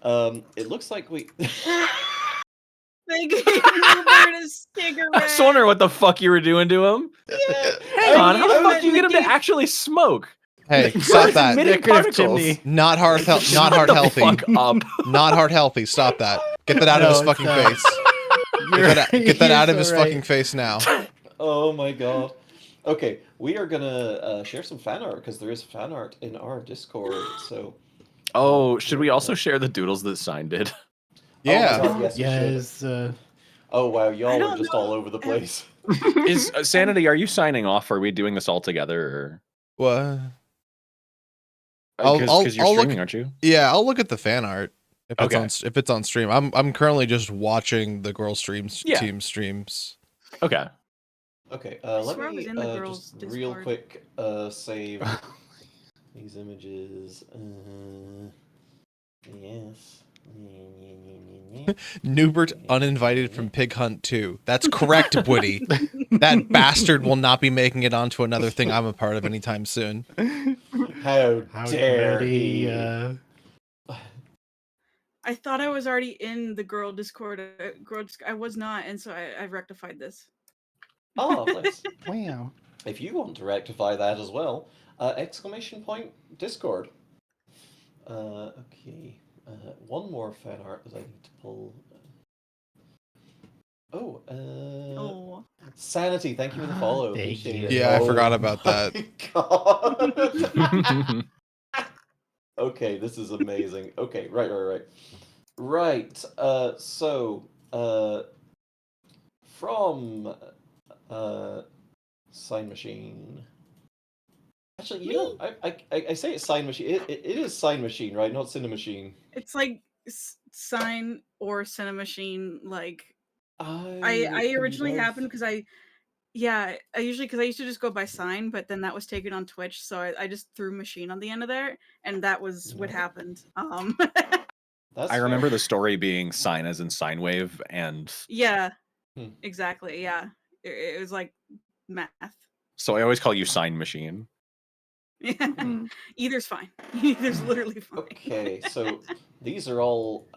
It looks like we. They gave Newbert a cigarette. I was wondering what the fuck you were doing to him. Yeah. Hang on, how the fuck but do you get him to Nikki- actually smoke? Hey, stop that. Emitting Decorative particles. chimney. Not heart Shut healthy. the fuck up. Not heart healthy. Stop that. Get that out of No, his it's fucking not. face. Get that You're out of so his right. fucking face now. Oh my god. Okay, we are gonna share some fan art because there is fan art in our Discord. So. Oh, should we also share the doodles that Sign did? Yeah. Oh my god, yes, we should. Yes. Oh wow, I y'all are don't just know. all over the place. Is Sanity? Are you signing off? Or are we doing this all together? What? I'll Because you're look. streaming, aren't you? Yeah, I'll look at the fan art if Okay. it's on stream. I'm currently just watching the girl streams Yeah. team streams. Okay. Okay, I let swear I was me in the girls' just real Discord. quick save these images. Yes. Newbert uninvited from Pig Hunt 2. That's correct, Woody. That bastard will not be making it onto another thing I'm a part of anytime soon. How dare could he? I thought I was already in the girl Discord. I was not, and so I've rectified this. Oh, nice. Wow. If you want to rectify that as well, exclamation point Discord. Okay. One more fan art that I need to pull. Oh. Sanity, thank you for the follow. Thank Appreciate you. it. Yeah, I Oh forgot about my God. Okay, this is amazing. Okay, right. From Sign Machine. Actually, you know, I say it's Sign Machine. It is Sign Machine, right? Not Cinemachine. It's like Sign or Cinemachine. Like I originally happened because I usually because I used to just go by Sign, but then that was taken on Twitch, so I just threw Machine on the end of there, and that was what happened. That's I fair. remember the story being Sign as in sine wave, and Yeah, exactly. Yeah, it was like math. so I always call you Sign Machine. Yeah, either's fine. Either's literally fine. Okay, so these are all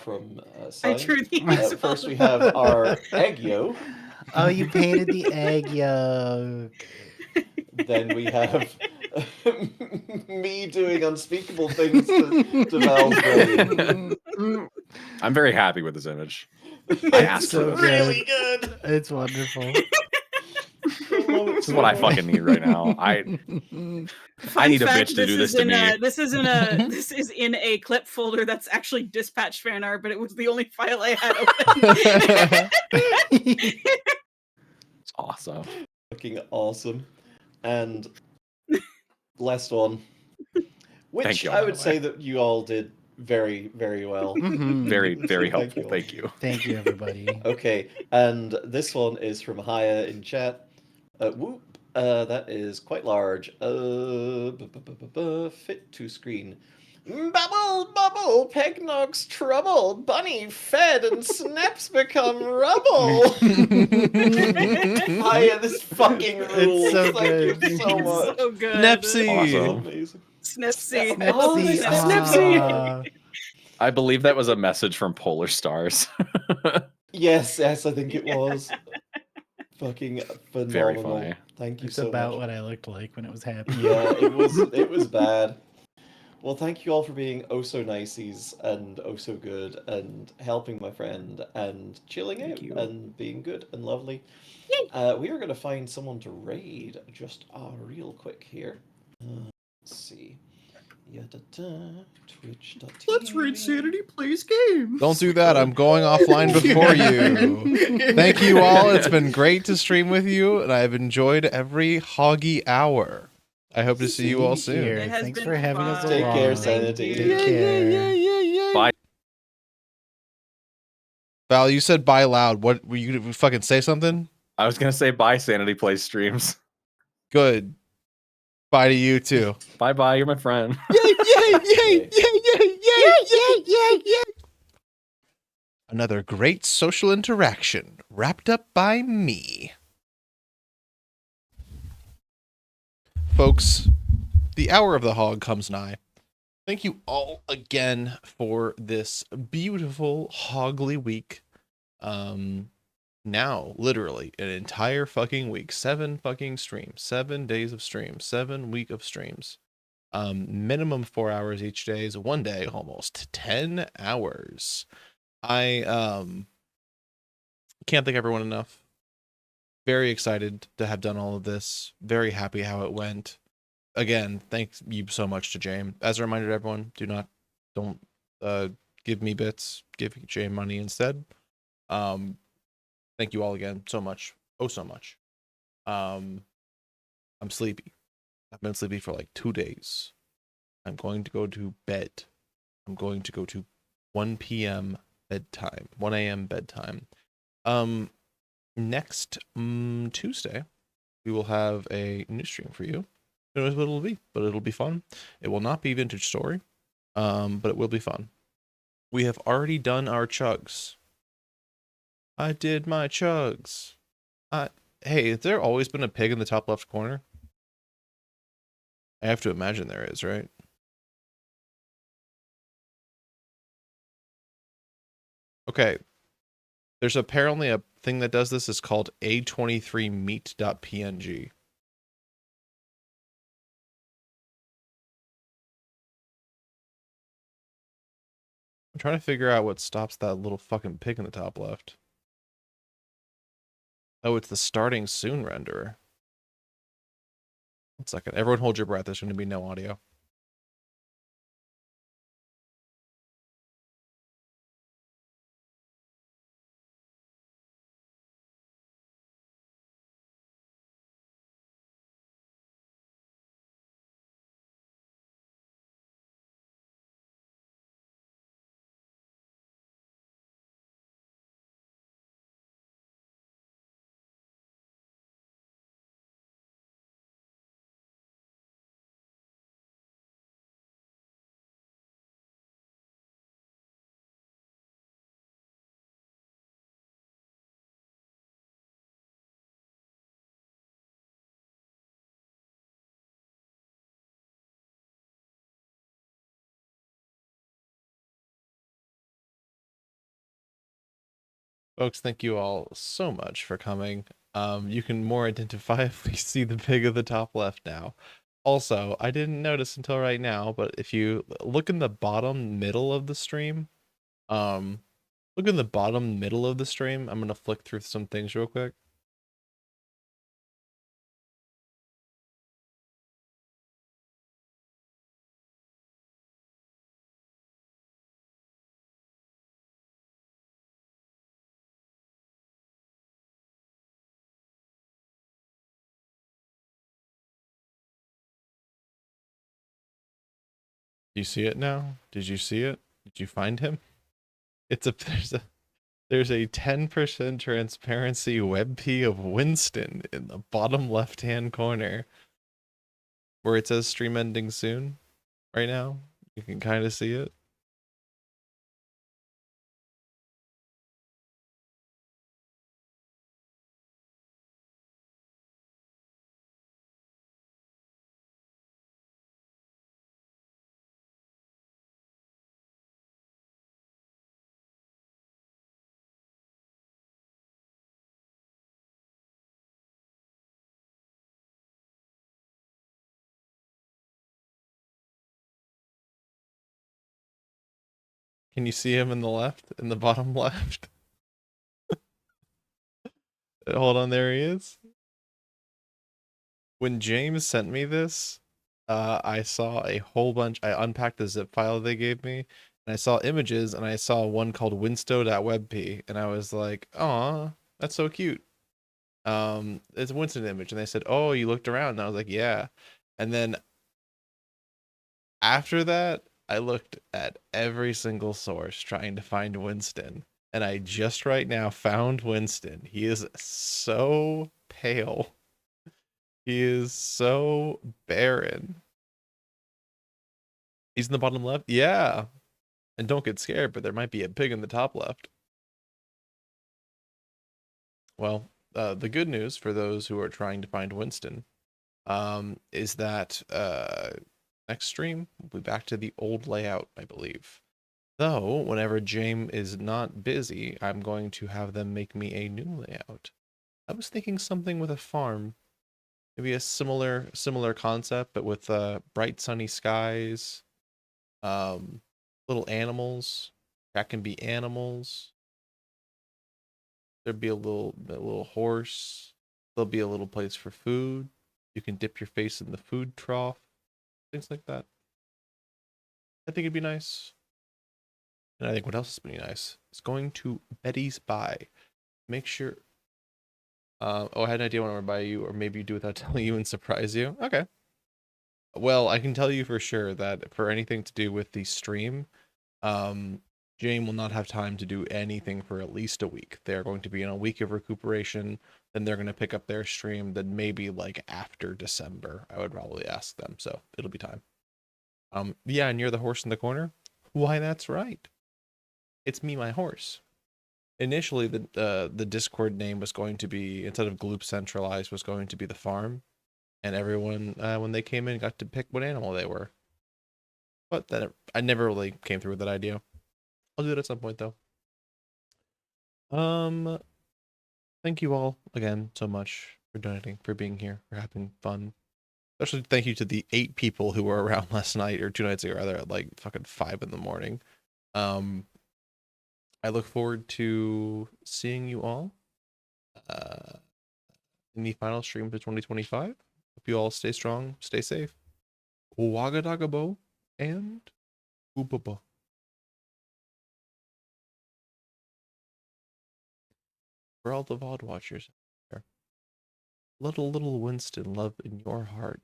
from Sign. I drew these. First, we have our egg yolk. Oh, you painted the egg yolk. Then we have me doing unspeakable things to Val's brain. I'm very happy with this image. I asked for so this. Really good. It's wonderful. This is what I fucking need right now. I need a bitch to do this to me. This is in a clip folder that's actually dispatch fan art, but it was the only file I had open. It's awesome. Fucking awesome. And last one, which Thank you, I by would the say that you all did very, very well. Very, very Thank helpful. you all. Thank you. Thank you, everybody. Okay, and this one is from Haya in chat. Whoop. That is quite large. Fit to screen. Bubble, bubble, Peggnogs trouble, Bunny fed and Snaps become rubble. Haya, this fucking rules. so Thank good. you so much. So good. Nepsy. Awesome. Amazing. Snipsy. Oh, Snipsy. Ah. I believe that was a message from Polar Stars. Yes, I think it was. Fucking phenomenal. Very funny. Thank you It's so about much. what I looked like when it was happening. Yeah, it was bad. Well, thank you all for being oh so niceys and oh so good and helping my friend and chilling Thank out you. and being good and lovely. We are going to find someone to raid just real quick here. Let's see. Twitch.tv. Let's rate Sanity Plays Games. Don't do that. I'm going offline before you. Thank you all. It's been great to stream with you, and I've enjoyed every hoggy hour. I hope to see you all soon. Here. It has Thanks been for having us fun. Take care, along. Sanity. Thank you. Take care. Bye. Val, you said bye loud. What were you gonna fucking say something? I was gonna say bye, Sanity Plays streams. Good. Bye to you too. Bye bye, you're my friend. Another great social interaction wrapped up by me. Folks, the hour of the hog comes nigh. Thank you all again for this beautiful hogly week. Now, literally, an entire fucking week. 7 fucking streams. 7 days of streams. 7 week of streams. Minimum 4 hours each day is 1 day, almost 10 hours. I can't thank everyone enough. Very excited to have done all of this. Very happy how it went. Again, thank you so much to James. As a reminder to everyone, don't give me bits. Give James money instead. Thank you all again so much. Oh, so much. I'm sleepy. I've been sleepy for like 2 days. I'm going to go to bed. I'm going to go to 1 p.m. bedtime. 1 a.m. bedtime. Next Tuesday, we will have a new stream for you. Who knows what it'll be, but it'll be fun. It will not be Vintage Story, but it will be fun. We have already done our chugs. I did my chugs. Hey, has there always been a pig in the top left corner? I have to imagine there is, right? Okay. There's apparently a thing that does this. It's called a23meat.png. I'm trying to figure out what stops that little fucking pig in the top left. Oh, it's the starting soon renderer. 1 second. Everyone hold your breath. There's going to be no audio. Folks, thank you all so much for coming. You can more identifiably see the pig at the top left now. Also, I didn't notice until right now, but if you look in the bottom middle of the stream, I'm gonna flick through some things real quick. You see it now? Did you see it? Did you find him? There's a 10% transparency WebP of Winston in the bottom left-hand corner where it says stream ending soon right now. You can kind of see it. Can you see him in the left, in the bottom left? Hold on, there he is. When James sent me this, I saw a whole bunch. I unpacked the zip file they gave me, and I saw images, and I saw one called winsto.webp, and I was like, "Aw, that's so cute." It's a Winston image, and they said, "Oh, you looked around," and I was like, "Yeah," and then after that, I looked at every single source trying to find Winston, and I just right now found Winston. He is so pale. He is so barren. He's in the bottom left? Yeah. And don't get scared, but there might be a pig in the top left. Well, the good news for those who are trying to find Winston is that next stream we'll be back to the old layout, I believe. Though, whenever James is not busy, I'm going to have them make me a new layout. I was thinking something with a farm. Maybe a similar concept, but with bright sunny skies, little animals. That can be animals. There'd be a little horse. There'll be a little place for food. You can dip your face in the food trough. Things like that. I think it'd be nice. And I think what else is pretty nice is going to Betty's Buy. Make sure. Oh, I had an idea I want to buy you, or maybe do without telling you and surprise you. Okay. Well, I can tell you for sure that for anything to do with the stream, Jane will not have time to do anything for at least a week. They're going to be in a week of recuperation. Then they're going to pick up their stream. Then maybe like after December, I would probably ask them. So it'll be time. Yeah, and you're the horse in the corner. Why, that's right. It's me, my horse. Initially, the Discord name was going to be, instead of Gloop Centralized, was going to be the farm, and everyone when they came in got to pick what animal they were. But then I never really came through with that idea. I'll do it at some point though. Thank you all again so much for donating, for being here, for having fun. Especially thank you to the 8 people who were around last night, or 2 nights ago, rather, at like fucking 5 in the morning. I look forward to seeing you all in the final stream of 2025. Hope you all stay strong, stay safe. Wagadagabo and Oobaba. For all the VOD watchers out there, little Winston love in your heart.